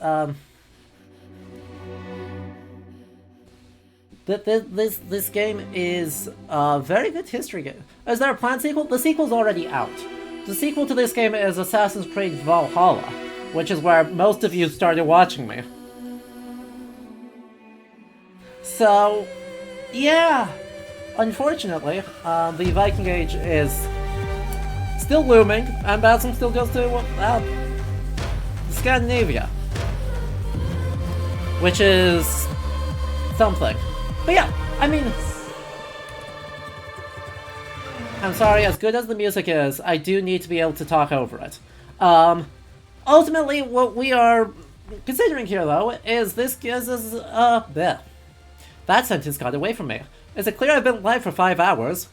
this game is a very good history game. Is there a planned sequel? The sequel's already out. The sequel to this game is Assassin's Creed Valhalla, which is where most of you started watching me. So, yeah, unfortunately, the Viking Age is still looming, and Basim still goes to, Scandinavia. Which is something. But yeah, I mean, I'm sorry, as good as the music is, I do need to be able to talk over it. Ultimately, what we are considering here, though, is this gives us, bleh. That sentence got away from me. Is it clear I've been live for 5 hours?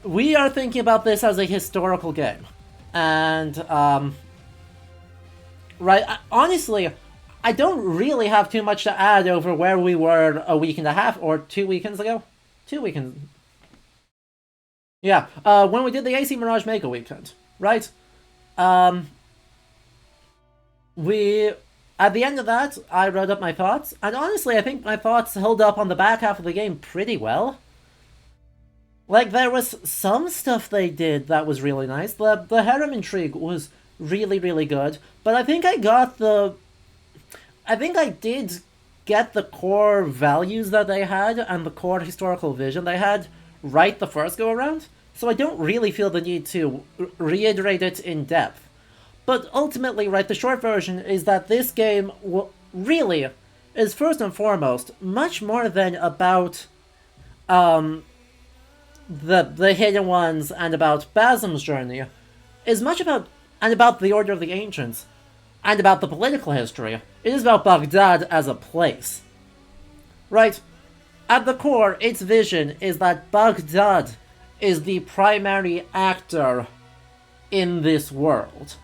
We are thinking about this as a historical game. And, right, honestly, I don't really have too much to add over where we were a week and a half, or 2 weekends ago? 2 weekends. Yeah, when we did the AC Mirage Mega Weekend, right? At the end of that, I wrote up my thoughts, and honestly, I think my thoughts held up on the back half of the game pretty well. Like, there was some stuff they did that was really nice. The harem intrigue was really, really good, but I think I did get the core values that they had and the core historical vision they had right the first go-around, so I don't really feel the need to reiterate it in depth. But ultimately, right, the short version is that this game really is first and foremost much more than about the Hidden Ones and about Basim's journey, is much about the Order of the Ancients and about the political history. It is about Baghdad as a place. Right? At the core, its vision is that Baghdad is the primary actor in this world.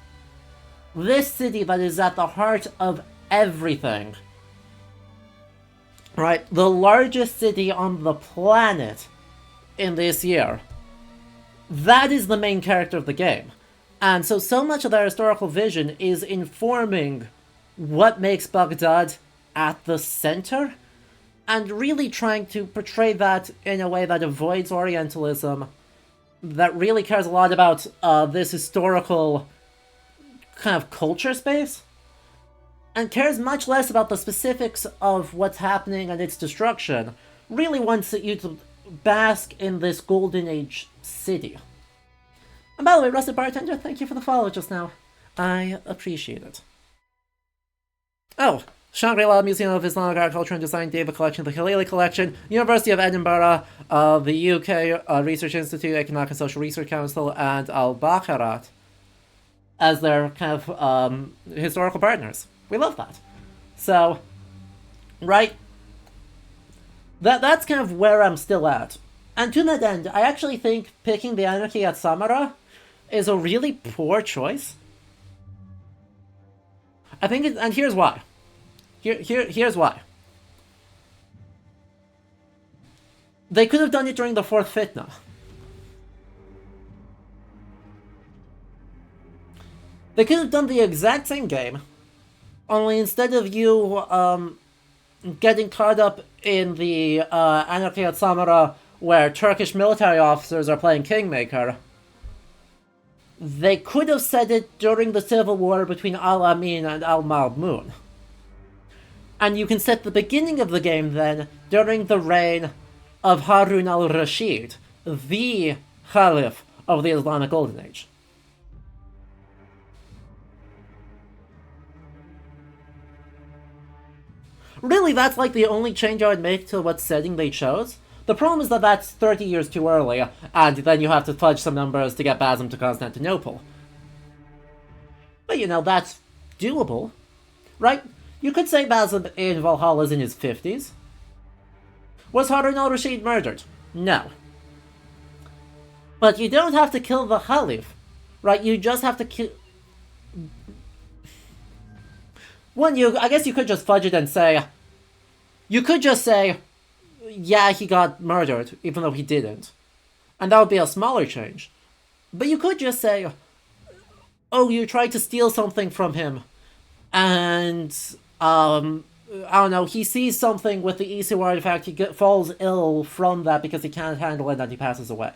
This city that is at the heart of everything. Right? The largest city on the planet in this year. That is the main character of the game. And so much of their historical vision is informing what makes Baghdad at the center, and really trying to portray that in a way that avoids Orientalism, that really cares a lot about this historical kind of culture space, and cares much less about the specifics of what's happening and its destruction, really wants you to bask in this golden age city. And by the way, Rusted Bartender, thank you for the follow just now. I appreciate it. Oh, Shangri-La Museum of Islamic Art, Culture and Design, David Collection, the Khalili Collection, University of Edinburgh, the UK Research Institute, Economic and Social Research Council, and Al-Bakharat as their kind of historical partners. We love that. So, right, that's kind of where I'm still at. And to that end, I actually think picking the Anarchy at Samara is a really poor choice. I think and here's why. Here's why. They could have done it during the fourth Fitna. They could have done the exact same game, only instead of you getting caught up in the Anarchy at Samara where Turkish military officers are playing Kingmaker, they could have said it during the civil war between Al-Amin and Al-Ma'mun. And you can set the beginning of the game then during the reign of Harun al-Rashid, the Caliph of the Islamic Golden Age. Really, that's like the only change I would make to what setting they chose. The problem is that that's 30 years too early, and then you have to fudge some numbers to get Basim to Constantinople. But you know, that's doable, right? You could say Basim in Valhalla is in his 50s. Was Harun al-Rashid murdered? No. But you don't have to kill the Khalif, right? You just have to kill... I guess you could just fudge it and say... You could just say, yeah, he got murdered, even though he didn't. And that would be a smaller change. But you could just say, oh, you tried to steal something from him, and, I don't know, he sees something with the Isu artifact, he falls ill from that because he can't handle it, and he passes away.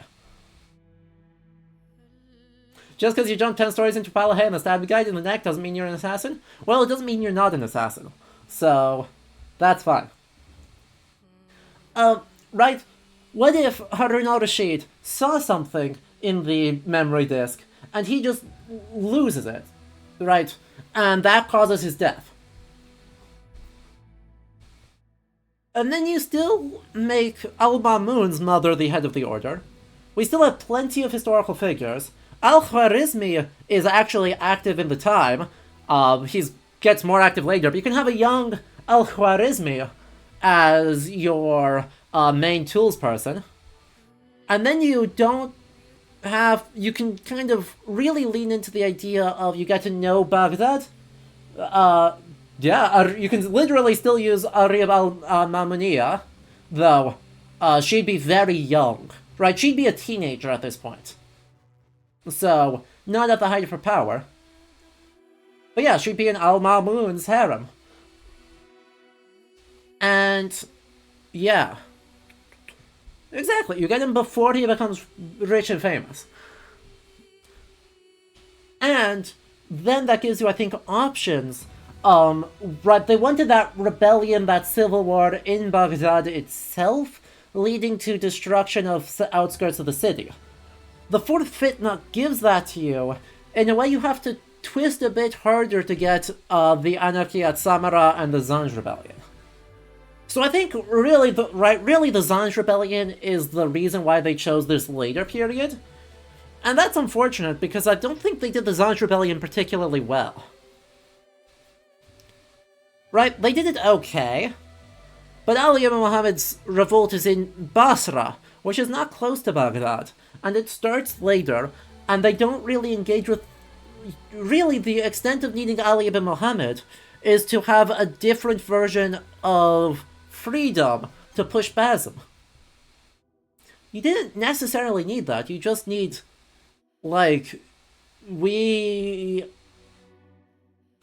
Just because you jump 10 stories into Palahé and stab the guy in the neck doesn't mean you're an assassin? Well, it doesn't mean you're not an assassin. So, that's fine. Right? What if Harun al-Rashid saw something in the memory disk, and he just loses it, right? And that causes his death. And then you still make Al-Mamun's mother the head of the order. We still have plenty of historical figures. Al-Khwarizmi is actually active in the time. He gets more active later, but you can have a young Al-Khwarizmi as your main tools person. And then you don't have... You can kind of really lean into the idea of you get to know Baghdad. Yeah, you can literally still use Arib al-Mamuniya, though she'd be very young, right? She'd be a teenager at this point. So, not at the height of her power. But yeah, she'd be in Al-Mamun's harem. And, yeah. Exactly, you get him before he becomes rich and famous. And then that gives you, I think, options. Right, they wanted that rebellion, that civil war in Baghdad itself, leading to destruction of the outskirts of the city. The fourth fitna gives that to you. In a way, you have to twist a bit harder to get the anarchy at Samarra and the Zanj rebellion. So I think really the Zanj rebellion is the reason why they chose this later period. And that's unfortunate because I don't think they did the Zanj rebellion particularly well. Right, they did it okay. But Ali ibn Muhammad's revolt is in Basra, which is not close to Baghdad. And it starts later, and they don't really engage with... Really, the extent of needing Ali ibn Muhammad is to have a different version of freedom to push Basim. You didn't necessarily need that, you just need, like, I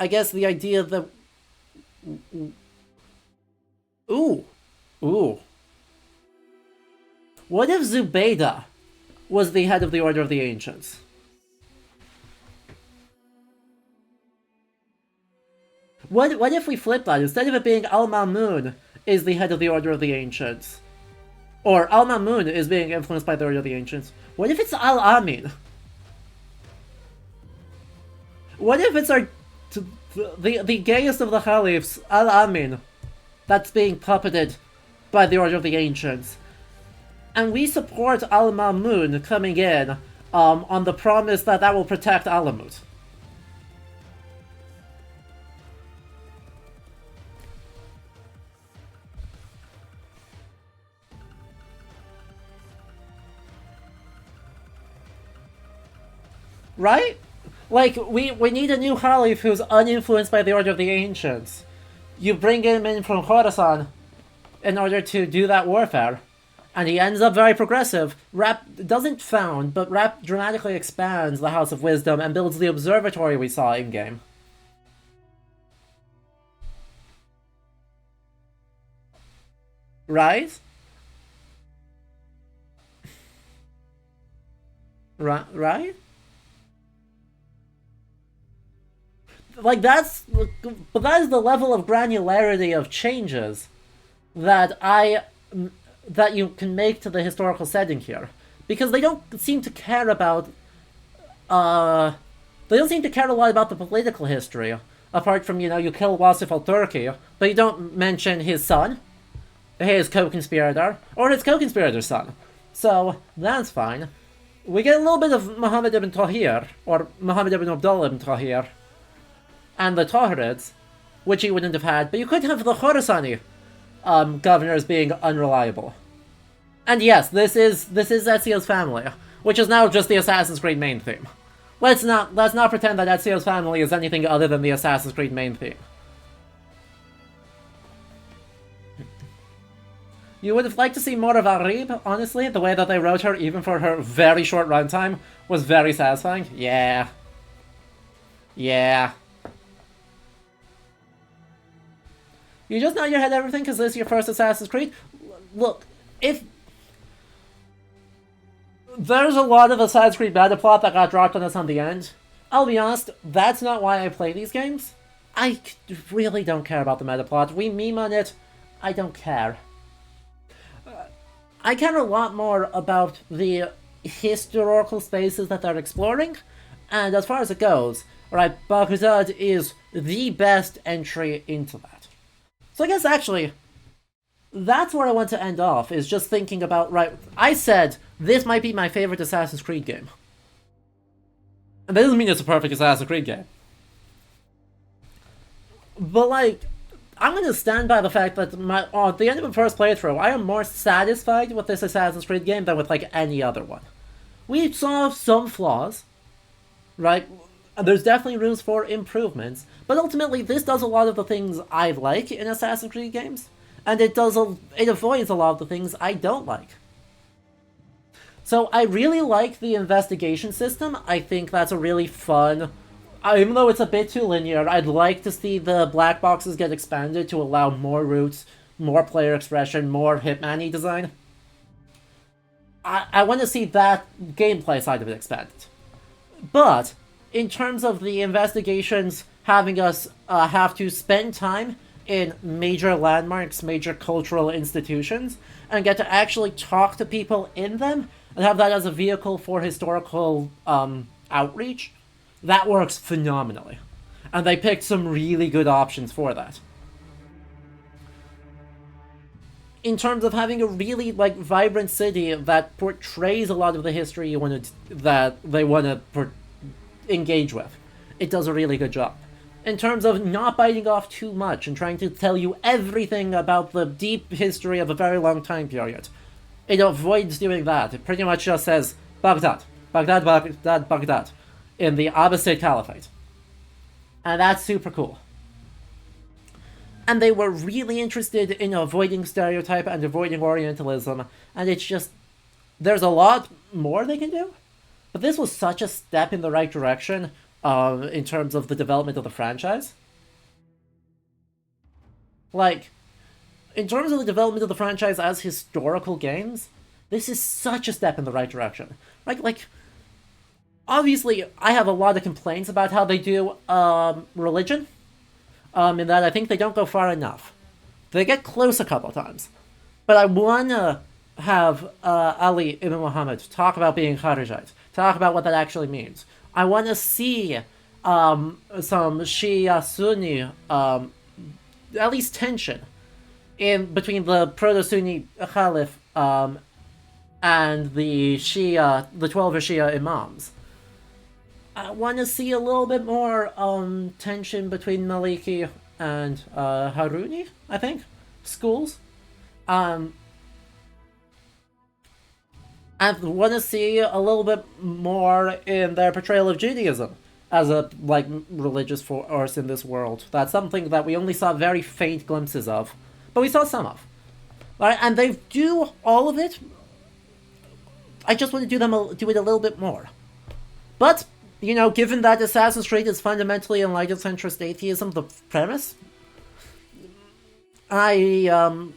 guess the idea that... Ooh. What if Zubaydah was the head of the Order of the Ancients? What if we flip that? Instead of it being Al-Mamun is the head of the Order of the Ancients, or Al-Mamun is being influenced by the Order of the Ancients, what if it's Al-Amin? What if it's the gayest of the Caliphs, Al-Amin, that's being puppeted by the Order of the Ancients? And we support Al-Mamun coming in on the promise that will protect Alamut. Right? Like, we need a new Caliph who's uninfluenced by the Order of the Ancients. You bring him in from Khorasan in order to do that warfare. And he ends up very progressive. Rap doesn't found, but Rap dramatically expands the House of Wisdom and builds the observatory we saw in-game. Right? Right? Like, but that is the level of granularity of changes that you can make to the historical setting here. because they don't seem to care about, they don't seem to care a lot about the political history, apart from, you know, you kill Wasif al-Turki, but you don't mention his son, his co-conspirator, or his co-conspirator's son. So, that's fine. We get a little bit of Muhammad ibn Tahir, or Muhammad ibn Abdullah ibn Tahir, and the Tahirids, which he wouldn't have had, but you could have the Khorasani governors being unreliable. And yes, this is Ezio's family, which is now just the Assassin's Creed main theme. Let's not pretend that Ezio's family is anything other than the Assassin's Creed main theme. You would have liked to see more of Arib, honestly. The way that they wrote her, even for her very short runtime, was very satisfying. Yeah. Yeah. You just nod your head at everything because this is your first Assassin's Creed? Look, if... there's a lot of Assassin's Creed meta plot that got dropped on us on the end. I'll be honest, that's not why I play these games. I really don't care about the meta plot. We meme on it, I don't care. I care a lot more about the historical spaces that they're exploring, and as far as it goes, right, Baghdad is the best entry into that. So I guess actually, that's where I want to end off, is just thinking about, right, I said this might be my favorite Assassin's Creed game. And that doesn't mean it's a perfect Assassin's Creed game. But like, I'm going to stand by the fact that at the end of the first playthrough, I am more satisfied with this Assassin's Creed game than with like any other one. We saw some flaws, right? There's definitely rooms for improvements, but ultimately this does a lot of the things I like in Assassin's Creed games, and it avoids a lot of the things I don't like. So I really like the investigation system. I think that's a really fun... even though it's a bit too linear, I'd like to see the black boxes get expanded to allow more routes, more player expression, more Hitman-y design. I want to see that gameplay side of it expanded. But, in terms of the investigations having us have to spend time in major landmarks, major cultural institutions, and get to actually talk to people in them, and have that as a vehicle for historical outreach, that works phenomenally. And they picked some really good options for that. In terms of having a really like vibrant city that portrays a lot of the history that they want to engage with, it does a really good job. In terms of not biting off too much and trying to tell you everything about the deep history of a very long time period, it avoids doing that. It pretty much just says Baghdad, Baghdad, Baghdad, Baghdad, in the Abbasid Caliphate. And that's super cool. And they were really interested in avoiding stereotype and avoiding Orientalism, and it's just, there's a lot more they can do, but this was such a step in the right direction in terms of the development of the franchise. Like, in terms of the development of the franchise as historical games, this is such a step in the right direction. Like, obviously, I have a lot of complaints about how they do religion, in that I think they don't go far enough. They get close a couple times. But I want to have Ali ibn Muhammad talk about being Kharijite, talk about what that actually means. I want to see some Shia-Sunni, at least tension, in between the proto-Sunni Caliph and the Shia, the 12 Shia Imams. I want to see a little bit more tension between Maliki and Haruni, I think, schools. I want to see a little bit more in their portrayal of Judaism as a religious force in this world. That's something that we only saw very faint glimpses of, but we saw some of. Right? And they do all of it. I just want to do it a little bit more. But, you know, given that Assassin's Creed is fundamentally enlightened centrist atheism, the premise, I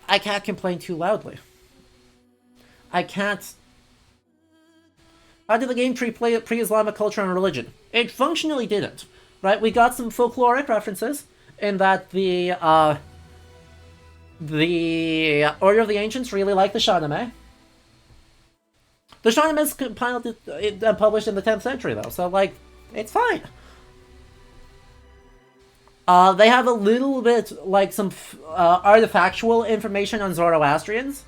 can't complain too loudly. I can't... How did the game treat pre-Islamic culture and religion? It functionally didn't, right? We got some folkloric references in that the Order of the Ancients really liked the Shahnameh. The Shahnameh is compiled and published in the 10th century, though, so, like, it's fine. They have a little bit, like, some artifactual information on Zoroastrians.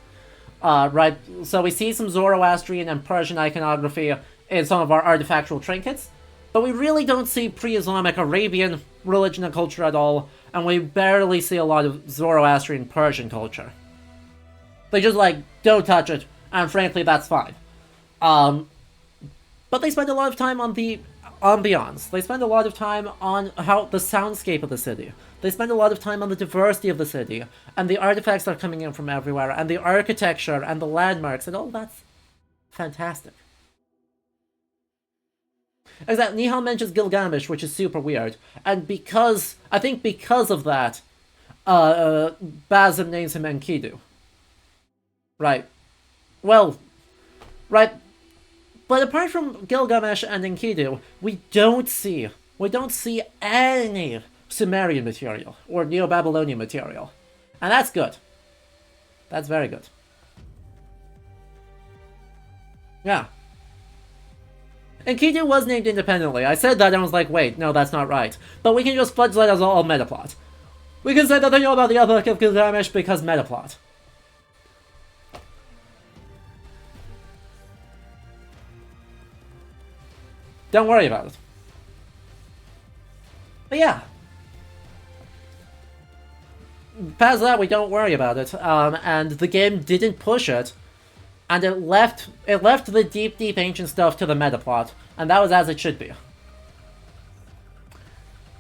Right, so we see some Zoroastrian and Persian iconography in some of our artifactual trinkets, but we really don't see pre-Islamic Arabian religion and culture at all, and we barely see a lot of Zoroastrian Persian culture. They just, like, don't touch it, and frankly, that's fine. But they spend a lot of time on the ambiance. They spend a lot of time on how the soundscape of the city. They spend a lot of time on the diversity of the city, and the artifacts that are coming in from everywhere, and the architecture, and the landmarks, and all that's fantastic. Except Nihal mentions Gilgamesh, which is super weird, and I think because of that, Basim names him Enkidu. Right. Well, right. But apart from Gilgamesh and Enkidu, we don't see any Sumerian material or Neo-Babylonian material. And that's good. That's very good. Yeah. Enkidu was named independently. I said that and I was like, wait, no, that's not right. But we can just fudge that as all metaplot. We can say that they know about the Epic of Gilgamesh because metaplot. Don't worry about it. But yeah. Past that, we don't worry about it. And the game didn't push it. And it left the deep ancient stuff to the metaplot. And that was as it should be.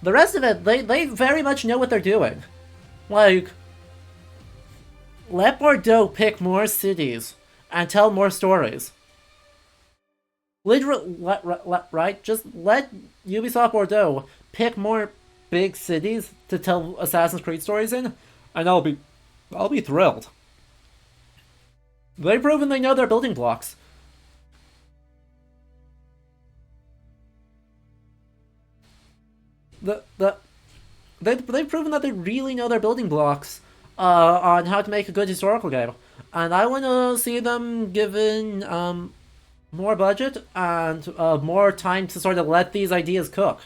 The rest of it, they very much know what they're doing. Like, let Bordeaux pick more cities and tell more stories. Literally, right? Just let Ubisoft Bordeaux pick more big cities to tell Assassin's Creed stories in, and I'll be thrilled. They've proven they know their building blocks. They've proven that they really know their building blocks on how to make a good historical game, and I want to see them given more budget and more time to sort of let these ideas cook.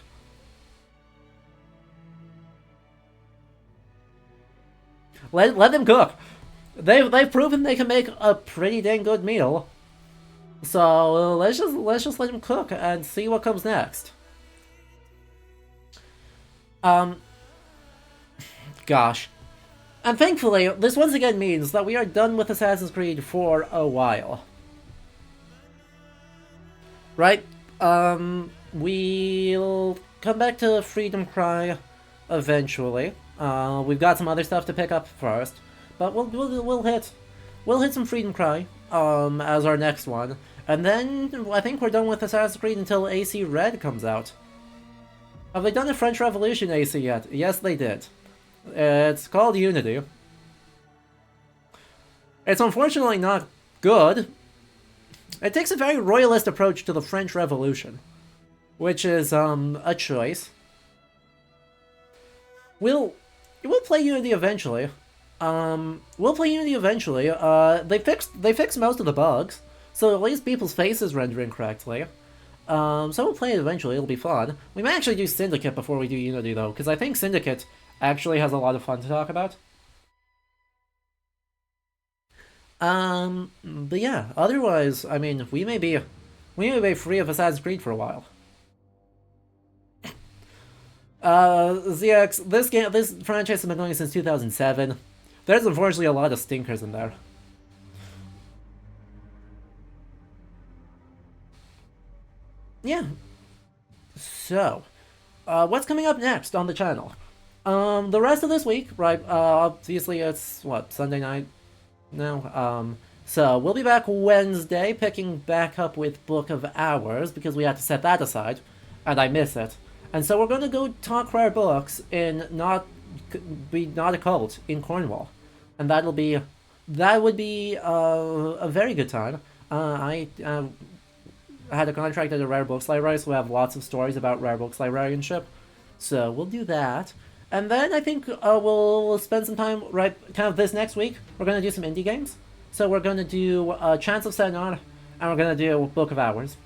Let them cook. They've proven they can make a pretty dang good meal. So let's just let them cook and see what comes next. Gosh. And thankfully, this once again means that we are done with Assassin's Creed for a while. Right? We'll come back to Freedom Cry eventually. We've got some other stuff to pick up first, but we'll hit some Freedom Cry as our next one, and then I think we're done with Assassin's Creed until AC Red comes out. Have they done a French Revolution AC yet? Yes, they did. It's called Unity. It's unfortunately not good. It takes a very royalist approach to the French Revolution, which is a choice. We'll play Unity eventually. They fixed most of the bugs, so at least people's faces rendering correctly. So we'll play it eventually. It'll be fun. We might actually do Syndicate before we do Unity though, because I think Syndicate actually has a lot of fun to talk about. But yeah, otherwise, I mean, we may be free of Assassin's Creed for a while. ZX, this franchise has been going since 2007. There's unfortunately a lot of stinkers in there. Yeah. So, what's coming up next on the channel? The rest of this week, right, obviously it's, what, Sunday night now? So we'll be back Wednesday, picking back up with Book of Hours, because we had to set that aside, and I miss it. And so we're going to go talk rare books in Not a Cult in Cornwall. And that would be a very good time. I had a contract at a rare books library, so we have lots of stories about rare books librarianship. So we'll do that. And then I think we'll spend some time, right, kind of this next week, we're going to do some indie games. So we're going to do Chance of Senar and we're gonna do Book of Hours.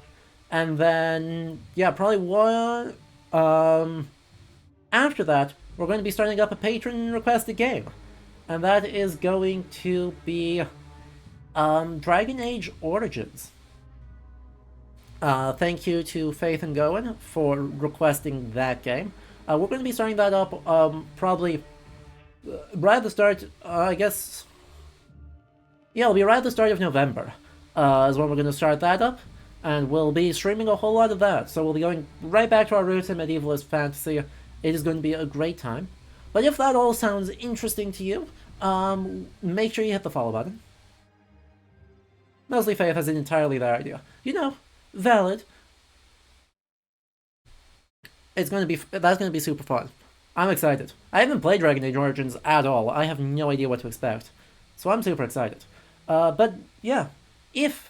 And then, yeah, probably one, after that, we're going to be starting up a patron-requested game. And that is going to be, Dragon Age Origins. Thank you to Faith and Goen for requesting that game. We're going to be starting that up, probably right at the start, I guess... Yeah, it'll be right at the start of November, is when we're going to start that up. And we'll be streaming a whole lot of that. So we'll be going right back to our roots in medievalist fantasy. It is going to be a great time. But if that all sounds interesting to you, make sure you hit the follow button. Mostly Faith has an entirely their idea. You know, valid. That's going to be super fun. I'm excited. I haven't played Dragon Age Origins at all. I have no idea what to expect. So I'm super excited. But yeah, if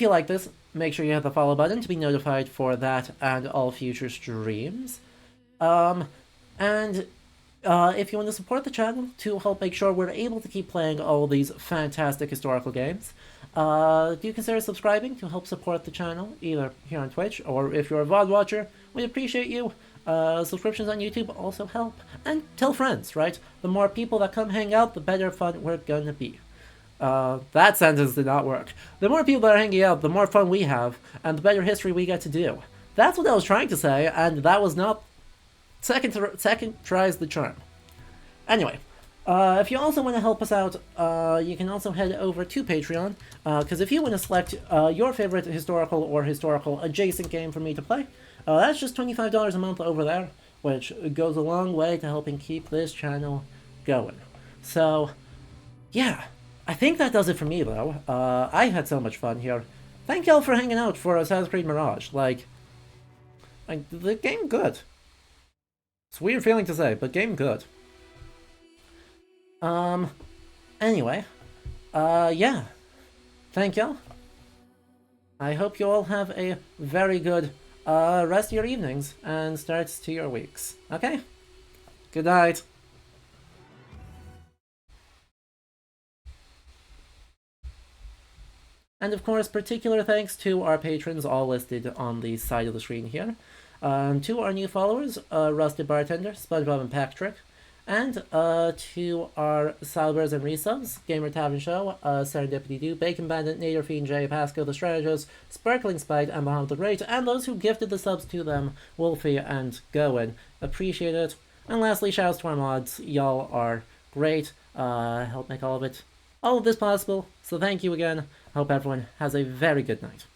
you like this, make sure you hit the follow button to be notified for that and all future streams. And if you want to support the channel to help make sure we're able to keep playing all these fantastic historical games, do you consider subscribing to help support the channel, either here on Twitch or if you're a VOD watcher, we appreciate you. Subscriptions on YouTube also help. And tell friends, right? The more people that come hang out, the better fun we're gonna be. That sentence did not work. The more people that are hanging out, the more fun we have, and the better history we get to do. That's what I was trying to say, and that was not... Second tries the charm. Anyway, if you also want to help us out, you can also head over to Patreon, because if you want to select your favorite historical or historical adjacent game for me to play, that's just $25 a month over there, which goes a long way to helping keep this channel going. So, yeah. I think that does it for me, though. I had so much fun here. Thank y'all for hanging out for Assassin's Creed Mirage. Like, the game good. It's a weird feeling to say, but game good. Anyway. Yeah. Thank y'all. I hope you all have a very good, rest of your evenings and starts to your weeks. Okay? Good night. And of course, particular thanks to our patrons, all listed on the side of the screen here. To our new followers, Rusted Bartender, SpongeBob and Patrick. And to our Salbers and Resubs, Gamer Tavern Show, Serendipity Do, Bacon Bandit, Nader Fiend J, Pasco the Strategist, Sparkling Spite, and Bahamut the Great, and those who gifted the subs to them, Wolfie and Goen. Appreciate it. And lastly, shouts to our mods. Y'all are great. Help make all of this possible. So thank you again. Hope everyone has a very good night.